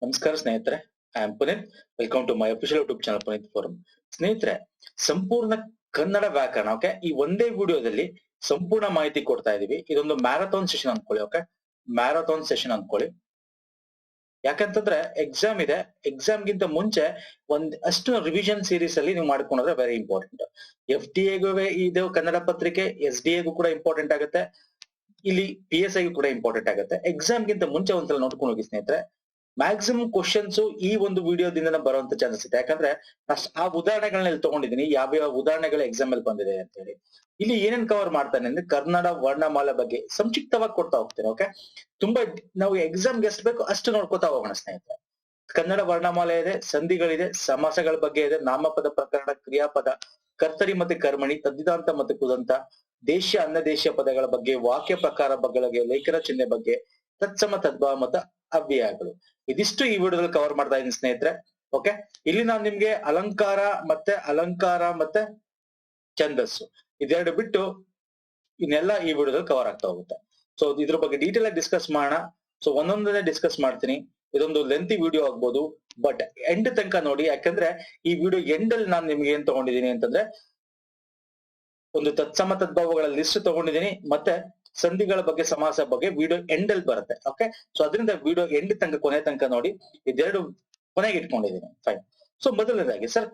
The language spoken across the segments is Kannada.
ನಮಸ್ಕಾರ ಸ್ನೇಹಿತರೆ, I am Puneet. Welcome to my official YouTube channel Puneet forum. ಸ್ನೇಹಿತರೆ, ಸಂಪೂರ್ಣ ಕನ್ನಡ ವ್ಯಾಕರಣ ಓಕೆ, ಈ ಒಂದೇ ವಿಡಿಯೋದಲ್ಲಿ ಸಂಪೂರ್ಣ ಮಾಹಿತಿ ಕೊಡ್ತಾ ಇದೀವಿ. ಇದೊಂದು ಮ್ಯಾರಥಾನ್ ಸೆಷನ್ ಅನ್ಕೊಳ್ಳಿ. ಓಕೆ, ಮ್ಯಾರಥಾನ್ ಸೆಷನ್ ಅನ್ಕೊಳ್ಳಿ. ಯಾಕಂತಂದ್ರೆ ಎಕ್ಸಾಮ್ ಇದೆ. ಎಕ್ಸಾಮ್ ಗಿಂತ ಮುಂಚೆ ಅಷ್ಟು ರಿವಿಷನ್ ಸೀರೀಸ್ ಅಲ್ಲಿ ನೀವು ಮಾಡ್ಕೊಂಡ್ರೆ ವೆರಿ ಇಂಪಾರ್ಟೆಂಟ್. FDA ಇದು ಕನ್ನಡ ಪತ್ರಿಕೆ, SDA ಕೂಡ ಇಂಪಾರ್ಟೆಂಟ್ ಆಗುತ್ತೆ. ಇಲ್ಲಿ PSI ಕೂಡ ಇಂಪಾರ್ಟೆಂಟ್ ಆಗುತ್ತೆ. ಎಕ್ಸಾಮ್ ಗಿಂತ ಮುಂಚೆ ಒಂದ್ಸಲ ನೋಡ್ಕೊಂಡು ಹೋಗಿ ಸ್ನೇಹಿತರೆ. ಮ್ಯಾಕ್ಸಿಮಮ್ ಕ್ವಶನ್ಸ್ ಈ ಒಂದು ವಿಡಿಯೋದಿಂದ ಬರುವಂತ ಚಾನ್ಸಸ್ ಇದೆ. ಯಾಕಂದ್ರೆ ಆ ಉದಾಹರಣೆಗಳನ್ನ ಇಲ್ಲಿ ತಗೊಂಡಿದ್ದೀನಿ, ಯಾವ ಉದಾಹರಣೆಗಳು ಎಕ್ಸಾಮ್ ಅಲ್ಲಿ ಬಂದಿದೆ ಅಂತ ಹೇಳಿ. ಇಲ್ಲಿ ಏನೇನ್ ಕವರ್ ಮಾಡ್ತಾನೆ ಅಂದ್ರೆ ಕನ್ನಡ ವರ್ಣಮಾಲೆ ಬಗ್ಗೆ ಸಂಕ್ಷಿಪ್ತವಾಗಿ ಕೊಡ್ತಾ ಹೋಗ್ತೇನೆ. ಓಕೆ, ತುಂಬಾ ನಾವು ಎಕ್ಸಾಮ್ಗೆ ಎಷ್ಟು ಬೇಕು ಅಷ್ಟು ನೋಡ್ಕೊತಾ ಹೋಗೋಣ ಸ್ನೇಹಿತರೆ. ಕನ್ನಡ ವರ್ಣಮಾಲೆ ಇದೆ, ಸಂಧಿಗಳಿದೆ, ಸಮಾಸಗಳ ಬಗ್ಗೆ ಇದೆ, ನಾಮಪದ ಪ್ರಕರಣ, ಕ್ರಿಯಾಪದ, ಕರ್ತರಿ ಮತ್ತೆ ಕರ್ಮಣಿ, ತದ್ದಿದಾಂತ ಮತ್ತೆ ಕುದಂತ, ದೇಶ ಅನ್ಯದೇಶೀಯ ಪದಗಳ ಬಗ್ಗೆ, ವಾಕ್ಯ ಪ್ರಕಾರ ಬಗ್ಗೆ, ಲೇಖನ ಚಿಹ್ನೆ ಬಗ್ಗೆ, ತತ್ಸಮ ತದ್ಭಾವ ಮತ್ತು ಅವ್ಯಯಗಳು. ಇದಿಷ್ಟು ಈ ವಿಡಿಯೋದಲ್ಲಿ ಕವರ್ ಮಾಡ್ತಾ ಇದ್ದೀನಿ ಸ್ನೇಹಿತರೆ. ಓಕೆ, ಇಲ್ಲಿ ನಾನು ನಿಮ್ಗೆ ಅಲಂಕಾರ ಮತ್ತೆ ಛಂದಸ್ಸು ಇದೆರಡು ಬಿಟ್ಟು ಇನ್ನೆಲ್ಲ ಈ ವಿಡಿಯೋದಲ್ಲಿ ಕವರ್ ಆಗ್ತಾ ಹೋಗುತ್ತೆ. ಸೊ ಇದ್ರ ಬಗ್ಗೆ ಡೀಟೇಲ್ ಆಗಿ ಡಿಸ್ಕಸ್ ಮಾಡೋಣ. ಸೊ ಒಂದೊಂದನ್ನೇ ಡಿಸ್ಕಸ್ ಮಾಡ್ತೀನಿ. ಇದೊಂದು ಲೆಂತಿ ವಿಡಿಯೋ ಆಗ್ಬೋದು, ಬಟ್ ಎಂಡ್ ತನಕ ನೋಡಿ. ಯಾಕಂದ್ರೆ ಈ ವಿಡಿಯೋ ಎಂಡ್ ಅಲ್ಲಿ ನಾನು ನಿಮ್ಗೆ ಏನ್ ತಗೊಂಡಿದ್ದೀನಿ ಅಂತಂದ್ರೆ ಒಂದು ತತ್ಸಮ ತದ್ಭಾವಗಳ ಲಿಸ್ಟ್ ತಗೊಂಡಿದ್ದೀನಿ, ಮತ್ತೆ ಸಂಧಿಗಳ ಬಗ್ಗೆ, ಸಮಾಸ ಬಗ್ಗೆ ವಿಡಿಯೋ ಎಂಡ್ ಅಲ್ಲಿ ಬರುತ್ತೆ. ಓಕೆ, ಸೊ ಅದರಿಂದ ವಿಡಿಯೋ ಎಂಡ್ ತನಕ, ಕೊನೆ ತನಕ ನೋಡಿ. ಇದೆರಡು ಕೊನೆಗೆ ಇಟ್ಕೊಂಡಿದ್ದೀನಿ. ಫೈನ್. ಸೊ ಮೊದಲನೇದಾಗಿ ಸರ್,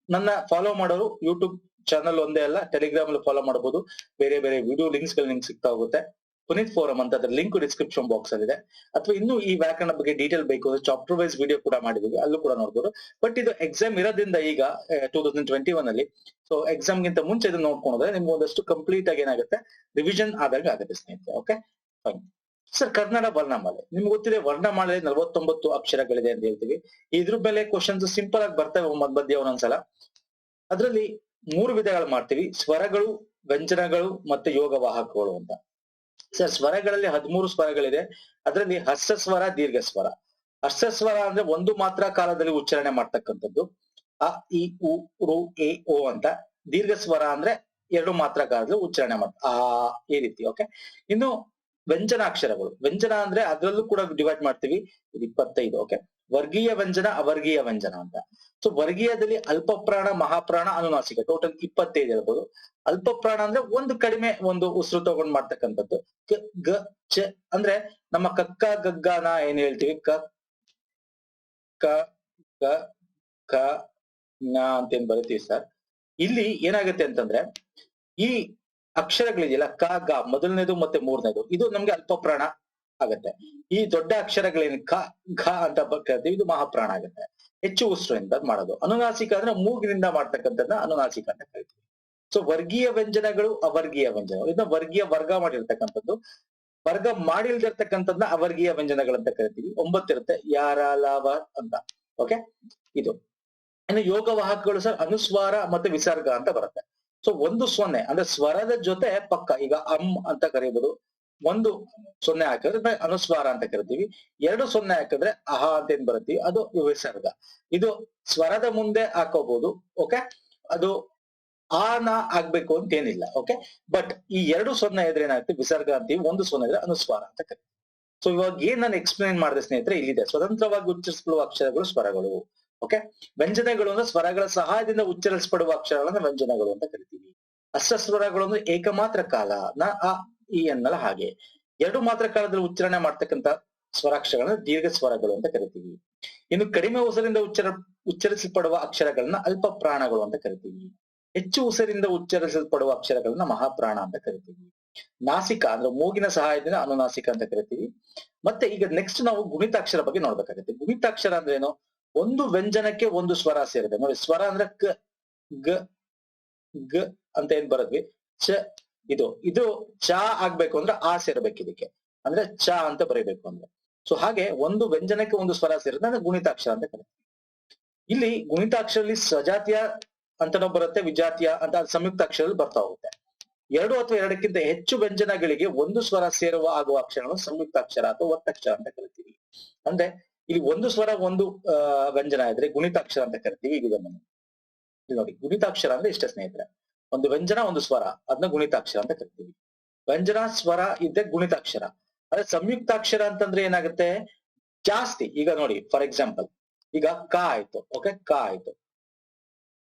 ನನ್ನ ಫಾಲೋ ಮಾಡೋರು ಯೂಟ್ಯೂಬ್ ಚಾನಲ್ ಒಂದೇ ಅಲ್ಲ, ಟೆಲಿಗ್ರಾಮ್ ಅಲ್ಲಿ ಫಾಲೋ ಮಾಡಬಹುದು. ಬೇರೆ ಬೇರೆ ವಿಡಿಯೋ ಲಿಂಕ್ಸ್ ಗಳು ನಿಮ್ಗೆ ಸಿಗ್ತಾ ಹೋಗುತ್ತೆ. ಪುನೀತ್ ಫೋರಂ ಅಂತ ಅದ್ರ ಲಿಂಕ್ ಡಿಸ್ಕ್ರಿಪ್ಷನ್ ಬಾಕ್ಸ್ ಅಲ್ಲಿ ಇದೆ. ಅಥವಾ ಇನ್ನು ಈ ವ್ಯಾಕರಣ ಬಗ್ಗೆ ಡೀಟೇಲ್ ಬೇಕು ಅಂದ್ರೆ ಚಾಪ್ಟರ್ ವೈಸ್ ವಿಡಿಯೋ ಕೂಡ ಮಾಡಿದೀವಿ, ಅಲ್ಲೂ ಕೂಡ ನೋಡ್ಬೋದು. ಬಟ್ ಇದು ಎಕ್ಸಾಮ್ ಇರೋದ್ರಿಂದ ಈಗ 2021 ಅಲ್ಲಿ, ಸೊ ಎಕ್ಸಾಮ್ ಗಿಂತ ಮುಂಚೆ ಇದನ್ನ ನೋಡ್ಕೊಂಡ್ರೆ ನಿಮ್ಗೆ ಒಂದಷ್ಟು ಕಂಪ್ಲೀಟ್ ಆಗಿ ಏನಾಗುತ್ತೆ, ರಿವಿಷನ್ ಆದಾಗ ಆಗುತ್ತೆ ಸ್ನೇಹಿತರೆ. Okay, fine. ಸರ್, ಕನ್ನಡ ವರ್ಣಮಾಲೆ ನಿಮ್ಗೆ ಗೊತ್ತಿದೆ. ವರ್ಣಮಾಲೆ 49 ಅಕ್ಷರಗಳಿದೆ ಅಂತ ಹೇಳ್ತೀವಿ. ಇದ್ರ ಮೇಲೆ ಕ್ವಶನ್ಸ್ ಸಿಂಪಲ್ ಆಗಿ ಬರ್ತವೆ ಮಧ್ಯ ಒಂದೊಂದ್ಸಲ. ಅದ್ರಲ್ಲಿ 3 ವಿಧಗಳು ಮಾಡ್ತೀವಿ: ಸ್ವರಗಳು, ವ್ಯಂಜನಗಳು ಮತ್ತೆ ಯೋಗವಾಹಕಗಳು ಅಂತ. ಸರ್, ಸ್ವರಗಳಲ್ಲಿ 13 ಸ್ವರಗಳಿದೆ. ಅದರಲ್ಲಿ ಹರ್ಷ ಸ್ವರ, ದೀರ್ಘ ಸ್ವರ. ಹರ್ಷ ಸ್ವರ ಅಂದ್ರೆ ಒಂದು ಮಾತ್ರ ಕಾಲದಲ್ಲಿ ಉಚ್ಚಾರಣೆ ಮಾಡ್ತಕ್ಕಂಥದ್ದು, ಅ ಇ ಉ ರು ಎ ಓ ಅಂತ. ದೀರ್ಘ ಸ್ವರ ಅಂದ್ರೆ 2 ಮಾತ್ರ ಕಾಲದಲ್ಲಿ ಉಚ್ಚಾರಣೆ ಆ ಈ ರೀತಿ. ಓಕೆ, ಇನ್ನು ವ್ಯಂಜನಾಕ್ಷರಗಳು. ವ್ಯಂಜನ ಅಂದ್ರೆ ಅದ್ರಲ್ಲೂ ಕೂಡ ಡಿವೈಡ್ ಮಾಡ್ತೀವಿ. 25. ಓಕೆ, ವರ್ಗೀಯ ವ್ಯಂಜನ, ಅವರ್ಗೀಯ ವ್ಯಂಜನ ಅಂತ. ಸೊ ವರ್ಗೀಯದಲ್ಲಿ ಅಲ್ಪ ಪ್ರಾಣ, ಮಹಾಪ್ರಾಣ, ಅನುನಾಸಿಕ, ಟೋಟಲ್ 25 ಇರ್ಬೋದು. ಅಲ್ಪ ಪ್ರಾಣ ಅಂದ್ರೆ ಒಂದು ಕಡಿಮೆ ಒಂದು ಉಸಿರು ತಗೊಂಡ್ ಮಾಡ್ತಕ್ಕಂಥದ್ದು. ಗ ಚ ಅಂದ್ರೆ ನಮ್ಮ ಕಕ್ಕ ಗಗ್ಗಾನ ಏನ್ ಹೇಳ್ತೀವಿ, ಕ ಕ ಗ ಕ ನ ಅಂತ ಏನ್ ಬರುತ್ತೀವಿ ಸರ್. ಇಲ್ಲಿ ಏನಾಗುತ್ತೆ ಅಂತಂದ್ರೆ ಈ ಅಕ್ಷರಗಳಿದೆಯಲ್ಲ, ಕ ಗ ಮೊದಲನೇದು ಮತ್ತೆ 3ನೇದು, ಇದು ನಮ್ಗೆ ಅಲ್ಪ ಪ್ರಾಣ ಆಗತ್ತೆ. ಈ ದೊಡ್ಡ ಅಕ್ಷರಗಳೇನು ಕ ಘ ಅಂತ ಕೇಳ್ತೀವಿ, ಇದು ಮಹಾಪ್ರಾಣ ಆಗುತ್ತೆ, ಹೆಚ್ಚು ಉಸಿರಿಂದ ಮಾಡೋದು. ಅನುನಾಸಿಕ ಅಂದ್ರೆ ಮೂಗಿನಿಂದ ಮಾಡ್ತಕ್ಕಂಥದ್ದನ್ನ ಅನುನಾಸಿಕ ಅಂತ ಕರಿತೀವಿ. ಸೊ ವರ್ಗೀಯ ವ್ಯಂಜನಗಳು, ಅವರ್ಗೀಯ ವ್ಯಂಜನಗಳು, ಇದನ್ನ ವರ್ಗೀಯ ವರ್ಗ ಮಾಡಿರ್ತಕ್ಕಂಥದ್ದು. ವರ್ಗ ಮಾಡಿಲ್ದಿರ್ತಕ್ಕಂಥದ್ದನ್ನ ಅವರ್ಗೀಯ ವ್ಯಂಜನಗಳಂತ ಕರಿತೀವಿ. 9 ಇರುತ್ತೆ, ಯಾರ ಲಾವ ಅಂತ. ಓಕೆ, ಇದು. ಇನ್ನು ಯೋಗವಾಹಕಗಳು ಸರ್, ಅನುಸ್ವಾರ ಮತ್ತೆ ವಿಸರ್ಗ ಅಂತ ಬರುತ್ತೆ. ಸೊ ಒಂದು ಸೊನ್ನೆ ಅಂದ್ರೆ ಸ್ವರದ ಜೊತೆ ಪಕ್ಕ, ಈಗ ಅಂತ ಕರೀಬಹುದು. ಒಂದು ಸೊನ್ನೆ ಹಾಕಿದ್ರೆ ಅನುಸ್ವಾರ ಅಂತ ಕರಿತೀವಿ. 2 ಸೊನ್ನೆ ಹಾಕಿದ್ರೆ ಅಹ ಅಂತ ಏನ್ ಬರುತ್ತೀವಿ, ಅದು ವಿಸರ್ಗ. ಇದು ಸ್ವರದ ಮುಂದೆ ಹಾಕೋಬಹುದು. ಓಕೆ, ಅದು ಆನ ಆಗ್ಬೇಕು ಅಂತ ಏನಿಲ್ಲ. ಓಕೆ, ಬಟ್ ಈ 2 ಸೊನ್ನೆ ಇದ್ರೆ ಏನಾಗುತ್ತೆ, ವಿಸರ್ಗ ಅಂತೀವಿ. 1 ಸೊನ್ನೆ ಇದ್ರೆ ಅನುಸ್ವಾರ ಅಂತ ಕರಿತೀವಿ. ಸೊ ಇವಾಗ ಏನ್ ನಾನು ಎಕ್ಸ್ಪ್ಲೇನ್ ಮಾಡಿದೆ ಸ್ನೇಹಿತರೆ, ಇಲ್ಲಿದೆ. ಸ್ವತಂತ್ರವಾಗಿ ಉಚ್ಚರಿಸಲ್ಪಡುವ ಅಕ್ಷರಗಳು ಸ್ವರಗಳು. ಓಕೆ, ವ್ಯಂಜನಗಳು ಅಂದ್ರೆ ಸ್ವರಗಳ ಸಹಾಯದಿಂದ ಉಚ್ಚರಿಸಲ್ಪಡುವ ಅಕ್ಷರಗಳನ್ನ ವ್ಯಂಜನಗಳು ಅಂತ ಕರಿತೀವಿ. ಅಷ್ಟಸ್ವರಗಳು ಅಂದ್ರೆ ಏಕಮಾತ್ರ ಕಾಲ, ನ ಅ ಈ ಅನ್ನಲ್ಲ ಹಾಗೆ 2 ಮಾತ್ರ ಕಾಲದಲ್ಲಿ ಉಚ್ಚಾರಣೆ ಮಾಡ್ತಕ್ಕಂಥ ಸ್ವರಾಕ್ಷರಗಳನ್ನ ದೀರ್ಘ ಸ್ವರಗಳು ಅಂತ ಕರಿತೀವಿ. ಇನ್ನು ಕಡಿಮೆ ಉಸಿರಿಂದ ಉಚ್ಚರಿಸಲ್ಪಡುವ ಅಕ್ಷರಗಳನ್ನ ಅಲ್ಪ ಪ್ರಾಣಗಳು ಅಂತ ಕರಿತೀವಿ. ಹೆಚ್ಚು ಉಸಿರಿಂದ ಉಚ್ಚರಿಸಲ್ಪಡುವ ಅಕ್ಷರಗಳನ್ನ ಮಹಾಪ್ರಾಣ ಅಂತ ಕರಿತೀವಿ. ನಾಸಿಕ ಅಂದ್ರೆ ಮೂಗಿನ ಸಹಾಯದಿಂದ ಅನುನಾಸಿಕ ಅಂತ ಕರಿತೀವಿ. ಮತ್ತೆ ಈಗ ನೆಕ್ಸ್ಟ್ ನಾವು ಗುಣಿತಾಕ್ಷರ ಬಗ್ಗೆ ನೋಡ್ಬೇಕಾಗುತ್ತೆ. ಗುಣಿತಾಕ್ಷರ ಅಂದ್ರೆ ಏನು, ಒಂದು ವ್ಯಂಜನಕ್ಕೆ ಒಂದು ಸ್ವರ ಸೇರಿದೆ ನೋಡಿ. ಸ್ವರ ಅಂದ್ರೆ ಕ ಗ ಗ ಅಂತ ಏನ್ ಬರದ್ವಿ, ಚ ಇದು ಚ ಆಗ್ಬೇಕು ಅಂದ್ರೆ ಆ ಸೇರ್ಬೇಕು ಇದಕ್ಕೆ, ಅಂದ್ರೆ ಚ ಅಂತ ಬರೀಬೇಕು ಅಂದ್ರೆ. ಸೊ ಹಾಗೆ ಒಂದು ವ್ಯಂಜನಕ್ಕೆ ಒಂದು ಸ್ವರ ಸೇರಿದ್ರೆ ಅಂದ್ರೆ ಗುಣಿತಾಕ್ಷರ ಅಂತ ಕರಿತೀವಿ. ಇಲ್ಲಿ ಗುಣಿತಾಕ್ಷರಲ್ಲಿ ಸಜಾತಿಯ ಅಂತನೂ ಬರುತ್ತೆ, ವಿಜಾತಿಯ ಅಂತ ಸಂಯುಕ್ತ ಅಕ್ಷರದಲ್ಲಿ ಬರ್ತಾ ಹೋಗುತ್ತೆ. 2 ಅಥವಾ 2ಕ್ಕಿಂತ ಹೆಚ್ಚು ವ್ಯಂಜನಗಳಿಗೆ ಒಂದು ಸ್ವರ ಸೇರುವ ಆಗುವ ಅಕ್ಷರವನ್ನು ಸಂಯುಕ್ತ ಅಕ್ಷರ ಅಥವಾ ಒತ್ತಕ್ಷರ ಅಂತ ಕರಿತೀವಿ. ಅಂದ್ರೆ ಇಲ್ಲಿ ಒಂದು ಸ್ವರ ಒಂದು ವ್ಯಂಜನ ಇದ್ರೆ ಗುಣಿತಾಕ್ಷರ ಅಂತ ಕರಿತೀವಿ. ಈಗ ಇಲ್ಲಿ ನೋಡಿ, ಗುಣಿತಾಕ್ಷರ ಅಂದ್ರೆ ಇಷ್ಟ ಸ್ನೇಹಿತರೆ, ಒಂದು ವ್ಯಂಜನ ಒಂದು ಸ್ವರ, ಅದನ್ನ ಗುಣಿತಾಕ್ಷರ ಅಂತ ಕರಿತೀವಿ. ವ್ಯಂಜನ ಸ್ವರ ಇದ್ದೆ ಗುಣಿತಾಕ್ಷರ. ಅದೇ ಸಂಯುಕ್ತಾಕ್ಷರ ಅಂತಂದ್ರೆ ಏನಾಗುತ್ತೆ, ಜಾಸ್ತಿ. ಈಗ ನೋಡಿ ಫಾರ್ ಎಕ್ಸಾಂಪಲ್, ಈಗ ಕ ಆಯ್ತು, ಓಕೆ, ಕ ಆಯ್ತು.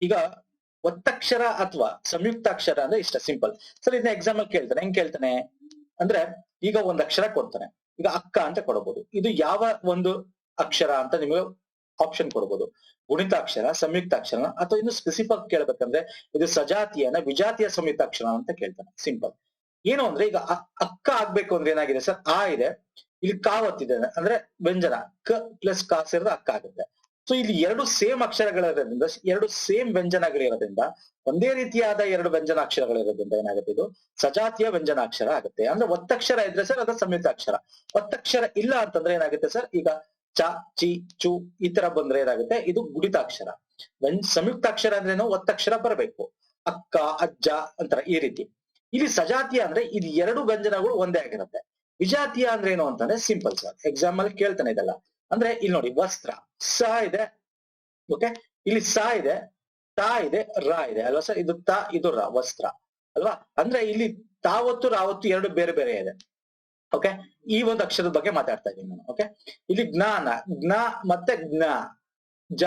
ಈಗ ಒತ್ತಕ್ಷರ ಅಥವಾ ಸಂಯುಕ್ತಾಕ್ಷರ ಅಂದ್ರೆ ಇಷ್ಟ ಸಿಂಪಲ್. ಸರ್ ಇದನ್ನ ಎಕ್ಸಾಂಪಲ್ ಕೇಳ್ತಾನೆ, ಹೆಂಗ್ ಕೇಳ್ತಾನೆ ಅಂದ್ರೆ ಈಗ ಒಂದ್ ಅಕ್ಷರ ಕೊಡ್ತಾನೆ, ಈಗ ಅಕ್ಕ ಅಂತ ಕೊಡಬಹುದು. ಇದು ಯಾವ ಒಂದು ಅಕ್ಷರ ಅಂತ ನಿಮಗೆ ಆಪ್ಷನ್ ಕೊಡಬಹುದು. ಗುಣಿತಾಕ್ಷರ, ಸಂಯುಕ್ತಾಕ್ಷರ, ಅಥವಾ ಇನ್ನು ಸ್ಪೆಸಿಫಿಕ್ ಕೇಳ್ಬೇಕಂದ್ರೆ ಇದು ಸಜಾತಿಯನ, ವಿಜಾತಿಯ ಸಂಯುಕ್ತಾಕ್ಷರ ಅಂತ ಕೇಳ್ತಾನೆ. ಸಿಂಪಲ್. ಏನು ಅಂದ್ರೆ ಈಗ ಅಕ್ಕ ಆಗ್ಬೇಕು ಅಂದ್ರೆ ಏನಾಗಿದೆ ಸರ್, ಆ ಇದೆ, ಇಲ್ಲಿ ಕಾವತ್ತಿದೆ ಅಂದ್ರೆ ವ್ಯಂಜನ, ಕ ಪ್ಲಸ್ ಕಾ ಸೇರಿದ್ರೆ ಅಕ್ಕ ಆಗುತ್ತೆ. ಸೊ ಇಲ್ಲಿ ಎರಡು ಸೇಮ್ ಅಕ್ಷರಗಳಿರೋದ್ರಿಂದ, ಎರಡು ಸೇಮ್ ವ್ಯಂಜನಗಳಿರೋದ್ರಿಂದ, ಒಂದೇ ರೀತಿಯಾದ ಎರಡು ವ್ಯಂಜನಾಕ್ಷರಗಳಿರೋದ್ರಿಂದ ಏನಾಗುತ್ತೆ, ಇದು ಸಜಾತಿಯ ವ್ಯಂಜನಾಕ್ಷರ ಆಗುತ್ತೆ. ಅಂದ್ರೆ ಒತ್ತಕ್ಷರ ಇದ್ರೆ ಸರ್ ಅದು ಸಂಯುಕ್ತಾಕ್ಷರ. ಒತ್ತಕ್ಷರ ಇಲ್ಲ ಅಂತಂದ್ರೆ ಏನಾಗುತ್ತೆ ಸರ್, ಈಗ ಚ, ಚಿ, ಚು ಈ ತರ ಬಂದ್ರೆ ಏನಾಗುತ್ತೆ, ಇದು ಗುಣಿತಾಕ್ಷರ. ಸಂಯುಕ್ತಾಕ್ಷರ ಅಂದ್ರೇನು, ಒತ್ತಕ್ಷರ ಬರಬೇಕು, ಅಕ್ಕ, ಅಜ್ಜ ಅಂತರ ಈ ರೀತಿ. ಇಲ್ಲಿ ಸಜಾತಿಯ ಅಂದ್ರೆ ಇದು ಎರಡು ವ್ಯಂಜನಗಳು ಒಂದೇ ಆಗಿರುತ್ತೆ. ವಿಜಾತಿಯ ಅಂದ್ರೆ ಏನು ಅಂತಂದ್ರೆ ಸಿಂಪಲ್ ಸರ್, ಎಕ್ಸಾಂಪಲ್ ಕೇಳ್ತಾನೆ ಇದೆಲ್ಲ. ಅಂದ್ರೆ ಇಲ್ಲಿ ನೋಡಿ ವಸ್ತ್ರ, ಸ ಇದೆ, ಓಕೆ, ಇಲ್ಲಿ ಸ ಇದೆ, ತಾ ಇದೆ, ರ ಇದೆ ಅಲ್ವಾ ಸರ್, ಇದು ತ, ಇದು ರ, ವಸ್ತ್ರ ಅಲ್ವಾ. ಅಂದ್ರೆ ಇಲ್ಲಿ ತಾವತ್ತು ರಾವತ್ತು ಎರಡು ಬೇರೆ ಬೇರೆ ಇದೆ. ಓಕೆ, ಈ ಒಂದು ಅಕ್ಷರದ ಬಗ್ಗೆ ಮಾತಾಡ್ತಾ ಇದ್ದೀನಿ ನಾನು. ಓಕೆ, ಇಲ್ಲಿ ಜ್ಞಾನ, ಜ್ಞ ಮತ್ತೆ ಜ್ಞ, ಜ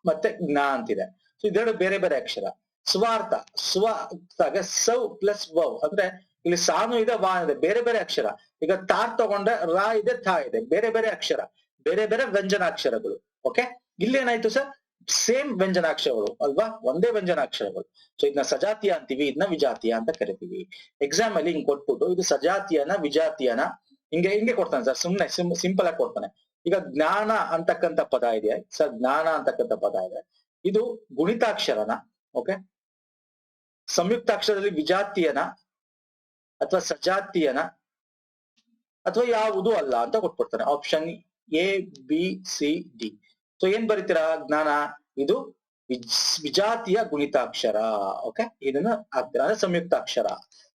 ಮತ್ತೆ ಜ್ಞ ಅಂತಿದೆ. ಸೊ ಇದೆರಡು ಬೇರೆ ಬೇರೆ ಅಕ್ಷರ. ಸ್ವಾರ್ಥ, ಸ್ವ ಸೌ ಪ್ಲಸ್ ವೌ ಅಂದ್ರೆ ಇಲ್ಲಿ ಸಾನು ಇದೆ, ವಾ ಇದೆ, ಬೇರೆ ಬೇರೆ ಅಕ್ಷರ. ಈಗ ತಾರ್ ತಗೊಂಡ್ರೆ ರಾ ಇದೆ, ಥಾ ಇದೆ, ಬೇರೆ ಬೇರೆ ಅಕ್ಷರ, ಬೇರೆ ಬೇರೆ ವ್ಯಂಜನಾಕ್ಷರಗಳು. ಓಕೆ, ಇಲ್ಲೇನಾಯ್ತು ಸರ್, ಸೇಮ್ ವ್ಯಂಜನಾಕ್ಷರಗಳು ಅಲ್ವಾ, ಒಂದೇ ವ್ಯಂಜನಾಕ್ಷರಗಳು. ಸೊ ಇದನ್ನ ಸಜಾತಿಯ ಅಂತೀವಿ, ಇದನ್ನ ವಿಜಾತಿಯ ಅಂತ ಕರಿತೀವಿ. ಎಕ್ಸಾಮ್ ಅಲ್ಲಿ ಹಿಂಗ್ ಕೊಟ್ಬಿಟ್ಟು ಇದು ಸಜಾತಿಯನ ವಿಜಾತಿಯನ ಹಿಂಗೆ ಕೊಡ್ತಾನೆ ಸರ್, ಸುಮ್ನೆ ಸಿಂಪಲ್ ಆಗಿ ಕೊಡ್ತಾನೆ. ಈಗ ಜ್ಞಾನ ಅಂತಕ್ಕಂಥ ಪದ ಇದೆ ಸರ್, ಜ್ಞಾನ ಅಂತಕ್ಕಂಥ ಪದ ಇದೆ, ಇದು ಗುಣಿತಾಕ್ಷರನ, ಓಕೆ, ಸಂಯುಕ್ತಾಕ್ಷರದಲ್ಲಿ ವಿಜಾತಿಯನ ಅಥವಾ ಸಜಾತಿಯನ ಅಥವಾ ಯಾವುದು ಅಲ್ಲ ಅಂತ ಕೊಟ್ಬಿಡ್ತಾನೆ. Option A, B, C, D. So ಏನ್ ಬರೀತೀರಾ, ಜ್ಞಾನ ಇದು ವಿಜಾತಿಯ ಗುಣಿತಾಕ್ಷರ. ಓಕೆ, ಇದನ್ನ ಹಾಕ್ತೀರಾ ಅಂದ್ರೆ ಸಂಯುಕ್ತಾಕ್ಷರ.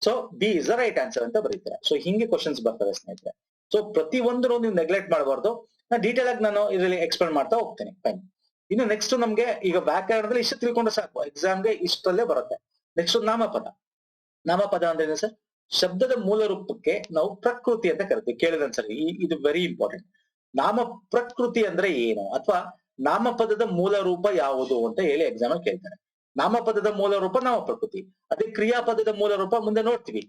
So B is the right answer ಅಂತ ಬರೀತೀರಾ. ಸೊ ಹಿಂಗೆ ಕ್ವಶನ್ಸ್ ಬರ್ತವೆ ಸ್ನೇಹಿತರೆ. ಸೊ ಪ್ರತಿ ಒಂದು ನೀವು ನೆಗ್ಲೆಕ್ಟ್ ಮಾಡಬಾರ್ದು. ನಾನು ಡೀಟೇಲ್ ಆಗಿ ನಾನು ಇದರಲ್ಲಿ ಎಕ್ಸ್ಪ್ಲೇನ್ ಮಾಡ್ತಾ ಹೋಗ್ತೇನೆ. ಫೈನ್. ಇನ್ನು ನೆಕ್ಸ್ಟ್ ನಮ್ಗೆ ಈಗ ವ್ಯಾಕರಣದಲ್ಲಿ ಇಷ್ಟು ತಿಳ್ಕೊಂಡ್ರೆ ಸಾಕು, ಎಕ್ಸಾಮ್ಗೆ ಇಷ್ಟಲ್ಲೇ ಬರುತ್ತೆ. ನೆಕ್ಸ್ಟ್ ನಾಮಪದ. ನಾಮಪದ ಅಂದ್ರೆ ಸರ್, ಶಬ್ದದ ಮೂಲ ರೂಪಕ್ಕೆ ನಾವು ಪ್ರಕೃತಿ ಅಂತ ಕರಿತೀವಿ. ಕೇಳಿದನ್ಸರಿ, ಇದು ವೆರಿ ಇಂಪಾರ್ಟೆಂಟ್. ನಾಮ ಪ್ರಕೃತಿ ಅಂದ್ರೆ ಏನು, ಅಥವಾ ನಾಮಪದದ ಮೂಲ ರೂಪ ಯಾವುದು ಅಂತ ಹೇಳಿ ಎಕ್ಸಾಮ್ ಅಲ್ಲಿ ಕೇಳ್ತಾರೆ. ನಾಮಪದದ ಮೂಲ ರೂಪ ನಾಮ ಪ್ರಕೃತಿ. ಅದೇ ಕ್ರಿಯಾಪದದ ಮೂಲ ರೂಪ ಮುಂದೆ ನೋಡ್ತೀವಿ.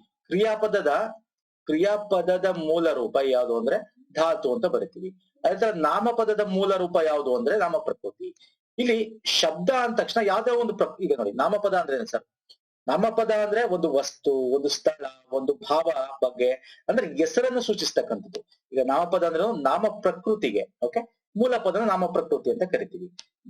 ಕ್ರಿಯಾಪದದ ಮೂಲ ರೂಪ ಯಾವುದು ಅಂದ್ರೆ ಧಾತು ಅಂತ ಬರಿತೀವಿ. ಅದೇ ತರ ನಾಮಪದದ ಮೂಲ ರೂಪ ಯಾವುದು ಅಂದ್ರೆ ನಾಮ ಪ್ರಕೃತಿ. ಇಲ್ಲಿ ಶಬ್ದ ಅಂದ ತಕ್ಷಣ ಯಾವ್ದೋ ಒಂದು ಈಗ ನೋಡಿ, ನಾಮಪದ ಅಂದ್ರೆ ಏನು ಸರ್, ನಾಮಪದ ಅಂದ್ರೆ ಒಂದು ವಸ್ತು, ಒಂದು ಸ್ಥಳ, ಒಂದು ಭಾವ ಬಗ್ಗೆ ಅಂದ್ರೆ ಹೆಸರನ್ನು ಸೂಚಿಸ್ತಕ್ಕಂಥದ್ದು. ಈಗ ನಾಮಪದ ಅಂದ್ರೆ ನಾಮ ಪ್ರಕೃತಿಗೆ, ಓಕೆ, ಮೂಲ ಪದನ ನಾಮ ಪ್ರಕೃತಿ ಅಂತ ಕರಿತೀವಿ.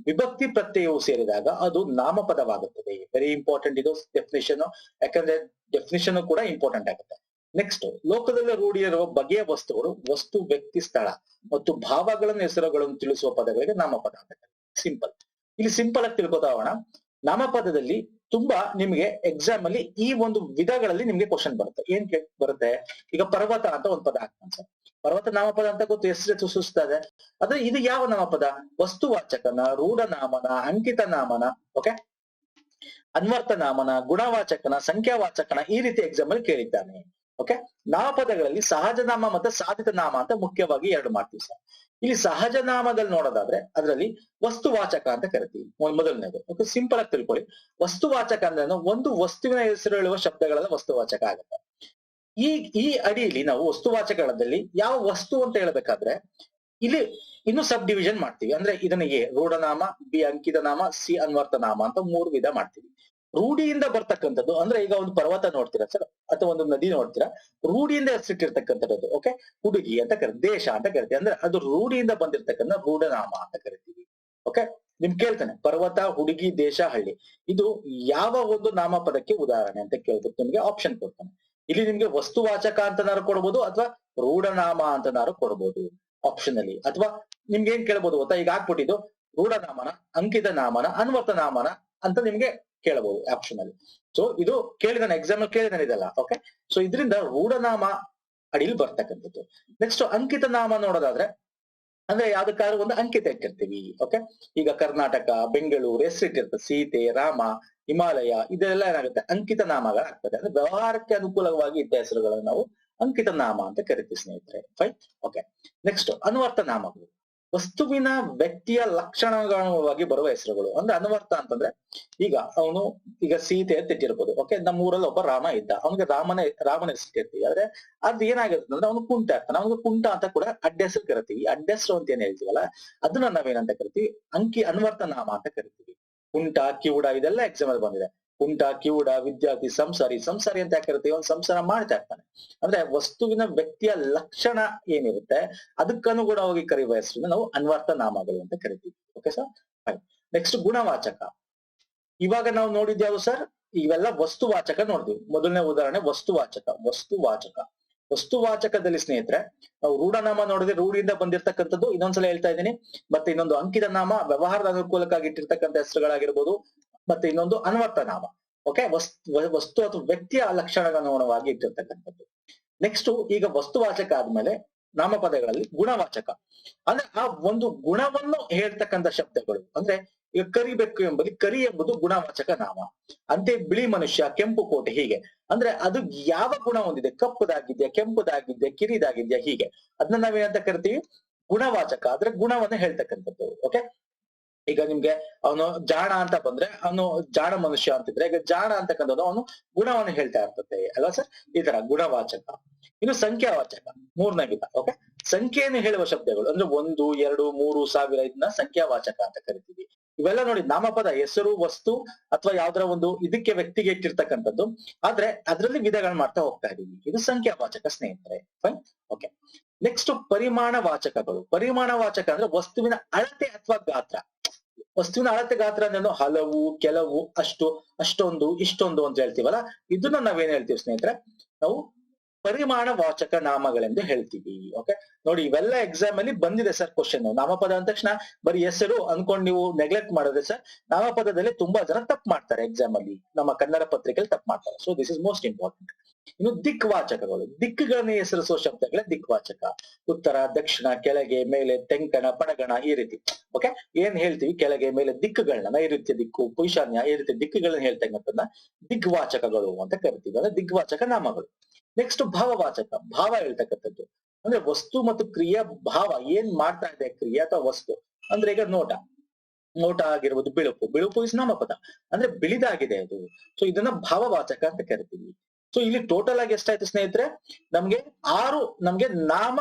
ವಿಭಕ್ತಿ ಪ್ರತ್ಯಯವು ಸೇರಿದಾಗ ಅದು ನಾಮಪದವಾಗುತ್ತದೆ. ವೆರಿ ಇಂಪಾರ್ಟೆಂಟ್ ಇದು ಡೆಫಿನಿಷನ್, ಯಾಕಂದ್ರೆ ಡೆಫಿನಿಷನ್ ಕೂಡ ಇಂಪಾರ್ಟೆಂಟ್ ಆಗುತ್ತೆ. ನೆಕ್ಸ್ಟ್, ಲೋಕದಲ್ಲಿ ರೂಢಿಯಿರುವ ಬಗೆಯ ವಸ್ತುಗಳು, ವಸ್ತು, ವ್ಯಕ್ತಿ, ಸ್ಥಳ ಮತ್ತು ಭಾವಗಳನ್ನು, ಹೆಸರುಗಳನ್ನು ತಿಳಿಸುವ ಪದಗಳಿಗೆ ನಾಮಪದ ಅಂತ ಕರೀತೀವಿ. ಸಿಂಪಲ್. ಇಲ್ಲಿ ಸಿಂಪಲ್ ಆಗಿ ತಿಳ್ಕೊತಾ ಹೋಗೋಣ. ನಾಮಪದದಲ್ಲಿ ತುಂಬಾ ನಿಮ್ಗೆ ಎಕ್ಸಾಮ್ ಅಲ್ಲಿ ಈ ಒಂದು ವಿಧಗಳಲ್ಲಿ ನಿಮ್ಗೆ ಕ್ವಶನ್ ಬರುತ್ತೆ. ಏನ್ ಬರುತ್ತೆ, ಈಗ ಪರ್ವತ ಅಂತ ಒಂದು ಪದ ಹಾಕ್ತಾನೆ ಸರ್, ಪರ್ವತ ನಾಮಪದ ಅಂತ ಗೊತ್ತು, ಎಷ್ಟು ಸೂಚಿಸ್ತಾ ಇದೆ. ಆದ್ರೆ ಇದು ಯಾವ ನಾಮಪದ, ವಸ್ತುವಾಚಕನ, ರೂಢನಾಮನ, ಅಂಕಿತ ನಾಮನ, ಓಕೆ, ಅನ್ವರ್ಥ ನಾಮನ, ಗುಣವಾಚಕನ, ಸಂಖ್ಯಾವಾಚಕನ, ಈ ರೀತಿ ಎಕ್ಸಾಮ್ ಅಲ್ಲಿ ಕೇಳಿದ್ದಾನೆ. ಓಕೆ, ನಾಮಪದಗಳಲ್ಲಿ ಸಹಜ ನಾಮ ಮತ್ತೆ ಸಾಧಿತ ನಾಮ ಅಂತ ಮುಖ್ಯವಾಗಿ ಎರಡು ಮಾಡ್ತೀವಿ ಸರ್. ಇಲ್ಲಿ ಸಹಜ ನಾಮದಲ್ಲಿ ನೋಡೋದಾದ್ರೆ ಅದರಲ್ಲಿ ವಸ್ತುವಾಚಕ ಅಂತ ಕರಿತೀವಿ, ಮೊದಲನೇದು. ಓಕೆ, ಸಿಂಪಲ್ ಆಗಿ ತಿಳ್ಕೊಳ್ಳಿ. ವಸ್ತುವಾಚಕ ಅಂದ್ರೆ ಒಂದು ವಸ್ತುವಿನ ಹೆಸರು ಹೇಳುವ ಶಬ್ದಗಳೆಲ್ಲ ವಸ್ತುವಾಚಕ ಆಗುತ್ತೆ. ಈ ಅಡಿಯಲ್ಲಿ ನಾವು ವಸ್ತುವಾಚಕಗಳಲ್ಲಿ ಯಾವ ವಸ್ತು ಅಂತ ಹೇಳ್ಬೇಕಾದ್ರೆ ಇಲ್ಲಿ ಇನ್ನು ಸಬ್ ಡಿವಿಷನ್ ಮಾಡ್ತೀವಿ. ಅಂದ್ರೆ ಇದನ್ನ ಎ ರೂಢನಾಮ, ಬಿ ಅಂಕಿತ ನಾಮ, ಸಿ ಅನ್ವರ್ಥ ನಾಮ ಅಂತ 3 ವಿಧ ಮಾಡ್ತೀವಿ. ರೂಢಿಯಿಂದ ಬರ್ತಕ್ಕಂಥದ್ದು ಅಂದ್ರೆ ಈಗ ಒಂದು ಪರ್ವತ ನೋಡ್ತೀರಾ ಸರ್, ಅಥವಾ ಒಂದು ನದಿ ನೋಡ್ತೀರಾ, ರೂಢಿಯಿಂದ ಹೆಸರಿಟ್ಟಿರ್ತಕ್ಕಂಥದ್ದು. ಓಕೆ, ಹುಡುಗಿ ಅಂತ ಕರಿತೀವಿ, ದೇಶ ಅಂತ ಕರಿತೀವಿ, ಅಂದ್ರೆ ಅದು ರೂಢಿಯಿಂದ ಬಂದಿರ್ತಕ್ಕಂಥ ರೂಢನಾಮ ಅಂತ ಕರಿತೀವಿ. ಓಕೆ, ನಿಮ್ ಕೇಳ್ತಾನೆ ಪರ್ವತ, ಹುಡುಗಿ, ದೇಶ, ಹಳ್ಳಿ, ಇದು ಯಾವ ಒಂದು ನಾಮಪದಕ್ಕೆ ಉದಾಹರಣೆ ಅಂತ ಕೇಳ್ಬಿಟ್ಟು ನಿಮ್ಗೆ ಆಪ್ಷನ್ ಕೊಡ್ತಾನೆ. ಇಲ್ಲಿ ನಿಮ್ಗೆ ವಸ್ತುವಾಚಕ ಅಂತನಾರು ಕೊಡ್ಬೋದು, ಅಥವಾ ರೂಢನಾಮ ಅಂತನಾರು ಕೊಡ್ಬೋದು ಆಪ್ಷನ್ ಅಲ್ಲಿ. ಅಥವಾ ನಿಮ್ಗೆ ಏನ್ ಕೇಳ್ಬೋದು ಗೊತ್ತಾ, ಈಗ ಹಾಕ್ಬಿಟ್ಟಿದ್ದು ರೂಢನಾಮನ, ಅಂಕಿತ ನಾಮನ, ಅನ್ವರ್ಥ ನಾಮನ ಅಂತ ನಿಮ್ಗೆ ಕೇಳಬಹುದು ಆಪ್ಷನ್ ಅಲ್ಲಿ. ಸೊ ಇದು ಕೇಳಿದಾನೆ, ಎಕ್ಸಾಮ್ ಅಲ್ಲಿ ಕೇಳಿದಾನೆ ಇದೆಲ್ಲ. ಓಕೆ, ಸೊ ಇದರಿಂದ ರೂಢನಾಮ ಅಡಿಯಲ್ಲಿ ಬರ್ತಕ್ಕಂಥದ್ದು. ನೆಕ್ಸ್ಟ್ ಅಂಕಿತ ನಾಮ ನೋಡೋದಾದ್ರೆ ಅಂದ್ರೆ ಯಾವ್ದಕ್ಕಾದ್ರೂ ಒಂದು ಅಂಕಿತ ಇಟ್ಟಿರ್ತೀವಿ. ಓಕೆ, ಈಗ ಕರ್ನಾಟಕ, ಬೆಂಗಳೂರು ಹೆಸರಿಟ್ಟಿರ್ತದೆ, ಸೀತೆ, ರಾಮ, ಹಿಮಾಲಯ, ಇದೆಲ್ಲ ಏನಾಗುತ್ತೆ ಅಂಕಿತ ನಾಮಗಳಾಗ್ತದೆ. ಅಂದ್ರೆ ವ್ಯವಹಾರಕ್ಕೆ ಅನುಕೂಲವಾಗಿ ಇದ್ದ ಹೆಸರುಗಳನ್ನು ನಾವು ಅಂಕಿತ ನಾಮ ಅಂತ ಕರಿತೀವಿ ಸ್ನೇಹಿತರೆ. ಫೈನ್. ಓಕೆ. ನೆಕ್ಸ್ಟ್ ಅನ್ವರ್ಥ ನಾಮಗಳು. ವಸ್ತುವಿನ ವ್ಯಕ್ತಿಯ ಲಕ್ಷಣವಾಗಿ ಬರುವ ಹೆಸರುಗಳು. ಅಂದ್ರೆ ಅನ್ವರ್ಥ ಅಂತಂದ್ರೆ ಈಗ ಅವನು ಈಗ ಸೀತೆ ಅಂತ ಇಟ್ಟಿರ್ಬೋದು. ಓಕೆ, ನಮ್ಮ ಊರಲ್ಲಿ ಒಬ್ಬ ರಾಮ ಇದ್ದ, ಅವನಿಗೆ ರಾಮನ ಹೆಸರು ಇರ್ತೀವಿ. ಆದ್ರೆ ಅದ್ ಏನಾಗುತ್ತೆ ಅಂದ್ರೆ ಅವನು ಕುಂಟ ಇರ್ತಾನೆ, ಅವನಿಗೆ ಕುಂಟ ಅಂತ ಕೂಡ ಅಡ್ಡ ಹೆಸರು ಕರಿತೀವಿ. ಅಡ್ಡ ಹೆಸರು ಅಂತ ಏನ್ ಹೇಳ್ತೀವಲ್ಲ ಅದನ್ನ ನಾವೇನಂತ ಕರಿತೀವಿ, ಅನ್ವರ್ಥ ನಾಮ ಅಂತ ಕರಿತೀವಿ. ಕುಂಟ, ಕಿವುಡ ಇದೆಲ್ಲ ಎಕ್ಸಾಮ್ ಅಲ್ಲಿ ಬಂದಿದೆ. ಕುಂಟ, ಕಿವುಡ, ವಿದ್ಯಾರ್ಥಿ, ಸಂಸಾರಿ ಅಂತ ಯಾಕೆ ಕರಿತೀವಿ, ಅವ್ನು ಸಂಸಾರ ಮಾಡ್ತಾ ಇರ್ತಾನೆ. ಅಂದ್ರೆ ವಸ್ತುವಿನ ವ್ಯಕ್ತಿಯ ಲಕ್ಷಣ ಏನಿರುತ್ತೆ ಅದಕ್ಕನುಗುಣವಾಗಿ ಕರೆಯುವ ಹೆಸರನ್ನ ನಾವು ಅನ್ವರ್ಥ ನಾಮಗಳು ಅಂತ ಕರಿತೀವಿ. Okay sir. ನೆಕ್ಸ್ಟ್ ಗುಣವಾಚಕ. ಇವಾಗ ನಾವು ನೋಡಿದ್ಯಾವು ಸರ್, ಇವೆಲ್ಲ ವಸ್ತುವಾಚಕ ನೋಡ್ತೀವಿ. ಮೊದಲನೇ ಉದಾಹರಣೆ ವಸ್ತುವಾಚಕದಲ್ಲಿ ಸ್ನೇಹಿತರೆ ನಾವು ರೂಢನಾಮ ನೋಡಿದ್ರೆ ರೂಢಿಯಿಂದ ಬಂದಿರತಕ್ಕಂಥದ್ದು, ಇನ್ನೊಂದ್ಸಲ ಹೇಳ್ತಾ ಇದ್ದೀನಿ. ಮತ್ತೆ ಇನ್ನೊಂದು ಅಂಕಿತ ನಾಮ, ವ್ಯವಹಾರದ ಅನುಕೂಲಕ್ಕಾಗಿ ಇಟ್ಟಿರ್ತಕ್ಕಂಥ ಹೆಸರುಗಳಾಗಿರ್ಬೋದು. ಮತ್ತೆ ಇನ್ನೊಂದು ಅನ್ವರ್ಥ ನಾಮ. ಓಕೆ, ವಸ್ತು ಅಥವಾ ವ್ಯಕ್ತಿಯ ಲಕ್ಷಣಗನುಗುಣವಾಗಿ ಇಟ್ಟಿರ್ತಕ್ಕಂಥದ್ದು. ನೆಕ್ಸ್ಟ್ ಈಗ ವಸ್ತುವಾಚಕ ಆದ್ಮೇಲೆ ನಾಮಪದಗಳಲ್ಲಿ ಗುಣವಾಚಕ. ಅಂದ್ರೆ ಆ ಒಂದು ಗುಣವನ್ನು ಹೇಳ್ತಕ್ಕಂಥ ಶಬ್ದಗಳು. ಅಂದ್ರೆ ಈಗ ಕರಿಬೇಕು ಎಂಬುದು, ಕರಿ ಎಂಬುದು ಗುಣವಾಚಕ ನಾಮ. ಅಂತೆ ಬಿಳಿ ಮನುಷ್ಯ, ಕೆಂಪು ಕೋಟೆ, ಹೀಗೆ ಅಂದ್ರೆ ಅದು ಯಾವ ಗುಣ ಹೊಂದಿದೆ, ಕಪ್ಪುದಾಗಿದ್ಯಾ, ಕೆಂಪುದಾಗಿದ್ಯಾ, ಕಿರಿದಾಗಿದ್ಯಾ, ಹೀಗೆ ಅದನ್ನ ನಾವೇನಂತ ಕರಿತೀವಿ, ಗುಣವಾಚಕ. ಆದ್ರೆ ಗುಣವನ್ನ ಹೇಳ್ತಕ್ಕಂಥದ್ದು. ಓಕೆ, ಈಗ ನಿಮ್ಗೆ ಅವನು ಜಾಣ ಅಂತ ಬಂದ್ರೆ ಅವನು ಜಾಣ ಮನುಷ್ಯ ಅಂತಿದ್ರೆ, ಈಗ ಜಾಣ ಅಂತಕ್ಕಂಥದ್ದು ಅವನು ಗುಣವನ್ನು ಹೇಳ್ತಾ ಇರ್ತದೆ ಅಲ್ವಾ ಸರ್. ಈ ತರ ಗುಣವಾಚಕ. ಇನ್ನು ಸಂಖ್ಯಾವಾಚಕ, ಮೂರನೇ ವಿಧ. ಓಕೆ, ಸಂಖ್ಯೆಯನ್ನು ಹೇಳುವ ಶಬ್ದಗಳು ಅಂದ್ರೆ 1, 2, 3, 1000 ಇದನ್ನ ಸಂಖ್ಯಾವಾಚಕ ಅಂತ ಕರಿತೀವಿ. ಇವೆಲ್ಲ ನೋಡಿ ನಾಮಪದ, ಹೆಸರು, ವಸ್ತು ಅಥವಾ ಯಾವ್ದಾರ ಒಂದು ಇದಕ್ಕೆ ವ್ಯಕ್ತಿಗೆ ಇಟ್ಟಿರ್ತಕ್ಕಂಥದ್ದು. ಆದ್ರೆ ಅದರಲ್ಲಿ ವಿಧಗಳು ಮಾಡ್ತಾ ಹೋಗ್ತಾ ಇದೀವಿ. ಇದು ಸಂಖ್ಯಾವಾಚಕ ಸ್ನೇಹಿತರೆ. ಫೈನ್. ಓಕೆ. ನೆಕ್ಸ್ಟ್ ಪರಿಮಾಣ ವಾಚಕಗಳು. ಪರಿಮಾಣ ವಾಚಕ ಅಂದ್ರೆ ವಸ್ತುವಿನ ಅಳತೆ ಅಥವಾ ಗಾತ್ರ. ವಸ್ತುವಿನ ಅಳತೆ ಗಾತ್ರ ಅಂದ್ರೆ ಹಲವು, ಕೆಲವು, ಅಷ್ಟು, ಅಷ್ಟೊಂದು, ಇಷ್ಟೊಂದು ಅಂತ ಹೇಳ್ತೀವಲ್ಲ, ಇದನ್ನ ನಾವೇನ್ ಹೇಳ್ತೀವಿ ಸ್ನೇಹಿತರೆ, ನಾವು ಪರಿಮಾಣ ವಾಚಕ ನಾಮಗಳೆಂದು ಹೇಳ್ತೀವಿ. ಓಕೆ, ನೋಡಿ ಇವೆಲ್ಲ ಎಕ್ಸಾಮ್ ಅಲ್ಲಿ ಬಂದಿದೆ ಸರ್ ಕ್ವಶನ್. ನಾಮಪದ ಅಂದ ತಕ್ಷಣ ಬರೀ ಹೆಸರು ಅನ್ಕೊಂಡು ನೀವು ನೆಗ್ಲೆಕ್ಟ್ ಮಾಡಿದ್ರೆ ಸರ್, ನಾಮಪದದಲ್ಲಿ ತುಂಬಾ ಜನ ತಪ್ಪು ಮಾಡ್ತಾರೆ ಎಕ್ಸಾಮ್ ಅಲ್ಲಿ, ನಮ್ಮ ಕನ್ನಡ ಪತ್ರಿಕೆಯಲ್ಲಿ ತಪ್ಪು ಮಾಡ್ತಾರೆ. So this is most important. ಇನ್ನು ದಿಕ್ವಾಚಕಗಳು. ದಿಕ್ಕುಗಳನ್ನ ಹೆಸರಿಸುವ ಶಬ್ದಗಳೇ ದಿಕ್ವಾಚಕ. ಉತ್ತರ, ದಕ್ಷಿಣ, ಕೆಳಗೆ, ಮೇಲೆ, ತೆಂಕಣ, ಪಡಗಣ, ಈ ರೀತಿ. ಓಕೆ, ಏನ್ ಹೇಳ್ತೀವಿ, ಕೆಳಗೆ, ಮೇಲೆ ದಿಕ್ಕುಗಳನ್ನ, ನೈಋತ್ಯ ದಿಕ್ಕು, ಈಶಾನ್ಯ, ಈ ರೀತಿ ದಿಕ್ಕುಗಳನ್ನ ಹೇಳ್ತಕ್ಕಂಥದ್ದನ್ನ ದಿಗ್ವಾಚಕಗಳು ಅಂತ ಕರಿತೀವಿ. ಅಂದ್ರೆ ದಿಗ್ವಾಚಕ ನಾಮಗಳು. ನೆಕ್ಸ್ಟ್ ಭಾವವಾಚಕ. ಭಾವ ಹೇಳ್ತಕ್ಕಂಥದ್ದು ಅಂದ್ರೆ ವಸ್ತು ಮತ್ತು ಕ್ರಿಯೆ ಭಾವ, ಏನ್ ಮಾಡ್ತಾ ಇದೆ ಕ್ರಿಯೆ ಅಥವಾ ವಸ್ತು. ಅಂದ್ರೆ ಈಗ ನೋಟ ಆಗಿರ್ಬೋದು, ಬಿಳುಪು ಇಸ್ ನಾಮಪದ, ಅಂದ್ರೆ ಬಿಳಿದಾಗಿದೆ ಅದು. ಸೊ ಇದನ್ನ ಭಾವವಾಚಕ ಅಂತ ಕರಿತೀವಿ. ಸೊ ಇಲ್ಲಿ ಟೋಟಲ್ ಆಗಿ ಎಷ್ಟಾಯ್ತು ಸ್ನೇಹಿತರೆ, ನಮ್ಗೆ 6 ನಾಮ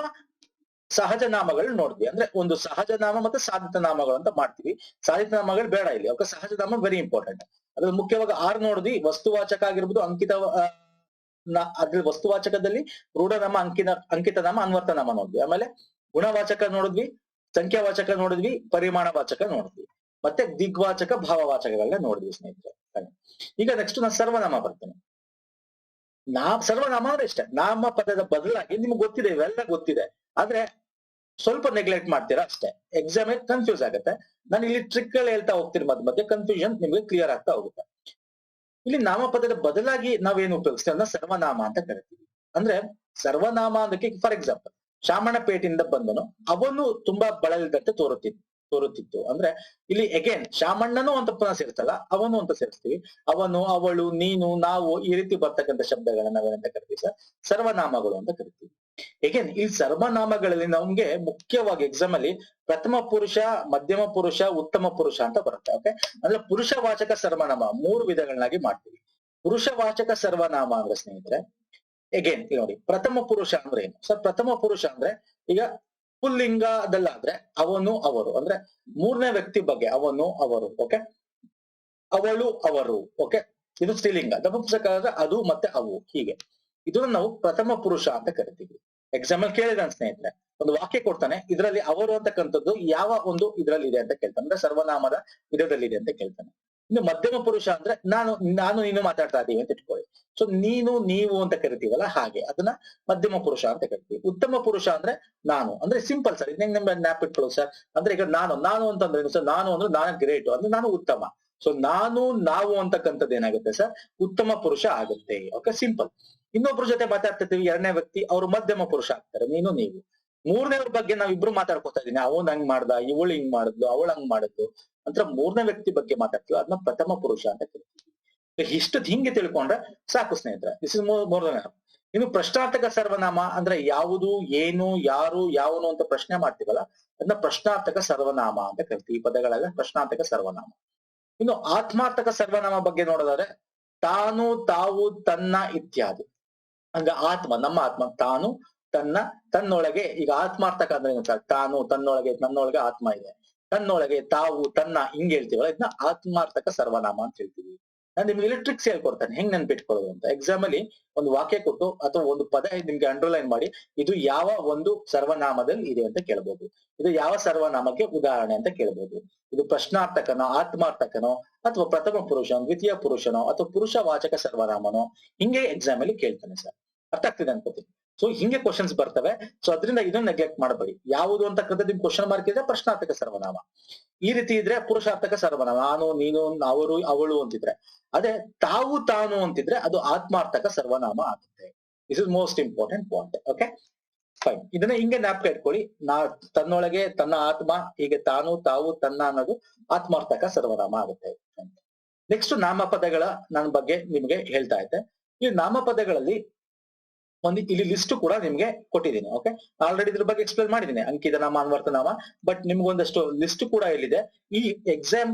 ಸಹಜ ನಾಮಗಳು ನೋಡಿದ್ವಿ. ಅಂದ್ರೆ ಒಂದು ಸಹಜ ನಾಮ ಮತ್ತೆ ಸಾಧಿತ ನಾಮಗಳು ಅಂತ ಮಾಡ್ತೀವಿ. ಸಾಧಿತ ನಾಮಗಳು ಬೇಡ ಇಲ್ಲಿ. ಓಕೆ, ಸಹಜ ನಾಮ ವೆರಿ ಇಂಪಾರ್ಟೆಂಟ್. ಅದ್ರಲ್ಲಿ ಮುಖ್ಯವಾಗಿ 6 ನೋಡಿದ್ವಿ. ವಸ್ತುವಾಚಕ ಆಗಿರ್ಬೋದು, ಅದ್ರ ವಸ್ತುವಾಚಕದಲ್ಲಿ ರೂಢನಾಮ, ಅಂಕಿತ ನಾಮ, ಅನ್ವರ್ಥ ನಾಮ ನೋಡಿದ್ವಿ. ಆಮೇಲೆ ಗುಣವಾಚಕ ನೋಡಿದ್ವಿ, ಸಂಖ್ಯಾವಾಚಕ ನೋಡಿದ್ವಿ, ಪರಿಮಾಣ ವಾಚಕ ನೋಡಿದ್ವಿ, ಮತ್ತೆ ದಿಗ್ವಾಚಕ, ಭಾವವಾಚಕಗಳನ್ನ ನೋಡಿದ್ವಿ ಸ್ನೇಹಿತರೆ. ಈಗ ನೆಕ್ಸ್ಟ್ ನಾನು ಸರ್ವನಾಮ ಬರ್ತೇನೆ. ಸರ್ವನಾಮ ಅಂದ್ರೆ ಇಷ್ಟೇ, ನಾಮ ಪದದ ಬದಲಾಗಿ ನಿಮ್ಗೆ ಗೊತ್ತಿದೆ, ಇವೆಲ್ಲ ಗೊತ್ತಿದೆ, ಆದ್ರೆ ಸ್ವಲ್ಪ ನೆಗ್ಲೆಕ್ಟ್ ಮಾಡ್ತೀರಾ ಅಷ್ಟೇ. ಎಕ್ಸಾಮ್ ಕನ್ಫ್ಯೂಸ್ ಆಗುತ್ತೆ. ನಾನು ಇಲ್ಲಿ ಟ್ರಿಕ್ ಗಳು ಹೇಳ್ತಾ ಹೋಗ್ತೀನಿ, ಮಧ್ಯೆ ಕನ್ಫ್ಯೂಷನ್ ನಿಮ್ಗೆ ಕ್ಲಿಯರ್ ಆಗ್ತಾ ಹೋಗುತ್ತೆ. ಇಲ್ಲಿ ನಾಮಪದದ ಬದಲಾಗಿ ನಾವೇನು ಉಪಯೋಗಿಸ್ತೀವಿ ಅಂದ್ರೆ ಸರ್ವನಾಮ ಅಂತ ಕರಿತೀವಿ. ಅಂದ್ರೆ ಸರ್ವನಾಮ ಅದಕ್ಕೆ ಫಾರ್ ಎಕ್ಸಾಂಪಲ್, ಶಾಮಣ್ಣಪೇಟೆಯಿಂದ ಬಂದನು, ಅವನು ತುಂಬಾ ಬಳಲಿದಂತೆ ತೋರುತ್ತಿತ್ತು. ಅಂದ್ರೆ ಇಲ್ಲಿ ಅಗೇನ್ ಶಾಮಣ್ಣನು ಅಂತ ಪುನಃ ಸೇರಿಸಲ್ಲ, ಅವನು ಅಂತ ಸೇರಿಸ್ತೀವಿ. ಅವನು, ಅವಳು, ನೀನು, ನಾವು, ಈ ರೀತಿ ಬರ್ತಕ್ಕಂಥ ಶಬ್ದಗಳನ್ನ ನಾವೇನಂತ ಕರಿತೀವಿ ಸರ್, ಸರ್ವನಾಮಗಳು ಅಂತ ಕರಿತೀವಿ. ಅಗೇನ್ ಈ ಸರ್ವನಾಮಗಳಲ್ಲಿ ನಮ್ಗೆ ಮುಖ್ಯವಾಗಿ ಎಕ್ಸಾಮ್ ಅಲ್ಲಿ ಪ್ರಥಮ ಪುರುಷ, ಮಧ್ಯಮ ಪುರುಷ, ಉತ್ತಮ ಪುರುಷ ಅಂತ ಬರುತ್ತೆ. ಓಕೆ, ಅಂದ್ರೆ ಪುರುಷವಾಚಕ ಸರ್ವನಾಮ 3 ವಿಧಗಳನ್ನಾಗಿ ಮಾಡ್ತೀವಿ. ಪುರುಷವಾಚಕ ಸರ್ವನಾಮ ಅಂದ್ರೆ ಸ್ನೇಹಿತರೆ, ಅಗೇನ್ ನೋಡಿ, ಪ್ರಥಮ ಪುರುಷ ಅಂದ್ರೆ ಏನು ಸರ್? ಪ್ರಥಮ ಪುರುಷ ಅಂದ್ರೆ ಈಗ ಪುಲ್ಲಿಂಗದಲ್ಲಾದ್ರೆ ಅವನು, ಅವರು, ಅಂದ್ರೆ 3ನೇ ವ್ಯಕ್ತಿ ಬಗ್ಗೆ ಅವನು, ಅವರು. ಓಕೆ, ಅವಳು, ಅವರು. ಓಕೆ, ಇದು ಸ್ತ್ರೀಲಿಂಗ. ನಪುಂಸಕ ಆದ್ರೆ ಅದು ಮತ್ತೆ ಅವು, ಹೀಗೆ. ಇದನ್ನ ನಾವು ಪ್ರಥಮ ಪುರುಷ ಅಂತ ಕರಿತೀವಿ. ಎಕ್ಸಾಮ್ ಅಲ್ಲಿ ಕೇಳಿದಾನೆ ಸ್ನೇಹಿತರೆ, ಒಂದು ವಾಕ್ಯ ಕೊಡ್ತಾನೆ, ಇದರಲ್ಲಿ ಅವರು ಅಂತಕ್ಕಂಥದ್ದು ಯಾವ ಒಂದು ಇದ್ರಲ್ಲಿ ಇದೆ ಅಂತ ಕೇಳ್ತಾನೆ, ಅಂದ್ರೆ ಸರ್ವನಾಮದ ವಿಧದಲ್ಲಿ ಇದೆ ಅಂತ ಕೇಳ್ತಾನೆ. ಇನ್ನು ಮಧ್ಯಮ ಪುರುಷ ಅಂದ್ರೆ ನಾನು ನೀನು ಮಾತಾಡ್ತಾ ಇದೀವಿ ಅಂತ ಇಟ್ಕೊಳ್ಳಿ. ಸೊ ನೀನು, ನೀವು ಅಂತ ಕರಿತೀವಲ್ಲ, ಹಾಗೆ ಅದನ್ನ ಮಧ್ಯಮ ಪುರುಷ ಅಂತ ಕರಿತೀವಿ. ಉತ್ತಮ ಪುರುಷ ಅಂದ್ರೆ ನಾನು, ಅಂದ್ರೆ ಸಿಂಪಲ್ ಸರ್, ಇದನ್ನ ನಿಮ್ಗೆ ಜ್ಞಾಪ ಇಟ್ಕೊಳ್ಳಿ ಸರ್. ಅಂದ್ರೆ ಈಗ ನಾನು ಅಂತಂದ್ರೆ ಏನು ಸರ್? ನಾನು ಅಂದ್ರೆ ನಾನು ಗ್ರೇಟ್, ಅಂದ್ರೆ ನಾನು ಉತ್ತಮ. ಸೊ ನಾನು, ನಾವು ಅಂತಕ್ಕಂಥದ್ದು ಏನಾಗುತ್ತೆ ಸರ್? ಉತ್ತಮ ಪುರುಷ ಆಗುತ್ತೆ. Okay, simple. ಇನ್ನೊಬ್ರ ಜೊತೆ ಮಾತಾಡ್ತಿರ್ತೀವಿ, 2ನೇ ವ್ಯಕ್ತಿ, ಅವರು ಮಧ್ಯಮ ಪುರುಷ ಆಗ್ತಾರೆ, ನೀನು, ನೀವು. 3ನೇವ್ರ ಬಗ್ಗೆ ನಾವಿಬ್ರು ಮಾತಾಡ್ಕೊತಾ ಇದೀನಿ, ಅವನ್ ಹಂಗ್ ಮಾಡ್ದ, ಇವಳು ಹಿಂಗ್ ಮಾಡಿದ್ಲು, ಅವಳು ಹಂಗ್ ಮಾಡಿದ್ಲು ಅಂತ 3ನೇ ವ್ಯಕ್ತಿ ಬಗ್ಗೆ ಮಾತಾಡ್ತೀವಿ, ಅದನ್ನ ಪ್ರಥಮ ಪುರುಷ ಅಂತ ಕರಿತೀವಿ. ಇಷ್ಟು ಹಿಂಗೆ ತಿಳ್ಕೊಂಡ್ರೆ ಸಾಕು ಸ್ನೇಹಿತರೆ. This is more than. ಇನ್ನು ಪ್ರಶ್ನಾರ್ಥಕ ಸರ್ವನಾಮ ಅಂದ್ರೆ ಯಾವುದು, ಏನು, ಯಾರು, ಯಾವನು ಅಂತ ಪ್ರಶ್ನೆ ಮಾಡ್ತೀವಲ್ಲ ಅದನ್ನ ಪ್ರಶ್ನಾರ್ಥಕ ಸರ್ವನಾಮ ಅಂತ ಕರಿತೀವಿ. ಈ ಪದಗಳೆಲ್ಲ ಪ್ರಶ್ನಾರ್ಥಕ ಸರ್ವನಾಮ. ಇನ್ನು ಆತ್ಮಾರ್ಥಕ ಸರ್ವನಾಮ ಬಗ್ಗೆ ನೋಡೋದಾದ್ರೆ ತಾನು, ತಾವು, ತನ್ನ ಇತ್ಯಾದಿ. ಅಂದ್ರೆ ಆತ್ಮ, ನಮ್ಮ ಆತ್ಮ, ತಾನು, ತನ್ನ, ತನ್ನೊಳಗೆ. ಈಗ ಆತ್ಮಾರ್ಥಕ ಅಂದ್ರೆ ಏನು ಸರ್? ತಾನು, ತನ್ನೊಳಗೆ, ನನ್ನೊಳಗೆ ಆತ್ಮ ಇದೆ, ತನ್ನೊಳಗೆ, ತಾವು, ತನ್ನ, ಹಿಂಗ್ ಹೇಳ್ತೀವಲ್ಲ ಇದನ್ನ ಆತ್ಮಾರ್ಥಕ ಸರ್ವನಾಮ ಅಂತ ಹೇಳ್ತೀವಿ. ನಾನು ನಿಮ್ಗೆ ಎಲೆಕ್ಟ್ರಿಕ್ಸ್ ಹೇಳ್ಕೊಡ್ತೇನೆ ಹೆಂಗ್ ನೆನ್ಪಿಟ್ಕೊಳ್ಳೋದು ಅಂತ. ಎಕ್ಸಾಮ್ ಅಲ್ಲಿ ಒಂದು ವಾಕ್ಯ ಕೊಟ್ಟು ಅಥವಾ ಒಂದು ಪದ ನಿಮ್ಗೆ ಅಂಡರ್ಲೈನ್ ಮಾಡಿ ಇದು ಯಾವ ಒಂದು ಸರ್ವನಾಮದಲ್ಲಿ ಇದೆ ಅಂತ ಕೇಳ್ಬೋದು, ಇದು ಯಾವ ಸರ್ವನಾಮಕ್ಕೆ ಉದಾಹರಣೆ ಅಂತ ಕೇಳ್ಬೋದು, ಇದು ಪ್ರಶ್ನಾರ್ಥಕನೋ, ಆತ್ಮಾರ್ಥಕನೋ, ಅಥವಾ ಪ್ರಥಮ ಪುರುಷನೋ, ದ್ವಿತೀಯ ಪುರುಷನೋ, ಅಥವಾ ಪುರುಷವಾಚಕ ಸರ್ವನಾಮನೋ, ಹಿಂಗೆ ಎಕ್ಸಾಮ್ ಅಲ್ಲಿ ಕೇಳ್ತಾನೆ ಸರ್. ಅರ್ಥ ಆಗ್ತಿದೆ ಅನ್ಕೋತೀನಿ. ಸೊ ಹಿಂಗೆ ಕ್ವಶನ್ಸ್ ಬರ್ತವೆ. ಸೊ ಅದರಿಂದ ಇದನ್ನ ನೆಗ್ಲೆಕ್ಟ್ ಮಾಡಬೇಡಿ. ಯಾವುದು ಅಂತಕ್ಕಂಥ ನಿಮ್ ಕ್ವಶನ್ ಮಾರ್ಕ್ ಇದ್ರೆ ಪ್ರಶ್ನಾರ್ಥಕ ಸರ್ವನಾಮ, ಈ ರೀತಿ ಇದ್ರೆ ಪುರುಷಾರ್ಥಕ ಸರ್ವನಾಮ, ನಾನು, ನೀನು, ಅವರು, ಅವಳು ಅಂತಿದ್ರೆ. ಅದೇ ತಾವು, ತಾನು ಅಂತಿದ್ರೆ ಅದು ಆತ್ಮಾರ್ಥಕ ಸರ್ವನಾಮ ಆಗುತ್ತೆ. This is most important point. Okay fine. ಇದನ್ನ ಹಿಂಗೆ ಜ್ಞಾಪಕ ಇಟ್ಕೊಳ್ಳಿ. ತನ್ನೊಳಗೆ, ತನ್ನ ಆತ್ಮ, ಹೀಗೆ ತಾನು, ತಾವು, ತನ್ನ ಅನ್ನೋದು ಆತ್ಮಾರ್ಥಕ ಸರ್ವನಾಮ ಆಗುತ್ತೆ. ನೆಕ್ಸ್ಟ್ ನಾಮಪದಗಳ ನನ್ನ ಬಗ್ಗೆ ನಿಮ್ಗೆ ಹೇಳ್ತಾ ಇದ್ದೆ. ಈ ನಾಮಪದಗಳಲ್ಲಿ ಒಂದು ಇಲ್ಲಿ ಲಿಸ್ಟ್ ಕೂಡ ನಿಮ್ಗೆ ಕೊಟ್ಟಿದ್ದೀನಿ. ಓಕೆ, ಆಲ್ರೆಡಿ ಇದ್ರ ಬಗ್ಗೆ ಎಕ್ಸ್ಪ್ಲೇನ್ ಮಾಡಿದ್ದೀನಿ, ಅಂಕಿತ ನಾಮ, ಅನ್ವರ್ಥ ನಾಮ. ಬಟ್ ನಿಮ್ಗೊಂದಷ್ಟು ಲಿಸ್ಟ್ ಕೂಡ ಇಲ್ಲಿದೆ. ಈ ಎಕ್ಸಾಮ್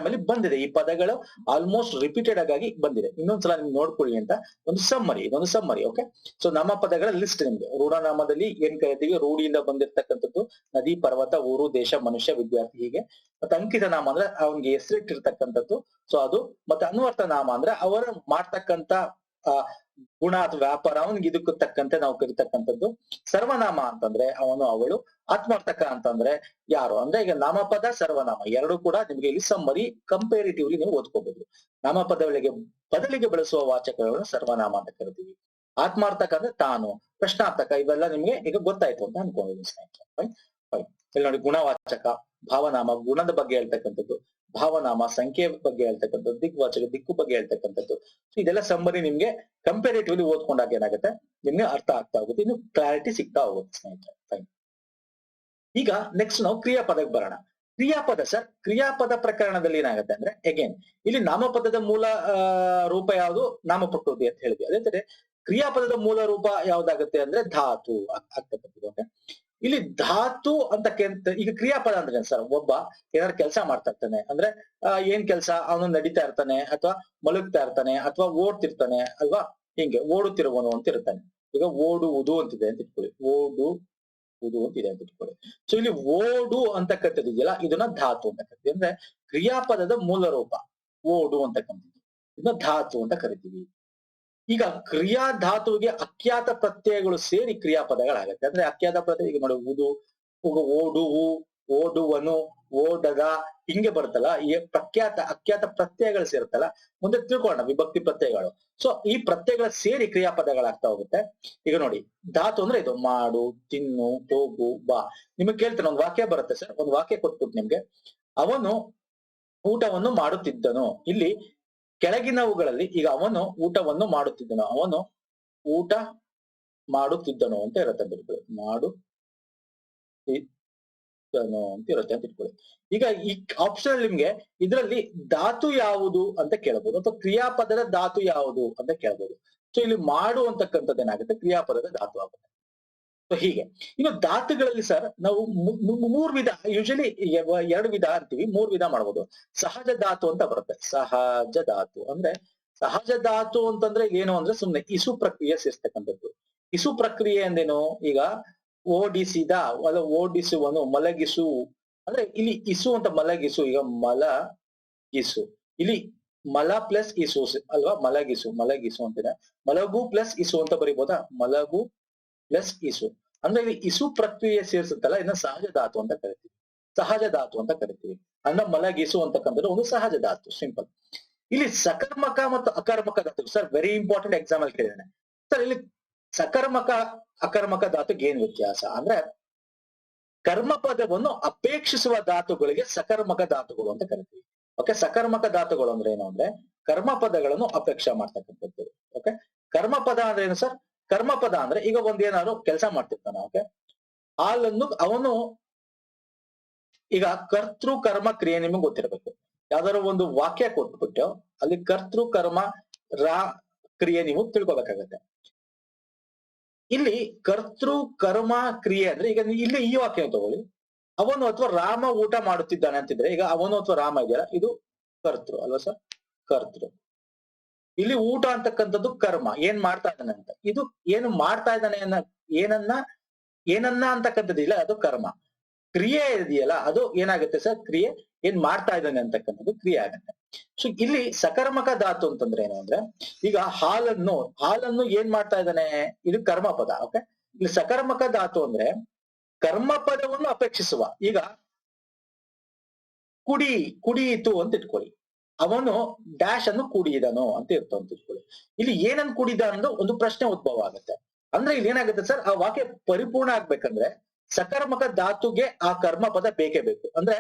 ಅಲ್ಲಿ ಬಂದಿದೆ. ಈ ಪದಗಳು ಆಲ್ಮೋಸ್ಟ್ ರಿಪೀಟೆಡ್ ಆಗಿ ಬಂದಿದೆ. ಇನ್ನೊಂದ್ಸಲ ನಿಮ್ಗೆ ನೋಡ್ಕೊಳ್ಳಿ ಅಂತ ಒಂದು ಸಮ್ಮರಿ, ಇದೊಂದು ಸಮ್ಮರಿ. ಓಕೆ, ಸೊ ನಾಮಪದಗಳ ಲಿಸ್ಟ್ ನಿಮ್ಗೆ. ರೂಢನಾಮದಲ್ಲಿ ಏನ್ ಕರಿತೀವಿ, ರೂಢಿಯಿಂದ ಬಂದಿರತಕ್ಕಂಥದ್ದು, ನದಿ, ಪರ್ವತ, ಊರು, ದೇಶ, ಮನುಷ್ಯ, ವಿದ್ಯಾರ್ಥಿ, ಹೀಗೆ. ಮತ್ತೆ ಅಂಕಿತ ನಾಮ ಅಂದ್ರೆ ಅವನಿಗೆ ಹೆಸರಿಟ್ಟಿರ್ತಕ್ಕಂಥದ್ದು, ಸೊ ಅದು. ಮತ್ತೆ ಅನ್ವರ್ಥ ನಾಮ ಅಂದ್ರೆ ಅವರು ಮಾಡ್ತಕ್ಕಂತ ಗುಣ ಅಥವಾ ವ್ಯಾಪಾರ, ಅವನಿಗೆ ಇದಕ್ಕೂ ತಕ್ಕಂತೆ ನಾವು ಕರಿತಕ್ಕಂಥದ್ದು. ಸರ್ವನಾಮ ಅಂತಂದ್ರೆ ಅವನು, ಅವಳು. ಆತ್ಮಾರ್ಥಕ ಅಂತಂದ್ರೆ ಯಾರು ಅಂದ್ರೆ ಈಗ ನಾಮಪದ, ಸರ್ವನಾಮ ಎರಡು ಕೂಡ ನಿಮ್ಗೆ ಇಲ್ಲಿ ಸಮ್ಮರಿ ಕಂಪೇರಿಟಿವ್ಲಿ ನೀವು ಓದ್ಕೋಬಹುದು. ನಾಮಪದಗಳಿಗೆ ಬದಲಿಗೆ ಬಳಸುವ ವಾಚಕಗಳನ್ನು ಸರ್ವನಾಮ ಅಂತ ಕರಿತೀವಿ. ಆತ್ಮಾರ್ಥಕ ಅಂದ್ರೆ ತಾನು, ಪ್ರಶ್ನಾರ್ಥಕ, ಇವೆಲ್ಲ ನಿಮ್ಗೆ ಈಗ ಗೊತ್ತಾಯ್ತು ಅಂತ ಅನ್ಕೊಂಡಿದ್ದೀನಿ ಸ್ನೇಹಿತರೆ. Fine fine. ಇಲ್ಲಿ ನೋಡಿ, ಗುಣವಾಚಕ, ಭಾವನಾಮ, ಗುಣದ ಬಗ್ಗೆ ಹೇಳ್ತಕ್ಕಂಥದ್ದು. ಭಾವನಾಮ ಸಂಖ್ಯೆ ಬಗ್ಗೆ ಹೇಳ್ತಕ್ಕಂಥದ್ದು. ದಿಗ್ವಾಚಕ, ದಿಕ್ಕು ಬಗ್ಗೆ ಹೇಳ್ತಕ್ಕಂಥದ್ದು. ಇದೆಲ್ಲ ಸಮ್ಮರಿ ನಿಮ್ಗೆ ಕಂಪೇರಿಟಿವ್ಲಿ ಓದ್ಕೊಂಡಾಗ ಏನಾಗುತ್ತೆ, ನಿಮ್ಗೆ ಅರ್ಥ ಆಗ್ತಾ ಹೋಗುತ್ತೆ, ಇನ್ನು ಕ್ಲಾರಿಟಿ ಸಿಗ್ತಾ ಹೋಗುತ್ತೆ ಸ್ನೇಹಿತರೆ. ಫೈನ್. ಈಗ ನೆಕ್ಸ್ಟ್ ನಾವು ಕ್ರಿಯಾಪದಕ್ಕೆ ಬರೋಣ. ಕ್ರಿಯಾಪದ ಸರ್, ಕ್ರಿಯಾಪದ ಪ್ರಕರಣದಲ್ಲಿ ಏನಾಗುತ್ತೆ ಅಂದ್ರೆ ಅಗೇನ್ ಇಲ್ಲಿ ನಾಮಪದದ ಮೂಲ ರೂಪ ಯಾವುದು, ನಾಮಪ್ರಕೃತಿ ಅಂತ ಹೇಳಿದ್ವಿ. ಅದೇ ತರ ಕ್ರಿಯಾಪದದ ಮೂಲ ರೂಪ ಯಾವ್ದಾಗುತ್ತೆ ಅಂದ್ರೆ ಧಾತು ಆಗ್ತಕ್ಕಂಥದ್ದು. ಓಕೆ, ಇಲ್ಲಿ ಧಾತು ಅಂತಕ್ಕಂತ ಈಗ ಕ್ರಿಯಾಪದ ಅಂದ್ರೆ ಸರ್, ಒಬ್ಬ ಏನಾದ್ರು ಕೆಲಸ ಮಾಡ್ತಾ ಇರ್ತಾನೆ ಅಂದ್ರೆ ಏನ್ ಕೆಲಸ, ಅವನು ನಡೀತಾ ಇರ್ತಾನೆ, ಅಥವಾ ಮಲಗ್ತಾ ಇರ್ತಾನೆ, ಅಥವಾ ಓಡ್ತಿರ್ತಾನೆ ಅಲ್ವಾ, ಹಿಂಗೆ ಓಡುತ್ತಿರುವನು ಅಂತ ಇರ್ತಾನೆ. ಈಗ ಓಡುವುದು ಅಂತಿದೆ ಅಂತ ಇಟ್ಕೊಳ್ಳಿ, ಓಡುವುದು ಅಂತಿದೆ ಅಂತ ಇಟ್ಕೊಳ್ಳಿ. ಸೊ ಇಲ್ಲಿ ಓಡು ಅಂತಕ್ಕಂಥದ್ದು ಇದೆಯಲ್ಲ, ಇದನ್ನ ಧಾತು ಅಂತ ಕರಿತೀವಿ. ಅಂದ್ರೆ ಕ್ರಿಯಾಪದದ ಮೂಲ ರೂಪ ಓಡು ಅಂತಕ್ಕಂಥದ್ದು, ಇದನ್ನ ಧಾತು ಅಂತ ಕರಿತೀವಿ. ಈಗ ಕ್ರಿಯಾ ಧಾತುವಿಗೆ ಅಖ್ಯಾತ ಪ್ರತ್ಯಯಗಳು ಸೇರಿ ಕ್ರಿಯಾಪದಗಳಾಗತ್ತೆ. ಅಂದ್ರೆ ಅಖ್ಯಾತ ಪ್ರತ್ಯಯ ಈಗ ನೋಡಿ, ಓಡುವು, ಓಡುವನು, ಓಡದ, ಹಿಂಗೆ ಬರುತ್ತಲ್ಲ. ಈ ಅಖ್ಯಾತ ಪ್ರತ್ಯಯಗಳು ಸೇರುತ್ತಲ್ಲ, ಮುಂದೆ ತಿಳ್ಕೊಳ್ಳೋಣ ವಿಭಕ್ತಿ ಪ್ರತ್ಯಯಗಳು. ಸೊ ಈ ಪ್ರತ್ಯಯಗಳ ಸೇರಿ ಕ್ರಿಯಾಪದಗಳಾಗ್ತಾ ಹೋಗುತ್ತೆ. ಈಗ ನೋಡಿ, ಧಾತು ಅಂದ್ರೆ ಇದು ಮಾಡು, ತಿನ್ನು, ಹೋಗು, ಬಾ. ನಿಮಗೆ ಕೇಳ್ತಾನೆ, ಒಂದು ವಾಕ್ಯ ಬರುತ್ತೆ ಸರ್, ಒಂದು ವಾಕ್ಯ ಕೊಟ್ಬಿಟ್ಟು ನಿಮ್ಗೆ, ಅವನು ಊಟವನ್ನು ಮಾಡುತ್ತಿದ್ದನು. ಇಲ್ಲಿ ಕೆಳಗಿನವುಗಳಲ್ಲಿ ಈಗ ಅವನು ಊಟವನ್ನು ಮಾಡುತ್ತಿದ್ದನು, ಅವನು ಊಟ ಮಾಡುತ್ತಿದ್ದನು ಅಂತ ಇರುತ್ತೆ ಅಂತ ಇಟ್ಕೊಳ್ಳಿ, ಮಾಡುತ್ತಿದ್ದನು ಅಂತ ಇರುತ್ತೆ ಅಂತ ಇಟ್ಕೊಳ್ಳಿ. ಈಗ ಈ ಆಪ್ಷನ್ ನಿಮ್ಗೆ ಇದರಲ್ಲಿ ಧಾತು ಯಾವುದು ಅಂತ ಕೇಳಬಹುದು, ಅಥವಾ ಕ್ರಿಯಾಪದದ ಧಾತು ಯಾವುದು ಅಂತ ಕೇಳಬಹುದು. ಸೊ ಇಲ್ಲಿ ಮಾಡು ಅಂತಕ್ಕಂಥದ್ದು ಏನಾಗುತ್ತೆ, ಕ್ರಿಯಾಪದದ ಧಾತು ಆಗುತ್ತೆ. ಸೊ ಹೀಗೆ. ಇನ್ನು ಧಾತುಗಳಲ್ಲಿ ಸರ್ ನಾವು ಮೂರ್ ವಿಧ, ಯೂಶಲಿ 2 ವಿಧ ಅಂತೀವಿ, 3 ವಿಧ ಮಾಡ್ಬೋದು. ಸಹಜ ಧಾತು ಅಂತ ಬರುತ್ತೆ. ಸಹಜ ಧಾತು ಅಂದ್ರೆ, ಸಹಜ ಧಾತು ಅಂತಂದ್ರೆ ಏನು ಅಂದ್ರೆ ಸುಮ್ನೆ ಇಸು ಪ್ರಕ್ರಿಯೆ ಸೇರಿಸ್ತಕ್ಕಂಥದ್ದು. ಇಸು ಪ್ರಕ್ರಿಯೆ ಅಂದೇನು, ಈಗ ಓಡಿಸಿದ, ಓಡಿಸುವನು, ಮಲಗಿಸು ಅಂದ್ರೆ ಇಲ್ಲಿ ಇಸು ಅಂತ, ಮಲಗಿಸು. ಈಗ ಮಲಗಿಸು, ಇಲ್ಲಿ ಮಲ ಪ್ಲಸ್ ಇಸು ಅಲ್ವಾ, ಮಲಗಿಸು, ಮಲಗಿಸು ಅಂತಿದೆ. ಮಲಗು ಪ್ಲಸ್ ಇಸು ಅಂತ ಬರೀಬೋದಾ, ಮಲಗು ಪ್ಲಸ್ ಇಸು ಅಂದ್ರೆ ಇಲ್ಲಿ ಇಸು ಪ್ರಕ್ರಿಯೆ ಸೇರಿಸುತ್ತಲ್ಲ, ಇದನ್ನ ಸಹಜ ಧಾತು ಅಂತ ಕರಿತೀವಿ. ಸಹಜ ಧಾತು ಅಂತ ಕರಿತೀವಿ. ಅಂದ್ರೆ ಮಲಗಿಸು ಅಂತಕ್ಕಂಥದ್ದು ಒಂದು ಸಹಜ ಧಾತು, ಸಿಂಪಲ್. ಇಲ್ಲಿ ಸಕರ್ಮಕ ಮತ್ತು ಅಕರ್ಮಕ ಧಾತು ಸರ್, ವೆರಿ ಇಂಪಾರ್ಟೆಂಟ್, ಎಕ್ಸಾಮ್ ಅಲ್ಲಿ ಕೇಳಿದಾನೆ ಸರ್. ಇಲ್ಲಿ ಸಕರ್ಮಕ ಅಕರ್ಮಕ ಧಾತುಗೆ ಏನ್ ವ್ಯತ್ಯಾಸ ಅಂದ್ರೆ, ಕರ್ಮಪದವನ್ನು ಅಪೇಕ್ಷಿಸುವ ಧಾತುಗಳಿಗೆ ಸಕರ್ಮಕ ಧಾತುಗಳು ಅಂತ ಕರಿತೀವಿ. ಓಕೆ, ಸಕರ್ಮಕ ಧಾತುಗಳು ಅಂದ್ರೆ ಏನು ಅಂದ್ರೆ ಕರ್ಮಪದಗಳನ್ನು ಅಪೇಕ್ಷೆ ಮಾಡ್ತಕ್ಕಂಥದ್ದು. ಓಕೆ, ಕರ್ಮಪದ ಅಂದ್ರೆ ಏನು ಸರ್, ಕರ್ಮಪದ ಅಂದ್ರೆ ಈಗ ಒಂದೇನಾದ್ರು ಕೆಲಸ ಮಾಡ್ತಿರ್ತಾನೆ. ಓಕೆ, ಹಾಲನ್ನು ಅವನು, ಈಗ ಕರ್ತೃ ಕರ್ಮ ಕ್ರಿಯೆ ನಿಮಗೆ ಗೊತ್ತಿರಬೇಕು. ಯಾವ್ದಾದ್ರು ಒಂದು ವಾಕ್ಯ ಕೊಟ್ಬಿಟ್ಟು ಅಲ್ಲಿ ಕರ್ತೃ ಕರ್ಮ ಕ್ರಿಯೆ ನೀವು ತಿಳ್ಕೊಬೇಕಾಗತ್ತೆ. ಇಲ್ಲಿ ಕರ್ತೃ ಕರ್ಮ ಕ್ರಿಯೆ ಅಂದ್ರೆ ಈಗ ಇಲ್ಲಿ ಈ ವಾಕ್ಯ ತಗೊಳ್ಳಿ, ಅವನು ಅಥವಾ ರಾಮ ಊಟ ಮಾಡುತ್ತಿದ್ದಾನೆ ಅಂತಿದ್ರೆ ಈಗ ಅವನು ಅಥವಾ ರಾಮ ಇದೆಯಲ್ಲ ಇದು ಕರ್ತೃ ಅಲ್ವಾ ಸರ್, ಕರ್ತೃ. ಇಲ್ಲಿ ಊಟ ಅಂತಕ್ಕಂಥದ್ದು ಕರ್ಮ, ಏನ್ ಮಾಡ್ತಾ ಇದ್ದಾನೆ ಅಂತ. ಇದು ಏನು ಮಾಡ್ತಾ ಇದ್ದಾನೆ ಏನನ್ನ ಅಂತಕ್ಕಂಥದ್ದು ಇಲ್ಲ, ಅದು ಕರ್ಮ. ಕ್ರಿಯೆ ಇದೆಯಲ್ಲ ಅದು ಏನಾಗುತ್ತೆ ಸರ್, ಕ್ರಿಯೆ ಏನ್ ಮಾಡ್ತಾ ಇದ್ದಾನೆ ಅಂತಕ್ಕಂಥದ್ದು ಕ್ರಿಯೆ ಆಗುತ್ತೆ. ಸೊ ಇಲ್ಲಿ ಸಕರ್ಮಕ ಧಾತು ಅಂತಂದ್ರೆ ಏನು ಅಂದ್ರೆ, ಈಗ ಹಾಲನ್ನು ಏನ್ ಮಾಡ್ತಾ ಇದ್ದಾನೆ, ಇದು ಕರ್ಮ ಪದ. ಓಕೆ, ಇಲ್ಲಿ ಸಕರ್ಮಕ ಧಾತು ಅಂದ್ರೆ ಕರ್ಮ ಪದವನ್ನು ಅಪೇಕ್ಷಿಸುವ. ಈಗ ಕುಡಿಯಿತು ಅಂತ ಇಟ್ಕೊಳ್ಳಿ, ಅವನು ಡ್ಯಾಶ್ ಅನ್ನು ಕುಡಿದನು ಅಂತ ಇರ್ತಾವ ಅಂತ ಇಟ್ಕೊಳ್ಳಿ. ಇಲ್ಲಿ ಏನನ್ನು ಕುಡಿದ ಅನ್ನೋದು ಒಂದು ಪ್ರಶ್ನೆ ಉದ್ಭವ ಆಗುತ್ತೆ. ಅಂದ್ರೆ ಇಲ್ಲಿ ಏನಾಗುತ್ತೆ ಸರ್, ಆ ವಾಕ್ಯ ಪರಿಪೂರ್ಣ ಆಗ್ಬೇಕಂದ್ರೆ ಸಕರ್ಮಕ ಧಾತುಗೆ ಆ ಕರ್ಮ ಪದ ಬೇಕೇ ಬೇಕು. ಅಂದ್ರೆ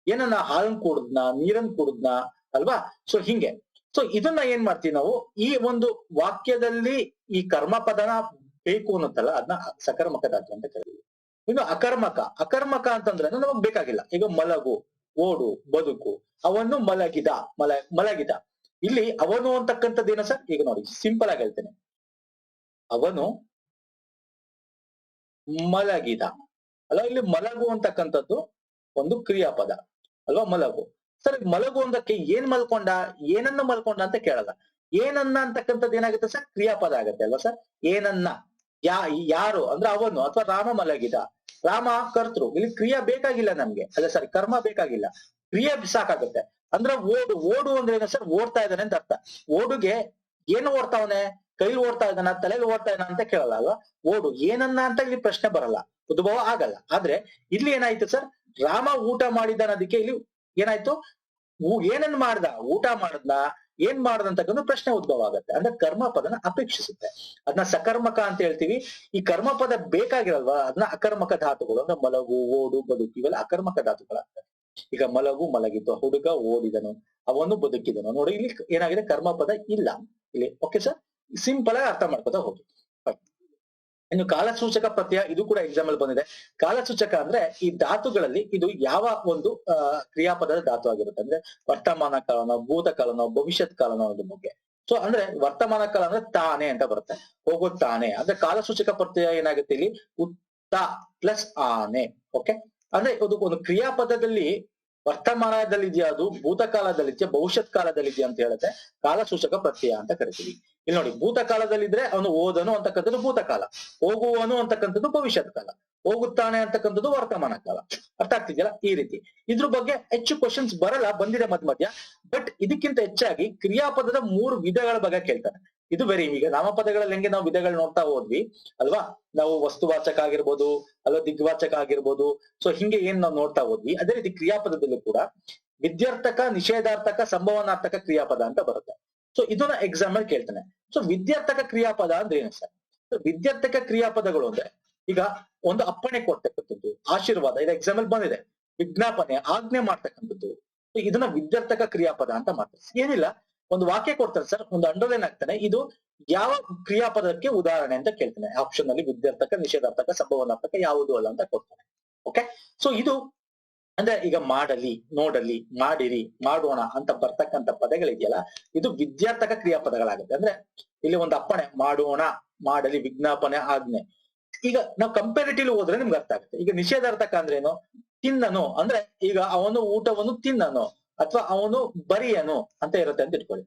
ಏನನ್ನ ಹಾಲನ್ ಕುಡಿದ್ನ, ನೀರನ್ ಕುಡಿದ್ನ ಅಲ್ವಾ. ಸೊ ಹಿಂಗೆ, ಸೊ ಇದನ್ನ ಏನ್ ಮಾಡ್ತೀವಿ ನಾವು, ಈ ಒಂದು ವಾಕ್ಯದಲ್ಲಿ ಈ ಕರ್ಮ ಪದನ ಬೇಕು ಅನ್ನುತ್ತಲ್ಲ ಅದನ್ನ ಸಕರ್ಮಕ ಧಾತು ಅಂತ ಕರೀತೀವಿ. ಇನ್ನು ಅಕರ್ಮಕ ಅಂತಂದ್ರೆ ನಮಗ್ ಬೇಕಾಗಿಲ್ಲ. ಈಗ ಮಲಗು, ಓಡು, ಬದುಕು, ಅವನು ಮಲಗಿದ. ಇಲ್ಲಿ ಅವನು ಅಂತಕ್ಕಂಥದ್ದು ಏನೋ ಸರ್, ಈಗ ನೋಡಿ ಸಿಂಪಲ್ ಆಗಿ ಹೇಳ್ತೇನೆ, ಅವನು ಮಲಗಿದ ಅಲ್ಲ. ಇಲ್ಲಿ ಮಲಗು ಅಂತಕ್ಕಂಥದ್ದು ಒಂದು ಕ್ರಿಯಾಪದ ಅಲ್ವಾ, ಮಲಗು. ಸರ್ ಮಲಗು ಅಂದಕ್ಕೆ ಏನ್ ಮಲ್ಕೊಂಡ, ಏನನ್ನ ಮಲ್ಕೊಂಡ ಅಂತ ಕೇಳಲ್ಲ. ಏನನ್ನ ಅಂತಕ್ಕಂಥದ್ದು ಏನಾಗುತ್ತೆ ಸರ್, ಕ್ರಿಯಾಪದ ಆಗತ್ತೆ ಅಲ್ವಾ ಸರ್. ಏನನ್ನ, ಯಾರು ಅಂದ್ರೆ ಅವನು ಅಥವಾ ರಾಮ ಮಲಗಿದ. ರಾಮ ಕರ್ತೃ, ಇಲ್ಲಿ ಕ್ರಿಯಾ ಬೇಕಾಗಿಲ್ಲ ನಮ್ಗೆ, ಅಲ್ಲ ಸರಿ ಕರ್ಮ ಬೇಕಾಗಿಲ್ಲ, ಕ್ರಿಯೆ ಸಾಕಾಗುತ್ತೆ. ಅಂದ್ರೆ ಓಡು ಅಂದ್ರೆ ಏನು ಸರ್, ಓಡ್ತಾ ಇದ್ದಾನೆ ಅಂತ ಅರ್ಥ. ಓಡುಗೆ ಏನು ಓಡ್ತಾವನೆ, ಕೈಲಿ ಓಡ್ತಾ ಇದ್ದಾನ, ತಲೆಯಲ್ಲಿ ಓಡ್ತಾ ಇದ್ದಾನ ಅಂತ ಕೇಳಲ್ಲ ಅಲ್ವಾ. ಓಡು ಏನನ್ನ ಅಂತ ಇಲ್ಲಿ ಪ್ರಶ್ನೆ ಬರಲ್ಲ, ಉದ್ಭವ ಆಗಲ್ಲ. ಆದ್ರೆ ಇಲ್ಲಿ ಏನಾಯ್ತು ಸರ್, ರಾಮ ಊಟ ಮಾಡಿದ್ದಾನದಕ್ಕೆ ಇಲ್ಲಿ ಏನಾಯ್ತು, ಏನನ್ನ ಮಾಡ್ದ, ಊಟ ಮಾಡದ್ನ, ಏನ್ ಮಾಡದಂತಕ್ಕಂಥ ಪ್ರಶ್ನೆ ಉದ್ಭವ ಆಗುತ್ತೆ. ಅಂದ್ರೆ ಕರ್ಮ ಪದನ ಅಪೇಕ್ಷಿಸುತ್ತೆ, ಅದನ್ನ ಸಕರ್ಮಕ ಅಂತ ಹೇಳ್ತೀವಿ. ಈ ಕರ್ಮ ಪದ ಬೇಕಾಗಿರಲ್ವಾ, ಅದನ್ನ ಅಕರ್ಮಕ ಧಾತುಗಳು ಅಂದ್ರೆ ಮಲಗು, ಓಡು, ಬದುಕು, ಇವೆಲ್ಲ ಅಕರ್ಮಕ ಧಾತುಗಳಾಗ್ತವೆ. ಈಗ ಮಲಗು ಮಲಗಿದ್ದು, ಹುಡುಗ ಓಡಿದನು, ಅವನು ಬದುಕಿದನು. ನೋಡಿ ಇಲ್ಲಿ ಏನಾಗಿದೆ, ಕರ್ಮ ಪದ ಇಲ್ಲ ಇಲ್ಲಿ. ಓಕೆ ಸರ್, ಸಿಂಪಲ್ ಆಗಿ ಅರ್ಥ ಮಾಡ್ಕೋತಾ ಹೋಗಿ. ಇನ್ನು ಕಾಲಸೂಚಕ ಪ್ರತ್ಯಯ, ಇದು ಕೂಡ ಎಕ್ಸಾಂಪಲ್ ಬಂದಿದೆ. ಕಾಲಸೂಚಕ ಅಂದ್ರೆ ಈ ಧಾತುಗಳಲ್ಲಿ ಇದು ಯಾವ ಒಂದು ಕ್ರಿಯಾಪದದ ಧಾತು ಆಗಿರುತ್ತೆ ಅಂದ್ರೆ ವರ್ತಮಾನ ಕಾಲನೋ, ಭೂತ ಕಾಲನೋ, ಭವಿಷ್ಯತ್ ಕಾಲನೋ ಅನ್ನೋದ್ರ ಬಗ್ಗೆ. ಸೊ ಅಂದ್ರೆ ವರ್ತಮಾನ ಕಾಲ ಅಂದ್ರೆ ತಾನೆ ಅಂತ ಬರುತ್ತೆ, ಹೋಗುತ್ತಾನೆ. ಅಂದ್ರೆ ಕಾಲಸೂಚಕ ಪ್ರತ್ಯಯ ಏನಾಗುತ್ತೆ ಇಲ್ಲಿ, ಉತ್ತ ಪ್ಲಸ್ ಆನೆ. ಓಕೆ, ಅಂದ್ರೆ ಇದು ಒಂದು ಕ್ರಿಯಾಪದದಲ್ಲಿ ವರ್ತಮಾನದಲ್ಲಿ ಇದೆಯಾ, ಅದು ಭೂತಕಾಲದಲ್ಲಿದೆಯಾ, ಭವಿಷ್ಯತ್ ಕಾಲದಲ್ಲಿದೆಯಾ ಅಂತ ಹೇಳುತ್ತೆ ಕಾಲಸೂಚಕ ಪ್ರತ್ಯಯ ಅಂತ ಕರಿತೀವಿ. ಇಲ್ಲಿ ನೋಡಿ, ಭೂತಕಾಲದಲ್ಲಿದ್ರೆ ಅವನು ಓದನು ಅಂತಕ್ಕಂಥದ್ದು ಭೂತಕಾಲ, ಹೋಗುವನು ಅಂತಕ್ಕಂಥದ್ದು ಭವಿಷ್ಯತ್ ಕಾಲ, ಹೋಗುತ್ತಾನೆ ಅಂತಕ್ಕಂಥದ್ದು ವರ್ತಮಾನ ಕಾಲ. ಅರ್ಥ ಆಗ್ತಿದೆಯಲ್ಲ ಈ ರೀತಿ. ಇದ್ರ ಬಗ್ಗೆ ಹೆಚ್ಚು ಕ್ವಶನ್ಸ್ ಬರಲ್ಲ, ಬಂದಿದೆ ಮಧ್ಯ. ಬಟ್ ಇದಕ್ಕಿಂತ ಹೆಚ್ಚಾಗಿ ಕ್ರಿಯಾಪದದ 3 ವಿಧಗಳ ಬಗ್ಗೆ ಕೇಳ್ತಾರೆ. ಇದು ವೆರಿ, ಈಗ ನಾಮಪದಗಳಲ್ಲಿ ಹೆಂಗೆ ನಾವು ವಿಧಗಳು ನೋಡ್ತಾ ಹೋದ್ವಿ ಅಲ್ವಾ, ನಾವು ವಸ್ತುವಾಚಕ ಆಗಿರ್ಬೋದು ಅಲ್ವಾ, ದಿಗ್ವಾಚಕ ಆಗಿರ್ಬೋದು. ಸೊ ಹಿಂಗೆ ಏನ್ ನಾವು ನೋಡ್ತಾ ಹೋದ್ವಿ, ಅದೇ ರೀತಿ ಕ್ರಿಯಾಪದದಲ್ಲೂ ಕೂಡ ವಿದ್ಯಾರ್ಥಕ, ನಿಷೇಧಾರ್ಥಕ, ಸಂಭವನಾರ್ಥಕ ಕ್ರಿಯಾಪದ ಅಂತ ಬರುತ್ತೆ. ಸೊ ಇದನ್ನ ಎಕ್ಸಾಮ್ ಅಲ್ಲಿ ಕೇಳ್ತಾನೆ. ಸೊ ವಿದ್ಯಾರ್ಥಕ ಕ್ರಿಯಾಪದ ಅಂದ್ರೆ ಏನು ಸರ್, ವಿದ್ಯಾರ್ಥಕ ಕ್ರಿಯಾಪದಗಳು ಅಂದ್ರೆ ಈಗ ಒಂದು ಅಪ್ಪಣೆ ಕೊಡ್ತಕ್ಕಂಥದ್ದು, ಆಶೀರ್ವಾದ, ಇದು ಎಕ್ಸಾಮ್ ಅಲ್ಲಿ ಬಂದಿದೆ. ವಿಜ್ಞಾಪನೆ, ಆಜ್ಞೆ ಮಾಡ್ತಕ್ಕಂಥದ್ದು, ಇದನ್ನ ವಿದ್ಯಾರ್ಥಕ ಕ್ರಿಯಾಪದ ಅಂತ ಮಾಡ್ತಾರೆ. ಏನಿಲ್ಲ, ಒಂದು ವಾಕ್ಯ ಕೊಡ್ತಾರೆ ಸರ್, ಒಂದು ಅಂಡರ್ಲೈನ್ ಆಗ್ತಾನೆ, ಇದು ಯಾವ ಕ್ರಿಯಾಪದಕ್ಕೆ ಉದಾಹರಣೆ ಅಂತ ಕೇಳ್ತಾನೆ. ಆಪ್ಷನ್ ಅಲ್ಲಿ ವಿದ್ಯಾರ್ಥಕ, ನಿಷೇಧಾರ್ಥಕ, ಸಂಭವನಾರ್ಥಕ ಯಾವುದು ಅಲ್ಲ ಅಂತ ಕೊಡ್ತಾನೆ. ಓಕೆ, ಸೊ ಇದು ಅಂದ್ರೆ ಈಗ ಮಾಡಲಿ, ನೋಡಲಿ, ಮಾಡಿರಿ, ಮಾಡೋಣ ಅಂತ ಬರ್ತಕ್ಕಂಥ ಪದಗಳಿದೆಯಲ್ಲ, ಇದು ವಿದ್ಯಾರ್ಥಕ ಕ್ರಿಯಾಪದಗಳಾಗುತ್ತೆ. ಅಂದ್ರೆ ಇಲ್ಲಿ ಒಂದು ಅಪ್ಪಣೆ, ಮಾಡೋಣ, ಮಾಡಲಿ, ವಿಜ್ಞಾಪನೆ, ಆಜ್ಞೆ. ಈಗ ನಾವು ಕಂಪೇರಿಟಿವ್ ಹೋದ್ರೆ ನಿಮ್ಗೆ ಅರ್ಥ ಆಗುತ್ತೆ. ಈಗ ನಿಷೇಧಾರ್ಥಕ ಅಂದ್ರೆ ಏನು, ತಿನ್ನನು ಅಂದ್ರೆ ಈಗ ಅವನು ಊಟವನ್ನು ತಿನ್ನನು ಅಥವಾ ಅವನು ಬರೆಯನು ಅಂತ ಇರುತ್ತೆ ಅಂತ ಇಟ್ಕೊಳ್ಳಿ.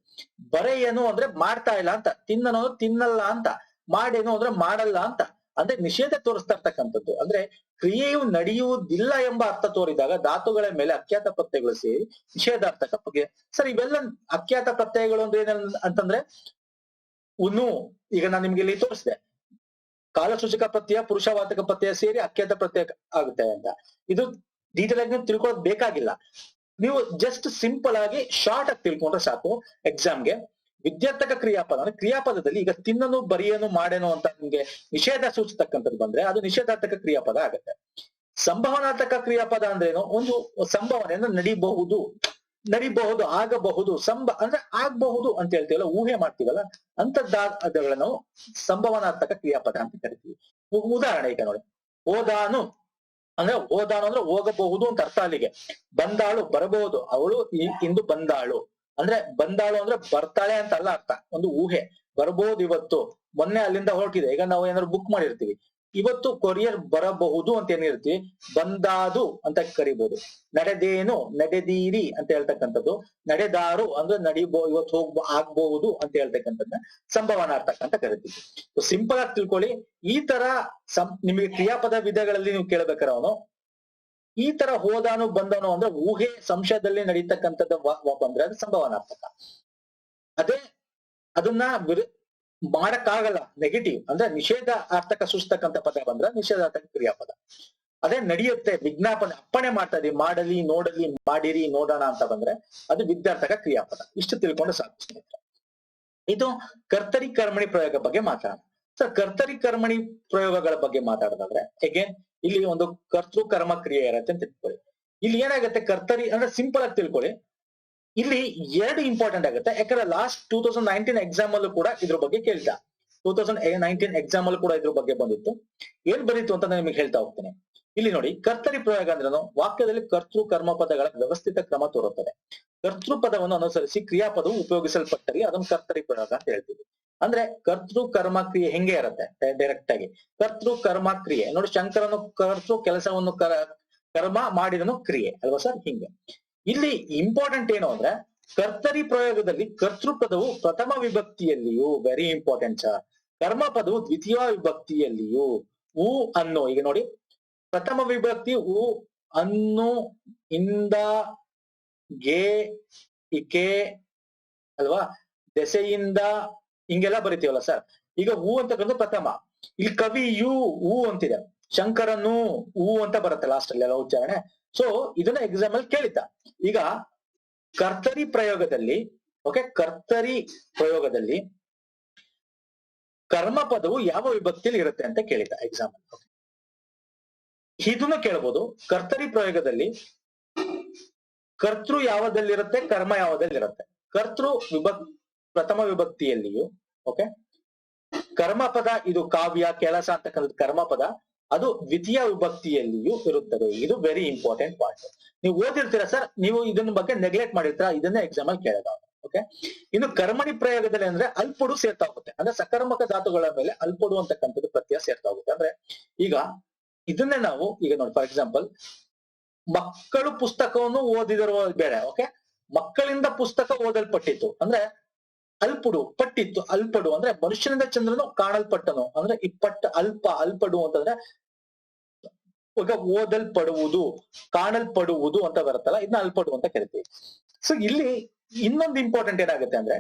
ಬರೆಯನು ಅಂದ್ರೆ ಮಾಡ್ತಾ ಇಲ್ಲ ಅಂತ, ತಿನ್ನನು ತಿನ್ನಲ್ಲ ಅಂತ, ಮಾಡೇನು ಅಂದ್ರೆ ಮಾಡಲ್ಲ ಅಂತ. ಅಂದ್ರೆ ನಿಷೇಧ ತೋರಿಸ್ತಾ ಇರ್ತಕ್ಕಂಥದ್ದು. ಅಂದ್ರೆ ಕ್ರಿಯೆಯು ನಡೆಯುವುದಿಲ್ಲ ಎಂಬ ಅರ್ಥ ತೋರಿದಾಗ ಧಾತುಗಳ ಮೇಲೆ ಅಖ್ಯಾತ ಪ್ರತ್ಯಯಗಳು ಸೇರಿ ನಿಷೇಧಾರ್ಥಕ ಬಗ್ಗೆ. ಸರ್ ಇವೆಲ್ಲ ಅಖ್ಯಾತ ಪ್ರತ್ಯಯಗಳು ಅಂದ್ರೆ ಏನ ಅಂತಂದ್ರೆ ಉನು, ಈಗ ನಾನು ನಿಮ್ಗೆ ಇಲ್ಲಿ ತೋರಿಸಿದೆ, ಕಾಲಸೂಚಕ ಪ್ರತ್ಯಯ, ಪುರುಷವಾಚಕ ಪ್ರತ್ಯಯ ಸೇರಿ ಅಖ್ಯಾತ ಪ್ರತ್ಯಯ ಆಗುತ್ತೆ ಅಂತ. ಇದು ಡೀಟೇಲ್ ಆಗಿ ತಿಳ್ಕೊಳ್ಳೋದು ಬೇಕಾಗಿಲ್ಲ, ನೀವು ಜಸ್ಟ್ ಸಿಂಪಲ್ ಆಗಿ ಶಾರ್ಟ್ ಆಗಿ ತಿಳ್ಕೊಂಡ್ರೆ ಸಾಕು ಎಕ್ಸಾಮ್ಗೆ. ವಿದ್ಯಾರ್ಥಕ ಕ್ರಿಯಾಪದ ಅಂದ್ರೆ ಕ್ರಿಯಾಪದದಲ್ಲಿ ಈಗ ತಿನ್ನನು, ಬರೆಯನು, ಮಾಡೇನು ಅಂತ ನಿಮ್ಗೆ ನಿಷೇಧ ಸೂಚಿಸ್ತಕ್ಕಂಥದ್ದು ಬಂದ್ರೆ ಅದು ನಿಷೇಧಾರ್ಥಕ ಕ್ರಿಯಾಪದ ಆಗುತ್ತೆ. ಸಂಭವನಾರ್ಥಕ ಕ್ರಿಯಾಪದ ಅಂದ್ರೇನು, ಒಂದು ಸಂಭವನೆ ಅಂದ್ರೆ ನಡಿಬಹುದು, ಆಗಬಹುದು. ಅಂದ್ರೆ ಆಗ್ಬಹುದು ಅಂತ ಹೇಳ್ತೀವಲ್ಲ, ಊಹೆ ಮಾಡ್ತೀವಲ್ಲ, ಅಂತದ್ದಾಗಳನ್ನ ನಾವು ಸಂಭವನಾರ್ಥಕ ಕ್ರಿಯಾಪದ ಅಂತ ಕರಿತೀವಿ. ಉದಾಹರಣೆ ಈಗ ನೋಡಿ, ಹೋದಾನು ಅಂದ್ರೆ ಹೋಗಬಹುದು ಅಂತ ಅರ್ಥ. ಅಲ್ಲಿಗೆ ಬಂದಾಳು, ಬರಬಹುದು, ಅವಳು ಇಂದು ಬಂದಾಳು ಅಂದ್ರೆ ಬಂದಾಳು ಅಂದ್ರೆ ಬರ್ತಾಳೆ ಅಂತ ಅಲ್ಲ ಅರ್ಥ, ಒಂದು ಊಹೆ. ಬರ್ಬೋದು ಇವತ್ತು, ಮೊನ್ನೆ ಅಲ್ಲಿಂದ ಹೊರಟಿದೆ, ಈಗ ನಾವು ಏನಾದ್ರು ಬುಕ್ ಮಾಡಿರ್ತೀವಿ, ಇವತ್ತು ಕೊರಿಯರ್ ಬರಬಹುದು ಅಂತ ಏನಿರ್ತೀವಿ, ಬಂದಾದು ಅಂತ ಕರಿಬಹುದು. ನಡೆದೇನು, ನಡೆದೀರಿ ಅಂತ ಹೇಳ್ತಕ್ಕಂಥದ್ದು, ನಡೆದಾರು ಅಂದ್ರೆ ಇವತ್ತು ಆಗ್ಬಹುದು ಅಂತ ಹೇಳ್ತಕ್ಕಂಥದ್ದನ್ನ ಸಂಭವನಾರ್ಥಕ ಅಂತ ಕರಿತೀವಿ. ಸಿಂಪಲ್ ಆಗಿ ತಿಳ್ಕೊಳ್ಳಿ. ಈ ತರ ನಿಮಗೆ ಕ್ರಿಯಾಪದ ವಿಧಗಳಲ್ಲಿ ನೀವು ಕೇಳ್ಬೇಕಾರೆ ಅವನು ಈ ತರ ಹೋದಾನು ಬಂದನು ಅಂದ್ರೆ ಊಹೆ ಸಂಶಯದಲ್ಲಿ ನಡೀತಕ್ಕಂಥದ್ದು ಬಂದ್ರೆ ಅದು ಸಂಭವನಾರ್ಥಕ. ಅದೇ ಅದನ್ನ ಮಾಡಕ್ಕಾಗಲ್ಲ, ನೆಗೆಟಿವ್ ಅಂದ್ರೆ ನಿಷೇಧ ಅರ್ಥಕ ಸೂಚಿಸ್ತಕ್ಕಂಥ ಪದ ಬಂದ್ರೆ ನಿಷೇಧಾರ್ಥಕ ಕ್ರಿಯಾಪದ. ಅದೇ ನಡೆಯುತ್ತೆ, ವಿಜ್ಞಾಪನೆ ಅಪ್ಪಣೆ ಮಾಡ್ತಾ ಇದೀವಿ, ಮಾಡಲಿ, ನೋಡಲಿ, ಮಾಡಿರಿ, ನೋಡೋಣ ಅಂತ ಬಂದ್ರೆ ಅದು ವಿದ್ಯಾರ್ಥಕ ಕ್ರಿಯಾಪದ. ಇಷ್ಟು ತಿಳ್ಕೊಂಡು ಸಾಕು ಸ್ನೇಹಿತರೆ. ಇದು ಕರ್ತರಿ ಕರ್ಮಣಿ ಪ್ರಯೋಗ ಬಗ್ಗೆ ಮಾತಾಡೋಣ. ಸರ್, ಕರ್ತರಿ ಕರ್ಮಣಿ ಪ್ರಯೋಗಗಳ ಬಗ್ಗೆ ಮಾತಾಡೋದಾದ್ರೆ ಅಗೇನ್ ಇಲ್ಲಿ ಒಂದು ಕರ್ತೃ ಕರ್ಮ ಕ್ರಿಯೆ ಇರತ್ತೆ ಅಂತ ತಿಳ್ಕೊಳ್ಳಿ. ಇಲ್ಲಿ ಏನಾಗುತ್ತೆ, ಕರ್ತರಿ ಅಂದ್ರೆ ಸಿಂಪಲ್ ಆಗಿ ತಿಳ್ಕೊಳ್ಳಿ. ಇಲ್ಲಿ ಎರಡು ಇಂಪಾರ್ಟೆಂಟ್ ಆಗುತ್ತೆ, ಯಾಕಂದ್ರೆ ಲಾಸ್ಟ್ 2019 ಎಕ್ಸಾಮ್ ಅಲ್ಲೂ ಕೂಡ ಇದ್ರ ಬಗ್ಗೆ ಕೇಳ್ತಾ, 2019 ಎಕ್ಸಾಮ್ ಅಲ್ಲೂ ಕೂಡ ಇದ್ರ ಬಗ್ಗೆ ಬಂದಿತ್ತು. ಏನ್ ಬಂದಿತ್ತು ಅಂತ ನಾನು ನಿಮಗೆ ಹೇಳ್ತಾ ಹೋಗ್ತೇನೆ. ಇಲ್ಲಿ ನೋಡಿ, ಕರ್ತರಿ ಪ್ರಯೋಗ ಅಂದ್ರೆ ವಾಕ್ಯದಲ್ಲಿ ಕರ್ತೃ ಕರ್ಮ ಪದಗಳ ವ್ಯವಸ್ಥಿತ ಕ್ರಮ ತೋರುತ್ತದೆ. ಕರ್ತೃ ಪದವನ್ನು ಅನುಸರಿಸಿ ಕ್ರಿಯಾಪದವು ಉಪಯೋಗಿಸಲ್ಪಟ್ಟರೆ ಅದನ್ನು ಕರ್ತರಿ ಪ್ರಯೋಗ ಅಂತ ಹೇಳ್ತೀವಿ. ಅಂದ್ರೆ ಕರ್ತೃ ಕರ್ಮ ಕ್ರಿಯೆ ಹೆಂಗೆ ಇರುತ್ತೆ ಡೈರೆಕ್ಟ್ ಆಗಿ, ಕರ್ತೃ ಕರ್ಮ ಕ್ರಿಯೆ ನೋಡಿ, ಶಂಕರನು ಕರ್ತೃ ಕೆಲಸವನ್ನು ಕರ್ಮ ಮಾಡಿದನು ಕ್ರಿಯೆ ಅಲ್ವಾ ಸರ್, ಹಿಂಗೆ. ಇಲ್ಲಿ ಇಂಪಾರ್ಟೆಂಟ್ ಏನು ಅಂದ್ರೆ ಕರ್ತರಿ ಪ್ರಯೋಗದಲ್ಲಿ ಕರ್ತೃ ಪದವು ಪ್ರಥಮ ವಿಭಕ್ತಿಯಲ್ಲಿಯೂ, ವೆರಿ ಇಂಪಾರ್ಟೆಂಟ್ ಸರ್, ಕರ್ಮ ಪದವು ದ್ವಿತೀಯ ವಿಭಕ್ತಿಯಲ್ಲಿಯೂ, ಉ ಅನ್ನು, ಈಗ ನೋಡಿ ಪ್ರಥಮ ವಿಭಕ್ತಿ ಉ ಅನ್ನು, ಇಂದ, ಗೆ, ಇಕೆ ಅಲ್ವಾ, ದೆಸೆಯಿಂದ ಹಿಂಗೆಲ್ಲ ಬರಿತೀವಲ್ಲ ಸರ್. ಈಗ ಹೂ ಅಂತಕ್ಕಂಥ ಪ್ರಥಮ, ಇಲ್ಲಿ ಕವಿ ಯು ಹೂ ಅಂತಿದೆ, ಶಂಕರನು ಹೂ ಅಂತ ಬರುತ್ತೆ ಲಾಸ್ಟ್ ಅಲ್ಲಿ ಎಲ್ಲ ಉಚ್ಚಾರಣೆ. ಸೊ ಇದನ್ನ ಎಕ್ಸಾಮ್ ಅಲ್ಲಿ ಕೇಳಿತ. ಈಗ ಕರ್ತರಿ ಪ್ರಯೋಗದಲ್ಲಿ ಓಕೆ, ಕರ್ತರಿ ಪ್ರಯೋಗದಲ್ಲಿ ಕರ್ಮ ಪದವು ಯಾವ ವಿಭಕ್ತಿಯಲ್ಲಿ ಇರುತ್ತೆ ಅಂತ ಕೇಳಿತ ಎಕ್ಸಾಮ್ ಅಲ್ಲಿ. ಇದನ್ನು ಕೇಳ್ಬೋದು. ಕರ್ತರಿ ಪ್ರಯೋಗದಲ್ಲಿ ಕರ್ತೃ ಯಾವದಲ್ಲಿರುತ್ತೆ, ಕರ್ಮ ಯಾವದಲ್ಲಿರುತ್ತೆ. ಕರ್ತೃ ಪ್ರಥಮ ವಿಭಕ್ತಿಯಲ್ಲಿಯೂ ಓಕೆ, ಕರ್ಮ ಪದ ಇದು ಕಾವ್ಯ ಕೆಲಸ ಅಂತಕ್ಕಂಥದ್ದು ಕರ್ಮ ಪದ, ಅದು ದ್ವಿತೀಯ ವಿಭಕ್ತಿಯಲ್ಲಿಯೂ ಇರುತ್ತದೆ. ಇದು ವೆರಿ ಇಂಪಾರ್ಟೆಂಟ್ ಪಾಯಿಂಟ್. ನೀವು ಓದಿರ್ತೀರಾ ಸರ್, ನೀವು ಇದನ್ನ ಬಗ್ಗೆ ನೆಗ್ಲೆಕ್ಟ್ ಮಾಡಿರ್ತೀರಾ, ಇದನ್ನೇ ಎಕ್ಸಾಮ್ ಅಲ್ಲಿ ಕೇಳೋದು. ಓಕೆ, ಇನ್ನು ಕರ್ಮಣಿ ಪ್ರಯೋಗದಲ್ಲಿ ಅಂದ್ರೆ ಅಲ್ಪಡು ಸೇರ್ತಾ ಹೋಗುತ್ತೆ, ಅಂದ್ರೆ ಸಕರ್ಮಕ ಧಾತುಗಳ ಮೇಲೆ ಅಲ್ಪಡು ಅಂತಕ್ಕಂಥದ್ದು ಪ್ರತ್ಯಯ ಸೇರ್ತಾ ಹೋಗುತ್ತೆ. ಅಂದ್ರೆ ಈಗ ಇದನ್ನೇ ನಾವು ಈಗ ನೋಡಿ, ಫಾರ್ ಎಕ್ಸಾಂಪಲ್ ಮಕ್ಕಳು ಪುಸ್ತಕವನ್ನು ಓದಿದರು ಬೇರೆ, ಓಕೆ, ಮಕ್ಕಳಿಂದ ಪುಸ್ತಕ ಓದಲ್ಪಟ್ಟಿತ್ತು ಅಂದ್ರೆ ಅಲ್ಪಡು, ಪಟ್ಟಿತ್ತು, ಅಲ್ಪಡು ಅಂದ್ರೆ ಮನುಷ್ಯನಿಂದ ಚಂದ್ರನು ಕಾಣಲ್ಪಟ್ಟನು ಅಂದ್ರೆ ಅಲ್ಪಡು ಅಂತಂದ್ರೆ ಈಗ ಓದಲ್ಪಡುವುದು, ಕಾಣಲ್ಪಡುವುದು ಅಂತ ಬರುತ್ತಲ್ಲ, ಇದನ್ನ ಅಲ್ಪಡು ಅಂತ ಕರಿತೀವಿ. ಸೊ ಇಲ್ಲಿ ಇನ್ನೊಂದು ಇಂಪಾರ್ಟೆಂಟ್ ಏನಾಗುತ್ತೆ ಅಂದ್ರೆ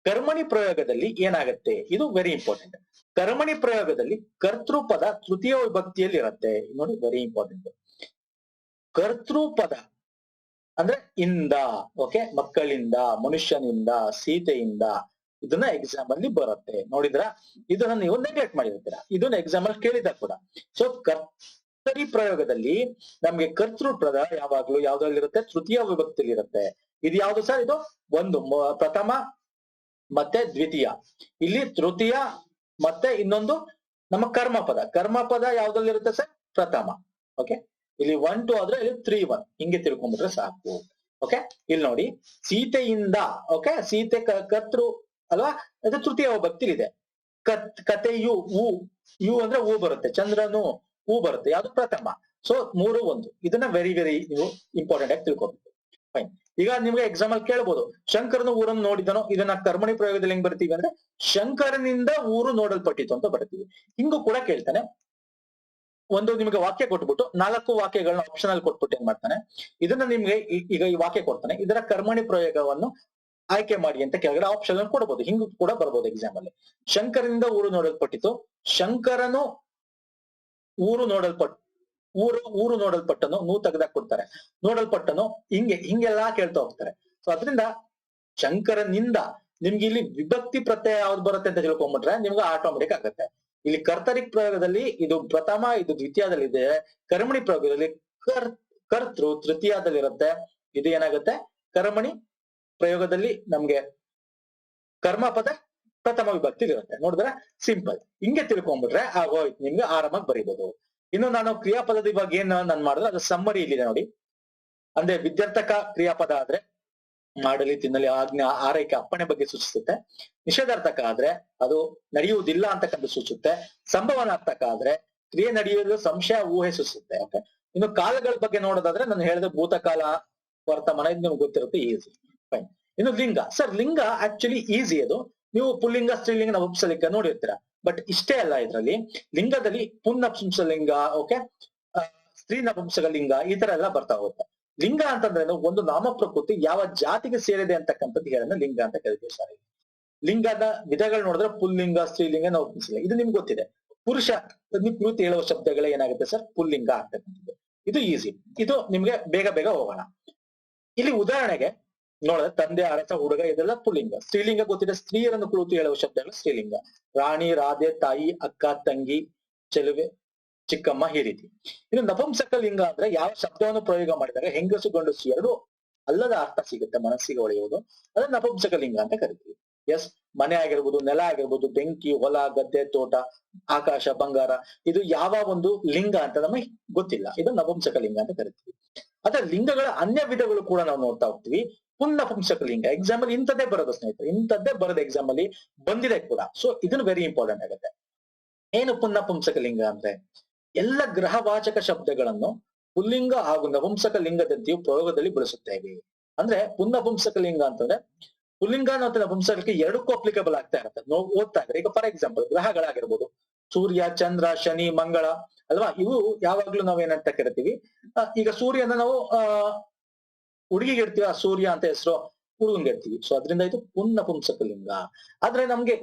ಕರ್ಮಣಿ ಪ್ರಯೋಗದಲ್ಲಿ ಏನಾಗುತ್ತೆ, ಇದು ವೆರಿ ಇಂಪಾರ್ಟೆಂಟ್. ಕರ್ಮಣಿ ಪ್ರಯೋಗದಲ್ಲಿ ಕರ್ತೃ ಪದ ತೃತೀಯ ವಿಭಕ್ತಿಯಲ್ಲಿ ಇರುತ್ತೆ ನೋಡಿ, ವೆರಿ ಇಂಪಾರ್ಟೆಂಟ್. ಕರ್ತೃ ಪದ ಅಂದ್ರೆ ಇಂದ, ಓಕೆ, ಮಕ್ಕಳಿಂದ, ಮನುಷ್ಯನಿಂದ, ಸೀತೆಯಿಂದ, ಇದನ್ನ ಎಕ್ಸಾಮ್ ಅಲ್ಲಿ ಬರುತ್ತೆ. ನೋಡಿದ್ರ, ಇದನ್ನ ನೀವು ನೆಗ್ಲೆಕ್ಟ್ ಮಾಡಿರ್ತೀರಾ, ಇದನ್ನ ಎಕ್ಸಾಮ್ ಅಲ್ಲಿ ಕೇಳಿದ ಕೂಡ. ಸೊ ಕರ್ತರಿ ಪ್ರಯೋಗದಲ್ಲಿ ನಮ್ಗೆ ಕರ್ತೃ ಪದ ಯಾವಾಗ್ಲೂ ಯಾವ್ದ್ರಲ್ಲಿರುತ್ತೆ, ತೃತೀಯ ವಿಭಕ್ತಿಯಲ್ಲಿ ಇರುತ್ತೆ. ಇದು ಯಾವ್ದು ಸರ್, ಇದು ಒಂದು ಪ್ರಥಮ ಮತ್ತೆ ದ್ವಿತೀಯ. ಇಲ್ಲಿ ತೃತೀಯ ಮತ್ತೆ ಇನ್ನೊಂದು ನಮ್ಮ ಕರ್ಮ ಪದ ಯಾವ್ದ್ರಲ್ಲಿರುತ್ತೆ ಸರ್, ಪ್ರಥಮ. ಓಕೆ, ಇಲ್ಲಿ 1 2 ಆದ್ರೆ ಇಲ್ಲಿ 3 1 ಹಿಂಗೆ ತಿಳ್ಕೊಂಡ್ಬಿಟ್ರೆ ಸಾಕು. ಓಕೆ, ಇಲ್ಲಿ ನೋಡಿ ಸೀತೆಯಿಂದ, ಓಕೆ, ಸೀತೆ ಕರ್ತೃ ಅಲ್ವಾ, ಅದು ತೃತೀಯ ವಿಭಕ್ತಿ ಇದೆ. ಕತೆಯು ಯು ಅಂದ್ರೆ ಹೂ ಬರುತ್ತೆ, ಚಂದ್ರನು ಹೂ ಬರುತ್ತೆ, ಯಾವ್ದು ಪ್ರಥಮ. ಸೊ 3 1 ಇದನ್ನ ವೆರಿ ನೀವು ಇಂಪಾರ್ಟೆಂಟ್ ಆಗಿ ತಿಳ್ಕೊಬೇಕು. ಫೈನ್. ಈಗ ನಿಮ್ಗೆ ಎಕ್ಸಾಮ್ ಅಲ್ಲಿ ಕೇಳ್ಬೋದು, ಶಂಕರನು ಊರನ್ನು ನೋಡಿದನೋ, ಇದನ್ನ ಕರ್ಮಣಿ ಪ್ರಯೋಗದಲ್ಲಿ ಹೆಂಗ್ ಬರ್ತೀವಿ ಅಂದ್ರೆ ಶಂಕರನಿಂದ ಊರು ನೋಡಲ್ಪಟ್ಟಿತ್ತು ಅಂತ ಬರ್ತೀವಿ. ಹಿಂಗೂ ಕೂಡ ಕೇಳ್ತಾನೆ. ಒಂದು ನಿಮ್ಗೆ ವಾಕ್ಯ ಕೊಟ್ಬಿಟ್ಟು 4 ವಾಕ್ಯಗಳನ್ನ ಆಪ್ಷನ್ ಅಲ್ಲಿ ಕೊಟ್ಬಿಟ್ಟು ಏನ್ ಮಾಡ್ತಾನೆ, ಇದನ್ನ ನಿಮ್ಗೆ ಈಗ ಈ ವಾಕ್ಯ ಕೊಡ್ತಾನೆ, ಇದರ ಕರ್ಮಣಿ ಪ್ರಯೋಗವನ್ನು ಆಯ್ಕೆ ಮಾಡಿ ಅಂತ ಕೆಳಗಡೆ ಆಪ್ಷನ್ ಅನ್ನು ಕೊಡಬಹುದು. ಹಿಂಗೂ ಕೂಡ ಬರ್ಬೋದು ಎಕ್ಸಾಮ್ ಅಲ್ಲಿ. ಶಂಕರನಿಂದ ಊರು ನೋಡಲ್ಪಟ್ಟಿತು, ಶಂಕರನು ಊರು ನೋಡಲ್ಪಟ್ಟನು, ತೆಗೆದಾಕ್ ಕೊಡ್ತಾರೆ, ನೋಡಲ್ಪಟ್ಟನು, ಹಿಂಗೆಲ್ಲಾ ಕೇಳ್ತಾ ಹೋಗ್ತಾರೆ. ಸೊ ಅದರಿಂದ ಶಂಕರನಿಂದ ನಿಮ್ಗೆ ಇಲ್ಲಿ ವಿಭಕ್ತಿ ಪ್ರತ್ಯಯ ಯಾವ್ದು ಬರುತ್ತೆ ಅಂತ ತಿಳ್ಕೊಂಡ್ಬಿಟ್ರೆ ನಿಮ್ಗೆ ಆಟೋಮೆಟಿಕ್ ಆಗುತ್ತೆ. ಇಲ್ಲಿ ಕರ್ತರಿಕ್ ಪ್ರಯೋಗದಲ್ಲಿ ಇದು ಪ್ರಥಮ, ಇದು ದ್ವಿತೀಯದಲ್ಲಿ ಇದೆ. ಕರ್ಮಣಿ ಪ್ರಯೋಗದಲ್ಲಿ ಕರ್ತೃ ತೃತೀಯದಲ್ಲಿರುತ್ತೆ. ಇದು ಏನಾಗುತ್ತೆ, ಕರ್ಮಣಿ ಪ್ರಯೋಗದಲ್ಲಿ ನಮ್ಗೆ ಕರ್ಮ ಪದ ಪ್ರಥಮ ವಿಭಕ್ತಿ ಇರುತ್ತೆ. ನೋಡಿದ್ರೆ ಸಿಂಪಲ್, ಹಿಂಗೆ ತಿಳ್ಕೊಂಡ್ಬಿಟ್ರೆ ಆಗೋಯ್ತು, ನಿಮ್ಗೆ ಆರಾಮಾಗಿ ಬರೀಬಹುದು. ಇನ್ನು ನಾನು ಕ್ರಿಯಾಪದದ ಬಗ್ಗೆ ಏನ್ ನಾನು ಮಾಡಿದ್ರೆ ಅದು ಸಮ್ಮರಿ ಇಲ್ಲಿದೆ ನೋಡಿ. ಅಂದ್ರೆ ವಿದ್ಯಾರ್ಥಕ ಕ್ರಿಯಾಪದ ಆದ್ರೆ ಮಾಡಲಿ ತಿನ್ನಲಿ ಆಜ್ಞೆ ಆರೈಕೆ ಅಪ್ಪಣೆ ಬಗ್ಗೆ ಸೂಚಿಸುತ್ತೆ. ನಿಷೇಧಾರ್ಥಕ ಆದ್ರೆ ಅದು ನಡೆಯುವುದಿಲ್ಲ ಅಂತಕ್ಕಂಥ ಸೂಚಿಸುತ್ತೆ. ಸಂಭವನಾರ್ಥಕ ಆದ್ರೆ ಕ್ರಿಯೆ ನಡೆಯುವುದು ಸಂಶಯ ಊಹೆ ಸೂಚಿಸುತ್ತೆ. ಓಕೆ, ಇನ್ನು ಕಾಲಗಳ ಬಗ್ಗೆ ನೋಡೋದಾದ್ರೆ ನಾನು ಹೇಳಿದ ಭೂತಕಾಲ ವರ್ತಮಾನ ಇದು ನಿಮ್ಗೆ ಗೊತ್ತಿರುತ್ತೆ, ಈಸಿ ಫೈನ್. ಇನ್ನು ಲಿಂಗ ಸರ್, ಲಿಂಗ ಆಕ್ಚುಲಿ ಈಸಿ. ಅದು ನೀವು ಪುಲ್ಲಿಂಗ ಸ್ತ್ರೀಲಿಂಗ ನಪುಂಸಕಲಿಂಗ ನೋಡಿರ್ತೀರಾ. ಬಟ್ ಇಷ್ಟೇ ಅಲ್ಲ, ಇದ್ರಲ್ಲಿ ಲಿಂಗದಲ್ಲಿ ಪುನ್ನಪುಂಸಲಿಂಗ, ಓಕೆ, ಸ್ತ್ರೀ ನಪುಂಸಕ ಲಿಂಗ, ಈ ತರ ಎಲ್ಲ ಬರ್ತಾ ಹೋಗುತ್ತೆ. ಲಿಂಗ ಅಂತಂದ್ರೆ ಒಂದು ನಾಮ ಪ್ರಕೃತಿ ಯಾವ ಜಾತಿಗೆ ಸೇರಿದೆ ಅಂತಕ್ಕಂಥದ್ದು ಹೇಳೋಣ ಲಿಂಗ ಅಂತ ಕರಿತೀವಿ ಸರ್. ಲಿಂಗದ ವಿಧಗಳು ನೋಡಿದ್ರೆ ಪುಲ್ಲಿಂಗ, ಸ್ತ್ರೀಲಿಂಗ, ನಪುಂಸಲಿಂಗ, ಇದು ನಿಮ್ಗೆ ಗೊತ್ತಿದೆ. ಪುರುಷ ನಿಕೃತಿ ಹೇಳುವ ಶಬ್ದಗಳೇ ಏನಾಗುತ್ತೆ ಸರ್, ಪುಲ್ಲಿಂಗ ಅಂತಕ್ಕಂಥದ್ದು. ಇದು ಈಸಿ, ಇದು ನಿಮ್ಗೆ ಬೇಗ ಬೇಗ ಹೋಗೋಣ. ಇಲ್ಲಿ ಉದಾಹರಣೆಗೆ ನೋಡಿದ್ರೆ ತಂದೆ, ಅರಸ, ಹುಡುಗ, ಇದೆಲ್ಲ ಪುಲ್ಲಿಂಗ. ಸ್ತ್ರೀಲಿಂಗ ಗೊತ್ತಿದೆ, ಸ್ತ್ರೀಯರನ್ನು ಕುರಿತು ಹೇಳುವ ಶಬ್ದಗಳು ಸ್ತ್ರೀಲಿಂಗ. ರಾಣಿ, ರಾಧೆ, ತಾಯಿ, ಅಕ್ಕ, ತಂಗಿ, ಚೆಲುವೆ, ಚಿಕ್ಕಮ್ಮ, ಈ ರೀತಿ. ಇನ್ನು ನಪುಂಸಕ ಲಿಂಗ ಅಂದ್ರೆ ಯಾವ ಶಬ್ದವನ್ನು ಪ್ರಯೋಗ ಮಾಡಿದಾಗ ಹೆಂಗಸು ಗಂಡಸು ಎರಡು ಅಲ್ಲದ ಅರ್ಥ ಸಿಗುತ್ತೆ, ಮನಸ್ಸಿಗೆ ಹೊಳೆಯುವುದು, ಅದನ್ನ ನಪುಂಸಕ ಲಿಂಗ ಅಂತ ಕರಿತೀವಿ. ಎಸ್, ಮನೆ ಆಗಿರ್ಬೋದು, ನೆಲ ಆಗಿರ್ಬೋದು, ಬೆಂಕಿ, ಹೊಲ, ಗದ್ದೆ, ತೋಟ, ಆಕಾಶ, ಬಂಗಾರ, ಇದು ಯಾವ ಒಂದು ಲಿಂಗ ಅಂತ ನಮಗೆ ಗೊತ್ತಿಲ್ಲ, ಇದು ನಪುಂಸಕ ಲಿಂಗ ಅಂತ ಕರಿತೀವಿ. ಅದೇ ಲಿಂಗಗಳ ಅನ್ಯ ವಿಧಗಳು ಕೂಡ ನಾವು ನೋಡ್ತಾ ಹೋಗ್ತೀವಿ. ಪುನ್ನಪುಂಸಕ ಲಿಂಗ ಎಕ್ಸಾಂಪಲ್ ಇಂಥದ್ದೇ ಬರೋದು ಸ್ನೇಹಿತರೆ, ಇಂಥದ್ದೇ ಬರೋದು ಎಕ್ಸಾಮ್ ಅಲ್ಲಿ ಬಂದಿದೆ ಕೂಡ. ಸೊ ಇದನ್ನು ವೆರಿ ಇಂಪಾರ್ಟೆಂಟ್ ಆಗುತ್ತೆ. ಏನು ಪುನ್ನಪುಂಸಕ ಲಿಂಗ ಅಂದ್ರೆ, ಎಲ್ಲ ಗ್ರಹವಾಚಕ ಶಬ್ದಗಳನ್ನು ಪುಲ್ಲಿಂಗ ಹಾಗೂ ನಪುಂಸಕ ಲಿಂಗದಂತೆಯೂ ಪ್ರಯೋಗದಲ್ಲಿ ಬಳಸುತ್ತೇವೆ. ಅಂದ್ರೆ ಪುನ್ನಪುಂಸಕ ಲಿಂಗ ಅಂತಂದ್ರೆ ಪುಲ್ಲಿಂಗ ಮತ್ತು ನಪುಂಸಕಕ್ಕೆ ಎರಡಕ್ಕೂ ಅಪ್ಲಿಕಬಲ್ ಆಗ್ತಾ ಇರುತ್ತೆ. ನಾವು ಓದ್ತಾ ಇದ್ರೆ ಈಗ ಫಾರ್ ಎಕ್ಸಾಂಪಲ್ ಗ್ರಹಗಳಾಗಿರ್ಬೋದು, ಸೂರ್ಯ, ಚಂದ್ರ, ಶನಿ, ಮಂಗಳ ಅಲ್ವಾ, ಇವು ಯಾವಾಗ್ಲೂ ನಾವೇನಂತ ಕರಿತೀವಿ, ಈಗ ಸೂರ್ಯನ ನಾವು ಹುಡುಗಿಗೆ ಇರ್ತೀವಿ, ಸೂರ್ಯ ಅಂತ ಹೆಸರು, ಹುಡುಗನ್ಗೆ ಇರ್ತೀವಿ. ಸೊ ಅದರಿಂದ ಇದು ಪುನ್ನಪುಂಸಕ ಲಿಂಗ. ಆದ್ರೆ ನಮ್ಗೆ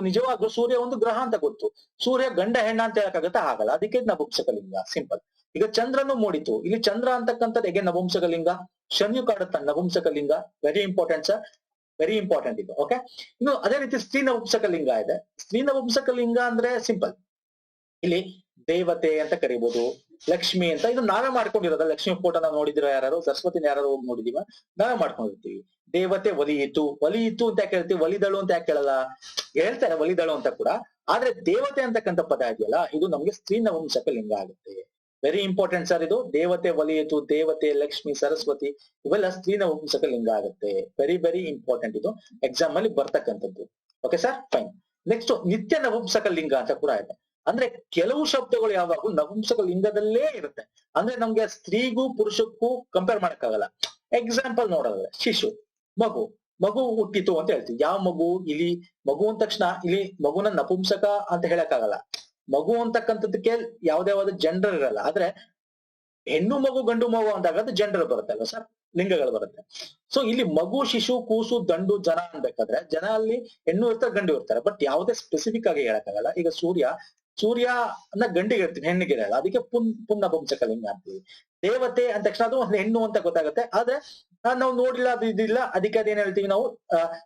ನಿಜವಾಗ್ಲೂ ಸೂರ್ಯ ಒಂದು ಗ್ರಹ ಅಂತ ಗೊತ್ತು, ಸೂರ್ಯ ಗಂಡ ಹೆಣ್ಣ ಅಂತ ಹೇಳಕ್ಕಾಗತ್ತಾ? ಆಗಲ್ಲ, ಅದಕ್ಕೆ ನಪುಂಸಕ ಲಿಂಗ, ಸಿಂಪಲ್. ಈಗ ಚಂದ್ರನು ಮೂಡಿತು, ಇಲ್ಲಿ ಚಂದ್ರ ಅಂತಕ್ಕಂಥದ್ದು ಹೇಗೆ ನಪುಂಸಕ ಲಿಂಗ. ಶನಿಯು ಕಾಡುತ್ತ ನಪುಂಸಕ ಲಿಂಗ, very important sir, very important ಇದು. ಓಕೆ, ಇನ್ನು ಅದೇ ರೀತಿ ಸ್ತ್ರೀ ನಪುಂಸಕ ಲಿಂಗ ಇದೆ. ಸ್ತ್ರೀ ನಪುಂಸಕ ಲಿಂಗ ಅಂದ್ರೆ ಸಿಂಪಲ್, ಇಲ್ಲಿ ದೇವತೆ ಅಂತ ಕರಿಬಹುದು, ಲಕ್ಷ್ಮಿ ಅಂತ, ಇದು ನಾವೇ ಮಾಡ್ಕೊಂಡಿರೋದ. ಲಕ್ಷ್ಮಿ ಫೋಟೋ ನಾವು ನೋಡಿದಿರೋ ಯಾರು, ಸರಸ್ವತಿನ ಯಾರು ಹೋಗಿ ನೋಡಿದೀವ, ನಾವೇ ಮಾಡ್ಕೊಂಡಿರ್ತೀವಿ. ದೇವತೆ ಒಲಿಯಿತು ಅಂತ ಯಾಕೆ ಹೇಳ್ತೀವಿ, ಒಲಿದಳು ಅಂತ ಯಾಕೆ ಹೇಳಲ್ಲ, ಹೇಳ್ತಾರೆ ಒಲಿದಳು ಅಂತ ಕೂಡ. ಆದ್ರೆ ದೇವತೆ ಅಂತಕ್ಕಂಥ ಪದ ಇದೆಯಲ್ಲ, ಇದು ನಮ್ಗೆ ಸ್ತ್ರೀ ನಪುಂಸಕ ಲಿಂಗ ಆಗುತ್ತೆ. ವೆರಿ ಇಂಪಾರ್ಟೆಂಟ್ ಸರ್ ಇದು. ದೇವತೆ ಒಲಿಯಿತು, ದೇವತೆ, ಲಕ್ಷ್ಮಿ, ಸರಸ್ವತಿ, ಇವೆಲ್ಲ ಸ್ತ್ರೀ ನಪುಂಸಕ ಲಿಂಗ ಆಗುತ್ತೆ. ವೆರಿ ವೆರಿ ಇಂಪಾರ್ಟೆಂಟ್, ಇದು ಎಕ್ಸಾಮ್ ಅಲ್ಲಿ ಬರ್ತಕ್ಕಂಥದ್ದು. Okay sir, fine. ನೆಕ್ಸ್ಟ್ ನಿತ್ಯ ನಪುಂಸಕ ಲಿಂಗ ಅಂತ ಕೂಡ ಇದೆ. ಅಂದ್ರೆ ಕೆಲವು ಶಬ್ದಗಳು ಯಾವಾಗೂ ನಪುಂಸಕ ಲಿಂಗದಲ್ಲೇ ಇರುತ್ತೆ. ಅಂದ್ರೆ ನಮ್ಗೆ ಸ್ತ್ರೀಗೂ ಪುರುಷಕ್ಕೂ ಕಂಪೇರ್ ಮಾಡಕ್ಕಾಗಲ್ಲ. ಎಕ್ಸಾಂಪಲ್ ನೋಡೋದ್ರೆ ಶಿಶು, ಮಗು ಹುಟ್ಟಿತು ಅಂತ ಹೇಳ್ತೀವಿ. ಯಾವ ಮಗು? ಇಲ್ಲಿ ಮಗು ಅಂದ ತಕ್ಷಣ ಇಲ್ಲಿ ಮಗುನ ನಪುಂಸಕ ಅಂತ ಹೇಳಕ್ಕಾಗಲ್ಲ. ಮಗು ಅಂತಕ್ಕಂಥದಕ್ಕೆ ಯಾವ್ದಾವ್ದು ಜೆಂಡರ್ ಇರಲ್ಲ. ಆದ್ರೆ ಹೆಣ್ಣು ಮಗು, ಗಂಡು ಮಗು ಅಂದಾಗ ಅದು ಜೆಂಡರ್ ಬರುತ್ತೆ ಅಲ್ವಾ ಸರ್, ಲಿಂಗಗಳು ಬರುತ್ತೆ. ಸೊ ಇಲ್ಲಿ ಮಗು, ಶಿಶು, ಕೂಸು, ದಂಡು, ಜನ ಅನ್ಬೇಕಾದ್ರೆ ಜನ ಅಲ್ಲಿ ಹೆಣ್ಣು ಇರ್ತಾರೆ, ಗಂಡು ಇರ್ತಾರೆ. ಬಟ್ ಯಾವುದೇ ಸ್ಪೆಸಿಫಿಕ್ ಆಗಿ ಹೇಳಕ್ಕಾಗಲ್ಲ. ಈಗ ಸೂರ್ಯ ಅನ್ನ ಗಂಡಿಗೆ ಇರ್ತೀನಿ, ಹೆಣ್ಣಿಗೆ ಇರಲ್ಲ, ಅದಕ್ಕೆ ಪುನ್ನಪುಂಸಕ ಲಿಂಗ ಅಂತೀವಿ. ದೇವತೆ ಅಂದ ತಕ್ಷಣ ಅದು ಒಂದು ಹೆಣ್ಣು ಅಂತ ಗೊತ್ತಾಗುತ್ತೆ. ಆದ್ರೆ ನಾವು ನೋಡಿಲ್ಲ, ಅದು ಇದಿಲ್ಲ, ಅದಕ್ಕೆ ಅದೇನ್ ಹೇಳ್ತೀವಿ ನಾವು,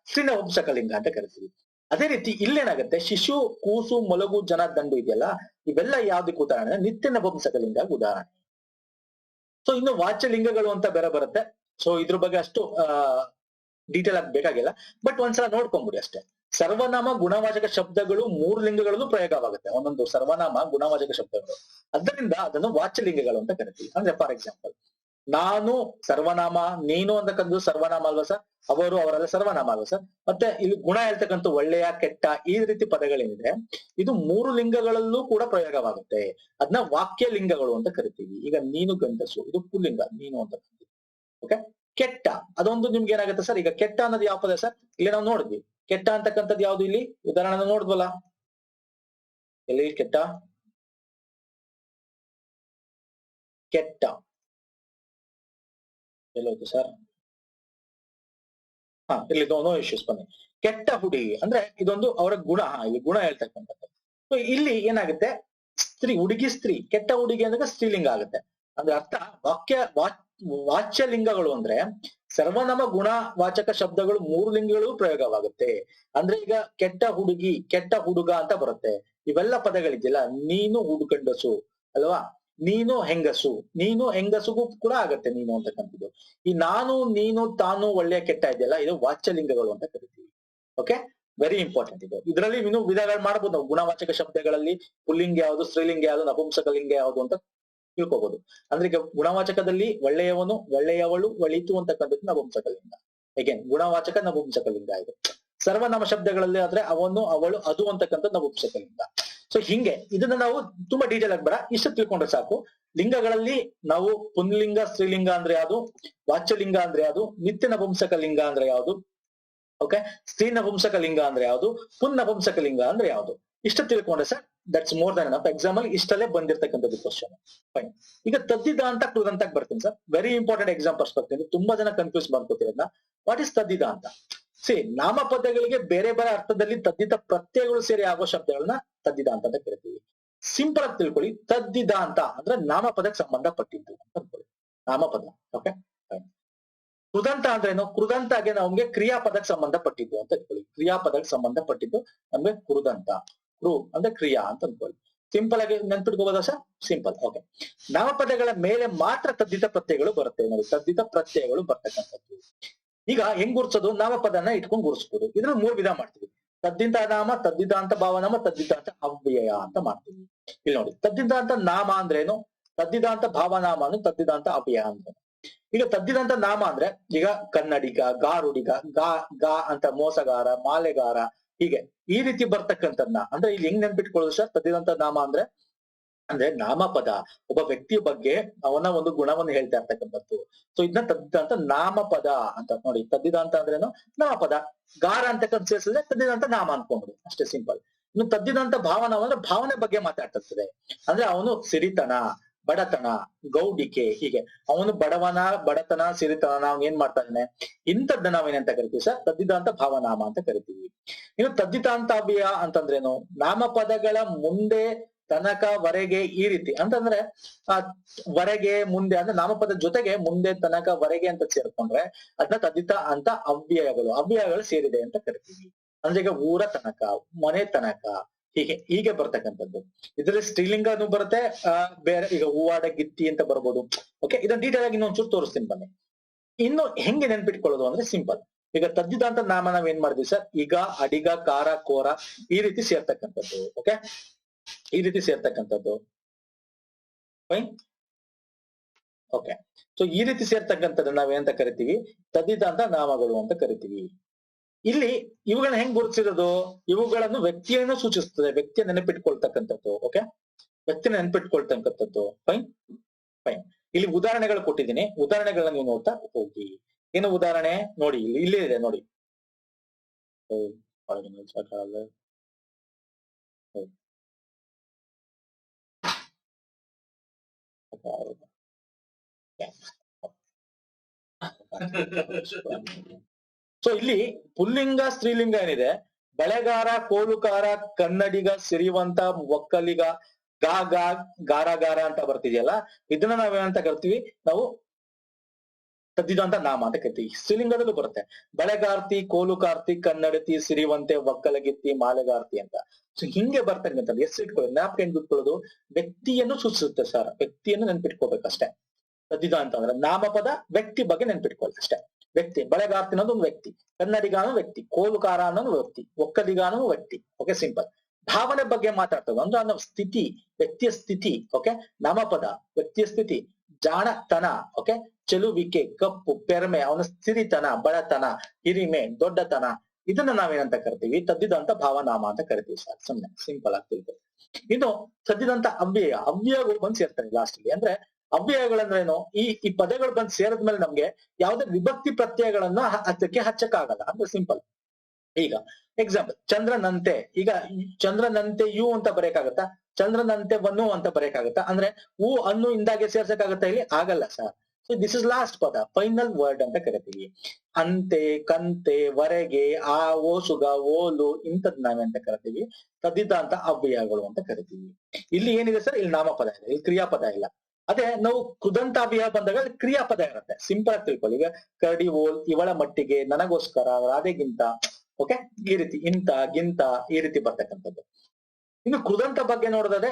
ಸ್ತ್ರೀ ನಪುಂಸಕ ಲಿಂಗ ಅಂತ ಕರಿತೀವಿ. ಅದೇ ರೀತಿ ಇಲ್ಲೇನಾಗುತ್ತೆ, ಶಿಶು, ಕೂಸು, ಮೊಲಗು, ಜನ, ದಂಡು ಇದೆಯಲ್ಲ, ಇವೆಲ್ಲ ಯಾವ್ದಕ್ಕೆ ಉದಾಹರಣೆ? ನಿತ್ಯ ನಪುಂಸಕ ಲಿಂಗ ಉದಾಹರಣೆ. ಸೊ ಇನ್ನು ವಾಚ್ಯ ಲಿಂಗಗಳು ಅಂತ ಬೇರೆ ಬರುತ್ತೆ. ಸೊ ಇದ್ರ ಬಗ್ಗೆ ಅಷ್ಟು ಡೀಟೇಲ್ ಆಗಿ ಬೇಕಾಗಿಲ್ಲ, ಬಟ್ ಒಂದ್ಸಲ ನೋಡ್ಕೊಂಬಿಡಿ ಅಷ್ಟೇ. ಸರ್ವನಾಮ ಗುಣವಾಚಕ ಶಬ್ದಗಳು 3 ಲಿಂಗಗಳಲ್ಲೂ ಪ್ರಯೋಗವಾಗುತ್ತೆ. ಒಂದೊಂದು ಸರ್ವನಾಮ ಗುಣವಾಚಕ ಶಬ್ದಗಳು, ಅದರಿಂದ ಅದನ್ನು ವಾಚ್ಯ ಲಿಂಗಗಳು ಅಂತ ಕರಿತೀವಿ. ಅಂದ್ರೆ ಫಾರ್ ಎಕ್ಸಾಂಪಲ್ ನಾನು ಸರ್ವನಾಮ, ನೀನು ಅಂತಕ್ಕಂಥದ್ದು ಸರ್ವನಾಮ ಅಲ್ವಾ ಸರ್, ಅವರು, ಅವರೆಲ್ಲ ಸರ್ವನಾಮ ಅಲ್ವಾ ಸರ್. ಮತ್ತೆ ಇಲ್ಲಿ ಗುಣ ಹೇಳ್ತಕ್ಕಂಥ ಒಳ್ಳೆಯ, ಕೆಟ್ಟ, ಈ ರೀತಿ ಪದಗಳೇನಿದೆ ಇದು 3 ಲಿಂಗಗಳಲ್ಲೂ ಕೂಡ ಪ್ರಯೋಗವಾಗುತ್ತೆ. ಅದನ್ನ ವಾಕ್ಯ ಲಿಂಗಗಳು ಅಂತ ಕರಿತೀವಿ. ಈಗ ನೀನು ಗಂಡಸು, ಇದು ಪುಲ್ಲಿಂಗ, ನೀನು ಅಂತ. ಓಕೆ, ಕೆಟ್ಟ ಅದೊಂದು ನಿಮ್ಗೆ ಏನಾಗುತ್ತೆ ಸರ್. ಈಗ ಕೆಟ್ಟ ಅನ್ನೋದು ಯಾವ ಪದ ಸರ್? ಇಲ್ಲಿ ನಾವು ನೋಡಿದ್ವಿ. ಕೆಟ್ಟ ಅಂತಕ್ಕಂಥದ್ದು ಯಾವ್ದು? ಇಲ್ಲಿ ಉದಾಹರಣೆ ನೋಡಿದ್ವಲ್ಲ, ಎಲ್ಲಿ ಕೆಟ್ಟ ಎಲ್ಲೋಯ್ತು ಸರ್? ಇಲ್ಲಿ ನೋ ಇಶ್ಯೂಸ್, ಬನ್ನಿ. ಕೆಟ್ಟ ಹುಡುಗಿ ಅಂದ್ರೆ ಇದೊಂದು ಅವರ ಗುಣ. ಇಲ್ಲಿ ಗುಣ ಹೇಳ್ತಕ್ಕಂಥದ್ದು. ಸೊ ಇಲ್ಲಿ ಏನಾಗುತ್ತೆ, ಸ್ತ್ರೀ, ಹುಡುಗಿ, ಸ್ತ್ರೀ, ಕೆಟ್ಟ ಹುಡುಗಿ ಅಂದಾಗ ಸ್ತ್ರೀಲಿಂಗ ಆಗುತ್ತೆ. ಅಂದ್ರೆ ಅರ್ಥ ವಾಚ್ಯ ಲಿಂಗಗಳು ಅಂದ್ರೆ ಸರ್ವನಾಮ ಗುಣ ವಾಚಕ ಶಬ್ದಗಳು 3 ಲಿಂಗಗಳು ಪ್ರಯೋಗವಾಗುತ್ತೆ. ಅಂದ್ರೆ ಈಗ ಕೆಟ್ಟ ಹುಡುಗಿ, ಕೆಟ್ಟ ಹುಡುಗ ಅಂತ ಬರುತ್ತೆ. ಇವೆಲ್ಲ ಪದಗಳಿದೆಯಲ್ಲ, ನೀನು ಹುಡುಗಂಡಸು ಅಲ್ವಾ, ನೀನು ಹೆಂಗಸು, ನೀನು ಹೆಂಗಸುಗೂ ಕೂಡ ಆಗತ್ತೆ ನೀನು ಅಂತಕ್ಕಂಥದ್ದು. ಈ ನಾನು, ನೀನು, ತಾನು, ಒಳ್ಳೆಯ, ಕೆಟ್ಟ ಇದೆಯಲ್ಲ, ಇದು ವಾಚ್ಯ ಲಿಂಗಗಳು ಅಂತ ಕರಿತೀವಿ. ಓಕೆ, ವೆರಿ ಇಂಪಾರ್ಟೆಂಟ್ ಇದು. ಇದರಲ್ಲಿ ಇನ್ನು ವಿಧಗಳು ಮಾಡಬಹುದು ನಾವು. ಗುಣವಾಚಕ ಶಬ್ದಗಳಲ್ಲಿ ಪುಲ್ಲಿಂಗ ಯಾವುದು, ಸ್ತ್ರೀಲಿಂಗ ಯಾವುದು, ನಪುಂಸಕ ಲಿಂಗ ಯಾವುದು ಅಂತ ತಿಳ್ಕೊಬಹುದು. ಅಂದ್ರೆ ಈಗ ಗುಣವಾಚಕದಲ್ಲಿ ಒಳ್ಳೆಯವನು, ಒಳ್ಳೆಯವಳು, ಒಳಿತು ಅಂತಕ್ಕಂಥದ್ದು ನಪುಂಸಕಲಿಂಗ. ಹೇಗೇನ್ ಗುಣವಾಚಕ ನಪುಂಸಕಲಿಂಗ ಇದು. ಸರ್ವನಾಮ ಶಬ್ದಗಳಲ್ಲಿ ಆದ್ರೆ ಅವನು, ಅವಳು, ಅದು ಅಂತಕ್ಕಂಥದ್ದು ನಪುಂಸಕಲಿಂಗ. ಸೊ ಹಿಂಗೆ ಇದನ್ನ ನಾವು ತುಂಬಾ ಡೀಟೇಲ್ ಆಗಿ ಬೇಡ, ಇಷ್ಟು ತಿಳ್ಕೊಂಡ್ರೆ ಸಾಕು. ಲಿಂಗಗಳಲ್ಲಿ ನಾವು ಪುಂಲಿಂಗ ಸ್ತ್ರೀಲಿಂಗ ಅಂದ್ರೆ ಯಾವುದು, ವಾಚ್ಯಲಿಂಗ ಅಂದ್ರೆ ಯಾವುದು, ನಿತ್ಯ ನಪುಂಸಕ ಲಿಂಗ ಅಂದ್ರೆ ಯಾವುದು, ಓಕೆ, ಸ್ತ್ರೀ ನಪುಂಸಕ ಲಿಂಗ ಅಂದ್ರೆ ಯಾವುದು, ಪುನ್ ನಪುಂಸಕ ಲಿಂಗ ಅಂದ್ರೆ ಯಾವುದು, ಇಷ್ಟು ತಿಳ್ಕೊಂಡ್ರೆ sir that's more than enough. Exam ಅಲ್ಲಿ ಇಷ್ಟಲ್ಲೇ ಬಂದಿರ್ತಕ್ಕಂಥದ್ದು ಕ್ವಶನ್. ಫೈನ್. ಈಗ ತದ್ದಿದಾಂತ ಕೃದಂತಕ್ಕೆ ಬರ್ತೀನಿ sir. Very important exam perspective. ತುಂಬಾ ಜನ ಕನ್ಫ್ಯೂಸ್ ಮಾಡ್ಕೋತಿರೋದ್ನ. ವಾಟ್ ಇಸ್ ತದ್ದಿದಾಂತ? ಸಿ, ನಾಮಪದಗಳಿಗೆ ಬೇರೆ ಬೇರೆ ಅರ್ಥದಲ್ಲಿ ತದ್ದಿತ ಪ್ರತ್ಯಯಗಳು ಸೇರಿ ಆಗೋ ಶಬ್ದಗಳನ್ನ ತದ್ದಿದಾಂತ ಅಂತ ಕರಿತೀವಿ. ಸಿಂಪಲ್ ಆಗಿ ತಿಳ್ಕೊಳ್ಳಿ, ತದ್ದಿದಾಂತ ಅಂದ್ರೆ ನಾಮಪದಕ್ಕೆ ಸಂಬಂಧಪಟ್ಟಿದ್ದು ಅಂತ ಅನ್ಕೊಳ್ಳಿ. ನಾಮಪದ. ಓಕೆ. ಕೃದಂತ ಅಂದ್ರೆ ಏನು? ಕೃದಂತಗೆ ನಮ್ಗೆ ಕ್ರಿಯಾಪದಕ್ಕೆ ಸಂಬಂಧಪಟ್ಟಿದ್ದು ಅಂತ ಇಟ್ಕೊಳ್ಳಿ. ಕ್ರಿಯಾಪದಕ್ಕೆ ಸಂಬಂಧಪಟ್ಟಿದ್ದು ನಮ್ಗೆ ಕೃದಂತ. ಕ್ರೂ ಅಂದ್ರೆ ಕ್ರಿಯಾ ಅಂತ ಅನ್ಕೊಳ್ಳಿ. ಸಿಂಪಲ್ ಆಗಿ ನೆನ್ಪಿಟ್ಕೋಬೋದಾ ಸರ್? ಸಿಂಪಲ್. ಓಕೆ. ನಾಮಪದಗಳ ಮೇಲೆ ಮಾತ್ರ ತದ್ದಿತ ಪ್ರತ್ಯಯಗಳು ಬರುತ್ತೆ ನೋಡಿ. ತದ್ದಿತ ಪ್ರತ್ಯಯಗಳು ಬರ್ತಕ್ಕಂಥದ್ದು. ಈಗ ಹೆಂಗ್ ಗುರ್ಸೋದು? ನಾಮಪದನ ಇಟ್ಕೊಂಡು ಗುರ್ಸ್ಬೋದು. ಇದನ್ನ 3 ವಿಧ ಮಾಡ್ತೀವಿ. ತದ್ದಿತ ನಾಮ, ತದ್ದಿದಾಂತ ಭಾವನಾಮ, ತದ್ದಿದಾಂತ ಅವ್ಯಯ ಅಂತ ಮಾಡ್ತೀವಿ. ಇಲ್ಲಿ ನೋಡಿ, ತದ್ದಿದಾಂತ ನಾಮ ಅಂದ್ರೇನು, ತದ್ದಿದಾಂತ ಭಾವನಾಮ, ತದ್ದಿದಾಂತ ಅವ್ಯಯ ಅಂದ್ರೆ. ಈಗ ತದ್ದಿದಂತ ನಾಮ ಅಂದ್ರೆ ಈಗ ಕನ್ನಡಿಗ, ಗಾರುಡಿಗ, ಗಾ ಅಂತ ಮೋಸಗಾರ, ಮಾಲೆಗಾರ, ಹೀಗೆ ಈ ರೀತಿ ಬರ್ತಕ್ಕಂಥದ್ನ ಅಂದ್ರೆ ಇಲ್ಲಿ ಹೆಂಗ್ ನೆನ್ಪಿಟ್ಕೊಳ್ಳೋದು ಸರ್? ತದ್ದಿದಂತ ನಾಮ ಅಂದ್ರೆ ನಾಮಪದ ಒಬ್ಬ ವ್ಯಕ್ತಿಯ ಬಗ್ಗೆ ಅವನ ಒಂದು ಗುಣವನ್ನು ಹೇಳ್ತಾ ಇರ್ತಕ್ಕಂಥದ್ದು. ಸೊ ಇದನ್ನ ತದ್ದಿದಂತ ನಾಮಪದ ಅಂತ ನೋಡಿ. ತದ್ದಿದಾಂತ ಅಂದ್ರೇನು? ನಾಮಪದ. ಗಾರ ಅಂತ ಸೇರಿಸಿದ್ರೆ ತದ್ದಿದಂತ ನಾಮ ಅನ್ಕೊಂಡ್ಬಿಡಿ, ಅಷ್ಟೇ ಸಿಂಪಲ್. ಇನ್ನು ತದ್ದಿದಂತ ಭಾವನಾಮ ಅಂದ್ರೆ ಭಾವನೆ ಬಗ್ಗೆ ಮಾತಾಡ್ತಿರ್ತದೆ. ಅಂದ್ರೆ ಅವನು ಸಿರಿತನ, ಬಡತನ, ಗೌಡಿಕೆ, ಹೀಗೆ ಅವನು ಬಡತನ, ಸಿರಿತನ ನಾವು ಏನ್ ಮಾಡ್ತಾ ಇದ್ದಾನೆ, ಇಂಥದ್ದನ್ನ ನಾವೇನಂತ ಕರಿತೀವಿ ಸರ್? ತದ್ದಿದಾಂತ ಭಾವನಾಮ ಅಂತ ಕರಿತೀವಿ. ಇನ್ನು ತದ್ದಿತಾಂತ ಅವ್ಯಯ ಅಂತಂದ್ರೇನು? ನಾಮಪದಗಳ ಮುಂದೆ ತನಕ ವರೆಗೆ ಈ ರೀತಿ ಅಂತಂದ್ರೆ ವರೆಗೆ ಮುಂದೆ ಅಂದ್ರೆ ನಾಮಪದ ಜೊತೆಗೆ ಮುಂದೆ ತನಕ ವರೆಗೆ ಅಂತ ಸೇರ್ಕೊಂಡ್ರೆ ಅದನ್ನ ತದ್ದಿತ ಅಂತ ಅವ್ಯಯಗಳು ಸೇರಿದೆ ಅಂತ ಕರಿತೀವಿ. ಅಂದ್ರೆ ಈಗ ಊರ ತನಕ, ಮನೆ ತನಕ, ಹೀಗೆ ಬರ್ತಕ್ಕಂಥದ್ದು. ಇದರಲ್ಲಿ ಸ್ತ್ರೀಲಿಂಗನು ಬರುತ್ತೆ, ಬೇರೆ ಈಗ ಹೂವಾಡ, ಗಿತ್ತಿ ಅಂತ ಬರ್ಬೋದು. ಓಕೆ, ಇದನ್ನ ಡೀಟೇಲ್ ಆಗಿ ಇನ್ನೊಂಚೂರು ತೋರಿಸ್ತೀನಿ ಬನ್ನಿ. ಇನ್ನು ಹೆಂಗೆ ನೆನ್ಪಿಟ್ಕೊಳ್ಳೋದು ಅಂದ್ರೆ ಸಿಂಪಲ್. ಈಗ ತದ್ದಿದಾಂತ ನಾಮ ನಾವ್ ಏನ್ ಮಾಡಿದ್ವಿ ಸರ್? ಈಗ ಅಡಿಗ, ಕಾರ, ಕೋರ ಈ ರೀತಿ ಸೇರ್ತಕ್ಕಂಥದ್ದು. ಓಕೆ, ಈ ರೀತಿ ಸೇರ್ತಕ್ಕಂಥದ್ದು. ಫೈನ್. ಓಕೆ. ಸೊ ಈ ರೀತಿ ಸೇರ್ತಕ್ಕಂಥದ್ದು ನಾವೇನಂತ ಕರಿತೀವಿ? ತದ್ದಿದಾಂತ ನಾಮಗಳು ಅಂತ ಕರಿತೀವಿ. ಇಲ್ಲಿ ಇವುಗಳನ್ನ ಹೆಂಗ್ ಗುರುತಿಸಿರೋದು? ಇವುಗಳನ್ನು ವ್ಯಕ್ತಿಯನ್ನು ಸೂಚಿಸ್ತದೆ, ವ್ಯಕ್ತಿಯ ನೆನಪಿಟ್ಕೊಳ್ತಕ್ಕಂಥದ್ದು. ಓಕೆ, ವ್ಯಕ್ತಿನ ನೆನಪಿಟ್ಕೊಳ್ತಕ್ಕಂಥದ್ದು. ಫೈನ್. ಫೈನ್. ಇಲ್ಲಿ ಉದಾಹರಣೆಗಳು ಕೊಟ್ಟಿದ್ದೀನಿ, ಉದಾಹರಣೆಗಳನ್ನ ನೀವು ನೋಡ್ತಾ ಹೋಗಿ. ಏನು ಉದಾಹರಣೆ ನೋಡಿ, ಇಲ್ಲೇ ಇದೆ ನೋಡಿ. ಸೊ ಇಲ್ಲಿ ಪುಲ್ಲಿಂಗ ಸ್ತ್ರೀಲಿಂಗ ಏನಿದೆ, ಬೆಳೆಗಾರ, ಕೋಲುಕಾರ, ಕನ್ನಡಿಗ, ಸಿರಿವಂತ, ಒಕ್ಕಲಿಗ, ಗಾರ ಅಂತ ಬರ್ತಿದೆಯಲ್ಲ, ಇದನ್ನ ನಾವೇನಂತ ಕರಿತೀವಿ? ನಾವು ತದ್ದಿದಾಂತ ನಾಮ ಅಂತ ಕರಿತೀವಿ. ಸ್ತ್ರೀಲಿಂಗದಲ್ಲೂ ಬರುತ್ತೆ. ಬೆಳೆಗಾರ್ತಿ, ಕೋಲುಕಾರ್ತಿ, ಕನ್ನಡತಿ, ಸಿರಿವಂತೆ, ಒಕ್ಕಲಗಿತ್ತಿ, ಮಾಲೆಗಾರ್ತಿ ಅಂತ. ಸೊ ಹಿಂಗೆ ಬರ್ತಕ್ಕಂಥದ್ದು. ಎಷ್ಟು ಇಟ್ಕೊಳ್ಳೋದು, ಜ್ಞಾಪಕ ಏನ್ ಬಿಟ್ಕೊಳ್ಳೋದು? ವ್ಯಕ್ತಿಯನ್ನು ಸೂಚಿಸುತ್ತೆ ಸರ್, ವ್ಯಕ್ತಿಯನ್ನು ನೆನ್ಪಿಟ್ಕೋಬೇಕಷ್ಟೇ. ತದ್ದಿದಾಂತ ಅಂದ್ರೆ ನಾಮಪದ ವ್ಯಕ್ತಿ ಬಗ್ಗೆ ನೆನ್ಪಿಟ್ಕೊಳ್ಳಿ ಅಷ್ಟೇ. ವ್ಯಕ್ತಿ, ಬೆಳೆಗಾರ್ತಿ ಅನ್ನೋದು ಒಂದು ವ್ಯಕ್ತಿ, ಕನ್ನಡಿಗ ಅನ್ನೋ ವ್ಯಕ್ತಿ, ಕೋಲುಕಾರ ಅನ್ನೋದು ವ್ಯಕ್ತಿ, ಒಕ್ಕಲಿಗ ಅನ್ನೋ ವ್ಯಕ್ತಿ. Okay, simple. ಭಾವನೆ ಬಗ್ಗೆ ಮಾತಾಡ್ತದೆ ಅಂದ್ರೆ ಅನ್ನೋ ಸ್ಥಿತಿ, ವ್ಯಕ್ತಿಯ ಸ್ಥಿತಿ. ಓಕೆ, ನಾಮಪದ ವ್ಯಕ್ತಿಯ ಸ್ಥಿತಿ. ಜಾಣತನ, ಓಕೆ, ಚೆಲುವಿಕೆ, ಕಪ್ಪು, ಪೆರ್ಮೆ, ಅವನ ಸಿರಿತನ, ಬಡತನ, ಹಿರಿಮೆ, ದೊಡ್ಡತನ, ಇದನ್ನ ನಾವೇನಂತ ಕರಿತೀವಿ? ತದ್ದಿದಂತ ಭಾವನಾಮ ಅಂತ ಕರಿತೀವಿ ಸರ್. ಸುಮ್ಮನೆ ಸಿಂಪಲ್ ಆಗಿ ತಿಳ್ಕೊಳ್ಳಿ. ಇನ್ನು ತದ್ದಿದಂತ ಅವ್ಯಯಗಳು ಬಂದು ಸೇರ್ತಾರೆ ಲಾಸ್ಟ್ ಗೆ. ಅಂದ್ರೆ ಅವ್ಯಯಗಳಂದ್ರೇನು? ಈ ಪದಗಳು ಬಂದು ಸೇರಿದ್ಮೇಲೆ ನಮ್ಗೆ ಯಾವುದೇ ವಿಭಕ್ತಿ ಪ್ರತ್ಯಯಗಳನ್ನ ಅದಕ್ಕೆ ಹಚ್ಚಕ್ಕಾಗಲ್ಲ. ಅಂದ್ರೆ ಸಿಂಪಲ್. ಈಗ ಎಕ್ಸಾಂಪಲ್, ಚಂದ್ರನಂತೆ. ಈಗ ಚಂದ್ರನಂತೆ ಯು ಅಂತ ಬರೆಯಕ್ಕಾಗತ್ತಾ? ಚಂದ್ರನಂತೆ ವನು ಅಂತ ಬರೆಯಕ್ಕಾಗತ್ತಾ? ಅಂದ್ರೆ ಹೂ ಅನ್ನು ಇಂದಾಗೆ ಸೇರ್ಸಕ್ಕಾಗತ್ತಾ? ಇಲ್ಲಿ ಆಗಲ್ಲ sir. So this is last ಪದ, ಫೈನಲ್ ವರ್ಡ್ ಅಂತ ಕರಿತೀವಿ. ಅಂತೆ, ಕಂತೆ, ವರೆಗೆ, ಆ, ಓಸುಗ, ಓಲು, ಇಂಥದ್ ನಾವೇಂತ ಕರಿತೀವಿ? ತದ್ದಿದಾಂತ ಅವ್ಯಯಗಳು ಅಂತ ಕರಿತೀವಿ. ಇಲ್ಲಿ ಏನಿದೆ ಸರ್? ಇಲ್ಲಿ ನಾಮಪದ ಇದೆ, ಇಲ್ಲಿ ಕ್ರಿಯಾಪದ ಇಲ್ಲ. ಅದೇ ನಾವು ಕೃದಂತ ಅವ್ಯಯ ಬಂದಾಗ ಕ್ರಿಯಾಪದ ಇರುತ್ತೆ. ಸಿಂಪಲ್ ಆಗಿ ತಿಳ್ಕೊಳ್ಳಿ. ಈಗ ಕರಡಿ, ಓಲ್, ಇವಳ ಮಟ್ಟಿಗೆ, ನನಗೋಸ್ಕರ, ರಾಧೆಗಿಂತ, ಓಕೆ, ಈ ರೀತಿ, ಇಂತ, ಗಿಂತ, ಈ ರೀತಿ ಬರ್ತಕ್ಕಂಥದ್ದು. ಇನ್ನು ಕೃದಂತ ಬಗ್ಗೆ ನೋಡೋದಾದ್ರೆ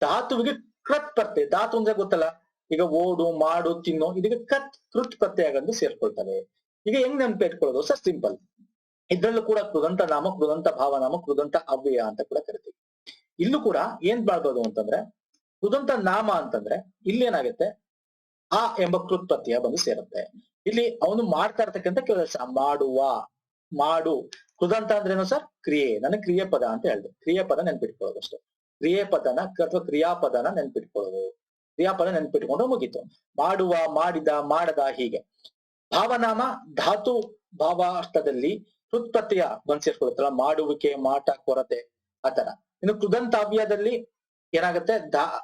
ಧಾತುವಿಗೆ ಕೃತ್ ಪ್ರತ್ಯಯ. ಧಾತು ಅಂದ್ರೆ ಗೊತ್ತಲ್ಲ, ಈಗ ಓಡು, ಮಾಡು, ತಿನ್ನು, ಇದಕ್ಕೆ ಕೃತ್ ಪ್ರತ್ಯಯಗಳು ಸೇರ್ಕೊಳ್ತವೆ. ಈಗ ಹೆಂಗ್ ನೆನಪು ಇಟ್ಕೊಳ್ಳೋದು ಸರ್? ಸಿಂಪಲ್. ಇದ್ರಲ್ಲೂ ಕೂಡ ಕೃದಂತ ನಾಮ, ಕೃದಂತ ಭಾವನಾಮ, ಕೃದಂತ ಅವ್ಯಯ ಅಂತ ಕೂಡ ಕರಿತೀವಿ. ಇಲ್ಲೂ ಕೂಡ ಏನ್ ಮಾಡ್ಬೋದು ಅಂತಂದ್ರೆ ಕೃದಂತ ನಾಮ ಅಂತಂದ್ರೆ ಇಲ್ಲಿ ಏನಾಗುತ್ತೆ, ಆ ಎಂಬ ಕೃತ್ ಪ್ರತ್ಯಯ ಬಂದು ಸೇರುತ್ತೆ. ಇಲ್ಲಿ ಅವನು ಮಾಡ್ತಾ ಇರ್ತಕ್ಕಂಥ ಕೆಲಸ, ಮಾಡುವ, ಮಾಡು. ಕೃದಂತ ಅಂದ್ರೆ ಏನು ಸರ್? ಕ್ರಿಯೆ. ನನಗೆ ಕ್ರಿಯೆ ಪದ ಅಂತ ಹೇಳಿದೆ, ಕ್ರಿಯೆ ಪದ ನೆನ್ಪಿಟ್ಕೊಳ್ಳೋದು ಅಷ್ಟೇ. ಕ್ರಿಯೆ ಪದನ ಅಥವಾ ಕ್ರಿಯಾಪದನ ನೆನ್ಪಿಟ್ಕೊಳ್ಳೋದು, ಕ್ರಿಯಾಪದ ನೆನ್ಪಿಟ್ಕೊಂಡು ಮುಗೀತು. ಮಾಡುವ, ಮಾಡಿದ, ಮಾಡದ, ಹೀಗೆ. ಭಾವನಾಮ ಧಾತು ಭಾವಾರ್ಥದಲ್ಲಿ ಕೃತ್ ಪ್ರತ್ಯಯ ಬಂದ್ ಸೇರ್ಕೊಳ್ಳುತ್ತಲ್ಲ, ಮಾಡುವಿಕೆ, ಮಾಟ, ಕೊರತೆ, ಆತರ. ಇನ್ನು ಕೃದಂತಾವ್ಯದಲ್ಲಿ ಏನಾಗುತ್ತೆ,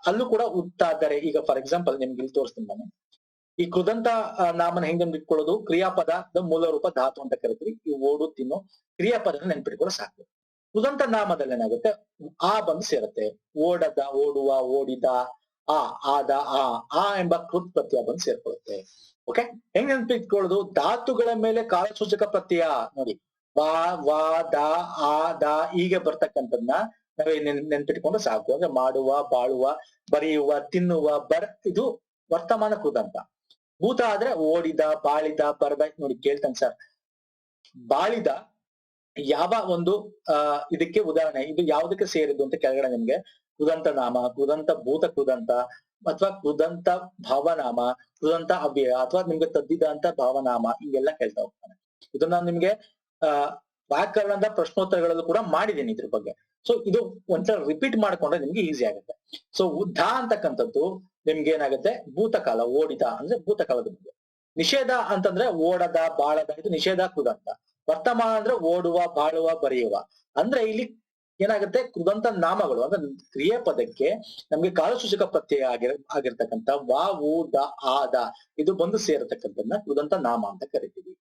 ಅಲ್ಲೂ ಕೂಡ ಉತ್ತಾದರೆ. ಈಗ ಫಾರ್ ಎಕ್ಸಾಂಪಲ್ ನಿಮ್ಗೆ ಇಲ್ಲಿ ತೋರಿಸ್ತೀನಿ ನಾನು. ಈ ಕೃದಂತ ನಾಮನ ಹೆಂಗ್ ನೆನ್ಪಿಟ್ಕೊಳ್ಳೋದು, ಕ್ರಿಯಾಪದ ಮೂಲ ರೂಪ ಧಾತು ಅಂತ ಕರಿತೀವಿ. ಈ ಓಡು, ತಿನ್ನು, ಕ್ರಿಯಾಪದನ ನೆನ್ಪಿಟ್ಕೊಳ್ಳೋ ಸಾಕು. ಕೃದಂತ ನಾಮದಲ್ಲಿ ಏನಾಗುತ್ತೆ, ಆ ಬಂದು ಸೇರುತ್ತೆ. ಓಡದ, ಓಡುವ, ಓಡಿದ, ಆದ, ಆ ಎಂಬ ಕೃತ್ ಪ್ರತ್ಯಯ ಬಂದು ಸೇರ್ಕೊಳ್ಳುತ್ತೆ. ಓಕೆ, ಹೆಂಗ್ ನೆನ್ಪಿಟ್ಕೊಳ್ಳೋದು, ಧಾತುಗಳ ಮೇಲೆ ಕಾಲಸೂಚಕ ಪ್ರತ್ಯಯ ನೋಡಿ, ವಾ, ವಾ, ದ, ಆ, ದ, ಹೀಗೆ ಬರ್ತಕ್ಕಂಥದ್ನ ನಾವೇ ನೆನ್ಪಿಟ್ಕೊಂಡು ಸಾಕು. ಅಂದ್ರೆ ಮಾಡುವ, ಬಾಳುವ, ಬರೆಯುವ, ತಿನ್ನುವ, ಇದು ವರ್ತಮಾನ ಕೃದಂತ. ಭೂತ ಆದ್ರೆ ಓಡಿದ, ಬಾಳಿದ, ಬರದ. ನೋಡಿ ಕೇಳ್ತಾನೆ ಸರ್, ಬಾಳಿದ ಯಾವ ಒಂದು ಇದಕ್ಕೆ ಉದಾಹರಣೆ, ಇದು ಯಾವ್ದಕ್ಕೆ ಸೇರಿದ್ದು ಅಂತ ಕೆಳಗಡೆ ನಿಮ್ಗೆ ಕೃದಂತ ನಾಮ, ಕೃದಂತ ಭೂತ ಕೃದಂತ, ಅಥವಾ ಕೃದಂತ ಭಾವನಾಮ, ಕೃದಂತ ಅವ್ಯಯ, ಅಥವಾ ನಿಮ್ಗೆ ತದ್ದಿದ ಅಂತ ಭಾವನಾಮ, ಹಿಂಗೆಲ್ಲ ಕೇಳ್ತಾ ಹೋಗ್ತಾನೆ. ಇದನ್ನ ನಿಮ್ಗೆ ವ್ಯಾಕರಣದ ಪ್ರಶ್ನೋತ್ತರಗಳಲ್ಲೂ ಕೂಡ ಮಾಡಿದ್ದೀನಿ ಇದ್ರ ಬಗ್ಗೆ. ಸೊ ಇದು ಒಂದ್ಸಲ ರಿಪೀಟ್ ಮಾಡ್ಕೊಂಡ್ರೆ ನಿಮ್ಗೆ ಈಸಿ ಆಗುತ್ತೆ. ಸೊ ಉದ್ದ ಅಂತಕ್ಕಂಥದ್ದು ನಿಮ್ಗೆ ಏನಾಗುತ್ತೆ, ಭೂತಕಾಲ, ಓಡಿದ ಅಂದ್ರೆ ಭೂತಕಾಲದ ಬಗ್ಗೆ. ನಿಷೇಧ ಅಂತಂದ್ರೆ ಓಡದ, ಬಾಳದ, ಇದು ನಿಷೇಧ ಕೃದಂತ. ವರ್ತಮಾನ ಅಂದ್ರೆ ಓಡುವ, ಬಾಳುವ, ಬರೆಯುವ. ಅಂದ್ರೆ ಇಲ್ಲಿ ಏನಾಗುತ್ತೆ, ಕೃದಂತ ನಾಮಗಳು ಅಂದ್ರೆ ಕ್ರಿಯೆ ಪದಕ್ಕೆ ನಮ್ಗೆ ಕಾಲಸೂಚಕ ಪ್ರತ್ಯಯ ಆಗಿರ್ತಕ್ಕಂಥ ವಾ, ಉ, ದ, ಆ, ದ ಇದು ಬಂದು ಸೇರತಕ್ಕಂಥದ್ದನ್ನ ಕೃದಂತ ನಾಮ ಅಂತ ಕರಿತೀವಿ.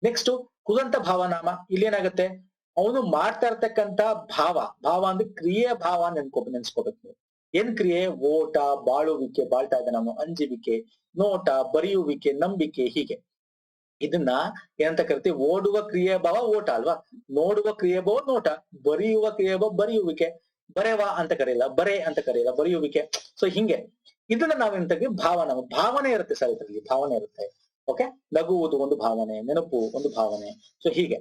ನೆಕ್ಸ್ಟ್ ಕೃದಂತ ಭಾವನಾಮ. ಇಲ್ಲಿ ಏನಾಗುತ್ತೆ, ಅವನು ಮಾಡ್ತಾ ಇರ್ತಕ್ಕಂಥ ಭಾವ ಅಂದ್ರೆ ಕ್ರಿಯೆ ಭಾವ ನೆನ್ಸ್ಕೋಬೇಕು ನೀವು. ಏನ್ ಕ್ರಿಯೆ, ಓಟ, ಬಾಳುವಿಕೆ, ಬಾಳ್ತಾ ಇದ್ದ ನಾವು, ಅಂಜುವಿಕೆ, ನೋಟ, ಬರೆಯುವಿಕೆ, ನಂಬಿಕೆ, ಹೀಗೆ. ಇದನ್ನ ಏನಂತ ಕರಿತೀವಿ, ಓಡುವ ಕ್ರಿಯೆ ಭಾವ ಓಟ ಅಲ್ವಾ, ನೋಡುವ ಕ್ರಿಯೆ ಭಾವ ನೋಟ, ಬರೆಯುವ ಕ್ರಿಯೆ ಭಾವ ಬರೆಯುವಿಕೆ, ಬರೆವ ಅಂತ ಕರೆಯಲ್ಲ, ಬರೆ ಅಂತ ಕರೆಯಲ್ಲ, ಬರೆಯುವಿಕೆ. ಸೊ ಹಿಂಗೆ ಇದನ್ನ ನಾವೇಂತ ಭಾವನೆ ಇರುತ್ತೆ ಸರ್, ಇದರಲ್ಲಿ ಭಾವನೆ ಇರುತ್ತೆ. ಓಕೆ, ನಗುವುದು ಒಂದು ಭಾವನೆ, ನೆನಪು ಒಂದು ಭಾವನೆ. ಸೊ ಹೀಗೆ.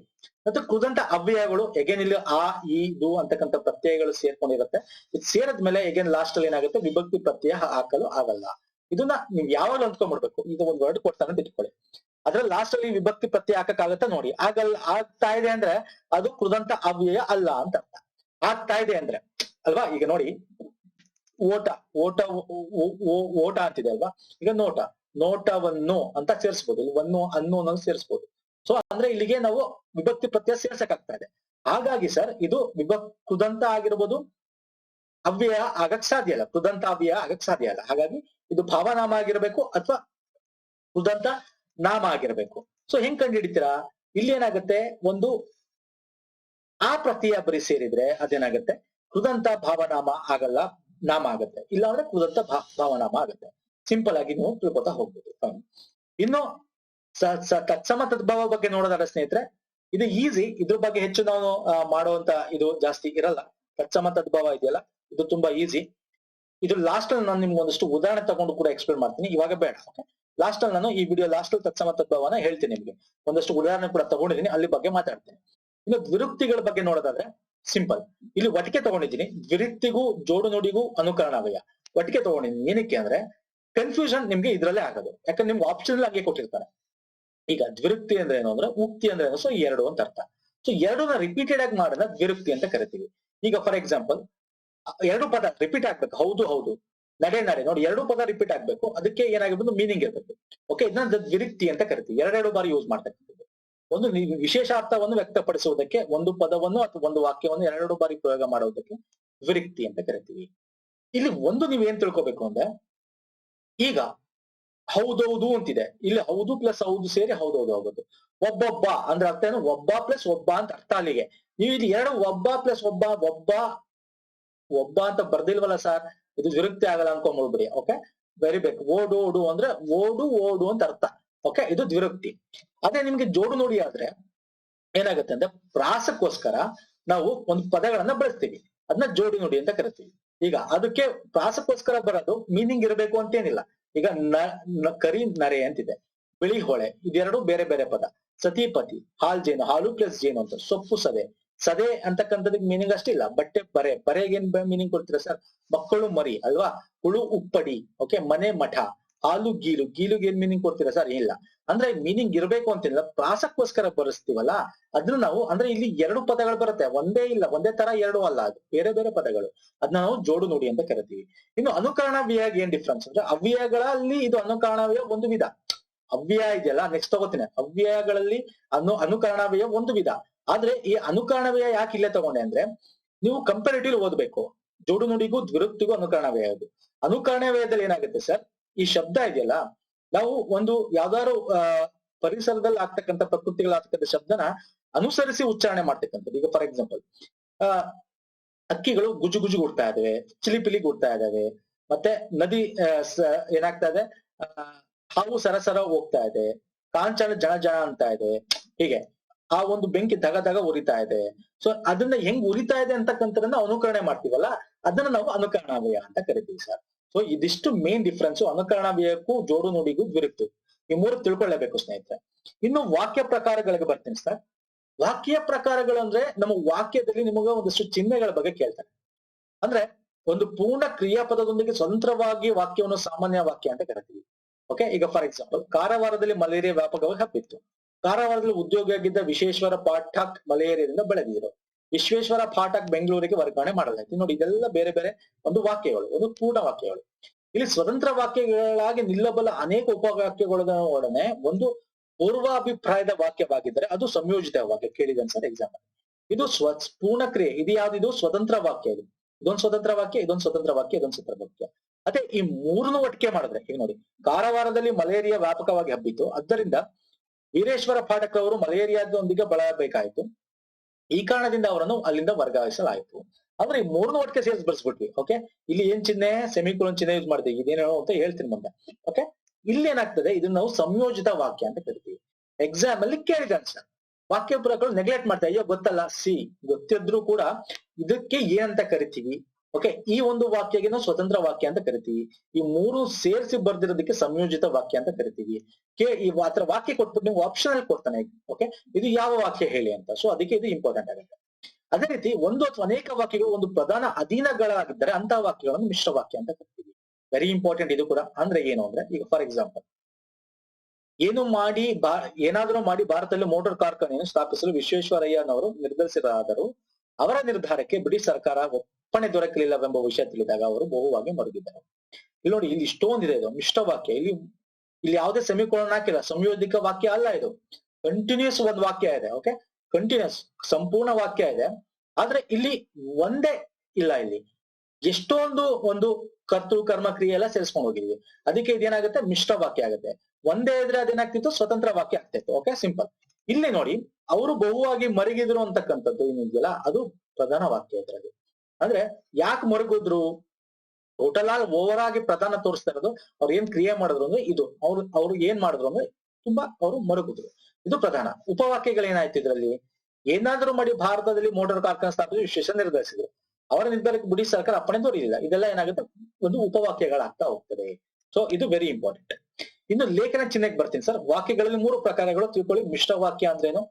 ಮತ್ತೆ ಕೃದಂತ ಅವ್ಯಯಗಳು ಎಗೇನ್ ಇಲ್ಲಿ ಆ, ಈ, ದು ಅಂತಕ್ಕಂಥ ಪ್ರತ್ಯಯಗಳು ಸೇರ್ಕೊಂಡಿರುತ್ತೆ. ಇದು ಸೇರದ್ಮೇಲೆ ಎಗೇನ್ ಲಾಸ್ಟ್ ಅಲ್ಲಿ ಏನಾಗುತ್ತೆ, ವಿಭಕ್ತಿ ಪ್ರತ್ಯಯ ಹಾಕಲು ಆಗಲ್ಲ. ಇದನ್ನ ನೀವು ಯಾವಾಗ ಅಂದ್ಕೊಂಡ್ಬಿಡ್ಬೇಕು, ಇದು ಒಂದು ವರ್ಡ್ ಕೊಡ್ತಾನೆ ಅಂತ ಇಟ್ಕೊಳ್ಳಿ, ಅದ್ರಲ್ಲಿ ಲಾಸ್ಟ್ ಅಲ್ಲಿ ವಿಭಕ್ತಿ ಪ್ರತ್ಯಯ ಹಾಕಕ್ಕಾಗತ್ತ ನೋಡಿ. ಆಗ್ತಾ ಇದೆ ಅಂದ್ರೆ ಅದು ಕೃದಂತ ಅವ್ಯಯ ಅಲ್ಲ ಅಂತ ಅರ್ಥ. ಆಗ್ತಾ ಇದೆ ಅಂದ್ರೆ ಅಲ್ವಾ. ಈಗ ನೋಡಿ, ಓಟ, ಓಟ ಅಂತಿದೆ ಅಲ್ವಾ. ಈಗ ನೋಟ, ನೋಟವನ್ನು ಅಂತ ಸೇರಿಸಬಹುದು, ವನ್ನು, ಅನ್ನು ಸೇರಿಸಬಹುದು. ಸೊ ಅಂದ್ರೆ ಇಲ್ಲಿಗೆ ನಾವು ವಿಭಕ್ತಿ ಪ್ರತ್ಯಯ ಸೇರ್ಸಕ್ಕಾಗ್ತಾ ಇದೆ. ಹಾಗಾಗಿ ಸರ್ ಇದು ಕೃದಂತ ಆಗಿರ್ಬೋದು, ಅವ್ಯಯ ಆಗಕ್ ಸಾಧ್ಯ ಇಲ್ಲ, ಕೃದಂತ ಅವ್ಯಯ ಆಗಕ್ ಸಾಧ್ಯ ಇಲ್ಲ. ಹಾಗಾಗಿ ಇದು ಭಾವನಾಮ ಆಗಿರ್ಬೇಕು ಅಥವಾ ಕೃದಂತ ನಾಮ ಆಗಿರ್ಬೇಕು. ಸೊ ಹೆಂಗ್ ಕಂಡು ಹಿಡಿತೀರಾ, ಇಲ್ಲಿ ಏನಾಗುತ್ತೆ, ಒಂದು ಆ ಪ್ರತ್ಯಯ ಬರೀ ಸೇರಿದ್ರೆ ಅದೇನಾಗುತ್ತೆ, ಕೃದಂತ ಭಾವನಾಮ ಆಗಲ್ಲ, ನಾಮ ಆಗುತ್ತೆ. ಇಲ್ಲ ಅಂದ್ರೆ ಕೃದಂತ ಭಾವನಾಮ ಆಗುತ್ತೆ. ಸಿಂಪಲ್ ಆಗಿ ನೀವು ತಿಳ್ಕೊತಾ ಹೋಗ್ಬೋದು. ಇನ್ನು ತತ್ಸಮ ತದ್ಭವ ಬಗ್ಗೆ ನೋಡೋದಾದ್ರೆ ಸ್ನೇಹಿತರೆ, ಇದು ಈಸಿ. ಇದ್ರ ಬಗ್ಗೆ ಹೆಚ್ಚು ನಾವು ಮಾಡುವಂತ ಇದು ಜಾಸ್ತಿ ಇರಲ್ಲ. ತತ್ಸಮ ತದ್ಭವ ಇದೆಯಲ್ಲ, ಇದು ತುಂಬಾ ಈಸಿ. ಇದು ಲಾಸ್ಟ್ ಅಲ್ಲಿ ನಾನು ನಿಮ್ಗೆ ಒಂದಷ್ಟು ಉದಾಹರಣೆ ತಗೊಂಡು ಕೂಡ ಎಕ್ಸ್ಪ್ಲೇನ್ ಮಾಡ್ತೀನಿ, ಇವಾಗ ಬೇಡ. ಲಾಸ್ಟ್ ಅಲ್ಲಿ ನಾನು ಈ ವಿಡಿಯೋ ಲಾಸ್ಟ್ ಅಲ್ಲಿ ತತ್ಸಮ ತದ್ಭವನ ಹೇಳ್ತೀನಿ ನಿಮ್ಗೆ. ಒಂದಷ್ಟು ಉದಾಹರಣೆ ಕೂಡ ತಗೊಂಡಿದ್ದೀನಿ, ಅಲ್ಲಿ ಬಗ್ಗೆ ಮಾತಾಡ್ತೀನಿ. ಇನ್ನು ದ್ವಿರುಕ್ತಿಗಳ ಬಗ್ಗೆ ನೋಡೋದಾದ್ರೆ ಸಿಂಪಲ್, ಇಲ್ಲಿ ಒಟ್ಟಿಗೆ ತಗೊಂಡಿದ್ದೀನಿ. ದ್ವಿರುಕ್ತಿಗೂ ಜೋಡು ನುಡಿಗೂ ಅನುಕರಣವಯ ಒಟ್ಟಿಗೆ ತಗೊಂಡಿದ್ದೀನಿ. ಏನಕ್ಕೆ ಅಂದ್ರೆ ಕನ್ಫ್ಯೂಷನ್ ನಿಮ್ಗೆ ಇದ್ರಲ್ಲೇ ಆಗೋದು, ಯಾಕಂದ್ರೆ ನಿಮ್ಗೆ ಆಪ್ಷನಲ್ ಆಗಿ ಕೊಟ್ಟಿರ್ತಾರೆ. ಈಗ ದ್ವಿರುಕ್ತಿ ಅಂದ್ರೆ ಏನು ಅಂದ್ರೆ ಉಕ್ತಿ ಅಂದ್ರೆ ಏನು, ಸೊ ಎರಡು ಅಂತ ಅರ್ಥ. ಸೊ ಎರಡನ್ನ ರಿಪೀಟೆಡ್ ಆಗಿ ಮಾಡೋದ ದ್ವಿರುಕ್ತಿ ಅಂತ ಕರಿತೀವಿ. ಈಗ ಫಾರ್ ಎಕ್ಸಾಂಪಲ್, ಎರಡು ಪದ ರಿಪೀಟ್ ಆಗ್ಬೇಕು, ಹೌದು ಹೌದು, ನಡೆ ನಡೆ, ನೋಡಿ ಎರಡು ಪದ ರಿಪೀಟ್ ಆಗ್ಬೇಕು, ಅದಕ್ಕೆ ಏನಾಗಿರ್ಬೋದು, ಮೀನಿಂಗ್ ಇರ್ಬೇಕು. ಓಕೆ, ಇದನ್ನ ದ್ವಿರುಕ್ತಿ ಅಂತ ಕರಿತೀವಿ. ಎರಡೆರಡು ಬಾರಿ ಯೂಸ್ ಮಾಡ್ತಕ್ಕಂಥದ್ದು. ಒಂದು ವಿಶೇಷ ಅರ್ಥವನ್ನು ವ್ಯಕ್ತಪಡಿಸುವುದಕ್ಕೆ ಒಂದು ಪದವನ್ನು ಅಥವಾ ಒಂದು ವಾಕ್ಯವನ್ನು ಎರಡೆರಡು ಬಾರಿ ಪ್ರಯೋಗ ಮಾಡೋದಕ್ಕೆ ದ್ವಿರುಕ್ತಿ ಅಂತ ಕರಿತೀವಿ. ಇಲ್ಲಿ ಒಂದು ನೀವೇನ್ ತಿಳ್ಕೊಬೇಕು ಅಂದ್ರೆ, ಈಗ ಹೌದೌದು ಅಂತಿದೆ, ಇಲ್ಲಿ ಹೌದು ಪ್ಲಸ್ ಹೌದು ಸೇರಿ ಹೌದೌದು ಆಗೋದು. ಒಬ್ಬೊಬ್ಬ ಅಂದ್ರೆ ಅರ್ಥ ಏನು, ಒಬ್ಬ ಪ್ಲಸ್ ಒಬ್ಬ ಅಂತ ಅರ್ಥ. ಅಲ್ಲಿಗೆ ನೀವು ಇಲ್ಲಿ ಎರಡು ಒಬ್ಬ ಪ್ಲಸ್ ಒಬ್ಬ ಅಂತ ಬರ್ದಿಲ್ವಲ್ಲ ಸರ್, ಇದು ದ್ವಿರುಕ್ತಿ ಆಗಲ್ಲ ಅನ್ಕೊಂಡ್ಬಿಡ್ಬಿಡಿ. ಓಕೆ, ಬರಿಬೇಕು. ಓಡು ಅಂದ್ರೆ ಓಡು ಅಂತ ಅರ್ಥ. ಓಕೆ, ಇದು ದ್ವಿರುಕ್ತಿ. ಅದೇ ನಿಮ್ಗೆ ಜೋಡು ನುಡಿ ಆದ್ರೆ ಏನಾಗುತ್ತೆ ಅಂದ್ರೆ, ಪ್ರಾಸಕ್ಕೋಸ್ಕರ ನಾವು ಒಂದು ಪದಗಳನ್ನ ಬಳಸ್ತೀವಿ, ಅದನ್ನ ಜೋಡು ನುಡಿ ಅಂತ ಕರಿತೀವಿ. ಈಗ ಅದಕ್ಕೆ ಪ್ರಾಸಕ್ಕೋಸ್ಕರ ಬರೋದು ಮೀನಿಂಗ್ ಇರಬೇಕು ಅಂತೇನಿಲ್ಲ. ಈಗ ಕರಿ ನರೆ ಅಂತಿದೆ, ಬಿಳಿ ಹೊಳೆ, ಇದೆರಡು ಬೇರೆ ಬೇರೆ ಪದ. ಸತಿಪತಿ, ಹಾಲ್ ಜೇನು, ಹಾಲು ಪ್ಲಸ್ ಜೇನು ಅಂತ. ಸೊಪ್ಪು ಸದೆ, ಸದೆ ಅಂತಕ್ಕಂಥದಕ್ಕೆ ಮೀನಿಂಗ್ ಅಷ್ಟಿಲ್ಲ. ಬಟ್ಟೆ ಬರೆಗೆ ಏನ್ ಮೀನಿಂಗ್ ಕೊಡ್ತೀರಾ ಸರ್? ಮಕ್ಕಳು ಮರಿ ಅಲ್ವಾ? ಹುಳು ಉಪ್ಪಡಿ, ಓಕೆ, ಮನೆ ಮಠ, ಹಾಲು ಗೀಲುಗೆ ಏನ್ ಮೀನಿಂಗ್ ಕೊಡ್ತೀರಾ ಸರ್? ಇಲ್ಲ. ಅಂದ್ರೆ ಮೀನಿಂಗ್ ಇರ್ಬೇಕು ಅಂತಿಲ್ಲ, ಪ್ರಾಸಕ್ಕೋಸ್ಕರ ಬರೆಸ್ತೀವಲ್ಲ ಅದನ್ನ ನಾವು, ಅಂದ್ರೆ ಇಲ್ಲಿ ಎರಡು ಪದಗಳು ಬರುತ್ತೆ, ಒಂದೇ ತರ ಎರಡು ಅಲ್ಲ, ಅದು ಬೇರೆ ಬೇರೆ ಪದಗಳು, ಅದನ್ನ ನಾವು ಜೋಡು ನುಡಿ ಅಂತ ಕರಿತೀವಿ. ಇನ್ನು ಅನುಕರಣ ವ್ಯಯಗೆ ಏನ್ ಡಿಫ್ರೆನ್ಸ್ ಅಂದ್ರೆ, ಅವ್ಯಯಗಳಲ್ಲಿ ಇದು ಅನುಕರಣ ವ್ಯಯ ಒಂದು ವಿಧ. ಅವ್ಯಯ ಇದೆಯಲ್ಲ, ನೆಕ್ಸ್ಟ್ ತಗೋತೀನಿ, ಅವ್ಯಯಗಳಲ್ಲಿ ಅನುಕರಣ ವ್ಯಯ ಒಂದು ವಿಧ. ಆದ್ರೆ ಈ ಅನುಕರಣ ವ್ಯಯ ಯಾಕೆ ಇಲ್ಲೇ ತಗೊಂಡೆ ಅಂದ್ರೆ, ನೀವು ಕಂಪೇರಿಟಿವ್ ಓದ್ಬೇಕು. ಜೋಡು ನುಡಿಗೂ ದ್ವಿರುಕ್ತಿಗೂ ಅನುಕರಣ ವ್ಯಯ ಇದು. ಅನುಕರಣ ವ್ಯಯದಲ್ಲಿ ಏನಾಗುತ್ತೆ ಸರ್, ಈ ಶಬ್ದ ಇದೆಯಲ್ಲ, ನಾವು ಒಂದು ಯಾವ್ದಾದ್ರು ಪರಿಸರದಲ್ಲಿ ಆಗ್ತಕ್ಕಂಥ, ಪ್ರಕೃತಿಗಳಾಗ್ತಕ್ಕಂಥ ಶಬ್ದನ ಅನುಸರಿಸಿ ಉಚ್ಚಾರಣೆ ಮಾಡ್ತಕ್ಕಂಥದ್ದು. ಈಗ ಫಾರ್ ಎಕ್ಸಾಂಪಲ್, ಅಕ್ಕಿಗಳು ಗುಜು ಗುಜು ಗುಡ್ತಾ ಇದಾವೆ, ಚಿಲಿಪಿಲಿ ಗುಡ್ತಾ ಇದಾವೆ, ಮತ್ತೆ ನದಿ ಏನಾಗ್ತಾ ಇದೆ, ಹಾವು ಸರಸರ ಹೋಗ್ತಾ ಇದೆ, ಕಾಂಚನ ಜನ ಜನ ಅಂತ ಇದೆ, ಹೀಗೆ ಆ ಒಂದು ಬೆಂಕಿ ದಗ ಉರಿತಾ ಇದೆ. ಸೊ ಅದನ್ನ ಹೆಂಗ್ ಉರಿತಾ ಇದೆ ಅಂತಕ್ಕಂಥದನ್ನ ಅನುಕರಣೆ ಮಾಡ್ತೀವಲ್ಲ, ಅದನ್ನ ನಾವು ಅನುಕರಣ ವ್ಯಯ ಅಂತ ಕರಿತೀವಿ ಸರ್. ಸೊ ಇದಿಷ್ಟು ಮೇನ್ ಡಿಫ್ರೆನ್ಸ್ ಅನುಕರಣ ವ್ಯಯಕ್ಕೂ ಜೋಡು ನುಡಿಗೂ ದ್ವಿರುಕ್ತಿ. ಈ ಮೂರು ತಿಳ್ಕೊಳ್ಳೇಬೇಕು ಸ್ನೇಹಿತರೆ. ಇನ್ನು ವಾಕ್ಯ ಪ್ರಕಾರಗಳಿಗೆ ಬರ್ತೀನಿ ಸರ್. ವಾಕ್ಯ ಪ್ರಕಾರಗಳು ಅಂದ್ರೆ, ನಮ್ಮ ವಾಕ್ಯದಲ್ಲಿ ನಿಮಗೆ ಒಂದಷ್ಟು ಚಿಹ್ನೆಗಳ ಬಗ್ಗೆ ಕೇಳ್ತಾರೆ. ಅಂದ್ರೆ ಒಂದು ಪೂರ್ಣ ಕ್ರಿಯಾಪದದೊಂದಿಗೆ ಸ್ವತಂತ್ರವಾಗಿ ವಾಕ್ಯವನ್ನು ಸಾಮಾನ್ಯ ವಾಕ್ಯ ಅಂತ ಕರಿತೀವಿ. ಓಕೆ, ಈಗ ಫಾರ್ ಎಕ್ಸಾಂಪಲ್, ಕಾರವಾರದಲ್ಲಿ ಮಲೇರಿಯಾ ವ್ಯಾಪಕವಾಗಿ ಹಬ್ಬಿತ್ತು. ಕಾರವಾರದಲ್ಲಿ ಉದ್ಯೋಗಿಯಾಗಿದ್ದ ವಿಶ್ವೇಶ್ವರ ಪಾಠಕ್ ಮಲೇರಿಯಾದಿಂದ ಬಳಲಿದರು. ವಿಶ್ವೇಶ್ವರ ಪಾಠಕ್ ಬೆಂಗಳೂರಿಗೆ ವರ್ಗಾವಣೆ ಮಾಡಲಾಯಿತು. ನೋಡಿ, ಇದೆಲ್ಲ ಬೇರೆ ಬೇರೆ ಒಂದು ವಾಕ್ಯಗಳು, ಒಂದು ಪೂರ್ಣ ವಾಕ್ಯಗಳು. ಇಲ್ಲಿ ಸ್ವತಂತ್ರ ವಾಕ್ಯಗಳಾಗಿ ನಿಲ್ಲಬಲ್ಲ ಅನೇಕ ಉಪವಾಕ್ಯಗಳೊಡನೆ ಒಂದು ಪೂರ್ವಾಭಿಪ್ರಾಯದ ವಾಕ್ಯವಾಗಿದ್ದರೆ ಅದು ಸಂಯೋಜಿತ ವಾಕ್ಯ. ಕೇಳಿದನ್ ಸರ್ ಎಕ್ಸಾಂಪಲ್. ಇದು ಪೂರ್ಣ ಕ್ರಿಯೆ, ಇದು ಯಾವ್ದಿದು? ಸ್ವತಂತ್ರ ವಾಕ್ಯ. ಇದೊಂದು ಸ್ವತಂತ್ರ ವಾಕ್ಯ, ಇದೊಂದು ಸ್ವತಂತ್ರ ವಾಕ್ಯ, ಇದೊಂದು ಸ್ವತಂತ್ರ ವಾಕ್ಯ. ಅದೇ ಈ ಮೂರನ್ನು ಒಟ್ಟಿಗೆ ಮಾಡಿದ್ರೆ, ಈಗ ನೋಡಿ, ಕಾರವಾರದಲ್ಲಿ ಮಲೇರಿಯಾ ವ್ಯಾಪಕವಾಗಿ ಹಬ್ಬಿತ್ತು, ಆದ್ದರಿಂದ ವೀರೇಶ್ವರ ಪಾಠಕ್ ಅವರು ಮಲೇರಿಯಾದೊಂದಿಗೆ ಬಳಲಬೇಕಾಯಿತು. ಈ ಕಾರಣದಿಂದ ಅವರನ್ನು ಅಲ್ಲಿಂದ ವರ್ಗಾಯಿಸಲಾಯಿತು. ಅಂದ್ರೆ ಈ ಮೂರನ್ನು ಒಟ್ಟಿಗೆ ಸೇರಿಸಿ ಬರ್ಸ್ಬಿಟ್ವಿ. ಓಕೆ, ಇಲ್ಲಿ ಏನ್ ಚಿಹ್ನೆ? ಸೆಮಿಕೋಲನ್ ಚಿಹ್ನೆ ಯೂಸ್ ಮಾಡ್ತೀವಿ. ಇದೇನೋ ಅಂತ ಹೇಳ್ತೀನಿ ಮುಂದೆ. ಓಕೆ, ಇಲ್ಲಿ ಏನಾಗ್ತದೆ, ಇದನ್ನ ನಾವು ಸಂಯೋಜಿತ ವಾಕ್ಯ ಅಂತ ಕರಿತೀವಿ. ಎಕ್ಸಾಮ್ ಅಲ್ಲಿ ಕೇಳಿದ ಸರ್, ವಾಕ್ಯ ಪುರಗಳು ನೆಗ್ಲೆಕ್ಟ್ ಮಾಡ್ತಾ, ಅಯ್ಯೋ ಗೊತ್ತಲ್ಲ, ಗೊತ್ತಿದ್ರು ಕೂಡ ಇದಕ್ಕೆ ಏನಂತ ಕರಿತೀವಿ? ಓಕೆ, ಈ ಒಂದು ವಾಕ್ಯಗೆ ನಾವು ಸ್ವತಂತ್ರ ವಾಕ್ಯ ಅಂತ ಕರಿತೀವಿ. ಈ ಮೂರು ಸೇರಿಸಿ ಬರ್ದಿರೋದಕ್ಕೆ ಸಂಯೋಜಿತ ವಾಕ್ಯ ಅಂತ ಕರಿತೀವಿ. ಈ ಆತರ ವಾಕ್ಯ ಕೊಟ್ಬಿಟ್ಟು ನೀವು ಆಪ್ಷನ್ ಅಲ್ಲಿ ಕೊಡ್ತಾನೆ, ಓಕೆ, ಇದು ಯಾವ ವಾಕ್ಯ ಹೇಳಿ ಅಂತ. ಸೊ ಅದಕ್ಕೆ ಇದು ಇಂಪಾರ್ಟೆಂಟ್ ಆಗುತ್ತೆ. ಅದೇ ರೀತಿ ಒಂದು ಅಥವಾ ಅನೇಕ ವಾಕ್ಯಗಳು ಒಂದು ಪ್ರಧಾನ ಅಧೀನಗಳಾಗಿದ್ದರೆ ಅಂತಹ ವಾಕ್ಯಗಳನ್ನು ಮಿಶ್ರ ವಾಕ್ಯ ಅಂತ ಕರಿತೀವಿ. ವೆರಿ ಇಂಪಾರ್ಟೆಂಟ್ ಇದು ಕೂಡ. ಅಂದ್ರೆ ಏನು ಅಂದ್ರೆ, ಈಗ ಫಾರ್ ಎಕ್ಸಾಂಪಲ್, ಏನಾದರೂ ಮಾಡಿ ಭಾರತದಲ್ಲಿ ಮೋಟಾರ್ ಕಾರ್ಖಾನೆಯನ್ನು ಸ್ಥಾಪಿಸಲು ವಿಶ್ವೇಶ್ವರಯ್ಯನವರು ನಿರ್ಧರಿಸಿದಾದರೂ ಅವರ ನಿರ್ಧಾರಕ್ಕೆ ಬ್ರಿಟಿಷ್ ಸರ್ಕಾರ ಒಪ್ಪಣೆ ದೊರಕಲಿಲ್ಲವೆಂಬ ವಿಷಯ ತಿಳಿದಾಗ ಅವರು ಬಹುವಾಗಿ ಮರುಗಿದ್ದರು. ಇಲ್ಲಿ ನೋಡಿ, ಇಲ್ಲಿ ಇಷ್ಟೊಂದಿದೆ, ಇದು ಮಿಶ್ರ ವಾಕ್ಯ. ಇಲ್ಲಿ ಯಾವುದೇ ಸೆಮಿಕೋಲನ್ ಹಾಕಿಲ್ಲ, ಸಂಯೋಜಿತ ವಾಕ್ಯ ಅಲ್ಲ, ಇದು ಕಂಟಿನ್ಯೂಸ್ ಒಂದು ವಾಕ್ಯ ಇದೆ. ಓಕೆ, ಕಂಟಿನ್ಯೂಸ್ ಸಂಪೂರ್ಣ ವಾಕ್ಯ ಇದೆ. ಆದ್ರೆ ಇಲ್ಲಿ ಒಂದೇ ಇಲ್ಲ, ಇಲ್ಲಿ ಎಷ್ಟೊಂದು ಒಂದು ಕರ್ತು ಕರ್ಮ ಕ್ರಿಯೆ ಎಲ್ಲ ಸೇರಿಸ್ಕೊಂಡು ಹೋಗಿದ್ವಿ. ಅದಕ್ಕೆ ಇದೇನಾಗುತ್ತೆ, ಮಿಶ್ರ ವಾಕ್ಯ ಆಗುತ್ತೆ. ಒಂದೇ ಇದ್ರೆ ಅದೇನಾಗ್ತಿತ್ತು, ಸ್ವತಂತ್ರ ವಾಕ್ಯ ಆಗ್ತಿತ್ತು. Okay, simple. ಇಲ್ಲಿ ನೋಡಿ, ಅವರು ಬಹುವಾಗಿ ಮರುಗಿದ್ರು ಅಂತಕ್ಕಂಥದ್ದು ಏನಿದೆಯಲ್ಲ, ಅದು ಪ್ರಧಾನ ವಾಕ್ಯ ಇದ್ರಲ್ಲಿ. ಅಂದ್ರೆ ಯಾಕೆ ಮರುಗಿದ್ರು? ಟೋಟಲ್ ಆಗಿ ಓವರ್ ಆಗಿ ಪ್ರಧಾನ ತೋರಿಸ್ತಾ ಇರೋದು, ಅವ್ರು ಏನ್ ಕ್ರಿಯೆ ಮಾಡಿದ್ರು ಅಂದ್ರೆ ಇದು, ಅವ್ರು ಏನ್ ಮಾಡಿದ್ರು ಅಂದ್ರೆ ತುಂಬಾ ಅವರು ಮರುಗಿದ್ರು, ಇದು ಪ್ರಧಾನ. ಉಪವಾಕ್ಯಗಳೇನಾಯ್ತು ಇದ್ರಲ್ಲಿ? ಏನಾದ್ರೂ ಮಾಡಿ ಭಾರತದಲ್ಲಿ ಮೋಟಾರ್ ಕಾರ್ಖಾನೆ ಸ್ಥಾಪಿಸಿ ವಿಶೇಷ ನಿರ್ಧರಿಸಿದ್ರು. ಅವರ ನಿರ್ಧಾರಕ್ಕೆ ಬ್ರಿಟಿಷ್ ಸರ್ಕಾರ ಅಪ್ಪಣೆ ತೋರಿಲಿಲ್ಲ. ಇದೆಲ್ಲ ಏನಾಗುತ್ತೆ, ಒಂದು ಉಪವಾಕ್ಯಗಳಾಗ್ತಾ ಹೋಗ್ತದೆ. ಸೊ ಇದು ವೆರಿ ಇಂಪಾರ್ಟೆಂಟ್. ಇನ್ನು ಲೇಖನ ಚಿಹ್ನೆಗೆ ಬರ್ತೀನಿ ಸರ್. ವಾಕ್ಯಗಳಲ್ಲಿ ಮೂರು ಪ್ರಕಾರಗಳು ತಿಳ್ಕೊಳ್ಳಿ. ಮಿಶ್ರ ವಾಕ್ಯ ಅಂದ್ರೇನು?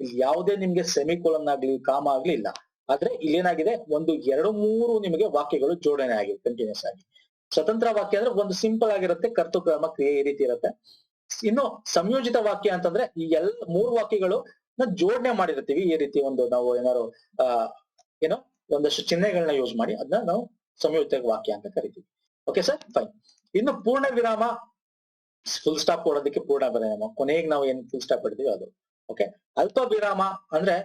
ಇಲ್ಲಿ ಯಾವುದೇ ನಿಮ್ಗೆ ಸೆಮಿಕೋಲನ್ ಆಗ್ಲಿ, ಕಾಮ ಆಗ್ಲಿ ಇಲ್ಲ. ಆದ್ರೆ ಇಲ್ಲೇನಾಗಿದೆ, ಒಂದು 2-3 ನಿಮಗೆ ವಾಕ್ಯಗಳು ಜೋಡಣೆ ಆಗಿದೆ ಕಂಟಿನ್ಯೂಸ್ ಆಗಿ. ಸ್ವತಂತ್ರ ವಾಕ್ಯ ಅಂದ್ರೆ ಒಂದು ಸಿಂಪಲ್ ಆಗಿರುತ್ತೆ, ಕರ್ತೃಕ್ರಮ ಕ್ರಿಯೆ ಈ ರೀತಿ ಇರುತ್ತೆ. ಇನ್ನು ಸಂಯೋಜಿತ ವಾಕ್ಯ ಅಂತಂದ್ರೆ ಈ ಎಲ್ಲ 3 ವಾಕ್ಯಗಳು ಜೋಡಣೆ ಮಾಡಿರ್ತೀವಿ. ಈ ರೀತಿ ಒಂದು ನಾವು ಏನಾದ್ರು ಒಂದಷ್ಟು ಚಿಹ್ನೆಗಳನ್ನ ಯೂಸ್ ಮಾಡಿ ಅದನ್ನ ನಾವು ಸಂಯೋಜಿತ ವಾಕ್ಯ ಅಂತ ಕರಿತೀವಿ. Okay sir, fine. ಇನ್ನು ಪೂರ್ಣ ವಿರಾಮ, ಫುಲ್ ಸ್ಟಾಪ್ ಕೊಡೋದಕ್ಕೆ ಪೂರ್ಣ ವಿರಾಮ, ಕೊನೆಗೆ ನಾವು ಏನ್ ಫುಲ್ ಸ್ಟಾಪ್ ಇಡ್ತೀವಿ ಅದು. ಓಕೆ, ಅಲ್ಪ ವಿರಾಮ ಅಂದ್ರೆ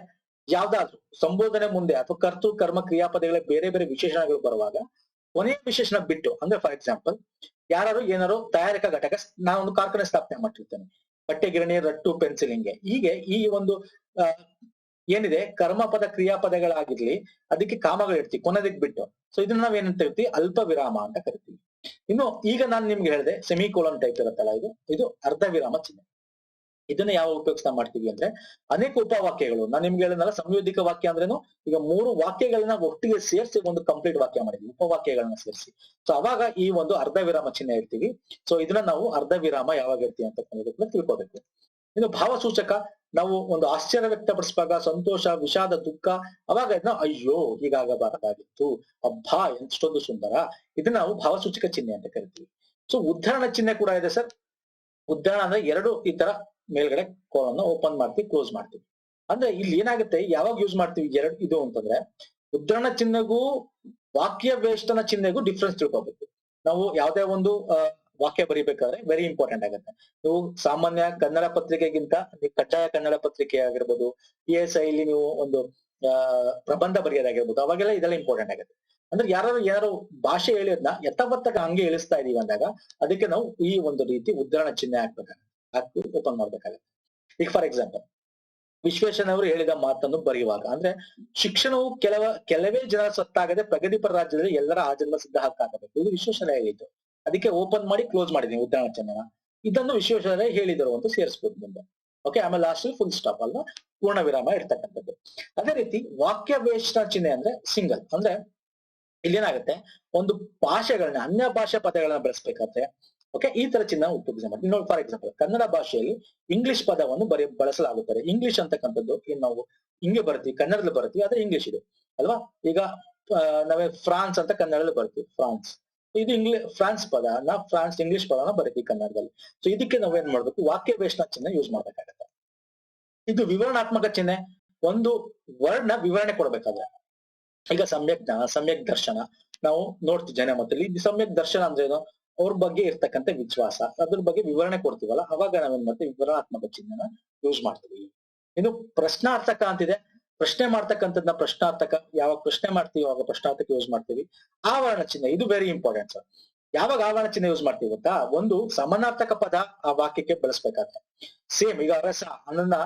ಯಾವ್ದಾದ್ರು ಸಂಬೋಧನೆ ಮುಂದೆ ಅಥವಾ ಕರ್ತು ಕರ್ಮ ಕ್ರಿಯಾಪದಗಳ ಬೇರೆ ಬೇರೆ ವಿಶೇಷಣಗಳು ಬರುವಾಗ ಕೊನೆಯ ವಿಶೇಷಣ ಬಿಟ್ಟು, ಅಂದ್ರೆ ಫಾರ್ ಎಕ್ಸಾಂಪಲ್, ಏನಾರು ತಯಾರಿಕಾ ಘಟಕ, ನಾನೊಂದು ಕಾರ್ಖಾನೆ ಸ್ಥಾಪನೆ ಮಾಡಿರ್ತೇನೆ, ಬಟ್ಟೆ ಗಿರಣಿ, ರಟ್ಟು, ಪೆನ್ಸಿಲಿಂಗ್ಗೆ, ಹೀಗೆ ಈ ಒಂದು ಏನಿದೆ ಕರ್ಮಪದ ಕ್ರಿಯಾಪದಗಳಾಗಿರ್ಲಿ, ಅದಕ್ಕೆ ಕಾಮಗಳು ಇರ್ತೀವಿ ಕೊನೆದಕ್ಕೆ ಬಿಟ್ಟು. ಸೊ ಇದನ್ನ ನಾವ್ ಏನಂತ ಕರಿತೀವಿ, ಅಲ್ಪ ವಿರಾಮ ಅಂತ ಕರಿತೀವಿ. ಇನ್ನು ಈಗ ನಾನು ನಿಮ್ಗೆ ಹೇಳಿದೆ ಸೆಮಿಕೋಲನ್ ಟೈಪ್ ಇರುತ್ತಲ್ಲ, ಇದು ಅರ್ಧ ವಿರಾಮ ಚಿಹ್ನೆ. ಇದನ್ನ ಯಾವ ಉಪಯೋಗಿಸ್ತಾ ಮಾಡ್ತೀವಿ ಅಂದ್ರೆ, ಅನೇಕ ಉಪವಾಕ್ಯಗಳು, ನಾನು ನಿಮ್ಗೆ ಹೇಳಿದ್ನಲ್ಲ ಸಂಯೋಜಿತ ವಾಕ್ಯ ಅಂದ್ರೇನು, ಈಗ 3 ವಾಕ್ಯಗಳನ್ನ ಒಟ್ಟಿಗೆ ಸೇರಿಸಿ ಒಂದು ಕಂಪ್ಲೀಟ್ ವಾಕ್ಯ ಮಾಡಿದ್ವಿ, ಉಪವಾಕ್ಯಗಳನ್ನ ಸೇರಿಸಿ. ಸೊ ಅವಾಗ ಈ ಒಂದು ಅರ್ಧ ವಿರಾಮ ಚಿಹ್ನೆ ಇರ್ತೀವಿ. ಸೊ ಇದನ್ನ ನಾವು ಅರ್ಧ ವಿರಾಮ ಯಾವಾಗ ಇರ್ತೀವಿ ಅಂತ ತಿಳ್ಕೋಬೇಕು. ಇನ್ನು ಭಾವಸೂಚಕ, ನಾವು ಒಂದು ಆಶ್ಚರ್ಯ ವ್ಯಕ್ತಪಡಿಸುವಾಗ ಸಂತೋಷ, ವಿಷಾದ, ದುಃಖ, ಅವಾಗ ಇದನ್ನ ಅಯ್ಯೋ ಹೀಗಾಗಬಾರದಾಗಿತ್ತು, ಅಬ್ಬಾ ಎಷ್ಟೊಂದು ಸುಂದರ, ಇದನ್ನ ನಾವು ಭಾವಸೂಚಕ ಚಿಹ್ನೆ ಅಂತ ಕರಿತೀವಿ. ಸೊ ಉದ್ಧರಣ ಚಿಹ್ನೆ ಕೂಡ ಇದೆ ಸರ್. ಉದ್ಧರಣ ಅಂದ್ರೆ ಎರಡು ಈ ತರ ಮೇಲ್ಗಡೆ ಕೋಲನ್ನ ಓಪನ್ ಮಾಡ್ತೀವಿ, ಕ್ಲೋಸ್ ಮಾಡ್ತೀವಿ. ಅಂದ್ರೆ ಇಲ್ಲಿ ಏನಾಗುತ್ತೆ, ಯಾವಾಗ ಯೂಸ್ ಮಾಡ್ತೀವಿ ಎರಡು ಇದು ಅಂತಂದ್ರೆ, ಉದ್ಧರಣ ಚಿಹ್ನೆಗೂ ವಾಕ್ಯ ವೇಷ್ಟನ ಚಿಹ್ನೆಗೂ ಡಿಫ್ರೆನ್ಸ್ ತಿಳ್ಕೊಬೇಕು. ನಾವು ಯಾವ್ದೇ ಒಂದು ವಾಕ್ಯ ಬರಿಬೇಕಾದ್ರೆ ವೆರಿ ಇಂಪಾರ್ಟೆಂಟ್ ಆಗುತ್ತೆ. ನೀವು ಸಾಮಾನ್ಯ ಕನ್ನಡ ಪತ್ರಿಕೆಗಿಂತ ಕಡ್ಡಾಯ ಕನ್ನಡ ಪತ್ರಿಕೆ ಆಗಿರ್ಬೋದು, PSI ಇಲ್ಲಿ ನೀವು ಒಂದು ಪ್ರಬಂಧ ಬರೆಯೋದಾಗಿರ್ಬೋದು, ಅವಾಗೆಲ್ಲ ಇದೆಲ್ಲ ಇಂಪಾರ್ಟೆಂಟ್ ಆಗುತ್ತೆ. ಅಂದ್ರೆ ಯಾರು ಭಾಷೆ ಹೇಳಿದ್ನ ಯಥಾವತ್ತಾಗ ಹಂಗೆ ಇಳಿಸ್ತಾ ಇದೀವಿ ಅಂದಾಗ ಅದಕ್ಕೆ ನಾವು ಈ ಒಂದು ರೀತಿ ಉದ್ಧರಣ ಚಿಹ್ನೆ ಹಾಕಿ ಓಪನ್ ಮಾಡ್ಬೇಕಾಗುತ್ತೆ. ಈಗ ಫಾರ್ ಎಕ್ಸಾಂಪಲ್, ವಿಶ್ವೇಶ್ವರಯ್ಯನವರು ಹೇಳಿದ ಮಾತನ್ನು ಬರೆಯುವಾಗ ಅಂದ್ರೆ, ಶಿಕ್ಷಣವು ಕೆಲವೇ ಜನ ಸತ್ತಾಗದೆ ಪ್ರಗತಿಪರ ರಾಜ್ಯದಲ್ಲಿ ಎಲ್ಲರ ಆಜನ್ಮ ಸಿದ್ಧ ಹಕ್ಕಾಗಬೇಕು, ಇದು ವಿಶ್ವೇಶ್ವರಯ್ಯ ಹೇಳಿದ್ದು. ಅದಕ್ಕೆ ಓಪನ್ ಮಾಡಿ ಕ್ಲೋಸ್ ಮಾಡಿದೀನಿ ಉದ್ಧರಣ ಚಿಹ್ನೆನ. ಇದನ್ನು ವಿಶ್ವೇಶ್ವರಯ್ಯ ಹೇಳಿದರು ಅಂತ ಸೇರಿಸಬಹುದು ಮುಂದೆ. ಓಕೆ, ಆಮೇಲೆ ಲಾಸ್ಟ್ ಫುಲ್ ಸ್ಟಾಪ್ ಅಲ್ವಾ, ಪೂರ್ಣ ವಿರಾಮ ಇರ್ತಕ್ಕಂಥದ್ದು. ಅದೇ ರೀತಿ ವಾಕ್ಯ ವೇಷ್ಟನ ಚಿಹ್ನೆ ಅಂದ್ರೆ ಸಿಂಗಲ್. ಅಂದ್ರೆ ಇಲ್ಲೇನಾಗುತ್ತೆ, ಒಂದು ಭಾಷೆಗಳನ್ನ ಅನ್ಯ ಭಾಷಾ ಪದಗಳನ್ನ ಬಳಸ್ಬೇಕಾದ್ರೆ ಓಕೆ ಈ ತರ ಚಿಹ್ನೆ ಉಪಯೋಗ ಮಾಡ್ತೀವಿ. ನೋಡಿ ಫಾರ್ ಎಕ್ಸಾಂಪಲ್, ಕನ್ನಡ ಭಾಷೆಯಲ್ಲಿ ಇಂಗ್ಲಿಷ್ ಪದವನ್ನು ಬಳಸಲಾಗುತ್ತದೆ. ಇಂಗ್ಲಿಷ್ ಅಂತಕ್ಕಂಥದ್ದು ಏನ್ ನಾವು ಹಿಂಗೆ ಬರ್ತೀವಿ, ಕನ್ನಡದಲ್ಲಿ ಬರ್ತೀವಿ, ಆದ್ರೆ ಇಂಗ್ಲಿಷ್ ಇದೆ ಅಲ್ವಾ. ಈಗ ನಾವೇ ಫ್ರಾನ್ಸ್ ಅಂತ ಕನ್ನಡದಲ್ಲಿ ಬರ್ತೀವಿ, ಫ್ರಾನ್ಸ್, ಇದು ಫ್ರಾನ್ಸ್ ಪದ, ಫ್ರಾನ್ಸ್ ಇಂಗ್ಲಿಷ್ ಪದನ ಬರೀತೀವಿ ಕನ್ನಡದಲ್ಲಿ. ಸೊ ಇದಕ್ಕೆ ನಾವೇನ್ ಮಾಡ್ಬೇಕು, ವಾಕ್ಯ ವೇಷ್ಟನ ಚಿಹ್ನೆ ಯೂಸ್ ಮಾಡ್ಬೇಕಾಗತ್ತೆ. ಇದು ವಿವರಣಾತ್ಮಕ ಚಿಹ್ನೆ, ಒಂದು ವರ್ಡ್ ನ ವಿವರಣೆ ಕೊಡ್ಬೇಕಾದ್ರೆ. ಈಗ ಸಮ್ಯಕ್ ಜ್ಞಾನ, ಸಮ್ಯಕ್ ದರ್ಶನ ನಾವು ನೋಡ್ತೀವಿ ಜನಮತದಲ್ಲಿ. ಇದು ಸಮ್ಯಕ್ ದರ್ಶನ ಅಂದ್ರೆ ಏನು, ಅವ್ರ ಬಗ್ಗೆ ಇರ್ತಕ್ಕಂಥ ವಿಶ್ವಾಸ, ಅದ್ರ ಬಗ್ಗೆ ವಿವರಣೆ ಕೊಡ್ತೀವಲ್ಲ, ಅವಾಗ ನಾವೇನ್ ಮಾಡ್ತೀವಿ, ವಿವರಣಾತ್ಮಕ ಚಿಹ್ನೆನ ಯೂಸ್ ಮಾಡ್ತೀವಿ. ಇನ್ನು ಪ್ರಶ್ನಾರ್ಥಕ ಅಂತಿದೆ, ಪ್ರಶ್ನೆ ಮಾಡ್ತಕ್ಕಂಥದ್ನ ಪ್ರಶ್ನಾರ್ಥಕ, ಯಾವಾಗ ಪ್ರಶ್ನೆ ಮಾಡ್ತೀವಿ ಅವಾಗ ಪ್ರಶ್ನಾರ್ಥಕ ಯೂಸ್ ಮಾಡ್ತೀವಿ. ಆವರಣ ಚಿಹ್ನೆ, ಇದು ವೆರಿ ಇಂಪಾರ್ಟೆಂಟ್ ಸರ್. ಯಾವಾಗ ಆವರಣ ಚಿಹ್ನೆ ಯೂಸ್ ಮಾಡ್ತೀವಿ ಗೊತ್ತಾ, ಒಂದು ಸಮಾನಾರ್ಥಕ ಪದ ಆ ವಾಕ್ಯಕ್ಕೆ ಬಳಸ್ಬೇಕಾದ್ರೆ. ಸೇಮ್ ಈಗ ರಸ ಅನ್ನನ್ನ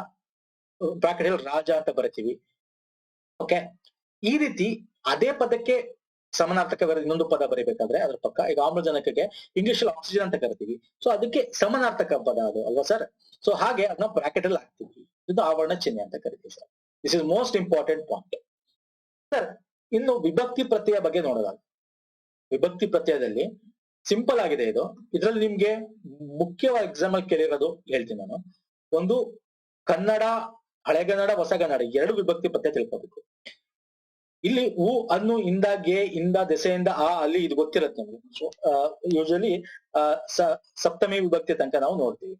ಬ್ರಾಕೆಟ್ ರಾಜ ಅಂತ ಬರಿತೀವಿ. ಓಕೆ, ಈ ರೀತಿ ಅದೇ ಪದಕ್ಕೆ ಸಮಾನಾರ್ಥಕ ಇನ್ನೊಂದು ಪದ ಬರೀಬೇಕಾದ್ರೆ ಅದ್ರ ಪಕ್ಕ, ಈಗ ಆಮ್ಲಜನಕಕ್ಕೆ ಇಂಗ್ಲಿಷ್ ಅಲ್ಲಿ ಆಕ್ಸಿಜನ್ ಅಂತ ಕರಿತೀವಿ, ಸೊ ಅದಕ್ಕೆ ಸಮಾನಾರ್ಥಕ ಪದ ಅದು ಅಲ್ವಾ ಸರ್. ಸೊ ಹಾಗೆ ಅದನ್ನ ಬ್ರಾಕೆಟ್ ಅಲ್ಲಿ ಹಾಕ್ತೀವಿ, ಇದು ಆವರಣ ಚಿಹ್ನೆ ಅಂತ ಕರಿತೀವಿ sir. This is most important point sir. ಇನ್ನು ವಿಭಕ್ತಿ ಪ್ರತ್ಯಯ ಬಗ್ಗೆ ನೋಡೋದಾಗ, ವಿಭಕ್ತಿ ಪ್ರತ್ಯಯದಲ್ಲಿ ಸಿಂಪಲ್ ಆಗಿದೆ ಇದು. ಇದ್ರಲ್ಲಿ ನಿಮ್ಗೆ ಮುಖ್ಯವಾಗಿ ಎಕ್ಸಾಮ್ ಅಲ್ಲಿ ಕೇಳಿರೋದು ಹೇಳ್ತೀನಿ ನಾನು. ಒಂದು ಕನ್ನಡ, ಹಳೆಗನ್ನಡ, ಹೊಸಗನ್ನಡ ಎರಡು ವಿಭಕ್ತಿ ಪ್ರತ್ಯಯ ತಿಳ್ಕೋಬೇಕು. ಇಲ್ಲಿ ಉ, ಅನ್ನು, ಇಂದ, ಗೆ, ಇಂದ, ದೆಸೆಯಿಂದ, ಆ, ಅಲ್ಲಿ ಇದು ಗೊತ್ತಿರತ್ತೆ ನಮ್ಗೆ. ಸೊ ಯೂಶಲಿ ಸಪ್ತಮಿ ವಿಭಕ್ತಿ ತನಕ ನಾವು ನೋಡ್ತೀವಿ.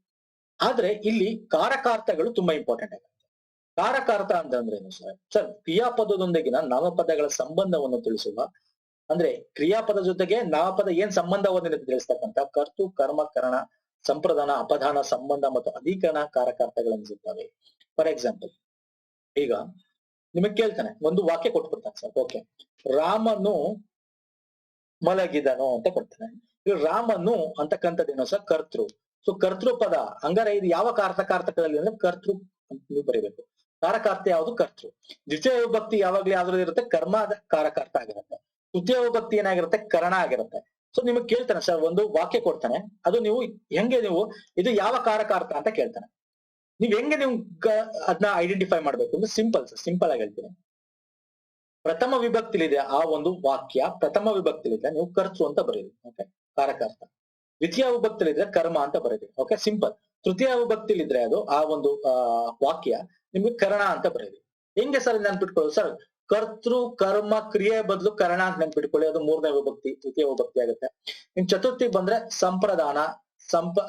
ಆದ್ರೆ ಇಲ್ಲಿ ಕಾರಕಾರ್ಥಗಳು ತುಂಬಾ ಇಂಪಾರ್ಟೆಂಟ್ ಆಗುತ್ತೆ. ಕಾರಕಾರ್ಥ ಅಂತಂದ್ರೆ ಏನು ಸರ್? ಸರ್, ಕ್ರಿಯಾಪದದೊಂದಿಗಿನ ನಾಮಪದಗಳ ಸಂಬಂಧವನ್ನು ತಿಳಿಸುವ, ಅಂದ್ರೆ ಕ್ರಿಯಾಪದ ಜೊತೆಗೆ ನಾಮಪದ ಏನ್ ಸಂಬಂಧವನ್ನು ತಿಳಿಸ್ತಕ್ಕಂಥ ಕರ್ತು, ಕರ್ಮ, ಕರಣ, ಸಂಪ್ರದಾನ, ಅಪಧಾನ, ಸಂಬಂಧ ಮತ್ತು ಅಧಿಕರಣ ಕಾರಕಾರ್ಥಗಳೆನಿಸುತ್ತವೆ. ಫಾರ್ ಎಕ್ಸಾಂಪಲ್, ಈಗ ನಿಮಗ್ ಕೇಳ್ತಾನೆ, ಒಂದು ವಾಕ್ಯ ಕೊಟ್ಬಿಡ್ತಾನೆ ಸರ್. ಓಕೆ, ರಾಮನು ಮಲಗಿದನು ಅಂತ ಕೊಡ್ತಾನೆ. ಈಗ ರಾಮನು ಅಂತಕ್ಕಂಥದ್ದೇನೋ ಸರ್ ಕರ್ತೃ. ಸೊ ಕರ್ತೃ ಪದ, ಹಂಗಾರೆ ಇದು ಯಾವ ಕಾರಕಾರ್ಥಕದಲ್ಲಿ ಅಂದ್ರೆ ಕರ್ತೃ ಅಂತ ನೀವು ಬರೀಬೇಕು. ಕಾರಕಾರ್ಥ ಯಾವುದು? ಕರ್ತೃ. ದ್ವಿತೀಯ ವಿಭಕ್ತಿ ಯಾವಾಗ್ಲೂ ಯಾವ್ದ್ರಲ್ಲಿ ಇರುತ್ತೆ? ಕರ್ಮ ಕಾರಕಾರ್ಥ ಆಗಿರುತ್ತೆ. ತೃತೀಯ ವಿಭಕ್ತಿ ಏನಾಗಿರುತ್ತೆ? ಕರಣ ಆಗಿರುತ್ತೆ. ಸೊ ನಿಮಗ್ ಕೇಳ್ತಾನೆ ಸರ್, ಒಂದು ವಾಕ್ಯ ಕೊಡ್ತಾನೆ, ಅದು ನೀವು ಹೆಂಗೆ ನೀವು ಇದು ಯಾವ ಕಾರಕಾರ್ಥ ಅಂತ ಕೇಳ್ತಾನೆ. ನೀವ್ ಹೆಂಗೆ ನೀವು ಅದನ್ನ ಐಡೆಂಟಿಫೈ ಮಾಡ್ಬೇಕು ಅಂದ್ರೆ ಸಿಂಪಲ್ ಆಗಿ ಹೇಳ್ತೀನಿ. ಪ್ರಥಮ ವಿಭಕ್ತಿಲಿದೆ ಆ ಒಂದು ವಾಕ್ಯ, ಪ್ರಥಮ ವಿಭಕ್ತಿಲಿದೆ, ನೀವು ಕರ್ತೃ ಅಂತ ಬರೀರಿ. ಓಕೆ, ಕಾರಕಾರ್ಥ. ದ್ವಿತೀಯ ವಿಭಕ್ತಿಲಿದ್ರೆ ಕರ್ಮ ಅಂತ ಬರೀರಿ. Okay, simple. ತೃತೀಯ ವಿಭಕ್ತಿಲಿದ್ರೆ ಅದು ಆ ಒಂದು ವಾಕ್ಯ ನಿಮ್ಗೆ ಕರಣ ಅಂತ ಬರೀರಿ. ಹೆಂಗೆ ಸರ್ ನೆನ್ಪಿಟ್ಕೊಳ್ಳಿ? ಸರ್, ಕರ್ತೃ ಕರ್ಮ ಕ್ರಿಯೆ ಬದಲು ಕರಣ ಅಂತ ನೆನ್ಪಿಟ್ಕೊಳ್ಳಿ, ಅದು ಮೂರನೇ ವಿಭಕ್ತಿ, ತೃತೀಯ ವಿಭಕ್ತಿ ಆಗುತ್ತೆ. ಇನ್ ಚತುರ್ಥಿ ಬಂದ್ರೆ ಸಂಪ್ರದಾನ.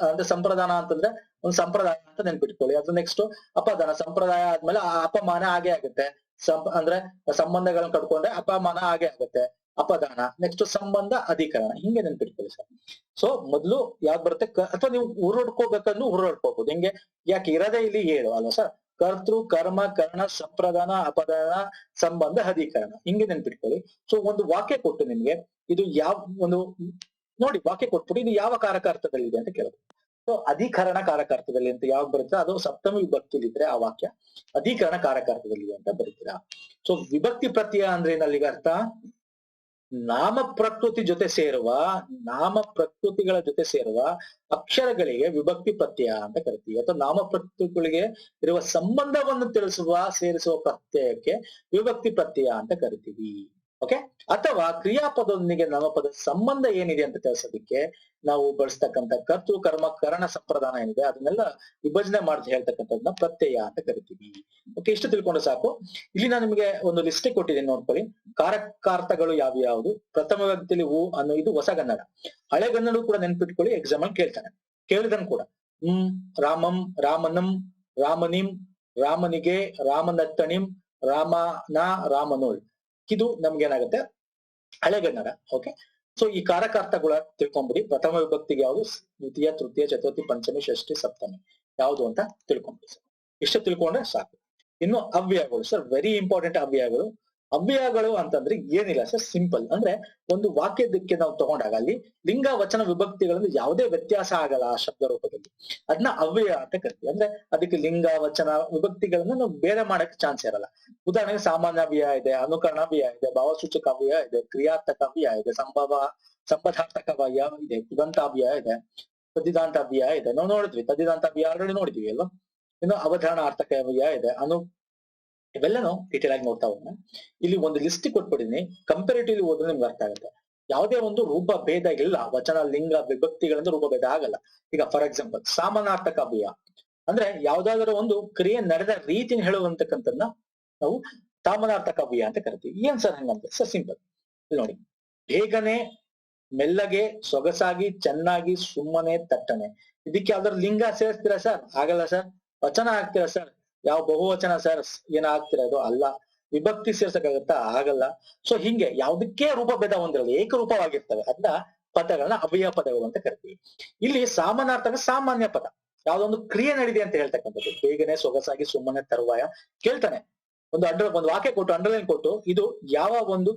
ಅಂದ್ರೆ ಸಂಪ್ರದಾನ ಅಂತಂದ್ರೆ ಒಂದು ಸಂಪ್ರದಾಯ ಅಂತ ನೆನ್ಪಿಟ್ಕೊಳ್ಳಿ. ಅದು ನೆಕ್ಸ್ಟ್ ಅಪದಾನ. ಸಂಪ್ರದಾಯ ಆದ್ಮೇಲೆ ಅಪಮಾನ ಹಾಗೆ ಆಗುತ್ತೆ. ಅಂದ್ರೆ ಸಂಬಂಧಗಳನ್ನ ಕಟ್ಕೊಂಡ್ರೆ ಅಪಮಾನ ಹಾಗೆ ಆಗುತ್ತೆ, ಅಪದಾನ. ನೆಕ್ಸ್ಟ್ ಸಂಬಂಧ, ಅಧಿಕರಣ. ಹಿಂಗೆ ನೆನ್ಪಿಟ್ಕೊಳ್ಳಿ ಸರ್. ಸೊ ಮೊದ್ಲು ಯಾವ್ದು ಬರುತ್ತೆ, ಅಥವಾ ನೀವು ಉರುಡ್ಕೋಬೇಕಂದ್ರೂ ಉರುಡ್ಕೋಬಹುದು. ಹಿಂಗೆ ಯಾಕೆ ಇರೋದೇ ಇಲ್ಲಿ 7 ಅಲ್ವಾ ಸರ್? ಕರ್ತೃ ಕರ್ಮ ಕರ್ಣ ಸಂಪ್ರದಾನ ಅಪದಾನ ಸಂಬಂಧ ಅಧಿಕರಣ, ಹಿಂಗೆ ನೆನ್ಪಿಟ್ಕೊಳ್ಳಿ. ಸೊ ಒಂದು ವಾಕ್ಯ ಕೊಟ್ಟು ನಿಮ್ಗೆ ಇದು ಯಾವ ಒಂದು ನೋಡಿ ವಾಕ್ಯ ಕೊಟ್ಬಿಟ್ಟು ಇದು ಯಾವ ಕಾರಕಾರ್ಥದಲ್ಲಿದೆ ಅಂತ ಕೇಳಬೇಕು. ಸೊ ಅಧಿಕರಣ ಕಾರಕಾರ್ಥದಲ್ಲಿ ಅಂತ ಯಾವಾಗ ಬರುತ್ತೆ, ಅದು ಸಪ್ತಮಿ ವಿಭಕ್ತಿಲಿದ್ರೆ ಆ ವಾಕ್ಯ ಅಧಿಕರಣ ಕಾರಕಾರ್ಥದಲ್ಲಿದೆ ಅಂತ ಬರೀತೀರಾ. ಸೊ ವಿಭಕ್ತಿ ಪ್ರತ್ಯಯ ಅಂದ್ರೆ ಏನಲ್ಲಿಗೆ ಅರ್ಥ? ನಾಮ ಪ್ರಕೃತಿಗಳ ಜೊತೆ ಸೇರುವ ಅಕ್ಷರಗಳಿಗೆ ವಿಭಕ್ತಿ ಪ್ರತ್ಯಯ ಅಂತ ಕರಿತೀವಿ. ಅಥವಾ ನಾಮ ಪ್ರಕೃತಿಗಳಿಗೆ ಇರುವ ಸಂಬಂಧವನ್ನು ಸೇರಿಸುವ ಪ್ರತ್ಯಯಕ್ಕೆ ವಿಭಕ್ತಿ ಪ್ರತ್ಯಯ ಅಂತ ಕರಿತೀವಿ. ಓಕೆ, ಅಥವಾ ಕ್ರಿಯಾಪದದೊಂದಿಗೆ ನಾಮಪದ ಸಂಬಂಧ ಏನಿದೆ ಅಂತ ತಿಳಿಸೋದಕ್ಕೆ ನಾವು ಬಳಸ್ತಕ್ಕಂಥ ಕರ್ತೃ ಕರ್ಮ ಕರಣ ಸಂಪ್ರದಾಯ ಏನಿದೆ ಅದನ್ನೆಲ್ಲ ವಿಭಜನೆ ಮಾಡಿ ಹೇಳ್ತಕ್ಕಂಥದ್ದನ್ನ ಪ್ರತ್ಯಯ ಅಂತ ಕರಿತೀವಿ. ಓಕೆ, ಇಷ್ಟು ತಿಳ್ಕೊಂಡು ಸಾಕು. ಇಲ್ಲಿ ನಾನು ನಿಮಗೆ ಒಂದು ಲಿಸ್ಟ್ ಕೊಟ್ಟಿದ್ದೀನಿ, ನೋಡ್ಕೊಳ್ಳಿ. ಕಾರಕಾರ್ಥಗಳು ಯಾವ್ಯಾವುದು. ಪ್ರಥಮ ವ್ಯಕ್ತಿಯಲ್ಲಿ ಹೂ ಅನ್ನೋ ಇದು ಹೊಸ ಕನ್ನಡ. ಹಳೆ ಕನ್ನಡ ಕೂಡ ನೆನ್ಪಿಟ್ಕೊಳ್ಳಿ, ಎಕ್ಸಾಮ್ ಅಲ್ಲಿ ಕೇಳ್ತಾನೆ, ಕೇಳಿದನ್ ಕೂಡ. ರಾಮಂ, ರಾಮನಂ, ರಾಮನಿಂ, ರಾಮನಿಗೆ, ರಾಮನತ್ತಣಿಂ, ರಾಮನ, ರಾಮನೋಳ್. ಇದು ನಮ್ಗೆ ಏನಾಗುತ್ತೆ ಹಳೆಗನ್ನಡ. ಓಕೆ, ಸೊ ಈ ಕಾರಕಾರ್ಥಗಳ ತಿಳ್ಕೊಂಬಿಡಿ. ಪ್ರಥಮ ವಿಭಕ್ತಿಗೆ ಯಾವುದು, ದ್ವಿತೀಯ, ತೃತೀಯ, ಚತುರ್ಥಿ, ಪಂಚಮಿ, ಷಷ್ಠಿ, ಸಪ್ತಮಿ ಯಾವುದು ಅಂತ ತಿಳ್ಕೊಂಬಿಡಿ ಸರ್. ಇಷ್ಟು ತಿಳ್ಕೊಂಡ್ರೆ ಸಾಕು. ಇನ್ನು ಅವ್ಯಯಗಳು ಸರ್, ವೆರಿ ಇಂಪಾರ್ಟೆಂಟ್. ಅವ್ಯಯಗಳು ಅವ್ಯಯಗಳು ಅಂತಂದ್ರೆ ಏನಿಲ್ಲ ಸರ್, ಸಿಂಪಲ್. ಅಂದ್ರೆ ಒಂದು ವಾಕ್ಯದಕ್ಕೆ ನಾವು ತಗೊಂಡಾಗ ಅಲ್ಲಿ ಲಿಂಗ ವಚನ ವಿಭಕ್ತಿಗಳಲ್ಲಿ ಯಾವುದೇ ವ್ಯತ್ಯಾಸ ಆಗಲ್ಲ ಆ ಶಬ್ದ ರೂಪದಲ್ಲಿ, ಅದನ್ನ ಅವ್ಯಯ ಅಂತ ಕರಿತೀವಿ. ಅಂದ್ರೆ ಅದಕ್ಕೆ ಲಿಂಗ ವಚನ ವಿಭಕ್ತಿಗಳನ್ನ ನಾವು ಬೇರೆ ಮಾಡಕ್ಕೆ ಚಾನ್ಸ್ ಇರಲ್ಲ. ಉದಾಹರಣೆಗೆ ಸಾಮಾನ್ಯ ಅವ್ಯಯ ಇದೆ, ಅನುಕರಣ ಅವ್ಯಯ ಇದೆ, ಭಾವಸೂಚಕ ಅವ್ಯಯ ಇದೆ, ಕ್ರಿಯಾರ್ಥಕ ಅವ್ಯಯ ಇದೆ, ಸಂಬಂಧಾರ್ಥಕ ಅವ್ಯಯ ಇದೆ, ಕೃದಂತ ಅವ್ಯಯ ಇದೆ, ತದ್ದಿದಾಂತ ಅವ್ಯಯ ಇದೆ. ನಾವು ನೋಡಿದ್ವಿ ತದ್ದಿದಾಂತ ಅವ್ಯಯ ಆಲ್ರೆಡಿ ನೋಡಿದ್ವಿ ಅಲ್ವಾ. ಇನ್ನು ಅವಧಾರಣಾರ್ಥಕ ಅವ್ಯಯ ಇದೆ, ಇವೆಲ್ಲನೂ ಡೀಟೇಲ್ ಆಗಿ ನೋಡ್ತಾ ಹೋಗೋಣ. ಇಲ್ಲಿ ಒಂದು ಲಿಸ್ಟ್ ಕೊಟ್ಬಿಟ್ಟಿನಿ, ಕಂಪೇರಿಟಿವ್ಲಿ ಓದಿದ್ರೆ ನಿಮ್ಗೆ ಅರ್ಥ ಆಗುತ್ತೆ. ಯಾವುದೇ ಒಂದು ರೂಪ ಭೇದ ಇಲ್ಲ, ವಚನ ಲಿಂಗ ವಿಭಕ್ತಿಗಳಿಂದ ರೂಪ ಭೇದ ಆಗಲ್ಲ. ಈಗ ಫಾರ್ ಎಕ್ಸಾಂಪಲ್ ಸಾಮಾನಾರ್ಥಕ ಅವ್ಯಯ ಅಂದ್ರೆ ಯಾವ್ದಾದ್ರು ಒಂದು ಕ್ರಿಯೆ ನಡೆದ ರೀತಿನ ಹೇಳುವಂತಕ್ಕಂಥದ್ದನ್ನ ನಾವು ಸಾಮಾನಾರ್ಥಕ ಅವ್ಯಯ ಅಂತ ಕರಿತೀವಿ. ಏನ್ ಸರ್ ಹಂಗಂತ? ಸರ್ ಸಿಂಪಲ್, ಇಲ್ಲಿ ನೋಡಿ. ಬೇಗನೆ, ಮೆಲ್ಲಗೆ, ಸೊಗಸಾಗಿ, ಚೆನ್ನಾಗಿ, ಸುಮ್ಮನೆ, ತಟ್ಟನೆ. ಇದಕ್ಕೆ ಯಾವ್ದಾದ್ರು ಲಿಂಗ ಸೇರಿಸ್ತೀರಾ ಸರ್? ಆಗಲ್ಲ ಸರ್. ವಚನ ಹಾಕ್ತೀರಾ ಸರ್? ಯಾವ ಬಹುವಚನ ಸರ್ ಏನ ಆಗ್ತಿರೋದು? ಅಲ್ಲ. ವಿಭಕ್ತಿ ಸೇರ್ಸಕ್ಕಾಗತ್ತಾ? ಆಗಲ್ಲ. ಸೊ ಹಿಂಗೆ ಯಾವ್ದಕ್ಕೆ ರೂಪ ಭೇದ ಹೊಂದಿರಲ್ಲ, ಏಕರೂಪವಾಗಿರ್ತವೆ, ಅದನ್ನ ಪದಗಳನ್ನ ಅವ್ಯಯ ಪದಗಳು ಅಂತ ಕರಿತೀವಿ. ಇಲ್ಲಿ ಸಾಮಾನಾರ್ಥಕ ಸಾಮಾನ್ಯ ಪದ, ಯಾವ್ದೊಂದು ಕ್ರಿಯೆ ನಡೆದಿದೆ ಅಂತ ಹೇಳ್ತಕ್ಕಂಥದ್ದು. ಬೇಗನೆ, ಸೊಗಸಾಗಿ, ಸುಮ್ಮನೆ, ತರುವಾಯ ಕೇಳ್ತಾನೆ. ಒಂದು ವಾಕ್ಯ ಕೊಟ್ಟು ಅಂಡರ್ಲೈನ್ ಕೊಟ್ಟು ಇದು ಯಾವ ಒಂದು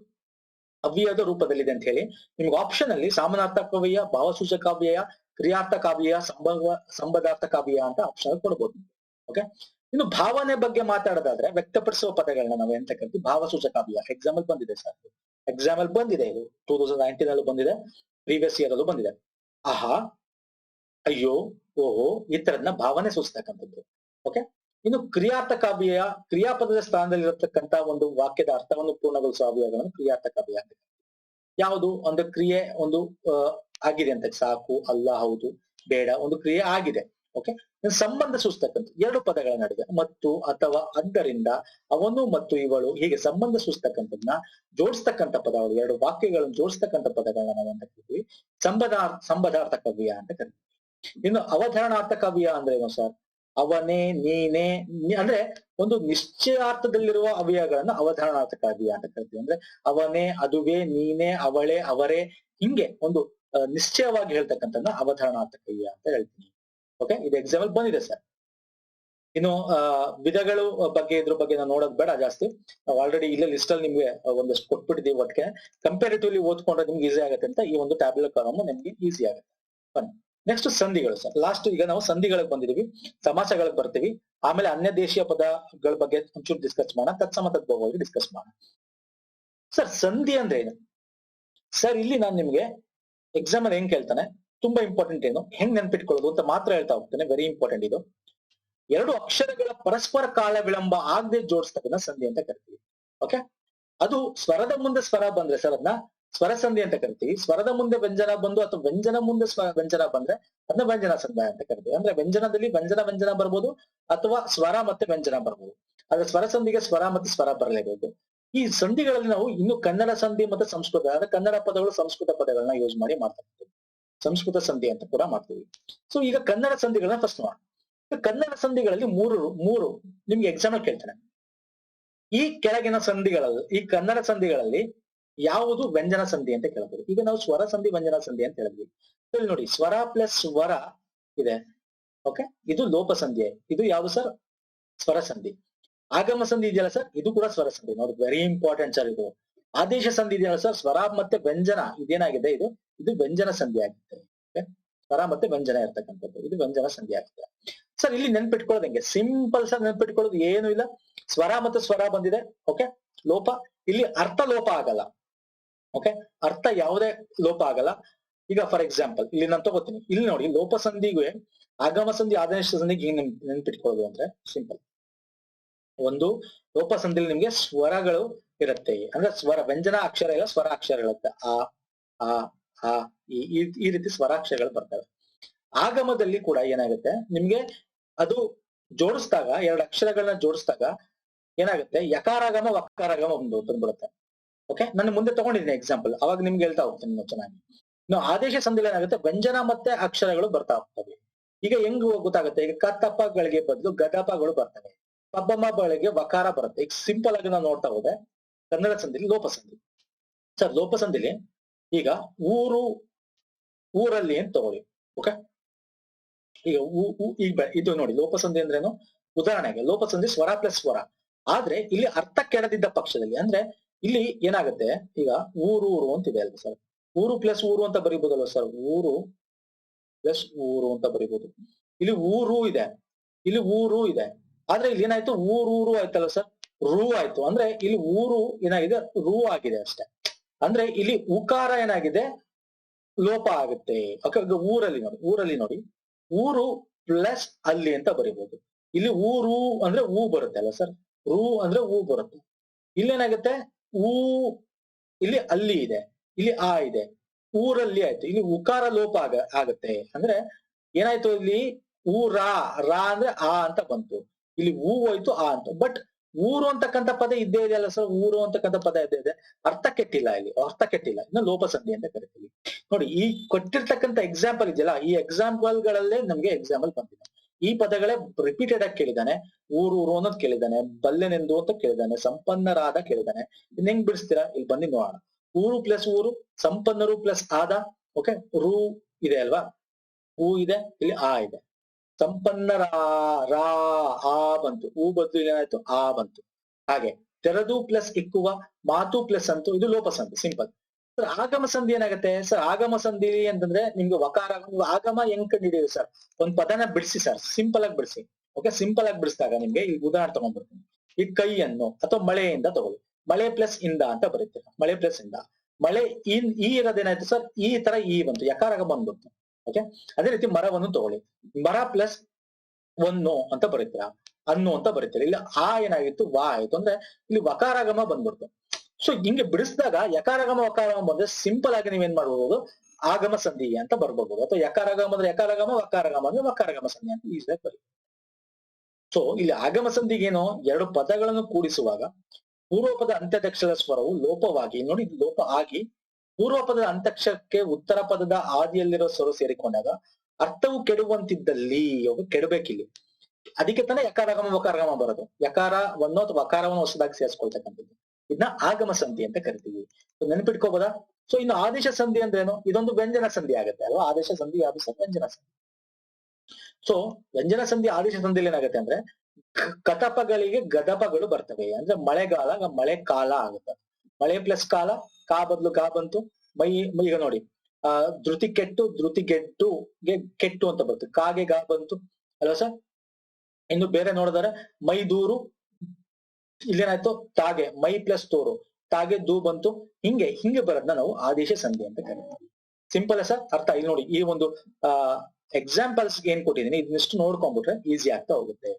ಅವ್ಯಯದ ರೂಪದಲ್ಲಿದೆ ಅಂತ ಹೇಳಿ ನಿಮ್ಗೆ ಆಪ್ಷನ್ ಅಲ್ಲಿ ಸಾಮಾನಾರ್ಥಕ ಅವ್ಯಯ, ಭಾವಸೂಚಕ ಅವ್ಯಯ, ಕ್ರಿಯಾರ್ಥಕ ಅವ್ಯಯ, ಸಂಬಂಧಾರ್ಥಕ ಅವ್ಯಯ ಅಂತ ಆಪ್ಷನ್ ಕೊಡ್ಬೋದು. ಓಕೆ, ಇನ್ನು ಭಾವನೆ ಬಗ್ಗೆ ಮಾತಾಡೋದಾದ್ರೆ ವ್ಯಕ್ತಪಡಿಸುವ ಪದಗಳನ್ನ ನಾವು ಎಂತ ಕರಿತೀವಿ? ಭಾವಸೂಚಕ ಅವ್ಯಯ. ಎಕ್ಸಾಂಪಲ್ ಬಂದಿದೆ ಸರ್, ಎಕ್ಸಾಂಪಲ್ ಬಂದಿದೆ, ಇದು 2019 ಅಲ್ಲೂ ಬಂದಿದೆ, ಪ್ರೀವಿಯಸ್ ಇಯರ್ ಅಲ್ಲೂ ಬಂದಿದೆ. ಆಹಾ, ಅಯ್ಯೋ, ಓಹೋ, ಈ ತರದ್ನ ಭಾವನೆ ಸೂಚಿಸ್ತಕ್ಕಂಥದ್ದು. ಓಕೆ, ಇನ್ನು ಕ್ರಿಯಾರ್ಥಕ ಅವ್ಯಯ, ಕ್ರಿಯಾಪದದ ಸ್ಥಾನದಲ್ಲಿ ಇರತಕ್ಕಂತ ಒಂದು ವಾಕ್ಯದ ಅರ್ಥವನ್ನು ಪೂರ್ಣಗೊಳಿಸುವ ಅವ್ಯಯಗಳನ್ನು ಕ್ರಿಯಾರ್ಥಕ ಅವ್ಯಯ ಅಂತ. ಯಾವುದು ಒಂದು ಕ್ರಿಯೆ ಒಂದು ಆಗಿದೆ ಅಂತ, ಸಾಕು, ಅಲ್ಲ, ಹೌದು, ಬೇಡ, ಒಂದು ಕ್ರಿಯೆ ಆಗಿದೆ. ಓಕೆ, ಸಂಬಂಧ ಸೂಚಿಸ್ತಕ್ಕಂಥ ಎರಡು ಪದಗಳ ನಡುವೆ ಮತ್ತು, ಅಥವಾ, ಆದ್ದರಿಂದ, ಅವನು ಮತ್ತು ಇವಳು, ಹೀಗೆ ಸಂಬಂಧ ಸೂಚಿಸ್ತಕ್ಕಂಥದ್ದನ್ನ ಜೋಡಿಸ್ತಕ್ಕಂಥ ಪದಗಳು, ಎರಡು ವಾಕ್ಯಗಳನ್ನು ಜೋಡಿಸ್ತಕ್ಕಂಥ ಪದಗಳನ್ನ ನಾವು ಅಂತ ಕರಿತೀವಿ ಸಂಬಂಧಾರ್ಥಕ ಅವ್ಯಯ ಅಂತ ಕರಿತೀವಿ. ಇನ್ನು ಅವಧಾರಣಾರ್ಥಕ ಅವ್ಯಯ ಅಂದ್ರೆ ಏನು ಸರ್? ಅವನೇ, ನೀನೇ, ಅಂದ್ರೆ ಒಂದು ನಿಶ್ಚಯಾರ್ಥದಲ್ಲಿರುವ ಅವ್ಯಯಗಳನ್ನ ಅವಧಾರಣಾರ್ಥಕ ಅವ್ಯಯ ಅಂತ ಕರಿತೀವಿ. ಅಂದ್ರೆ ಅವನೇ, ಅದುವೇ, ನೀನೇ, ಅವಳೇ, ಅವರೇ, ಹಿಂಗೆ ಒಂದು ನಿಶ್ಚಯವಾಗಿ ಹೇಳ್ತಕ್ಕಂಥದ್ದನ್ನ ಅವಧಾರಣಾರ್ಥಕ ಅವ್ಯಯ ಅಂತ ಹೇಳ್ತೀನಿ. ಓಕೆ, ಇದು ಎಕ್ಸಾಂಪಲ್ ಬಂದಿದೆ ಸರ್. ಇನ್ನು ವಿಧಗಳು ಬಗ್ಗೆ ಇದ್ರ ಬಗ್ಗೆ ನಾವು ನೋಡೋದು ಬೇಡ ಜಾಸ್ತಿ. ನಾವು ಆಲ್ರೆಡಿ ಇಲ್ಲೇ ಲಿಸ್ಟ್ ಅಲ್ಲಿ ನಿಮ್ಗೆ ಒಂದಷ್ಟು ಕೊಟ್ಬಿಟ್ಟಿದೀವಿ. ಒಟ್ಟಿಗೆ ಕಂಪೇರಿಟಿವ್ಲಿ ಓದ್ಕೊಂಡ್ರೆ ನಿಮ್ಗೆ ಈಸಿ ಆಗುತ್ತೆ ಅಂತ ಈ ಒಂದು ಟ್ಯಾಬ್ಲೆಟ್ ಕಾಲಮ್ ನಿಮ್ಗೆ ಈಸಿ ಆಗುತ್ತೆ. ಬನ್ನಿ ನೆಕ್ಸ್ಟ್ ಸಂಧಿಗಳು ಸರ್. ಲಾಸ್ಟ್ ಈಗ ನಾವು ಸಂಧಿಗಳಿಗೆ ಬಂದಿದೀವಿ, ಸಮಾಸಗಳಿಗೆ ಬರ್ತೀವಿ, ಆಮೇಲೆ ಅನ್ಯ ದೇಶೀಯ ಪದಗಳ ಬಗ್ಗೆ ಒಂಚೂರು ಡಿಸ್ಕಸ್ ಮಾಡೋಣ, ತತ್ಸಮ ತದ್ಭವವಾಗಿ ಡಿಸ್ಕಸ್ ಮಾಡೋಣ. ಸರ್ ಸಂಧಿ ಅಂದ್ರೆ ಏನು ಸರ್? ಇಲ್ಲಿ ನಾನು ನಿಮ್ಗೆ ಎಕ್ಸಾಮ್ ಅಲ್ಲಿ ಹೆಂಗ್ ಕೇಳ್ತಾನೆ, ತುಂಬಾ ಇಂಪಾರ್ಟೆಂಟ್ ಏನು, ಹೆಂಗ್ ನೆನ್ಪಿಟ್ಕೊಳ್ಳೋದು ಅಂತ ಮಾತ್ರ ಹೇಳ್ತಾ ಹೋಗ್ತೇನೆ. ವೆರಿ ಇಂಪಾರ್ಟೆಂಟ್ ಇದು. ಎರಡು ಅಕ್ಷರಗಳ ಪರಸ್ಪರ ಕಾಲ ವಿಳಂಬ ಆಗದೆ ಜೋಡಿಸ್ತಕ್ಕಂಥ ಸಂಧಿ ಅಂತ ಕರಿತೀವಿ. ಓಕೆ, ಅದು ಸ್ವರದ ಮುಂದೆ ಸ್ವರ ಬಂದ್ರೆ ಸರ್ ಅದನ್ನ ಸ್ವರ ಸಂಧಿ ಅಂತ ಕರಿತೀವಿ. ಸ್ವರದ ಮುಂದೆ ವ್ಯಂಜನ ಬಂದು ಅಥವಾ ವ್ಯಂಜನ ಮುಂದೆ ವ್ಯಂಜನ ಬಂದ್ರೆ ಅದನ್ನ ವ್ಯಂಜನ ಸಂಧಿ ಅಂತ ಕರಿತೀವಿ. ಅಂದ್ರೆ ವ್ಯಂಜನದಲ್ಲಿ ವ್ಯಂಜನ ಬರ್ಬೋದು ಅಥವಾ ಸ್ವರ ಮತ್ತೆ ವ್ಯಂಜನ ಬರ್ಬೋದು. ಆದ್ರೆ ಸ್ವರ ಸಂಧಿಗೆ ಸ್ವರ ಮತ್ತೆ ಸ್ವರ ಬರಲೇಬೇಕು. ಈ ಸಂಧಿಗಳಲ್ಲಿ ನಾವು ಇನ್ನು ಕನ್ನಡ ಸಂಧಿ ಮತ್ತೆ ಸಂಸ್ಕೃತ, ಅಂದ್ರೆ ಕನ್ನಡ ಪದಗಳು ಸಂಸ್ಕೃತ ಪದಗಳನ್ನ ಯೂಸ್ ಮಾಡಿ ಮಾಡ್ತಾ ಸಂಸ್ಕೃತ ಸಂಧಿ ಅಂತ ಕೂಡ ಮಾಡ್ತೀವಿ. ಸೊ ಈಗ ಕನ್ನಡ ಸಂಧಿಗಳನ್ನ ಫಸ್ಟ್ ನೋಡೋಣ. ಕನ್ನಡ ಸಂಧಿಗಳಲ್ಲಿ ಮೂರು ನಿಮ್ಗೆ ಎಕ್ಸಾಂಪಲ್ ಕೇಳ್ತಾನೆ. ಈ ಕೆಳಗಿನ ಸಂಧಿಗಳಲ್ಲಿ, ಈ ಕನ್ನಡ ಸಂಧಿಗಳಲ್ಲಿ ಯಾವುದು ವ್ಯಂಜನ ಸಂಧಿ ಅಂತ ಕೇಳ್ಬೋದು. ಈಗ ನಾವು ಸ್ವರ ಸಂಧಿ ವ್ಯಂಜನ ಸಂಧಿ ಅಂತ ಹೇಳಿದ್ವಿ. ಇಲ್ಲಿ ನೋಡಿ, ಸ್ವರ ಪ್ಲಸ್ ಸ್ವರ ಇದೆ. ಓಕೆ, ಇದು ಲೋಪ ಸಂಧಿ. ಇದು ಯಾವುದು ಸರ್? ಸ್ವರ ಸಂಧಿ. ಆಗಮ ಸಂಧಿ ಇದೆಯಲ್ಲ ಸರ್, ಇದು ಕೂಡ ಸ್ವರ ಸಂಧಿ. ನೋಡಿ, ವೆರಿ ಇಂಪಾರ್ಟೆಂಟ್ ಸರ್ ಇದು. ಆದೇಶ ಸಂಧಿ ಇದೆಯಲ್ಲ ಸರ್, ಸ್ವರ ಮತ್ತೆ ವ್ಯಂಜನ ಇದೇನಾಗಿದೆ, ಇದು ವ್ಯಂಜನ ಸಂಧಿ ಆಗುತ್ತೆ. ಸ್ವರ ಮತ್ತೆ ವ್ಯಂಜನ ಇರ್ತಕ್ಕಂಥದ್ದು, ಇದು ವ್ಯಂಜನ ಸಂಧಿ ಆಗುತ್ತೆ. ಸರ್ ಇಲ್ಲಿ ನೆನ್ಪಿಟ್ಕೊಳ್ಳೋದು ಹೆಂಗೆ? ಸಿಂಪಲ್ ಸರ್, ನೆನ್ಪಿಟ್ಕೊಳ್ಳೋದು ಏನು ಇಲ್ಲ. ಸ್ವರ ಮತ್ತೆ ಸ್ವರ ಬಂದಿದೆ. ಓಕೆ, ಲೋಪ. ಇಲ್ಲಿ ಅರ್ಥ ಲೋಪ ಆಗಲ್ಲ. ಓಕೆ, ಅರ್ಥ ಯಾವುದೇ ಲೋಪ ಆಗಲ್ಲ. ಈಗ ಫಾರ್ ಎಕ್ಸಾಂಪಲ್ ಇಲ್ಲಿ ನಾನು ತಗೋತೀನಿ. ಇಲ್ಲಿ ನೋಡಿ, ಲೋಪ ಸಂಧಿಗೆ ಆಗಮ ಸಂಧಿ ಆದೇಶ ಸಂಧಿಗೆ ಏನ್ ನೆನ್ಪಿಟ್ಕೊಳ್ಳೋದು ಅಂದ್ರೆ ಸಿಂಪಲ್. ಒಂದು ಲೋಪಸಂಧಿಲಿ ನಿಮ್ಗೆ ಸ್ವರಗಳು ಇರುತ್ತೆ, ಅಂದ್ರೆ ಸ್ವರ ವ್ಯಂಜನ ಅಕ್ಷರ ಇಲ್ಲ, ಸ್ವರ ಅಕ್ಷರ ಇರುತ್ತೆ. ಆ ಆ ಈ ರೀತಿ ಸ್ವರಾಕ್ಷರಗಳು ಬರ್ತವೆ. ಆಗಮದಲ್ಲಿ ಕೂಡ ಏನಾಗುತ್ತೆ ನಿಮ್ಗೆ, ಅದು ಜೋಡಿಸಿದಾಗ, ಎರಡು ಅಕ್ಷರಗಳನ್ನ ಜೋಡಿಸಿದಾಗ ಏನಾಗುತ್ತೆ, ಯಕಾರಾಗಮ ವಕಾರಾಗಮ ಬಂದ್ಬಿಡುತ್ತೆ. ಓಕೆ, ನಾನು ಮುಂದೆ ತಗೊಂಡಿದ್ದೀನಿ ಎಕ್ಸಾಂಪಲ್, ಅವಾಗ ನಿಮ್ಗೆ ಹೇಳ್ತಾ ಹೋಗ್ತೀನಿ ಇನ್ನೂ ಚೆನ್ನಾಗಿ. ಇನ್ನು ಆದೇಶ ಸಂಧಿಲಿ ಏನಾಗುತ್ತೆ, ವ್ಯಂಜನ ಮತ್ತೆ ಅಕ್ಷರಗಳು ಬರ್ತಾ ಹೋಗ್ತವೆ. ಈಗ ಹೆಂಗ್ ಗೊತ್ತಾಗುತ್ತೆ, ಈಗ ಕತ್ತಪ್ಪಗಳಿಗೆ ಬದಲು ಗದಪಗಳು ಬರ್ತವೆ, ಪಬ್ಬಮ್ಮಗಳಿಗೆ ವಕಾರ ಬರುತ್ತೆ. ಈಗ ಸಿಂಪಲ್ ಆಗಿ ನಾವು ನೋಡ್ತಾ ಹೋದ್ರೆ ಕನ್ನಡ ಸಂಧಿಲಿ ಲೋಪಸಂಧಿ. ಸರ್ ಲೋಪಸಂಧಿಲಿ ಈಗ ಊರಲ್ಲಿ ಅಂತ ತಗೊಳ್ಳಿ. ಓಕೆ, ಈಗ ಈಗ ಇದು ನೋಡಿ ಲೋಪಸಂಧಿ ಅಂದ್ರೇನು. ಉದಾಹರಣೆಗೆ ಲೋಪಸಂಧಿ ಸ್ವರ ಪ್ಲಸ್ ಸ್ವರ, ಆದ್ರೆ ಇಲ್ಲಿ ಅರ್ಥ ಕೆಡದಿದ್ದ ಪಕ್ಷದಲ್ಲಿ, ಅಂದ್ರೆ ಇಲ್ಲಿ ಏನಾಗುತ್ತೆ, ಈಗ ಊರು ಅಂತಿದೆ ಅಲ್ವಾ ಸರ್, ಊರು ಪ್ಲಸ್ ಊರು ಅಂತ ಬರೀಬಹುದಲ್ವ ಸರ್, ಊರು ಪ್ಲಸ್ ಊರು ಅಂತ ಬರೀಬಹುದು. ಇಲ್ಲಿ ಊರು ಇದೆ, ಇಲ್ಲಿ ಊರು ಇದೆ, ಆದ್ರೆ ಇಲ್ಲಿ ಏನಾಯ್ತು, ಊರೂರು ಆಯ್ತಲ್ಲ ಸರ್, ರೂ ಆಯ್ತು. ಅಂದ್ರೆ ಇಲ್ಲಿ ಊರು ಏನಾಗಿದೆ, ರೂ ಆಗಿದೆ ಅಷ್ಟೇ. ಅಂದ್ರೆ ಇಲ್ಲಿ ಉಕಾರ ಏನಾಗಿದೆ, ಲೋಪ ಆಗುತ್ತೆ. ಊರಲ್ಲಿ ನೋಡಿ ಊರು ಪ್ಲಸ್ ಅಲ್ಲಿ ಅಂತ ಬರೀಬಹುದು. ಇಲ್ಲಿ ಊರು ಅಂದ್ರೆ ಊ ಬರುತ್ತೆ ಅಲ್ಲ ಸರ್, ರೂ ಅಂದ್ರೆ ಊ ಬರುತ್ತೆ. ಇಲ್ಲೇನಾಗುತ್ತೆ, ಊ ಇಲ್ಲಿ ಅಲ್ಲಿ ಇದೆ, ಇಲ್ಲಿ ಆ ಇದೆ, ಊರಲ್ಲಿ ಆಯ್ತು. ಇಲ್ಲಿ ಉಕಾರ ಲೋಪ ಆಗತ್ತೆ. ಅಂದ್ರೆ ಏನಾಯ್ತು, ಇಲ್ಲಿ ರಾ ಅಂದ್ರೆ ಆ ಅಂತ ಬಂತು, ಇಲ್ಲಿ ಊ ಹೋಯ್ತು ಆ ಅಂತ. ಬಟ್ ಊರು ಅಂತಕ್ಕಂಥ ಪದ ಇದ್ದೇ ಇದೆ ಅಲ್ಲ ಸರ್, ಊರು ಅಂತಕ್ಕಂಥ ಪದ ಇದ್ದೇ ಇದೆ, ಅರ್ಥ ಕೆಟ್ಟಿಲ್ಲ. ಇಲ್ಲಿ ಅರ್ಥ ಕೆಟ್ಟಿಲ್ಲ, ಇನ್ನು ಲೋಪಸಂಧಿ ಅಂತ ಕರಿತೀವಿ. ನೋಡಿ, ಈ ಕೊಟ್ಟಿರ್ತಕ್ಕಂಥ ಎಕ್ಸಾಂಪಲ್ ಇದೆಯಲ್ಲ, ಈ ಎಕ್ಸಾಂಪಲ್ ಗಳಲ್ಲೇ ನಮ್ಗೆ ಎಕ್ಸಾಂಪಲ್ ಬಂದಿದೆ. ಈ ಪದಗಳೇ ರಿಪೀಟೆಡ್ ಆಗಿ ಕೇಳಿದಾನೆ. ಊರು ಅನ್ನೋದು ಕೇಳಿದಾನೆ, ಬಲ್ಲೆನೆಂದು ಅಂತ ಕೇಳಿದಾನೆ, ಸಂಪನ್ನರಾದ ಕೇಳಿದಾನೆ. ಇನ್ ಹೆಂಗ್ ಬಿಡಿಸ್ತೀರಾ, ಇಲ್ಲಿ ಬನ್ನಿ ನೋಡೋಣ. ಊರು ಪ್ಲಸ್ ಊರು, ಸಂಪನ್ನರು ಪ್ಲಸ್ ಆದ. ಓಕೆ, ರೂ ಇದೆ ಅಲ್ವಾ, ಹೂ ಇದೆ, ಇಲ್ಲಿ ಆ ಇದೆ, ಸಂಪನ್ನರ ರಾ ಆ ಬಂತು, ಹೂ ಬದಲು ಏನಾಯ್ತು, ಆ ಬಂತು. ಹಾಗೆ ತೆರೆದು ಪ್ಲಸ್ ಇಕ್ಕುವ, ಮಾತು ಪ್ಲಸ್ ಅಂತು, ಇದು ಲೋಪಸಂಧಿ ಸಿಂಪಲ್. ಸರ್ ಆಗಮ ಸಂಧಿ ಏನಾಗುತ್ತೆ ಸರ್, ಆಗಮ ಸಂಧಿ ಅಂತಂದ್ರೆ ನಿಮ್ಗೆ ವಕಾರ ಆಗಮ ಹೆಂಗ್ ಕಂಡಿದೀವಿ ಸರ್, ಒಂದ್ ಪದನ ಬಿಡಿಸಿ ಸರ್, ಸಿಂಪಲ್ ಆಗಿ ಬಿಡಿಸಿ. ಓಕೆ, ಸಿಂಪಲ್ ಆಗಿ ಬಿಡಿಸಿದಾಗ ನಿಮ್ಗೆ ಈ ಉದಾಹರಣೆ ತಗೊಂಡ್ಬರ್ತೀನಿ. ಈ ಕೈಯನ್ನು ಅಥವಾ ಮಳೆಯಿಂದ ತಗೊಳ್ಳಿ, ಮಳೆ ಪ್ಲಸ್ ಇಂದ ಅಂತ ಬರೀತೀರ, ಮಳೆ ಪ್ಲಸ್ ಇಂದ. ಮಳೆ ಈ ಇರೋದೇನಾಯ್ತು ಸರ್, ಈ ತರ ಈ ಬಂತು, ಯಕಾರಾಗಮ ಬಂದ್ಬಿಡ್ತು. ಓಕೆ, ಅದೇ ರೀತಿ ಮರವನ್ನು ತಗೊಳ್ಳಿ, ಮರ ಪ್ಲಸ್ ಒನ್ನು ಅಂತ ಬರೀತೀರಾ, ಅನ್ನು ಅಂತ ಬರೀತೀರಾ. ಇಲ್ಲಿ ಆ ಏನಾಗಿತ್ತು, ವಾ ಆಯ್ತು, ಅಂದ್ರೆ ಇಲ್ಲಿ ವಕಾರಾಗಮ ಬಂದ್ಬಿಡ್ತು. ಸೊ ಹಿಂಗೆ ಬಿಡಿಸಿದಾಗ ಯಕಾರಾಗಮ ವಕಾರಾಗಮ ಬಂದ್ರೆ ಸಿಂಪಲ್ ಆಗಿ ನೀವೇನ್ ಮಾಡ್ಬೋದು, ಆಗಮ ಸಂಧಿ ಅಂತ ಬರ್ಬೋದು. ಅಥವಾ ಯಕಾರಾಗಮ ಅಂದ್ರೆ ಯಕಾರಾಗಮ, ವಕಾರಾಗಮ ಅಂದ್ರೆ ವಕಾರಾಗಮ ಸಂಧಿ ಅಂತ ಈಸಿಯಾಗಿ ಬರೀ. ಸೊ ಇಲ್ಲಿ ಆಗಮ ಸಂಧಿಗೆ ಏನು, ಎರಡು ಪದಗಳನ್ನು ಕೂಡಿಸುವಾಗ ಪೂರ್ವ ಪದ ಅಂತ್ಯಕ್ಷರ ಸ್ವರವು ಲೋಪವಾಗಿ, ನೋಡಿ ಇದು ಲೋಪ ಆಗಿ ಪೂರ್ವ ಪದದ ಅಂತಕ್ಷರಕ್ಕೆ ಉತ್ತರ ಪದದ ಆದಿಯಲ್ಲಿರೋ ಸ್ವರ ಸೇರಿಕೊಂಡಾಗ ಅರ್ಥವು ಕೆಡುವಂತಿದ್ದಲ್ಲಿ, ಕೆಡಬೇಕಿಲ್ಲಿ. ಅದಕ್ಕೆ ತಾನೇ ಯಕಾರಾಗಮ ವಕಾರಾಗಮ ಬರೋದು. ಯಕಾರವನ್ನು ಅಥವಾ ವಕಾರವನ್ನು ಹೊಸದಾಗಿ ಸೇರಿಸ್ಕೊಳ್ತಕ್ಕಂಥದ್ದು, ಇದನ್ನ ಆಗಮ ಸಂಧಿ ಅಂತ ಕರಿತೀವಿ. ನೆನಪಿಟ್ಕೋಬೋದಾ? ಸೊ ಇನ್ನು ಆದೇಶ ಸಂಧಿ ಅಂದ್ರೇನು, ಇದೊಂದು ವ್ಯಂಜನ ಸಂಧಿ ಆಗುತ್ತೆ ಅಲ್ವಾ. ಆದೇಶ ಸಂಧಿ ಯಾವುದು ಸರ್, ವ್ಯಂಜನ ಸಂಧಿ. ಸೊ ವ್ಯಂಜನ ಸಂಧಿ ಆದೇಶ ಸಂಧಿಯಲ್ಲಿ ಏನಾಗುತ್ತೆ ಅಂದ್ರೆ, ಕತಪಗಳಿಗೆ ಗದಪಗಳು ಬರ್ತವೆ. ಅಂದ್ರೆ ಮಳೆಗಾಲ ಮಳೆ ಕಾಲ ಆಗುತ್ತೆ, ಮಳೆ ಪ್ಲಸ್ ಕಾಲ, ಕಾ ಬದಲು ಗಾ ಬಂತು. ಈಗ ನೋಡಿ, ಧೃತಿ ಗೆಟ್ಟು ಕೆಟ್ಟು ಅಂತ ಬಂತು, ಕಾಗೆ ಗಾ ಬಂತು ಅಲ್ವಾ ಸರ್. ಇನ್ನು ಬೇರೆ ನೋಡಿದ್ರೆ ಮೈದೂರು, ಇಲ್ಲೇನಾಯ್ತು ತಾಗೆ, ಮೈ ಪ್ಲಸ್ ತೋರು, ತಾಗೆ ದೂ ಬಂತು. ಹಿಂಗೆ ಬರೋದನ್ನ ನಾವು ಆದೇಶ ಸಂಧಿ ಅಂತ ಕರಿತೀವಿ. ಸಿಂಪಲ್ ಸರ್, ಅರ್ಥ. ಇಲ್ಲಿ ನೋಡಿ, ಈ ಒಂದು ಎಕ್ಸಾಂಪಲ್ಸ್ ಏನ್ ಕೊಟ್ಟಿದ್ದೀನಿ, ಇದನ್ನಿಷ್ಟು ನೋಡ್ಕೊಂಡ್ಬಿಟ್ರೆ ಈಸಿ ಆಗ್ತಾ ಹೋಗುತ್ತೆ.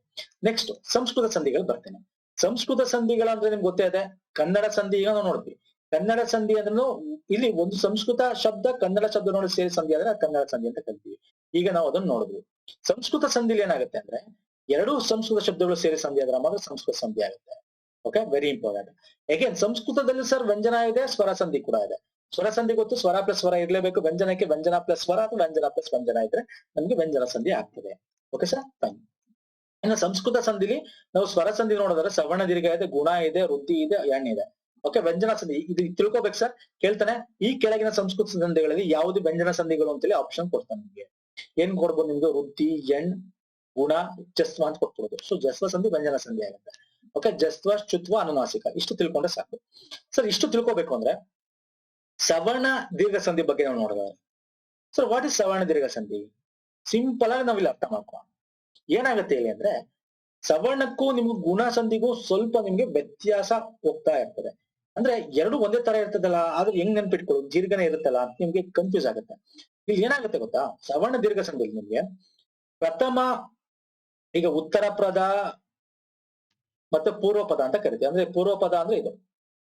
ನೆಕ್ಸ್ಟ್ ಸಂಸ್ಕೃತ ಸಂಧಿಗಳು ಬರ್ತೇನೆ. ಸಂಸ್ಕೃತ ಸಂಧಿಗಳು ಅಂದ್ರೆ ನಿಮ್ಗೆ ಗೊತ್ತೇ ಇದೆ, ಕನ್ನಡ ಸಂಧಿ ಈಗ ನಾವು ನೋಡ್ತೀವಿ. ಕನ್ನಡ ಸಂಧಿ ಅಂದ್ರೆ ಇಲ್ಲಿ ಒಂದು ಸಂಸ್ಕೃತ ಶಬ್ದ ಕನ್ನಡ ಶಬ್ದ ನೋಡಿ ಸೇರಿ ಸಂಧಿ ಆದ್ರೆ ಕನ್ನಡ ಸಂಧಿ ಅಂತ ಕರಿತೀವಿ. ಈಗ ನಾವು ಅದನ್ನ ನೋಡಿದ್ವಿ. ಸಂಸ್ಕೃತ ಸಂಧಿಲಿ ಏನಾಗುತ್ತೆ ಅಂದ್ರೆ, ಎರಡು ಸಂಸ್ಕೃತ ಶಬ್ದಗಳು ಸೇರಿ ಸಂಧಿ ಆದ್ರೆ ಮಾತ್ರ ಸಂಸ್ಕೃತ ಸಂಧಿ ಆಗುತ್ತೆ. Okay, very important. ಯಾಕೆಂದ್ರೆ ಸಂಸ್ಕೃತದಲ್ಲಿ ಸರ್ ವ್ಯಂಜನ ಇದೆ, ಸ್ವರ ಸಂಧಿ ಕೂಡ ಇದೆ. ಸ್ವರ ಸಂಧಿ ಗೊತ್ತು, ಸ್ವರ ಪ್ಲಸ್ ಸ್ವರ ಇರ್ಲೇಬೇಕು. ವ್ಯಂಜನಕ್ಕೆ ವ್ಯಂಜನ ಪ್ಲಸ್ ಸ್ವರ ಅಥವಾ ವ್ಯಂಜನ ಪ್ಲಸ್ ವ್ಯಂಜನ ಇದ್ರೆ ನಮ್ಗೆ ವ್ಯಂಜನ ಸಂಧಿ ಆಗ್ತದೆ. Okay sir, fine. ಇನ್ನು ಸಂಸ್ಕೃತ ಸಂಧಿಲಿ ನಾವು ಸ್ವರ ಸಂಧಿ ನೋಡಿದ್ರೆ ಸವರ್ಣ ದೀರ್ಘ ಇದೆ, ಗುಣ ಇದೆ, ವೃದ್ಧಿ ಇದೆ, ಎಣ್ ಇದೆ. ಓಕೆ, ವ್ಯಂಜನ ಸಂಧಿ ಇದು ತಿಳ್ಕೊಬೇಕು ಸರ್. ಕೇಳ್ತಾನೆ, ಈ ಕೆಳಗಿನ ಸಂಸ್ಕೃತ ಸಂಧಿಗಳಲ್ಲಿ ಯಾವುದು ವ್ಯಂಜನ ಸಂಧಿಗಳು ಅಂತೇಳಿ ಆಪ್ಷನ್ ಕೊಡ್ತಾನೆ ನಿಮ್ಗೆ. ಏನ್ ಕೊಡ್ಬೋದು ನಿಮ್ಗೆ, ವೃದ್ಧಿ, ಎಣ್, ಗುಣ, ಜಸ್ವ ಅಂತ ಕೊಟ್ಬಿಡೋದು. ಸೊ ಜಸ್ವ ಸಂಧಿ ವ್ಯಂಜನ ಸಂಧಿ ಆಗುತ್ತೆ. ಓಕೆ, ಜಸ್ವ, ಚುತ್ವ, ಅನುನಾಸಿಕ ಇಷ್ಟು ತಿಳ್ಕೊಂಡ್ರೆ ಸಾಕು ಸರ್. ಇಷ್ಟು ತಿಳ್ಕೊಬೇಕು ಅಂದ್ರೆ ಸವರ್ಣ ದೀರ್ಘ ಸಂಧಿ ಬಗ್ಗೆ ನಾವು ನೋಡಿದ್ರೆ, ಸರ್ ವಾಟ್ ಇಸ್ ಸವರ್ಣ ದೀರ್ಘ ಸಂಧಿ? ಸಿಂಪಲ್ ಆಗಿ ನಾವಿಲ್ಲಿ ಅರ್ಥ ಮಾಡ್ಕೊ. ಏನಾಗುತ್ತೆ ಇಲ್ಲಿ ಅಂದ್ರೆ, ಸವರ್ಣಕ್ಕೂ ನಿಮ್ಗೆ ಗುಣ ಸಂಧಿಗೂ ಸ್ವಲ್ಪ ನಿಮ್ಗೆ ವ್ಯತ್ಯಾಸ ಹೋಗ್ತಾ ಇರ್ತದೆ. ಅಂದ್ರೆ ಎರಡು ಒಂದೇ ತರ ಇರ್ತದಲ್ಲ, ಆದ್ರೆ ಹೆಂಗ್ ನೆನ್ಪಿಟ್ಕೊಳ್ಳೋದು, ದೀರ್ಘನೇ ಇರುತ್ತಲ್ಲ, ನಿಮ್ಗೆ ಕನ್ಫ್ಯೂಸ್ ಆಗುತ್ತೆ. ಇಲ್ಲಿ ಏನಾಗುತ್ತೆ ಗೊತ್ತಾ, ಸವರ್ಣ ದೀರ್ಘ ಸಂಧಿಯಲ್ಲಿ ನಿಮ್ಗೆ ಪ್ರಥಮ, ಈಗ ಉತ್ತರ ಪದ ಮತ್ತೆ ಪೂರ್ವ ಪದ ಅಂತ ಕರಿತೀವಿ. ಅಂದ್ರೆ ಪೂರ್ವ ಪದ ಅಂದ್ರೆ ಇದು,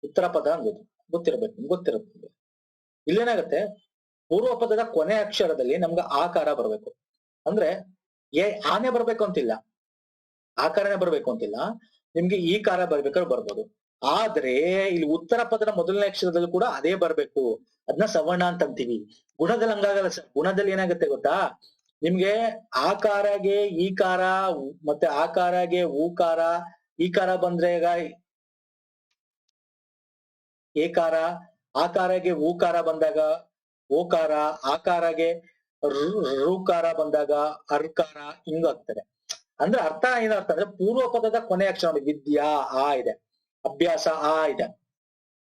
ಉತ್ತರ ಪದ ಅಂದ್ರೆ ಇದು ಗೊತ್ತಿರಬೇಕು, ಗೊತ್ತಿರುತ್ತೆ. ಇಲ್ಲೇನಾಗುತ್ತೆ, ಪೂರ್ವ ಪದದ ಕೊನೆ ಅಕ್ಷರದಲ್ಲಿ ನಮ್ಗೆ ಆಕಾರ ಬರಬೇಕು. ಅಂದ್ರೆ ಆನೆ ಬರ್ಬೇಕು ಅಂತಿಲ್ಲ, ಆಕಾರನೇ ಬರ್ಬೇಕು ಅಂತಿಲ್ಲ, ನಿಮ್ಗೆ ಈ ಕಾರ ಬರ್ಬೇಕಾದ್ರೆ ಬರ್ಬೋದು. ಆದ್ರೆ ಇಲ್ಲಿ ಉತ್ತರ ಪದದ ಮೊದಲನೇ ಅಕ್ಷರದಲ್ಲೂ ಕೂಡ ಅದೇ ಬರ್ಬೇಕು, ಅದನ್ನ ಸವರ್ಣ ಅಂತ ಅಂತೀವಿ. ಗುಣದಲ್ಲಿ ಹಂಗಾಗಲ್ಲ ಸರ್. ಗುಣದಲ್ಲಿ ಏನಾಗುತ್ತೆ ಗೊತ್ತಾ, ನಿಮ್ಗೆ ಆಕಾರಗೆ ಈಕಾರ ಮತ್ತೆ ಆಕಾರಗೆ ಊಕಾರ, ಈಕಾರ ಬಂದ್ರೆ ಈಗ ಏಕಾರ, ಆಕಾರಗೆ ಊಕಾರ ಬಂದಾಗ ಓಕಾರ, ಆಕಾರಗೆ ಋಕಾರ ಬಂದಾಗ ಅರ್ಕಾರ, ಹಿಂಗಾಗ್ತದೆ. ಅಂದ್ರೆ ಅರ್ಥ ಏನರ್ಥ ಅಂದ್ರೆ ಪೂರ್ವ ಪದದ ಕೊನೆ ಅಕ್ಷರ ನೋಡಿ, ವಿದ್ಯಾ ಆ ಇದೆ, ಅಭ್ಯಾಸ ಆ ಇದೆ.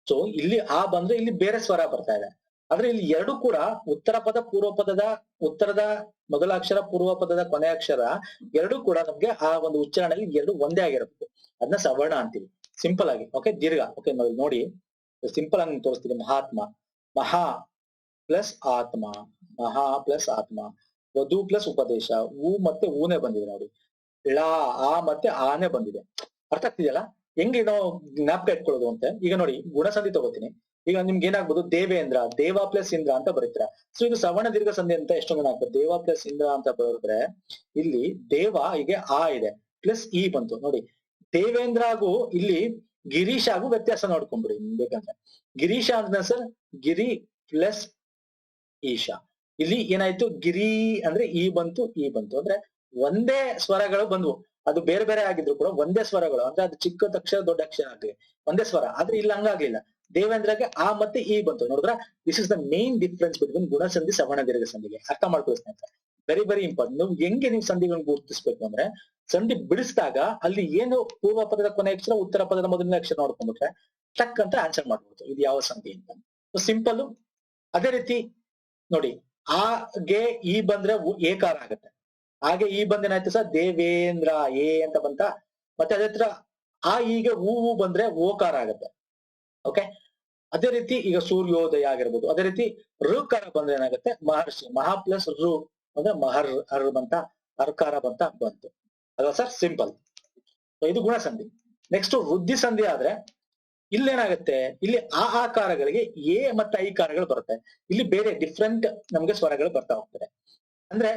ಸೊ ಇಲ್ಲಿ ಆ ಬಂದ್ರೆ ಇಲ್ಲಿ ಬೇರೆ ಸ್ವರ ಬರ್ತಾ ಇದೆ. ಆದ್ರೆ ಇಲ್ಲಿ ಎರಡು ಕೂಡ ಉತ್ತರ ಪದ ಪೂರ್ವ ಪದದ, ಉತ್ತರದ ಮೊದಲ ಅಕ್ಷರ ಪೂರ್ವ ಪದದ ಕೊನೆ ಅಕ್ಷರ ಎರಡೂ ಕೂಡ ನಮ್ಗೆ ಆ ಒಂದು ಉಚ್ಚಾರಣೆಯಲ್ಲಿ ಎರಡು ಒಂದೇ ಆಗಿರಬೇಕು. ಅದನ್ನ ಸವರ್ಣ ಅಂತೀವಿ ಸಿಂಪಲ್ ಆಗಿ. ಓಕೆ, ದೀರ್ಘ. ಓಕೆ ನೋಡಿ, ಸಿಂಪಲ್ ಆಗಿ ತೋರಿಸ್ತೀನಿ. ಮಹಾತ್ಮ, ಮಹಾ ಪ್ಲಸ್ ಆತ್ಮ, ಮಹಾ ಪ್ಲಸ್ ಆತ್ಮ, ವಧು ಪ್ಲಸ್ ಉಪದೇಶ, ಊ ಮತ್ತೆ ಊನೇ ಬಂದಿದೆ ನೋಡಿ, ಳಾ ಆ ಮತ್ತೆ ಆನೆ ಬಂದಿದೆ. ಅರ್ಥ ಆಗ್ತಿದೆಯಲ್ಲ ಹೆಂಗೆ ನಾವು ಜ್ಞಾಪಕ ಇಟ್ಕೊಳ್ಳೋದು ಅಂತ. ಈಗ ನೋಡಿ ಗುಣಸಂಧಿ ತಗೋತೀನಿ. ಈಗ ನಿಮ್ಗೆ ಏನಾಗ್ಬೋದು, ದೇವೇಂದ್ರ, ದೇವ ಪ್ಲಸ್ ಇಂದ್ರ ಅಂತ ಬರೀತೀರಾ. ಸೊ ಇದು ಸವರ್ಣ ದೀರ್ಘ ಸಂಧಿ ಅಂತ ಎಷ್ಟೊಂದು ಆಗ್ತದೆ. ದೇವ ಪ್ಲಸ್ ಇಂದ್ರ ಅಂತ ಬರೆದ್ರೆ ಇಲ್ಲಿ ದೇವ ಹೀಗೆ ಆ ಇದೆ ಪ್ಲಸ್ ಇ ಬಂತು ನೋಡಿ. ದೇವೇಂದ್ರ ಹಾಗೂ ಇಲ್ಲಿ ಗಿರೀಶ್ ಹಾಗೂ ವ್ಯತ್ಯಾಸ ನೋಡ್ಕೊಂಡ್ಬಿಡಿ ಬೇಕಂದ್ರೆ. ಗಿರೀಶ ಅಂದ್ರೆ ಸರ್ ಗಿರಿ ಪ್ಲಸ್ ಈಶಾ. ಇಲ್ಲಿ ಏನಾಯ್ತು, ಗಿರಿ ಅಂದ್ರೆ ಈ ಬಂತು, ಈ ಬಂತು, ಅಂದ್ರೆ ಒಂದೇ ಸ್ವರಗಳು ಬಂದ್ವು. ಅದು ಬೇರೆ ಬೇರೆ ಆಗಿದ್ರು ಕೂಡ ಒಂದೇ ಸ್ವರಗಳು, ಅಂದ್ರೆ ಅದು ಚಿಕ್ಕ ಅಕ್ಷರ ದೊಡ್ಡ ಅಕ್ಷರ ಆಗ್ಲಿ ಒಂದೇ ಸ್ವರ. ಆದ್ರೆ ಇಲ್ಲಿ ಹಂಗಾಗ್ಲಿಲ್ಲ, ದೇವೇಂದ್ರಗೆ ಆ ಮತ್ತೆ ಈ ಬಂತು. ನೋಡಿದ್ರ, this is the main difference between ಗುಣಸಂಧಿ ಸವರ್ಣ ದೀರ್ಘ ಸಂಧಿಗೆ. ಅರ್ಥ ಮಾಡ್ಕೊಳ್ಳಿ ಸ್ನೇಹಿತರೆ, ವೆರಿ ವೆರಿ ಇಂಪಾರ್ಟೆಂಟ್. ನೀವು ಹೆಂಗೆ ನೀವು ಸಂಧಿಗಳನ್ನ ಗುರುತಿಸ್ಬೇಕು ಅಂದ್ರೆ, ಸಂಧಿ ಬಿಡಿಸಿದಾಗ ಅಲ್ಲಿ ಏನು ಪೂರ್ವ ಪದದ ಕೊನೆ ಅಕ್ಷರ ಉತ್ತರ ಪದದ ಮೊದಲನೇ ಅಕ್ಷರ ನೋಡ್ಕೊಂಡ್ಬಿಟ್ರೆ ಟಕ್ ಅಂತ ಆನ್ಸರ್ ಮಾಡ್ಬೋದು ಇದು ಯಾವ ಸಂಧಿ ಅಂತ. ಸಿಂಪಲ್. ಅದೇ ರೀತಿ ನೋಡಿ, ಆಗೆ ಈ ಬಂದ್ರೆ ಏಕಾರ ಆಗತ್ತೆ. ಹಾಗೆ ಈ ಬಂದೇನಾಯ್ತು ಸರ್, ದೇವೇಂದ್ರ ಎ ಅಂತ ಬಂತ. ಮತ್ತೆ ಅದೇ ತರ ಆ ಈಗ ಹೂ ಬಂದ್ರೆ ಓಕಾರ ಆಗತ್ತೆ. ಓಕೆ, ಅದೇ ರೀತಿ ಈಗ ಸೂರ್ಯೋದಯ ಆಗಿರ್ಬೋದು. ಅದೇ ರೀತಿ ಋಕಾರ ಬಂದ್ರೆ ಏನಾಗುತ್ತೆ, ಮಹರ್ಷಿ, ಮಹಾ ಪ್ಲಸ್ ಋ ಅಂದ್ರೆ ಮಹರ್, ಹರ್ ಬಂತ, ಅರ್ಕಾರ ಬಂತ ಬಂತು ಅಲ್ವಾ ಸರ್, ಸಿಂಪಲ್. ಇದು ಗುಣಸಂಧಿ. ನೆಕ್ಸ್ಟ್ ವೃದ್ಧಿ ಸಂಧಿ ಆದ್ರೆ ಇಲ್ಲೇನಾಗುತ್ತೆ, ಇಲ್ಲಿ ಆ ಆಕಾರಗಳಿಗೆ ಎ ಮತ್ತೆ ಐಕಾರಗಳು ಬರುತ್ತೆ. ಇಲ್ಲಿ ಬೇರೆ ಡಿಫ್ರೆಂಟ್ ನಮ್ಗೆ ಸ್ವರಗಳು ಬರ್ತಾ ಹೋಗ್ತದೆ. ಅಂದ್ರೆ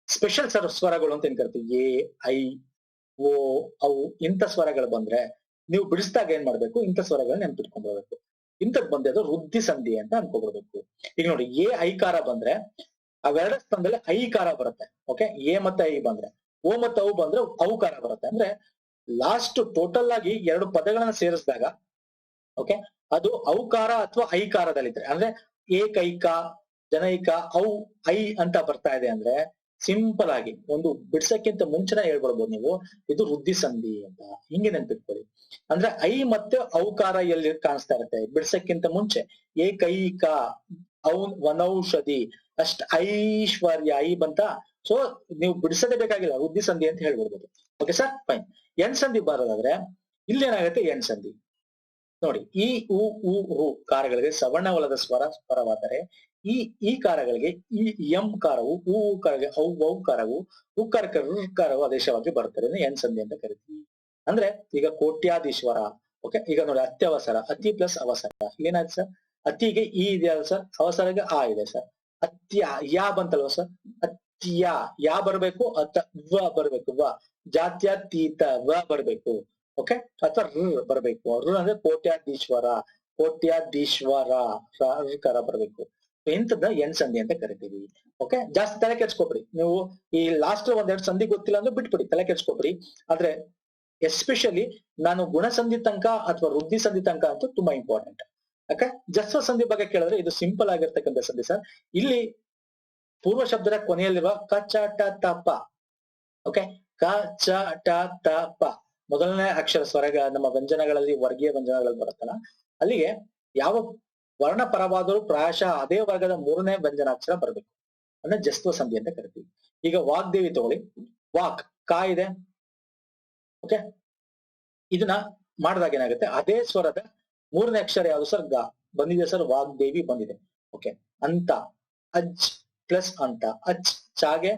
ಸ್ಪೆಷಲ್ ಸ್ವರಗಳು ಅಂತ ಏನ್ ಕರಿತೀವಿ, ಎ ಐ ಓ ಔ ಇಂಥ ಸ್ವರಗಳು ಬಂದ್ರೆ ನೀವು ಬಿಡಿಸಿದಾಗ ಏನ್ ಮಾಡ್ಬೇಕು, ಇಂಥ ಸ್ವರಗಳನ್ನ ನೆನ್ಪಿಟ್ಕೊಂಡ್ಬರ್ಬೇಕು. ಇಂಥದ್ ಬಂದೆ ಅದು ವೃದ್ಧಿ ಸಂಧಿ ಅಂತ ಅನ್ಕೊಬಿಡ್ಬೇಕು. ಈಗ ನೋಡಿ, ಎ ಐಕಾರ ಬಂದ್ರೆ ಅವೆರಡ ಸ್ಥಾನದಲ್ಲಿ ಐಕಾರ ಬರುತ್ತೆ. ಓಕೆ, ಎ ಮತ್ತೆ ಐ ಬಂದ್ರೆ, ಓ ಮತ್ತೆ ಔ ಬಂದ್ರೆ ಔಕಾರ ಬರುತ್ತೆ. ಅಂದ್ರೆ ಲಾಸ್ಟ್ ಟೋಟಲ್ ಆಗಿ ಎರಡು ಪದಗಳನ್ನ ಸೇರಿಸಿದಾಗ ಓಕೆ ಅದು ಔಕಾರ ಅಥವಾ ಐಕಾರದಲ್ಲಿದ್ರೆ, ಅಂದ್ರೆ ಏಕೈಕ, ಜನೈಕ, ಔ ಐ ಅಂತ ಬರ್ತಾ ಇದೆ ಅಂದ್ರೆ ಸಿಂಪಲ್ ಆಗಿ ಒಂದು ಬಿಡ್ಸಕ್ಕಿಂತ ಮುಂಚೆನೆ ಹೇಳ್ಬಿಡ್ಬೋದು ನೀವು, ಇದು ವೃದ್ಧಿ ಸಂಧಿ ಅಂತ. ಹಿಂಗೆ ನೆನ್ಪಿಟ್ಕೊಳ್ಳಿ. ಅಂದ್ರೆ ಐ ಮತ್ತೆ ಔಕಾರ ಎಲ್ಲಿ ಕಾಣಿಸ್ತಾ ಇರುತ್ತೆ ಬಿಡ್ಸಕ್ಕಿಂತ ಮುಂಚೆ, ಏಕೈಕ, ವನೌಷಧಿ, ಅಷ್ಟ ಐಶ್ವರ್ಯ ಐ ಬಂತ. ಸೊ ನೀವು ಬಿಡಿಸದೇ ಬೇಕಾಗಿಲ್ಲ, ವೃದ್ಧಿ ಸಂಧಿ ಅಂತ ಹೇಳ್ಬಿಡ್ಬೋದು. Okay sir, fine. ಎಣ್ ಸಂಧಿ ಬರೋದಾದ್ರೆ ಇಲ್ಲೇನಾಗುತ್ತೆ, ಎಣ್ ಸಂಧಿ ನೋಡಿ, ಈ ಉ ಉ ರು ಕಾರಗಳಿಗೆ ಸವರ್ಣವಲ್ಲದ ಸ್ವರವಾದರೆ ಈ ಕಾರಗಳಿಗೆ ಈ ಎಂ ಕಾರವು, ಉ ಕಾರಗೆ ಔ ಔ ಕಾರವು, ಉಕಾರಕ್ಕೆ ಋಕಾರವು ಆದೇಶವಾಗಿ ಬರುತ್ತದೆ, ಎಣ್ ಸಂಧಿ ಅಂತ ಕರಿತೀವಿ. ಅಂದ್ರೆ ಈಗ ಕೋಟ್ಯಾಧೀಶ್ವರ. ಓಕೆ, ಈಗ ನೋಡಿ ಅತ್ಯವಸರ, ಅತಿ ಪ್ಲಸ್ ಅವಸರ. ಏನಾಯ್ತು ಸರ್, ಅತಿಗೆ ಈ ಇದೆಯಲ್ಲ ಸರ್, ಅವಸರಗೆ ಆ ಇದೆ ಸರ್. ಅತ್ಯ ಯಾ ಬಂತಲ್ವ ಸರ್, ಅತ್ಯ ಯಾ ಬರ್ಬೇಕು, ವ ಬರ್ಬೇಕು, ವ ಜಾತ್ಯತೀತ ವ ಬರ್ಬೇಕು. ಓಕೆ, ಅಥವಾ ಬರ್ಬೇಕು. ಅಂದ್ರೆ ಕೋಟ್ಯಾಧೀಶ್ವರ, ಕೋಟ್ಯಾಧೀಶ್ವರ ಋಕಾರ ಬರ್ಬೇಕು. ಇಂಥದ್ದ ಎಣ್ ಸಂಧಿ ಅಂತ ಕರಿತೀವಿ. ಓಕೆ, ಜಾಸ್ತಿ ತಲೆ ಕೆಡ್ಸ್ಕೊಬ್ರಿ ನೀವು. ಈ ಲಾಸ್ಟ್ ಒಂದೆರಡು ಸಂಧಿ ಗೊತ್ತಿಲ್ಲ ಅಂದ್ರೆ ಬಿಟ್ಬಿಡಿ, ತಲೆ ಕೆಡ್ಸ್ಕೊಬ್ರಿ. ಆದ್ರೆ ಎಸ್ಪೆಷಲಿ ನಾನು ಗುಣಸಂಧಿ ತನಕ ಅಥವಾ ವೃದ್ಧಿ ಸಂಧಿ ತನಕ ಅಂತೂ ತುಂಬಾ ಇಂಪಾರ್ಟೆಂಟ್. ಓಕೆ, ಜಸ್ವ ಸಂಧಿ ಬಗ್ಗೆ ಕೇಳಿದ್ರೆ ಇದು ಸಿಂಪಲ್ ಆಗಿರ್ತಕ್ಕಂಥ ಸಂಧಿ ಸರ್. ಇಲ್ಲಿ ಪೂರ್ವ ಶಬ್ದದ ಕೊನೆಯಲ್ಲಿರುವ ಕ ಚ ಟ ತ ಪ. ಓಕೆ, ಕ ಚ ಟ ತ ಪ ಮೊದಲನೇ ಅಕ್ಷರ ಸ್ವರಗ ನಮ್ಮ ವ್ಯಂಜನಗಳಲ್ಲಿ, ವರ್ಗೀಯ ವ್ಯಂಜನಗಳಲ್ಲಿ ಬರುತ್ತಲ್ಲ, ಅಲ್ಲಿಗೆ ಯಾವ ವರ್ಣ ಪರವಾದರೂ ಪ್ರಾಯಶಃ ಅದೇ ವರ್ಗದ ಮೂರನೇ ವ್ಯಂಜನಾಕ್ಷರ ಬರಬೇಕು, ಅಂದ್ರೆ ಜಸ್ತ್ವ ಸಂಧಿ ಅಂತ ಕರಿತೀವಿ. ಈಗ ವಾಗ್ದೇವಿ ತಗೊಳ್ಳಿ, ವಾಕ್ ಕಾ ಇದೆ. ಓಕೆ, ಇದನ್ನ ಮಾಡಿದಾಗ ಏನಾಗುತ್ತೆ, ಅದೇ ಸ್ವರದ ಮೂರನೇ ಅಕ್ಷರ ಯಾವುದು ಸರ್, ಗ ಬಂದಿದೆ ಸರ್, ವಾಗ್ದೇವಿ ಬಂದಿದೆ. ಓಕೆ, ಅಂತ ಅಜ್ ಪ್ಲಸ್ ಅಂತ, ಅಚ್ ಚಾಗೆ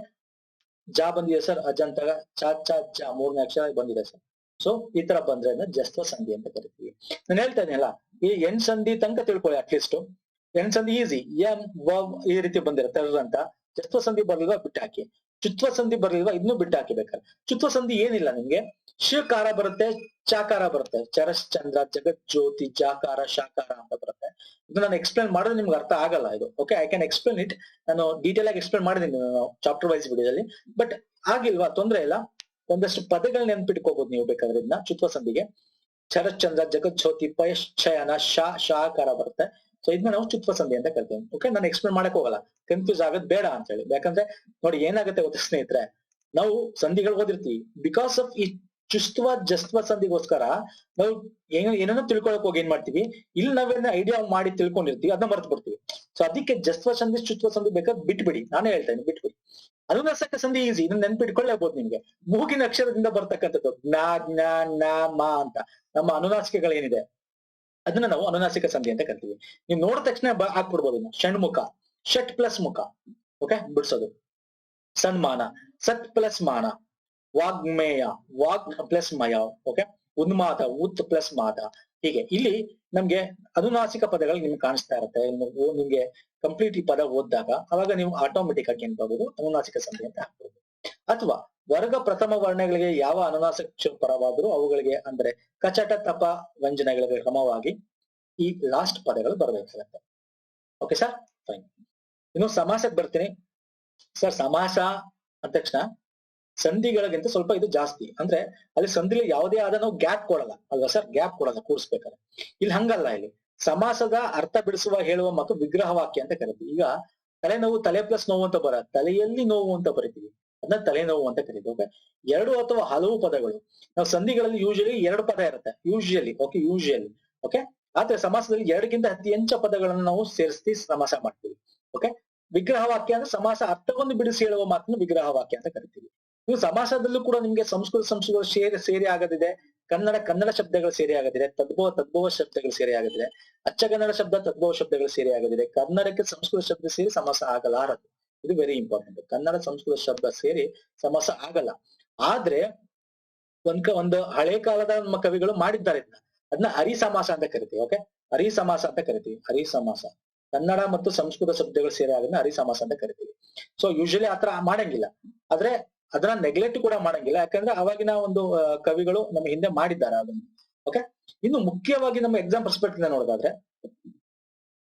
ಜಾ ಬಂದಿದೆ ಸರ್, ಅಜ್ ಅಂತ ಚ ಚ ಜ ಮೂರನೇ ಅಕ್ಷರ ಬಂದಿದೆ ಸರ್. ಸೊ ಈ ತರ ಬಂದ್ರೆ ಜಸ್ತ್ವ ಸಂಧಿ ಅಂತ ಕರಿತೀವಿ. ನಾನು ಹೇಳ್ತಾ ಇದೀನಲ್ಲ, ಈ ಎಣ್ ಸಂಧಿ ತನಕ ತಿಳ್ಕೊಳ್ಳಿ ಅಟ್ಲೀಸ್ಟ್. ಎಣ್ ಸಂಧಿ ಈಸಿ, ಎಂ ವವ್ ಈ ರೀತಿ ಬಂದಿರುತ್ತೆ ಅಂತ. ಜಸ್ತ್ವ ಸಂಧಿ ಬರ್ಲಿಲ್ವಾ ಬಿಟ್ಟು ಹಾಕಿ, ಚುತ್ವ ಸಂಧಿ ಬರ್ಲಿಲ್ವಾ ಇದನ್ನು ಬಿಟ್ಟು ಹಾಕಿ ಬೇಕಾದ್ರೆ. ಚುತ್ವ ಸಂಧಿ ಏನಿಲ್ಲ, ನಿಮ್ಗೆ ಶಿಕಾರ ಬರುತ್ತೆ, ಚಾಕಾರ ಬರುತ್ತೆ, ಚರಶ್ಚಂದ್ರ, ಜಗತ್ ಜ್ಯೋತಿ, ಜಾಕಾರ, ಶಾಕಾರ ಅಂತ ಬರುತ್ತೆ. ಇದು ನಾನು ಎಕ್ಸ್ಪ್ಲೇನ್ ಮಾಡಿದ್ರೆ ನಿಮ್ಗೆ ಅರ್ಥ ಆಗಲ್ಲ ಇದು. Okay, I can explain it. ನಾನು ಡೀಟೇಲ್ ಆಗಿ ಎಕ್ಸ್ಪ್ಲೇನ್ ಮಾಡಿದ್ದೀನಿ ಚಾಪ್ಟರ್ ವೈಸ್ ವಿಡಿಯೋದಲ್ಲಿ. ಬಟ್ ಆಗಿಲ್ವಾ, ತೊಂದ್ರೆ ಇಲ್ಲ. ಒಂದಷ್ಟು ಪದಗಳು ನೆನ್ಪಿಟ್ಕೋಬಹುದು ನೀವು ಬೇಕಾದ್ರೆ ಇದನ್ನ. ಚುತ್ವ ಸಂಧಿಗೆ ಚರಶ್ಚಂದ್ರ, ಜಗತ್ ಜ್ಯೋತಿ, ಪಯಶ್ಚಯನ, ಶಾಕಾರ ಬರುತ್ತೆ. ಸೊ ಇದನ್ನ ನಾವು ಚುತ್ವ ಸಂಧಿ ಅಂತ ಕರಿತೀವಿ. ಓಕೆ, ನಾನು ಎಕ್ಸ್ಪ್ಲೇನ್ ಮಾಡಕ್ ಹೋಗಲ್ಲ, ಕನ್ಫ್ಯೂಸ್ ಆಗೋದ್ ಬೇಡ ಅಂತ ಹೇಳಿ. ಯಾಕಂದ್ರೆ ನೋಡಿ ಏನಾಗುತ್ತೆ ಗೊತ್ತಾ ಸ್ನೇಹಿತರೆ, ನಾವು ಸಂಧಿಗಳು ಓದಿರ್ತೀವಿ. ಬಿಕಾಸ್ ಆಫ್ ಈ ಚುಸ್ತ್ವ ಜಸ್ತ್ವ ಸಂಧಿಗೋಸ್ಕರ ನಾವು ಏನನ್ನೋ ತಿಳ್ಕೊಳಕ್ ಹೋಗಿ ಏನ್ ಮಾಡ್ತೀವಿ, ಇಲ್ಲಿ ನಾವೇನ ಐಡಿಯಾ ಮಾಡಿ ತಿಳ್ಕೊಂಡಿರ್ತೀವಿ, ಅದನ್ನ ಮರ್ತು ಬಿಡ್ತೀವಿ. ಸೊ ಅದಕ್ಕೆ ಜಸ್ತ್ವ ಸಂಧಿ ಚುತ್ವ ಸಂಧಿ ಬೇಕಾದ್ರೆ ಬಿಟ್ಬಿಡಿ, ನಾನೇ ಹೇಳ್ತೇನೆ ಬಿಟ್ಬಿಡಿ. ಅನುನಾಸಿಕ ಸಂಧಿ ಈಸಿ, ಇದನ್ನ ನೆನ್ಪಿಟ್ಕೊಳ್ಳೇಬಹುದು ನಿಮ್ಗೆ. ಮೂಗಿನ ಅಕ್ಷರದಿಂದ ಬರ್ತಕ್ಕಂಥದ್ದು ಜ್ಞಾ ಜ್ಞಾ ಜ್ಞಾ ಮಾ ಅಂತ ನಮ್ಮ ಅನುನಾಸಿಕೆಗಳೇನಿದೆ ಅದನ್ನ ನಾವು ಅನುನಾಸಿಕ ಸಂಧಿ ಅಂತ ಕರಿತೀವಿ. ನೀವು ನೋಡಿದ ತಕ್ಷಣ ಹಾಕ್ಬಿಡ್ಬೋದು ಇನ್ನು. ಷಣ್ಮುಖ, ಷಟ್ ಪ್ಲಸ್ ಮುಖ, ಓಕೆ ಬಿಡ್ಸೋದು. ಸನ್ಮಾನ, ಸತ್ ಪ್ಲಸ್ ಮಾನ. ವಾಗ್ಮೇಯ, ವಾಗ್ ಪ್ಲಸ್ ಮಯ, ಓಕೆ. ಉನ್ಮಾದ, ಉತ್ ಪ್ಲಸ್ ಮಾದ. ಹೀಗೆ ಇಲ್ಲಿ ನಮ್ಗೆ ಅನುನಾಸಿಕ ಪದಗಳು ನಿಮ್ಗೆ ಕಾಣಿಸ್ತಾ ಇರುತ್ತೆ. ನಿಮ್ಗೆ ಕಂಪ್ಲೀಟ್ ಈ ಪದ ಓದಿದಾಗ ಅವಾಗ ನೀವು ಆಟೋಮೆಟಿಕ್ ಆಗಿ ಏನ್ಬಹುದು ಅನುನಾಸಿಕ ಸಂಧಿ ಅಂತ ಹಾಕ್ಬಹುದು. ಅಥವಾ ವರ್ಗ ಪ್ರಥಮ ವರ್ಣಗಳಿಗೆ ಯಾವ ಅನುನಾಸಿಕ ಪರವಾದರೂ ಅವುಗಳಿಗೆ ಅಂದ್ರೆ ಕಚಟ ತಪ ವ್ಯಂಜನಗಳಿಗೆ ಕ್ರಮವಾಗಿ ಈ ಲಾಸ್ಟ್ ಪದಗಳು ಬರಬೇಕಾಗತ್ತೆ. Okay sir, fine. ಇನ್ನು ಸಮಾಸಕ್ಕೆ ಬರ್ತೀನಿ ಸರ್. ಸಮಾಸ ಅಂದ ತಕ್ಷಣ ಸಂಧಿಗಳಿಗಿಂತ ಸ್ವಲ್ಪ ಇದು ಜಾಸ್ತಿ. ಅಂದ್ರೆ ಅಲ್ಲಿ ಸಂಧಿಲಿ ಯಾವುದೇ ಆದ ನಾವು ಗ್ಯಾಪ್ ಕೊಡಲ್ಲ ಅಲ್ವಾ ಸರ್, ಗ್ಯಾಪ್ ಕೊಡಲ್ಲ ಕೂರಿಸ್ಬೇಕಾದ್ರೆ. ಇಲ್ಲಿ ಹಂಗಲ್ಲ, ಇಲ್ಲಿ ಸಮಾಸದ ಅರ್ಥ ಬಿಡಿಸುವ, ಹೇಳುವ ಮತ್ತು ವಿಗ್ರಹ ವಾಕ್ಯ ಅಂತ ಕರಿತೀವಿ. ಈಗ ತಲೆನೋವು, ತಲೆ ಪ್ಲಸ್ ನೋವು ಅಂತ ತಲೆಯಲ್ಲಿ ನೋವು ಅಂತ ಬರಿತೀವಿ, ಅದನ್ನ ತಲೆನೋವು ಅಂತ ಕರಿತೀವಿ. ಓಕೆ, ಎರಡು ಅಥವಾ ಹಲವು ಪದಗಳು. ನಾವು ಸಂಧಿಗಳಲ್ಲಿ ಯೂಶಲಿ ಎರಡು ಪದ ಇರುತ್ತೆ, ಯೂಶಿಯಲಿ. Okay, usually. ಓಕೆ, ಆದ್ರೆ ಸಮಾಸದಲ್ಲಿ ಎರಡಕ್ಕಿಂತ ಅತಿ ಹೆಚ್ಚು ಪದಗಳನ್ನು ನಾವು ಸೇರಿಸಿ ಸಮಾಸ ಮಾಡ್ತೀವಿ. ಓಕೆ, ವಿಗ್ರಹ ವಾಕ್ಯ ಅಂದ್ರೆ ಸಮಾಸ ಅರ್ಥವನ್ನು ಬಿಡಿಸಿ ಹೇಳುವ ಮಾತನ್ನು ವಿಗ್ರಹ ವಾಕ್ಯ ಅಂತ ಕರಿತೀವಿ. ನೀವು ಸಮಾಸದಲ್ಲೂ ಕೂಡ ನಿಮ್ಗೆ ಸಂಸ್ಕೃತ ಸೇರಿ ಆಗದಿದೆ, ಕನ್ನಡ ಶಬ್ದಗಳು ಸೇರಿ ಆಗದಿದೆ, ತದ್ಭವ ಶಬ್ದಗಳು ಸೇರಿ ಆಗದಿದೆ, ಅಚ್ಚಗನ್ನಡ ಶಬ್ದ ತದ್ಭವ ಶಬ್ದಗಳು ಸೇರಿ ಆಗದಿದೆ, ಕನ್ನಡಕ್ಕೆ ಸಂಸ್ಕೃತ ಶಬ್ದ ಸೇರಿ ಸಮಾಸ ಆಗಲಾರದು. ಇದು ವೆರಿ ಇಂಪಾರ್ಟೆಂಟ್. ಕನ್ನಡ ಸಂಸ್ಕೃತ ಶಬ್ದ ಸೇರಿ ಸಮಾಸ ಆಗಲ್ಲ. ಆದ್ರೆ ಒಂದು ಹಳೆ ಕಾಲದ ನಮ್ಮ ಕವಿಗಳು ಮಾಡಿದ್ದಾರೆ ಇದನ್ನ, ಅದನ್ನ ಹರಿ ಸಮಾಸ ಅಂತ ಕರಿತೀವಿ. ಓಕೆ, ಹರಿ ಸಮಾಸ ಅಂತ ಕರಿತೀವಿ. ಹರಿ ಸಮಾಸ ಕನ್ನಡ ಮತ್ತು ಸಂಸ್ಕೃತ ಶಬ್ದಗಳು ಸೇರಿ ಆಗೋದನ್ನ ಹರಿ ಸಮಾಸ ಅಂತ ಕರಿತೀವಿ. ಸೊ ಯೂಶಲಿ ಆತರ ಮಾಡಂಗಿಲ್ಲ, ಆದ್ರೆ ಅದನ್ನ ನೆಗ್ಲೆಕ್ಟ್ ಕೂಡ ಮಾಡಂಗಿಲ್ಲ. ಯಾಕಂದ್ರೆ ಅವಾಗಿನ ಒಂದು ಕವಿಗಳು ನಮ್ಮ ಹಿಂದೆ ಮಾಡಿದ್ದಾರೆ ಅದನ್ನು. ಓಕೆ, ಇನ್ನು ಮುಖ್ಯವಾಗಿ ನಮ್ಮ ಎಕ್ಸಾಮ್ ಪರ್ಸ್ಪೆಕ್ಟಿವ್ ನೋಡೋದಾದ್ರೆ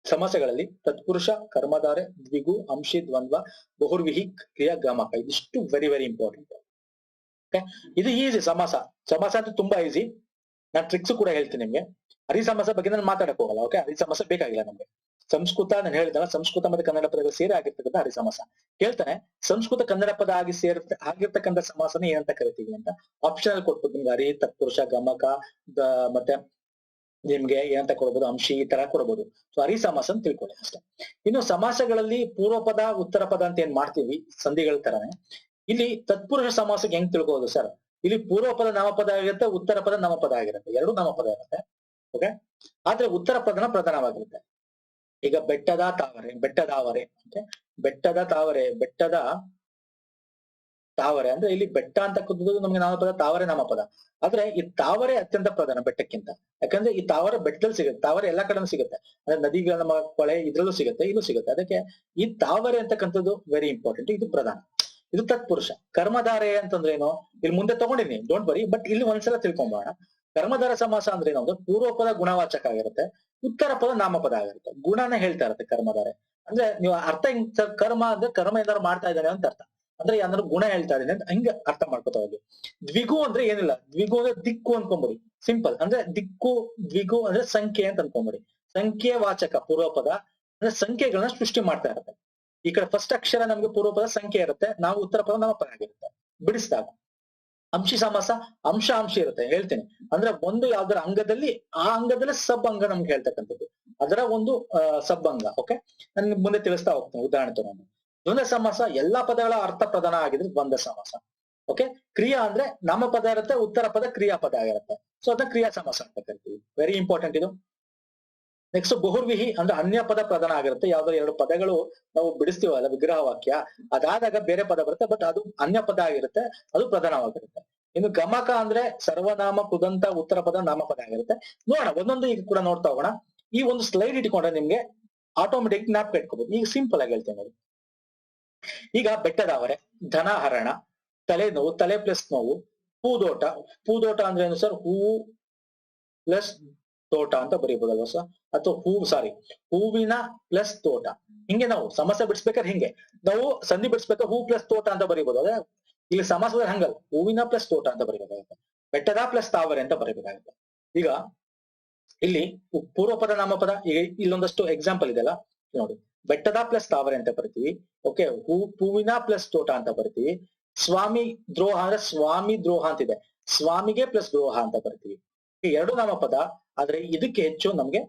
ಸಮಾಸಗಳಲ್ಲಿ ತತ್ಪುರುಷ, ಕರ್ಮಧಾರೆ, ದ್ವಿಗು, ಅಂಶಿ, ದ್ವಂದ್ವ, ಬಹುರ್ವಿಹಿ, ಕ್ರಿಯಾ, ಗಮಕ ಇದಿಷ್ಟು ವೆರಿ ವೆರಿ ಇಂಪಾರ್ಟೆಂಟ್. ಓಕೆ, ಇದು ಈಸಿ ಸಮಾಸ. ಸಮಾಸ ಅಂತ ತುಂಬಾ ಈಸಿ. ನಾನು ಟ್ರಿಕ್ಸ್ ಕೂಡ ಹೇಳ್ತೀನಿ ನಿಮ್ಗೆ. ಹರಿ ಸಮಾಸ ಬಗ್ಗೆ ನಾನು ಮಾತಾಡಕ್ ಹೋಗಲ್ಲ. ಓಕೆ, ಹರಿ ಸಮಾಸ ಬೇಕಾಗಿಲ್ಲ ನಮ್ಗೆ. ಸಂಸ್ಕೃತ ನಾನು ಹೇಳಿದಲ್ಲ, ಸಂಸ್ಕೃತ ಮತ್ತೆ ಕನ್ನಡ ಪದಗಳು ಸೇರಿ ಆಗಿರ್ತಕ್ಕಂಥ ಹರಿ ಸಮಾಸ. ಹೇಳ್ತಾನೆ ಸಂಸ್ಕೃತ ಕನ್ನಡ ಪದ ಆಗಿರ್ತಕ್ಕಂಥ ಸಮಾಸನ ಏನಂತ ಕರಿತೀವಿ ಅಂತ ಆಪ್ಷನಲ್ ಕೊಟ್ಬಿಟ್ಟು ನಿಮ್ಗೆ ಹರಿ, ತತ್ಪುರುಷ, ಗಮಕ ಮತ್ತೆ ನಿಮ್ಗೆ ಏನಂತ ಕೊಡ್ಬೋದು, ಅಂಶಿ ಈ ತರ ಕೊಡ್ಬೋದು. ಸೊ ಹರಿ ಸಮಾಸ ಅಂತ ತಿಳ್ಕೊಳ್ಳಿ ಅಷ್ಟೇ. ಇನ್ನು ಸಮಾಸಗಳಲ್ಲಿ ಪೂರ್ವ ಪದ ಉತ್ತರ ಪದ ಅಂತ ಏನ್ ಮಾಡ್ತೀವಿ ಸಂಧಿಗಳ ತರನೇ, ಇಲ್ಲಿ ತತ್ಪುರುಷ ಸಮಾಸಕ್ಕೆ ಹೆಂಗ್ ತಿಳ್ಕೋದು ಸರ್? ಇಲ್ಲಿ ಪೂರ್ವ ಪದ ನಾಮಪದ ಆಗಿರುತ್ತೆ, ಉತ್ತರ ಪದ ನಾಮಪದ ಆಗಿರುತ್ತೆ, ಎರಡು ನಾಮಪದ ಇರುತ್ತೆ. ಓಕೆ, ಆದ್ರೆ ಉತ್ತರ ಪದನ ಪ್ರಧಾನವಾಗಿರುತ್ತೆ. ಈಗ ಬೆಟ್ಟದ ತಾವರೆ, ಬೆಟ್ಟದಾವರೆ. ಓಕೆ, ಬೆಟ್ಟದ ತಾವರೆ, ಬೆಟ್ಟದ ತಾವರೆ ಅಂದ್ರೆ ಇಲ್ಲಿ ಬೆಟ್ಟ ಅಂತ ಕುದ್ದು ನಮ್ಗೆ ನಾಮಪದ, ತಾವರೆ ನಾಮಪದ. ಆದ್ರೆ ಈ ತಾವರೆ ಅತ್ಯಂತ ಪ್ರಧಾನ ಬೆಟ್ಟಕ್ಕಿಂತ. ಯಾಕಂದ್ರೆ ಈ ತಾವರೆ ಬೆಟ್ಟದಲ್ಲಿ ಸಿಗುತ್ತೆ, ತಾವರೆ ಎಲ್ಲಾ ಕಡೆನೂ ಸಿಗುತ್ತೆ. ಅಂದ್ರೆ ನದಿಗಳ ನಮ್ಮ ಕೊಳೆ ಇದ್ರಲ್ಲೂ ಸಿಗುತ್ತೆ, ಇಲ್ಲೂ ಸಿಗುತ್ತೆ. ಅದಕ್ಕೆ ಈ ತಾವರೆ ಅಂತಕ್ಕಂಥದ್ದು ವೆರಿ ಇಂಪಾರ್ಟೆಂಟ್, ಇದು ಪ್ರಧಾನ. ಇದು ತತ್ಪುರುಷ. ಕರ್ಮಧಾರೆ ಅಂತಂದ್ರೆ ಏನು ಇಲ್ಲಿ ಮುಂದೆ ತಗೊಂಡಿನಿ, ಡೋಂಟ್ ವರಿ. ಬಟ್ ಇಲ್ಲಿ ಒಂದ್ಸಲ ತಿಳ್ಕೊಂಬೋಣ. ಕರ್ಮಧಾರ ಸಮಾಸ ಅಂದ್ರೆ ಏನು ಅಂದ್ರೆ ಪೂರ್ವ ಪದ ಗುಣವಾಚಕ ಆಗಿರುತ್ತೆ, ಉತ್ತರ ಪದ ನಾಮಪದ ಆಗಿರುತ್ತೆ. ಗುಣನ ಹೇಳ್ತಾ ಇರುತ್ತೆ ಕರ್ಮಧಾರೆ ಅಂದ್ರೆ. ನೀವು ಅರ್ಥ ಹಿಂಗ್ ಕರ್ಮ ಅಂದ್ರೆ ಕರ್ಮ ಏನಾದ್ರು ಮಾಡ್ತಾ ಇದ್ದಾನೆ ಅಂತ ಅರ್ಥ. ಅಂದ್ರೆ ಏನಾದ್ರು ಗುಣ ಹೇಳ್ತಾ ಇದ್ದಾನೆ ಅಂತ ಹಿಂಗ ಅರ್ಥ ಮಾಡ್ಕೊತಾ ಹೋಗಿ. ದ್ವಿಗು ಅಂದ್ರೆ ಏನಿಲ್ಲ, ದ್ವಿಗು ಅಂದ್ರೆ ದಿಕ್ಕು ಅನ್ಕೊಂಬಿಡಿ, ಸಿಂಪಲ್. ಅಂದ್ರೆ ದಿಕ್ಕು, ದ್ವಿಗು ಅಂದ್ರೆ ಸಂಖ್ಯೆ ಅಂತ ಅನ್ಕೊಂಬಿಡಿ. ಸಂಖ್ಯೆ ವಾಚಕ ಪೂರ್ವ ಪದ ಅಂದ್ರೆ ಸಂಖ್ಯೆಗಳನ್ನ ಸೃಷ್ಟಿ ಮಾಡ್ತಾ ಇರುತ್ತೆ. ಈ ಕಡೆ ಫಸ್ಟ್ ಅಕ್ಷರ ನಮ್ಗೆ ಪೂರ್ವ ಪದ ಸಂಖ್ಯೆ ಇರುತ್ತೆ, ನಾವು ಉತ್ತರ ಪದ ನಾಮಪದ ಆಗಿರುತ್ತೆ ಬಿಡಿಸಿದಾಗ. ಅಂಶಿ ಸಮಾಸ ಅಂಶಿ ಇರುತ್ತೆ, ಹೇಳ್ತೀನಿ. ಅಂದ್ರೆ ಒಂದು ಯಾವ್ದಾರ ಅಂಗದಲ್ಲಿ ಆ ಅಂಗದಲ್ಲಿ ಸಬ್ ಅಂಗ ನಮ್ಗೆ ಹೇಳ್ತಕ್ಕಂಥದ್ದು, ಅದರ ಒಂದು ಸಬ್ ಅಂಗ. ಓಕೆ, ನಾನು ಮುಂದೆ ತಿಳಿಸ್ತಾ ಹೋಗ್ತೀನಿ ಉದಾಹರಣೆ ತಗೊಂಡು. ದ್ವಂದ್ವ ಸಮಾಸ ಎಲ್ಲಾ ಪದಗಳ ಅರ್ಥ ಪ್ರಧಾನ ಆಗಿದ್ರೆ ದ್ವಂದ್ವ ಸಮಾಸ. ಓಕೆ, ಕ್ರಿಯಾ ಅಂದ್ರೆ ನಾಮಪದ ಇರುತ್ತೆ, ಉತ್ತರ ಪದ ಕ್ರಿಯಾಪದ ಆಗಿರುತ್ತೆ. ಸೊ ಅದನ್ನ ಕ್ರಿಯಾ ಸಮಾಸ ಅಂತ ಕರಿತೀವಿ. ವೆರಿ ಇಂಪಾರ್ಟೆಂಟ್ ಇದು. ನೆಕ್ಸ್ಟ್ ಬಹುರ್ವಿಹಿ ಅಂದ್ರೆ ಅನ್ಯ ಪದ ಪ್ರಧಾನ ಆಗಿರುತ್ತೆ. ಯಾವ್ದಾದ್ರು ಎರಡು ಪದಗಳು ನಾವು ಬಿಡಿಸ್ತೀವಲ್ಲ ವಿಗ್ರಹ ವಾಕ್ಯ, ಅದಾದಾಗ ಬೇರೆ ಪದ ಬರುತ್ತೆ, ಬಟ್ ಅದು ಅನ್ಯ ಪದ ಆಗಿರುತ್ತೆ, ಅದು ಪ್ರಧಾನವಾಗಿರುತ್ತೆ. ಇನ್ನು ಗಮಕ ಅಂದ್ರೆ ಸರ್ವನಾಮ ಕೃದಂತ ಉತ್ತರ ಪದ ನಾಮಪದ ಆಗಿರುತ್ತೆ. ನೋಡೋಣ ಒಂದೊಂದು ಈಗ ಕೂಡ ನೋಡ್ತಾ ಹೋಗೋಣ. ಈ ಒಂದು ಸ್ಲೈಡ್ ಇಟ್ಕೊಂಡ್ರೆ ನಿಮ್ಗೆ ಆಟೋಮೆಟಿಕ್ ಜ್ಞಾಪಕ ಇಟ್ಕೋಬಹುದು. ಈಗ ಸಿಂಪಲ್ ಆಗಿ ಹೇಳ್ತೇನೆ ನೋಡಿ. ಈಗ ಬೆಟ್ಟದಾವರೆ, ಧನಹರಣ, ತಲೆನೋವು, ತಲೆ ಪ್ಲಸ್ ನೋವು, ಪೂದೋಟ. ಪೂದೋಟ ಅಂದ್ರೆ ಏನು ಸರ್? ಹೂವು ಪ್ಲಸ್ ತೋಟ ಅಂತ ಬರೀಬಹುದಲ್ವಾ ಸರ್? ಅಥವಾ ಹೂವಿನ ಪ್ಲಸ್ ತೋಟ. ಹಿಂಗೆ ನಾವು ಸಮಾಸ ಬಿಡಿಸ್ಬೇಕಾದ್ರೆ ಹಿಂಗೆ ನಾವು ಸಂಧಿ ಬಿಡಿಸ್ಬೇಕಾದ್ರೆ ಹೂ ಪ್ಲಸ್ ತೋಟ ಅಂತ ಬರೀಬಹುದು. ಅದೇ ಇಲ್ಲಿ ಸಮಾಸದಲ್ಲಿ ಹಂಗಲ್ಲ, ಹೂವಿನ ಪ್ಲಸ್ ತೋಟ ಅಂತ ಬರೀಬೇಕಾಗುತ್ತೆ. ಬೆಟ್ಟದ ಪ್ಲಸ್ ತಾವರೆ ಅಂತ ಬರೀಬೇಕಾಗುತ್ತೆ. ಈಗ ಇಲ್ಲಿ ಪೂರ್ವ ಪದ ನಾಮಪದ, ಈಗ ಇಲ್ಲೊಂದಷ್ಟು ಎಕ್ಸಾಂಪಲ್ ಇದೆಲ್ಲ ನೋಡಿ. ಬೆಟ್ಟದ ಪ್ಲಸ್ ತಾವರೆ ಅಂತ ಬರ್ತೀವಿ. ಓಕೆ, ಹೂವಿನ ಪ್ಲಸ್ ತೋಟ ಅಂತ ಬರ್ತೀವಿ. ಸ್ವಾಮಿ ದ್ರೋಹ ಅಂದ್ರೆ ಸ್ವಾಮಿ ದ್ರೋಹ ಅಂತಿದೆ, ಸ್ವಾಮಿಗೆ ಪ್ಲಸ್ ದ್ರೋಹ ಅಂತ ಬರ್ತೀವಿ. ಈ ಎರಡು ನಾಮಪದ, ಆದ್ರೆ ಇದಕ್ಕೆ ಹೆಚ್ಚು ನಮ್ಗೆ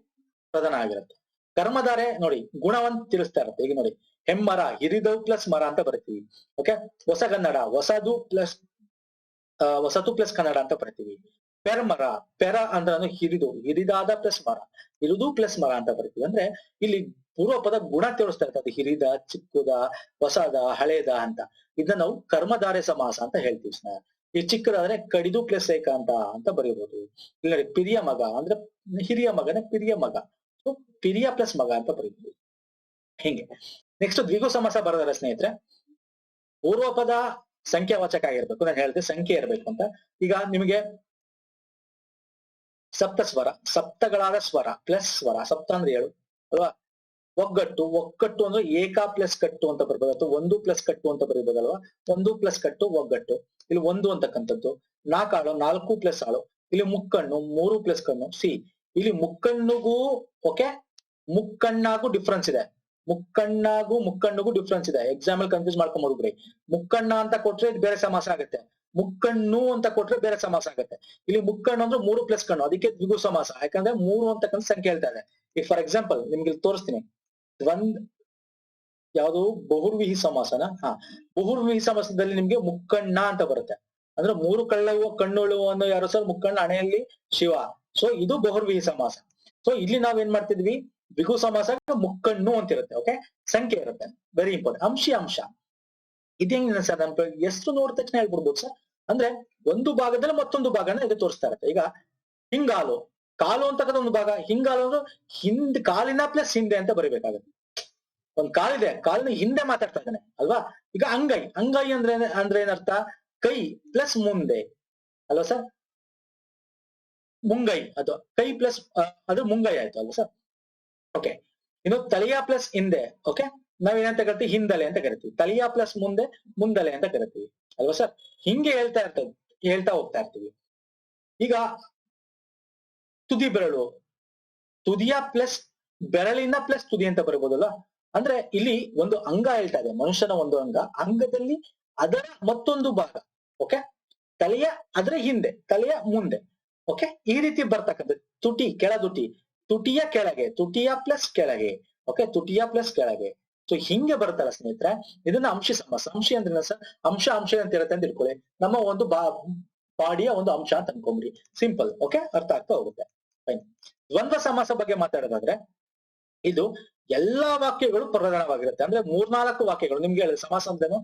ಪ್ರಧಾನ ಆಗಿರುತ್ತೆ. ಕರ್ಮಧಾರೆ ನೋಡಿ ಗುಣವಂತ ತಿಳಿಸ್ತಾ ಇರುತ್ತೆ. ಈಗ ನೋಡಿ, ಹೆಮ್ಮರ, ಹಿರಿದವು ಪ್ಲಸ್ ಮರ ಅಂತ ಬರ್ತೀವಿ. ಓಕೆ, ಹೊಸಗನ್ನಡ, ಹೊಸತು ಪ್ಲಸ್ ಕನ್ನಡ ಅಂತ ಬರ್ತೀವಿ. ಪೆರ್ಮರ, ಪೆರ ಅಂದ್ರೆ ಹಿರಿದಾದ ಪ್ಲಸ್ ಮರ, ಹಿರಿದು ಪ್ಲಸ್ ಮರ ಅಂತ ಬರ್ತೀವಿ. ಅಂದ್ರೆ ಇಲ್ಲಿ ಪೂರ್ವ ಪದ ಗುಣ ತಿಳಿಸ್ತಾ ಇರ್ತದೆ, ಹಿರಿದ, ಚಿಕ್ಕದ, ಹೊಸದ, ಹಳೇದ ಅಂತ. ಇದನ್ನ ನಾವು ಕರ್ಮಧಾರೆ ಸಮಾಸ ಅಂತ ಹೇಳ್ತೀವಿ ಸ್ನೇಹ. ಈ ಚಿಕ್ಕದಾದ್ರೆ ಕಡಿದು ಪ್ಲಸ್ ಏಕಾಂತ ಅಂತ ಬರೀಬಹುದು. ಇಲ್ಲಿ ನೋಡಿ, ಪಿರಿಯ ಮಗ ಅಂದ್ರೆ ಹಿರಿಯ ಮಗನೇ ಪಿರಿಯ ಮಗ, ಪಿರಿಯ ಪ್ಲಸ್ ಮಗ ಅಂತ ಬರೀಬಹುದು. ಹಿಂಗೆ ನೆಕ್ಸ್ಟ್ ದ್ವಿಗು ಸಮಾಸ ಬರೋದಾರೆ ಸ್ನೇಹಿತರೆ, ಪೂರ್ವ ಪದ ಸಂಖ್ಯಾವಾಚಕ ಆಗಿರ್ಬೇಕು. ನಾನು ಹೇಳಿದೆ ಸಂಖ್ಯೆ ಇರಬೇಕು ಅಂತ. ಈಗ ನಿಮಗೆ ಸಪ್ತ ಸ್ವರ, ಸಪ್ತಗಳಾದ ಸ್ವರ ಪ್ಲಸ್ ಸ್ವರ, ಸಪ್ತ ಅಂದ್ರೆ 7 ಅಲ್ವಾ? ಒಕ್ಕಟ್ಟು ಅಂದ್ರೆ ಏಕ ಪ್ಲಸ್ ಕಟ್ಟು ಅಂತ ಬರ್ಬೋದು, ಅಥವಾ ಒಂದು ಪ್ಲಸ್ ಕಟ್ಟು ಅಂತ ಬರೀಬೋದಲ್ವಾ? ಒಂದು ಪ್ಲಸ್ ಕಟ್ಟು ಒಗ್ಗಟ್ಟು. ಇಲ್ಲಿ ಒಂದು ಅಂತಕ್ಕಂಥದ್ದು. ನಾಲ್ಕಾಳು, 4 ಪ್ಲಸ್ ಆಳು. ಇಲ್ಲಿ ಮುಕ್ಕಣ್ಣು, 3 ಪ್ಲಸ್ ಕಣ್ಣು. ಇಲ್ಲಿ ಮುಕ್ಕಣ್ಣಿಗೂ ಓಕೆ ಮುಕ್ಕಣ್ಣಾಗೂ ಡಿಫ್ರೆನ್ಸ್ ಇದೆ. ಮುಕ್ಕಣ್ಣಿಗೂ ಡಿಫ್ರೆನ್ಸ್ ಇದೆ. ಎಕ್ಸಾಂಪಲ್ ಕನ್ಫ್ಯೂಸ್ ಮಾಡ್ಕೊಂಡ್ಬಿಡ್ರಿ. ಮುಕ್ಕಣ್ಣ ಅಂತ ಕೊಟ್ರೆ ಇದು ಬೇರೆ ಸಮಾಸ ಆಗುತ್ತೆ, ಮುಕ್ಕಣ್ಣು ಅಂತ ಕೊಟ್ರೆ ಬೇರೆ ಸಮಾಸ ಆಗುತ್ತೆ. ಇಲ್ಲಿ ಮುಕ್ಕಣ್ಣು ಅಂದ್ರೆ 3 ಪ್ಲಸ್ ಕಣ್ಣು, ಅದಕ್ಕೆ ದ್ವಿಗು ಸಮಾಸ. ಯಾಕಂದ್ರೆ 3 ಅಂತಕ್ಕಂಥ ಸಂಖ್ಯೆ ಹೇಳ್ತಾ ಇದೆ. ಈಗ ಫಾರ್ ಎಕ್ಸಾಂಪಲ್ ನಿಮ್ಗೆ ಇಲ್ಲಿ ತೋರಿಸ್ತೀನಿ. ಯಾವುದು ಬಹುರ್ವಿಹಿ ಸಮಾಸನ? ಬಹುರ್ವಿಹಿ ಸಮಾಸದಲ್ಲಿ ನಿಮ್ಗೆ ಮುಕ್ಕಣ್ಣ ಅಂತ ಬರುತ್ತೆ. ಅಂದ್ರೆ 3 ಕಣ್ಣುಳುವನ್ನು ಯಾರು ಸರ್? ಮುಕ್ಕಣ್ಣ, ಹಣೆಯಲ್ಲಿ ಶಿವ. ಸೊ ಇದು ಬಹುರ್ವಿಹಿ ಸಮಾಸ. ಸೊ ಇಲ್ಲಿ ನಾವೇನ್ ಮಾಡ್ತಿದ್ವಿ? ದ್ವಿಗು ಸಮಾಸ ಮುಕ್ಕಣ್ಣು ಅಂತ ಇರುತ್ತೆ. ಓಕೆ, ಸಂಖ್ಯೆ ಇರುತ್ತೆ. Very important. ಅಂಶ ಇದೇಂಗಿಲ್ಲ ಸರ್, ಎಷ್ಟು ನೋಡಿದ ತಕ್ಷಣ ಹೇಳ್ಬಿಡ್ಬೋದು ಸರ್. ಅಂದ್ರೆ ಒಂದು ಭಾಗದಲ್ಲಿ ಮತ್ತೊಂದು ಭಾಗನ ಇದು ತೋರಿಸ್ತಾ ಇರುತ್ತೆ. ಈಗ ಹಿಂಗಾಲು, ಕಾಲು ಅಂತಕ್ಕಂಥ ಒಂದು ಭಾಗ, ಹಿಂಗಾಲು ಅಂದ್ರೆ ಕಾಲಿನ ಪ್ಲಸ್ ಹಿಂದೆ ಅಂತ ಬರೀಬೇಕಾಗುತ್ತೆ. ಒಂದ್ ಕಾಲಿದೆ, ಕಾಲಿನ ಹಿಂದೆ ಮಾತಾಡ್ತಾ ಇದ್ದಾನೆ ಅಲ್ವಾ? ಈಗ ಅಂಗೈ ಅಂದ್ರೆ ಏನರ್ಥ? ಕೈ ಪ್ಲಸ್ ಮುಂದೆ ಅಲ್ವಾ ಸರ್? ಮುಂಗೈ, ಅಥವಾ ಕೈ ಪ್ಲಸ್ ಅದು ಮುಂಗೈ ಆಯ್ತು ಅಲ್ವಾ ಸರ್? ಓಕೆ, ಇನ್ನು ತಲೆಯ ಪ್ಲಸ್ ಹಿಂದೆ. ಓಕೆ, ನಾವೇನಂತ ಕರಿತೀವಿ? ಹಿಂದಲೆ ಅಂತ ಕರಿತೀವಿ. ತಲೆಯ ಪ್ಲಸ್ ಮುಂದಲೆ ಅಂತ ಕರಿತೀವಿ ಅಲ್ವಾ ಸರ್? ಹಿಂಗೆ ಹೇಳ್ತಾ ಹೋಗ್ತಾ ಇರ್ತೀವಿ. ಈಗ ತುದಿ ಬೆರಳು, ತುದಿಯ ಪ್ಲಸ್ ಬೆರಳಿನ ಪ್ಲಸ್ ತುದಿ ಅಂತ ಬರ್ಬೋದಲ್ಲ? ಅಂದ್ರೆ ಇಲ್ಲಿ ಒಂದು ಅಂಗ ಹೇಳ್ತಾ ಇದೆ, ಮನುಷ್ಯನ ಒಂದು ಅಂಗದಲ್ಲಿ ಅದರ ಮತ್ತೊಂದು ಭಾಗ. ಓಕೆ, ತಲೆಯ ಅದರ ಹಿಂದೆ, ತಲೆಯ ಮುಂದೆ. ಓಕೆ, ಈ ರೀತಿ ಬರ್ತಕ್ಕಂಥ ತುಟಿ, ತುಟಿಯ ಕೆಳಗೆ, ತುಟಿಯ ಪ್ಲಸ್ ಕೆಳಗೆ. ಓಕೆ, ತುಟಿಯ ಪ್ಲಸ್ ಕೆಳಗೆ. ಸೊ ಹಿಂಗೆ ಬರ್ತಲ್ಲ ಸ್ನೇಹಿತರೆ, ಇದನ್ನ ಅಂಶ ಸಮಾಸ. ಅಂಶ ಅಂದ್ರೆ ಸರ್ ಅಂಶ ಅಂತ ಇರುತ್ತೆ ಅಂತ ಇಟ್ಕೊಳ್ಳಿ. ನಮ್ಮ ಒಂದು ಬಾಡಿಯ ಒಂದು ಅಂಶ ಅಂತ ಅನ್ಕೊಂಬಿಡಿ. ಸಿಂಪಲ್. ಓಕೆ, ಅರ್ಥ ಆಗ್ತಾ ಹೋಗುತ್ತೆ. ಫೈನ್. ದ್ವಂದ್ವ ಸಮಾಸ ಬಗ್ಗೆ ಮಾತಾಡೋದಾದ್ರೆ, ಇದು ಎಲ್ಲಾ ವಾಕ್ಯಗಳು ಪ್ರಧಾನವಾಗಿರುತ್ತೆ. ಅಂದ್ರೆ 3-4 ವಾಕ್ಯಗಳು. ನಿಮ್ಗೆ ಹೇಳಿದ್ರೆ ಸಮಾಸ ಅಂದ್ರೇನು?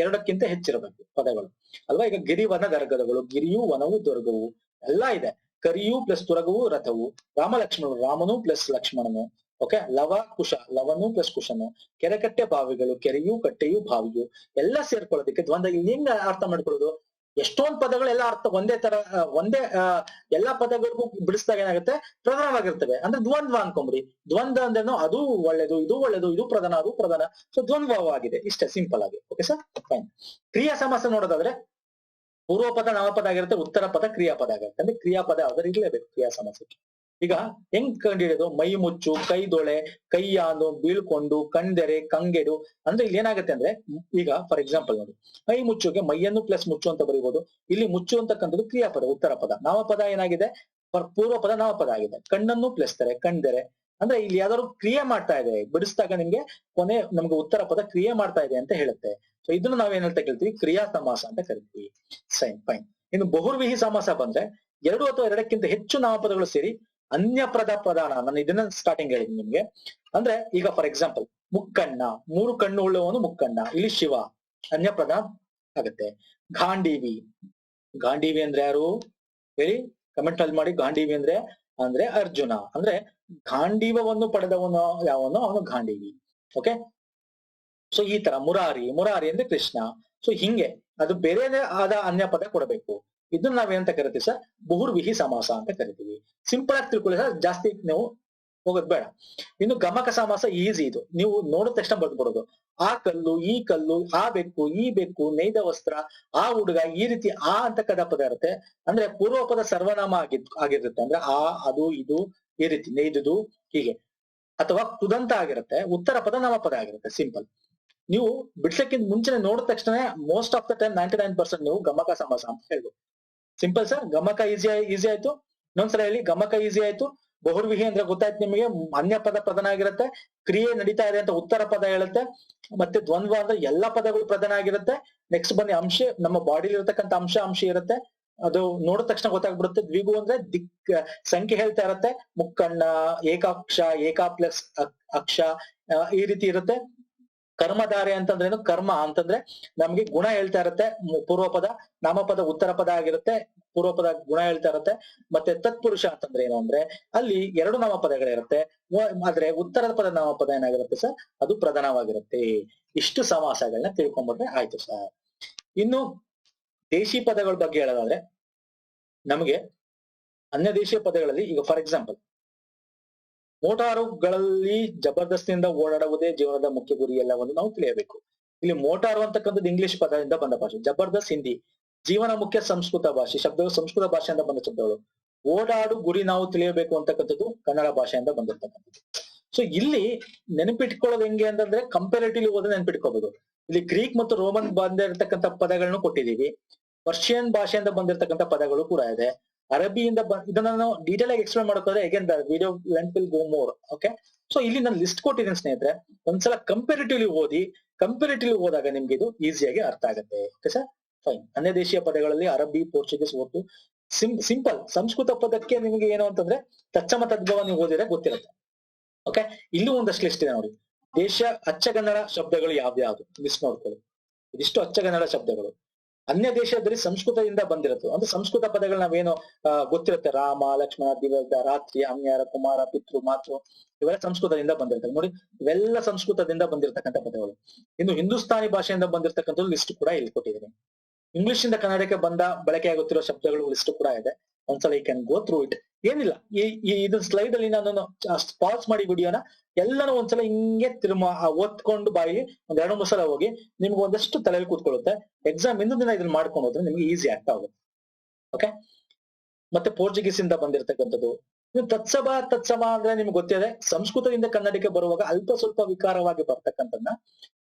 ಎರಡಕ್ಕಿಂತ ಹೆಚ್ಚಿರಬೇಕು ಪದಗಳು ಅಲ್ವಾ? ಈಗ ಗಿರಿ ವನ ಗರ್ಗದಗಳು, ಗಿರಿಯು ವನವು ದುರ್ಗವು ಎಲ್ಲ ಇದೆ. ಕರಿಯು ಪ್ಲಸ್ ತುರಗವು ರಥವು, ರಾಮ ಲಕ್ಷ್ಮಣರು, ರಾಮನು ಪ್ಲಸ್ ಲಕ್ಷ್ಮಣನು. ಓಕೆ, ಲವ ಕುಶ, ಲವನು ಪ್ಲಸ್ ಕುಶನು. ಕೆರೆಕಟ್ಟೆ ಬಾವಿಗಳು, ಕೆರೆಯು ಕಟ್ಟೆಯು ಬಾವಿಯು. ಎಲ್ಲ ಸೇರ್ಕೊಳ್ಳೋದಕ್ಕೆ ದ್ವಂದ್ವ. ಹೆಂಗ ಅರ್ಥ ಮಾಡ್ಕೊಳ್ಳೋದು? ಎಷ್ಟೊಂದು ಪದಗಳೆಲ್ಲ ಅರ್ಥ ಒಂದೇ ಎಲ್ಲಾ ಪದಗಳಿಗೂ ಬಿಡಿಸಿದಾಗ ಏನಾಗುತ್ತೆ? ಪ್ರಧಾನವಾಗಿರ್ತವೆ. ಅಂದ್ರೆ ದ್ವಂದ್ವ ಅನ್ಕೊಂಬಿಡಿ. ದ್ವಂದ್ವ ಅಂದ್ರೇನು? ಅದು ಒಳ್ಳೇದು, ಇದು ಒಳ್ಳೇದು, ಇದು ಪ್ರಧಾನ, ಅದು ಪ್ರಧಾನ. ಸೊ ದ್ವಂದ್ವವಾಗಿದೆ. ಇಷ್ಟೇ ಸಿಂಪಲ್ ಆಗಿ. Okay sir, fine. ಕ್ರಿಯಾ ಸಮಾಸ ನೋಡೋದಾದ್ರೆ, ಪೂರ್ವ ಪದ ನಾಮಪದ ಆಗಿರುತ್ತೆ, ಉತ್ತರ ಪದ ಕ್ರಿಯಾಪದ ಆಗಿರುತ್ತೆ. ಅಂದ್ರೆ ಕ್ರಿಯಾಪದ ಯಾವ್ದಾರು ಇರ್ಲೇಬೇಕು ಕ್ರಿಯಾ ಸಮಾಸಕ್ಕೆ. ಈಗ ಹೆಂಗ್ ಕಂಡಿಡಿಯೋದು? ಮೈ ಮುಚ್ಚು, ಕೈದೊಳೆ, ಕೈಯಾನು, ಬೀಳ್ಕೊಂಡು, ಕಂಡೆರೆ, ಕಂಗೆಡು. ಅಂದ್ರೆ ಇಲ್ಲಿ ಏನಾಗುತ್ತೆ ಅಂದ್ರೆ, ಈಗ ಫಾರ್ ಎಕ್ಸಾಂಪಲ್ ನೋಡಿ, ಮೈ ಮುಚ್ಚುಗೆ ಮೈಯನ್ನು ಪ್ಲಸ್ ಮುಚ್ಚು ಅಂತ ಬರೀಬಹುದು. ಇಲ್ಲಿ ಮುಚ್ಚು ಅಂತಕ್ಕಂಥದ್ದು ಕ್ರಿಯಾಪದ, ಉತ್ತರ ಪದ. ನಾಮಪದ ಏನಾಗಿದೆ? ಪೂರ್ವ ಪದ ನಾಮಪದ ಆಗಿದೆ. ಕಣ್ಣನ್ನು ಪ್ಲಸ್ ತಾರೆ, ಕಂಡೆರೆ. ಅಂದ್ರೆ ಇಲ್ಲಿ ಯಾವ್ದಾದ್ರು ಕ್ರಿಯೆ ಮಾಡ್ತಾ ಇದೆ, ಬಿಡಿಸಿದಾಗ ನಿಮ್ಗೆ ಕೊನೆ ನಮ್ಗೆ ಉತ್ತರ ಪದ ಕ್ರಿಯೆ ಮಾಡ್ತಾ ಇದೆ ಅಂತ ಹೇಳುತ್ತೆ. ಸೊ ಇದನ್ನ ನಾವೇನ್ ಹೇಳ್ತಾ ಕೇಳ್ತೀವಿ? ಕ್ರಿಯಾ ಸಮಾಸ ಅಂತ ಕರಿತೀವಿ. ಫೈನ್. ಇನ್ನು ಬಹುರ್ವಿಹಿ ಸಮಾಸ ಬಂದ್ರೆ, 2 ಅಥವಾ 2ಕ್ಕಿಂತ ಹೆಚ್ಚು ನಾಮಪದಗಳು ಸೇರಿ ಅನ್ಯಪ್ರದ ಪ್ರಧಾನ. ನಾನು ಇದನ್ನ ಸ್ಟಾರ್ಟಿಂಗ್ ಹೇಳಿದ್ದೀನಿ ನಿಮ್ಗೆ. ಅಂದ್ರೆ ಈಗ ಫಾರ್ ಎಕ್ಸಾಂಪಲ್ ಮುಕ್ಕಣ್ಣ, 3 ಕಣ್ಣು ಉಳ್ಳವನು ಮುಕ್ಕಣ್ಣ, ಇಲ್ಲಿ ಶಿವ, ಅನ್ಯಪ್ರಧಾನ ಆಗುತ್ತೆ. ಗಾಂಡೀವಿ, ಗಾಂಡೀವಿ ಅಂದ್ರೆ ಯಾರು ಹೇಳಿ, ಕಮೆಂಟ್ ಅಲ್ಲಿ ಮಾಡಿ. ಗಾಂಡೀವಿ ಅಂದ್ರೆ ಅರ್ಜುನ. ಅಂದ್ರೆ ಗಾಂಡೀವವನ್ನು ಪಡೆದವನು ಯಾವನು, ಅವನು ಗಾಂಡೀವಿ. ಓಕೆ, ಸೊ ಈ ತರ ಮುರಾರಿ ಅಂದ್ರೆ ಕೃಷ್ಣ. ಸೊ ಹಿಂಗೆ ಅದು ಬೇರೆದೇ ಆದ ಅನ್ಯ ಪದ ಕೊಡಬೇಕು. ಇದನ್ನ ನಾವೇನಂತ ಕರಿತೀವಿ ಸರ್, ಬಹುರ್ವಿಹಿ ಸಮಾಸ ಅಂತ ಕರಿತೀವಿ. ಸಿಂಪಲ್ ಆಗಿ ತಿಳ್ಕೊಳ್ಳಿ ಸರ್, ಜಾಸ್ತಿ ನೀವು ಹೋಗೋದ್ ಬೇಡ. ಇನ್ನು ಗಮಕ ಸಮಾಸ ಈಸಿ, ಇದು ನೀವು ನೋಡಿದ ತಕ್ಷಣ ಬರ್ದ್ಬಿಡೋದು. ಆ ಕಲ್ಲು, ಈ ಕಲ್ಲು, ಆ ಬೆಕ್ಕು, ಈ ಬೆಕ್ಕು, ನೇಯ್ದ ವಸ್ತ್ರ, ಆ ಹುಡುಗ, ಈ ರೀತಿ ಆ ಅಂತಕ್ಕದ ಪದ ಇರುತ್ತೆ. ಅಂದ್ರೆ ಪೂರ್ವ ಪದ ಸರ್ವನಾಮ ಆಗಿರುತ್ತೆ. ಅಂದ್ರೆ ಆ, ಅದು, ಇದು, ಈ ರೀತಿ ನೇಯ್ದುದು ಹೀಗೆ. ಅಥವಾ ಕುದಂತ ಆಗಿರುತ್ತೆ, ಉತ್ತರ ಪದ ನಾಮಪದ ಆಗಿರುತ್ತೆ. ಸಿಂಪಲ್. ನೀವು ಬಿಡ್ಸಕ್ಕಿಂತ ಮುಂಚೆನೆ ನೋಡಿದ ತಕ್ಷಣ ಮೋಸ್ಟ್ ಆಫ್ ದ ಟೈಮ್ 99% ನೀವು ಗಮಕ ಸಮಾಸ ಅಂತ ಹೇಳ್ಬೋದು. ಸಿಂಪಲ್ ಸರ್, ಗಮಕ ಈಸಿ ಆಯ್ತು. ಇನ್ನೊಂದ್ಸಲ ಹೇಳಿ, ಗಮಕ ಈಸಿ ಆಯ್ತು. ಬಹುರ್ವಿಹಿ ಅಂದ್ರೆ ಗೊತ್ತಾಯ್ತು ನಿಮಗೆ, ಅನ್ಯ ಪದ ಪ್ರಧಾನ ಆಗಿರುತ್ತೆ. ಕ್ರಿಯೆ ನಡೀತಾ ಇದೆ ಅಂತ ಉತ್ತರ ಪದ ಹೇಳುತ್ತೆ. ಮತ್ತೆ ದ್ವಂದ್ವ ಅಂದ್ರೆ ಎಲ್ಲಾ ಪದಗಳು ಪ್ರಧಾನ ಆಗಿರುತ್ತೆ. ನೆಕ್ಸ್ಟ್ ಬನ್ನಿ ಅಂಶ, ನಮ್ಮ ಬಾಡಿಲಿ ಇರತಕ್ಕಂತ ಅಂಶ ಇರುತ್ತೆ. ಅದು ನೋಡಿದ ತಕ್ಷಣ ಗೊತ್ತಾಗ್ಬಿಡುತ್ತೆ. ದ್ವಿಗು ಅಂದ್ರೆ ಸಂಖ್ಯೆ ಹೇಳ್ತಾ ಇರುತ್ತೆ. ಮುಕ್ಕಣ್ಣ, ಏಕಾಕ್ಷ, ಏಕಾ ಪ್ಲಸ್ ಅಕ್ಷ, ಈ ರೀತಿ ಇರುತ್ತೆ. ಕರ್ಮಧಾರೆ ಅಂತಂದ್ರೇನು, ಕರ್ಮ ಅಂತಂದ್ರೆ ನಮ್ಗೆ ಗುಣ ಹೇಳ್ತಾ ಇರುತ್ತೆ. ಪೂರ್ವ ಪದ ನಾಮಪದ ಉತ್ತರ ಪದ ಆಗಿರುತ್ತೆ. ಪೂರ್ವ ಪದ ಗುಣ ಹೇಳ್ತಾ ಇರುತ್ತೆ. ಮತ್ತೆ ತತ್ಪುರುಷ ಅಂತಂದ್ರೆ ಏನು ಅಂದ್ರೆ ಅಲ್ಲಿ 2 ನಾಮಪದಗಳಿರುತ್ತೆ. ಆದ್ರೆ ಉತ್ತರದ ಪದ ನಾಮಪದ ಏನಾಗಿರುತ್ತೆ ಸರ್, ಅದು ಪ್ರಧಾನವಾಗಿರುತ್ತೆ. ಇಷ್ಟು ಸಮಾಸಗಳನ್ನ ತಿಳ್ಕೊಂಡ್ಬಿಟ್ರೆ ಆಯ್ತು ಸರ್. ಇನ್ನು ದೇಶಿ ಪದಗಳ ಬಗ್ಗೆ ಹೇಳೋದಾದ್ರೆ, ನಮಗೆ ಅನ್ಯ ದೇಶೀಯ ಪದಗಳಲ್ಲಿ ಈಗ ಫಾರ್ ಎಕ್ಸಾಂಪಲ್, ಮೋಟಾರುಗಳಲ್ಲಿ ಜಬರ್ದಸ್ತಿಯಿಂದ ಓಡಾಡುವುದೇ ಜೀವನದ ಮುಖ್ಯ ಗುರಿ ಎಲ್ಲವನ್ನು ನಾವು ತಿಳಿಯಬೇಕು. ಇಲ್ಲಿ ಮೋಟಾರು ಅಂತಕ್ಕಂಥದ್ದು ಇಂಗ್ಲಿಷ್ ಪದದಿಂದ ಬಂದ ಭಾಷೆ, ಜಬರ್ದಸ್ತ್ ಹಿಂದಿ, ಜೀವನ ಮುಖ್ಯ ಸಂಸ್ಕೃತ ಭಾಷೆ, ಶಬ್ದಗಳು ಸಂಸ್ಕೃತ ಭಾಷೆಯಿಂದ ಬಂದ ಶಬ್ದಗಳು. ಓಡಾಡು ಗುರಿ ನಾವು ತಿಳಿಯಬೇಕು ಅಂತಕ್ಕಂಥದ್ದು ಕನ್ನಡ ಭಾಷೆಯಿಂದ ಬಂದಿರ್ತಕ್ಕಂಥದ್ದು. ಸೊ ಇಲ್ಲಿ ನೆನಪಿಟ್ಕೊಳ್ಳೋದು ಹೆಂಗೆ ಅಂತಂದ್ರೆ, ಕಂಪೇರೇಟಿವ್ಲಿ ಓದಿ ನೆನಪಿಟ್ಕೋಬಹುದು. ಇಲ್ಲಿ ಗ್ರೀಕ್ ಮತ್ತು ರೋಮನ್ ಬಂದಿರತಕ್ಕಂಥ ಪದಗಳನ್ನು ಕೊಟ್ಟಿದೀವಿ. ಪರ್ಷಿಯನ್ ಭಾಷೆಯಿಂದ ಬಂದಿರತಕ್ಕಂಥ ಪದಗಳು ಕೂಡ ಇದೆ. ಅರಬಿಯಿಂದ ಇದನ್ನ ನಾವು ಡೀಟೇಲ್ ಆಗಿ ಎಕ್ಸ್ಪ್ಲೇನ್ ಮಾಡೋದಾದ್ರೆ again the video length will go more. Okay, so ಇಲ್ಲಿ ನಾನು ಲಿಸ್ಟ್ ಕೊಟ್ಟಿದ್ದೀನಿ ಸ್ನೇಹಿತರೆ. ಒಂದ್ಸಲ ಕಂಪೇರಿಟಿವ್ಲಿ ಓದಿ. ಕಂಪೇರಿಟಿವ್ಲಿ ಓದಾಗ ನಿಮ್ಗೆ ಇದು ಈಸಿಯಾಗಿ ಅರ್ಥ ಆಗುತ್ತೆ. Okay sir, fine. ಅನ್ಯ ದೇಶೀಯ ಪದಗಳಲ್ಲಿ ಅರಬಿ, ಪೋರ್ಚುಗೀಸ್ ಒಟ್ಟು ಸಿಂಪಲ್. ಸಂಸ್ಕೃತ ಪದಕ್ಕೆ ನಿಮ್ಗೆ ಏನು ಅಂತಂದ್ರೆ ತತ್ಸಮ ತದ್ಭವ ನೀವು ಓದಿದ್ರೆ ಗೊತ್ತಿರುತ್ತೆ. ಓಕೆ, ಇಲ್ಲೂ ಒಂದಷ್ಟು ಲಿಸ್ಟ್ ಇದೆ ನೋಡಿ. ದೇಶ ಅಚ್ಚಗನ್ನಡ ಶಬ್ದಗಳು ಯಾವ್ದು ಲಿಸ್ಟ್ ನೋಡ್ಕೊಳ್ಳಿ. ಇದಿಷ್ಟು ಅಚ್ಚಗನ್ನಡ ಶಬ್ದಗಳು. ಅನ್ಯ ದೇಶದಲ್ಲಿ ಸಂಸ್ಕೃತದಿಂದ ಬಂದಿರುತ್ತೆ. ಅಂದ್ರೆ ಸಂಸ್ಕೃತ ಪದಗಳು ನಾವೇನು ಗೊತ್ತಿರುತ್ತೆ. ರಾಮ, ಲಕ್ಷ್ಮಣ, ದಿವಸ, ರಾತ್ರಿ, ಅಮ್ಯಾರ, ಕುಮಾರ, ಪಿತೃ, ಮಾತೃ, ಇವೆಲ್ಲ ಸಂಸ್ಕೃತದಿಂದ ಬಂದಿರ್ತವೆ ನೋಡಿ. ಇವೆಲ್ಲ ಸಂಸ್ಕೃತದಿಂದ ಬಂದಿರತಕ್ಕಂಥ ಪದಗಳು. ಇನ್ನು ಹಿಂದೂಸ್ತಾನಿ ಭಾಷೆಯಿಂದ ಬಂದಿರತಕ್ಕಂಥ ಲಿಸ್ಟ್ ಕೂಡ ಇಲ್ಲಿ ಕೊಟ್ಟಿದ್ದೀನಿ. ಇಂಗ್ಲಿಷ್ ಇಂದ ಕನ್ನಡಕ್ಕೆ ಬಂದ ಬಳಕೆ ಆಗುತ್ತಿರೋ ಶಬ್ದಗಳು ಲಿಸ್ಟ್ ಕೂಡ ಇದೆ. ಒಂದ್ಸಲ ಈ ಕ್ಯಾನ್ ಗೋ ಥ್ರೂ ಇಟ್. ಏನಿಲ್ಲ, ಇದು ಸ್ಲೈಡ್ ಅಲ್ಲಿ ನಾನು ಪಾಸ್ ಮಾಡಿ ವಿಡಿಯೋನ ಎಲ್ಲಾನು ಒಂದ್ಸಲ ಹಿಂಗೆ ಓದ್ಕೊಂಡು ಬಾಯಿ ಒಂದ್ 2-3 ಸಲ ಹೋಗಿ ನಿಮ್ಗೆ ಒಂದಷ್ಟು ತಲೆಯಲ್ಲಿ ಕೂತ್ಕೊಳ್ಳುತ್ತೆ. ಎಕ್ಸಾಮ್ ಇಂದು ದಿನ ಇದನ್ನ ಮಾಡ್ಕೊಂಡು ಹೋದ್ರೆ ನಿಮ್ಗೆ ಈಸಿ ಆಗ್ತಾ ಹೋಗುತ್ತೆ. ಓಕೆ, ಮತ್ತೆ ಪೋರ್ಚುಗೀಸ್ ಇಂದ ಬಂದಿರತಕ್ಕಂಥದ್ದು. ತತ್ಸಮ ಅಂದ್ರೆ ನಿಮ್ಗೆ ಗೊತ್ತಿದೆ, ಸಂಸ್ಕೃತದಿಂದ ಕನ್ನಡಕ್ಕೆ ಬರುವಾಗ ಅಲ್ಪ ಸ್ವಲ್ಪ ವಿಕಾರವಾಗಿ ಬರ್ತಕ್ಕಂಥದ್ದನ್ನ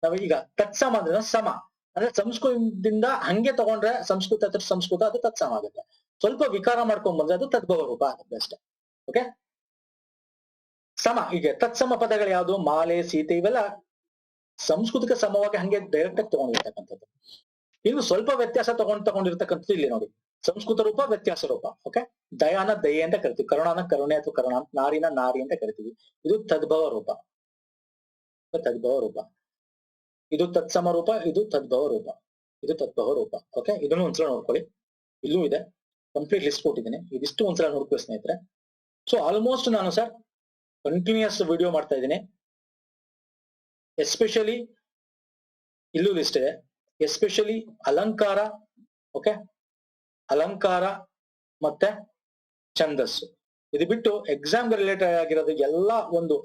ನಾವು ಈಗ ತತ್ಸಮ ಅಂದ್ರೆ ಸಮ ಅಂದ್ರೆ ಸಂಸ್ಕೃತದಿಂದ ಹಂಗೆ ತಗೊಂಡ್ರೆ ಸಂಸ್ಕೃತ ಅದು ತತ್ಸಮ ಆಗುತ್ತೆ. ಸ್ವಲ್ಪ ವಿಕಾರ ಮಾಡ್ಕೊಂಡ್ ಬಂದ್ರೆ ಅದು ತದ್ಭವ ರೂಪ ಆಗುತ್ತೆ ಅಷ್ಟೇ. ಓಕೆ, ಸಮ. ಈಗ ತತ್ಸಮ ಪದಗಳು ಯಾವುದು, ಮಾಲೆ, ಸೀತೆ, ಇವೆಲ್ಲ ಸಂಸ್ಕೃತಕ್ಕೆ ಸಮವಾಗಿ ಹಂಗೆ ಡೈರೆಕ್ಟ್ ಆಗಿ ತಗೊಂಡಿರ್ತಕ್ಕಂಥದ್ದು. ಇನ್ನು ಸ್ವಲ್ಪ ವ್ಯತ್ಯಾಸ ತಗೊಂಡಿರ್ತಕ್ಕಂಥದ್ದು ಇಲ್ಲಿ ನೋಡಿ, ಸಂಸ್ಕೃತ ರೂಪ, ವ್ಯತ್ಯಾಸ ರೂಪ. ಓಕೆ, ದಯಾನ ದಯೆ ಅಂತ ಕರಿತೀವಿ, ಕರುಣಾನ ಕರುಣೆ ಅಥವಾ ಕರುಣ, ನಾರಿನ ನಾರಿ ಅಂತ ಕರಿತೀವಿ. ಇದು ತದ್ಭವ ರೂಪ. ಇದು ತತ್ಸಮ ರೂಪ, ಇದು ತದ್ಭವ ರೂಪ. ಓಕೆ, ಇದನ್ನು ಒಂದ್ಸಲ ನೋಡ್ಕೊಳ್ಳಿ. ಇಲ್ಲೂ ಇದೆ, ಕಂಪ್ಲೀಟ್ ಲಿಸ್ಟ್ ಕೊಟ್ಟಿದ್ದೀನಿ. ಇದಿಷ್ಟು ಒಂದ್ಸಲ ನೋಡ್ಕೊಳ್ಳಿ ಸ್ನೇಹಿತರೆ. ಸೊ ಆಲ್ಮೋಸ್ಟ್ ನಾನು ಸರ್ ಕಂಟಿನ್ಯೂಸ್ ವಿಡಿಯೋ ಮಾಡ್ತಾ ಇದ್ದೀನಿ. ಎಸ್ಪೆಷಲಿ ಇಲ್ಲೂ ಲಿಸ್ಟ್ ಇದೆ. ಎಸ್ಪೆಷಲಿ ಅಲಂಕಾರ, ಓಕೆ, ಅಲಂಕಾರ ಮತ್ತೆ ಛಂದಸ್ಸು. ಇದು ಬಿಟ್ಟು ಎಕ್ಸಾಮ್ಗೆ ರಿಲೇಟೆಡ್ ಆಗಿರೋದು ಎಲ್ಲಾ ಒಂದು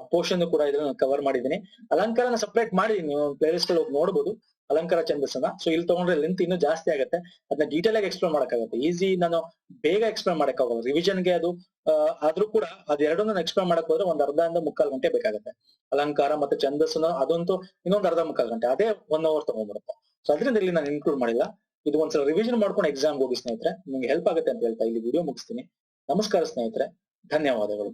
ಪೋರ್ಷನ್ ಕೂಡ ಇದನ್ನ ಕವರ್ ಮಾಡಿದ್ದೀನಿ. ಅಲಂಕಾರನ ಸಪರೇಟ್ ಮಾಡಿದೀನಿ, ನೀವು ಪ್ಲೇ ಲಿಸ್ಟ್ ಅಲ್ಲಿ ಹೋಗಿ ನೋಡ್ಬೋದು ಅಲಂಕಾರ ಛಂದಸ್ಸನ್ನ. ಸೊ ಇಲ್ಲಿ ತಗೊಂಡ್ರೆ ಲೆಂತ್ ಇನ್ನೂ ಜಾಸ್ತಿ ಆಗುತ್ತೆ. ಅದನ್ನ ಡೀಟೇಲ್ ಆಗಿ ಎಕ್ಸ್ಪ್ಲೇನ್ ಮಾಡಕ್ಕಾಗುತ್ತೆ. ಈಸಿ ನಾನು ಬೇಗ ಎಕ್ಸ್ಪ್ಲೇನ್ ಮಾಡಕ್ಕಾಗಲ್ಲ, ರಿವಿಷನ್ಗೆ ಅದು ಆದ್ರೂ ಕೂಡ ಅದೆರಡನ್ನ ನಾನು ಎಕ್ಸ್ಪ್ಲೇನ್ ಮಾಡಕ್ ಹೋದ್ರೆ ಒಂದ್ ಅರ್ಧದಿಂದ 3/4 ಗಂಟೆ ಬೇಕಾಗುತ್ತೆ. ಅಲಂಕಾರ ಮತ್ತೆ ಛಂದಸ್ಸನ್ನ ಅದಂತೂ ಇನ್ನೊಂದು ಅರ್ಧ 3/4 ಗಂಟೆ, ಅದೇ 1 hour ತಗೊಂಡ್ಬರುತ್ತೆ. ಸೊ ಅದರಿಂದ ಇಲ್ಲಿ ನಾನು ಇನ್ಕ್ಲೂಡ್ ಮಾಡಿಲ್ಲ. ಇದು ಒಂದ್ಸಲ ರಿವಿಷನ್ ಮಾಡ್ಕೊಂಡು ಎಕ್ಸಾಮ್ ಹೋಗಿ ಸ್ನೇಹಿತರೆ, ನಿಮ್ಗೆ ಹೆಲ್ಪ್ ಆಗುತ್ತೆ ಅಂತ ಹೇಳ್ತಾ ಇಲ್ಲಿ ವಿಡಿಯೋ ಮುಗಿಸ್ತೀನಿ. ನಮಸ್ಕಾರ ಸ್ನೇಹಿತರೆ, ಧನ್ಯವಾದಗಳು.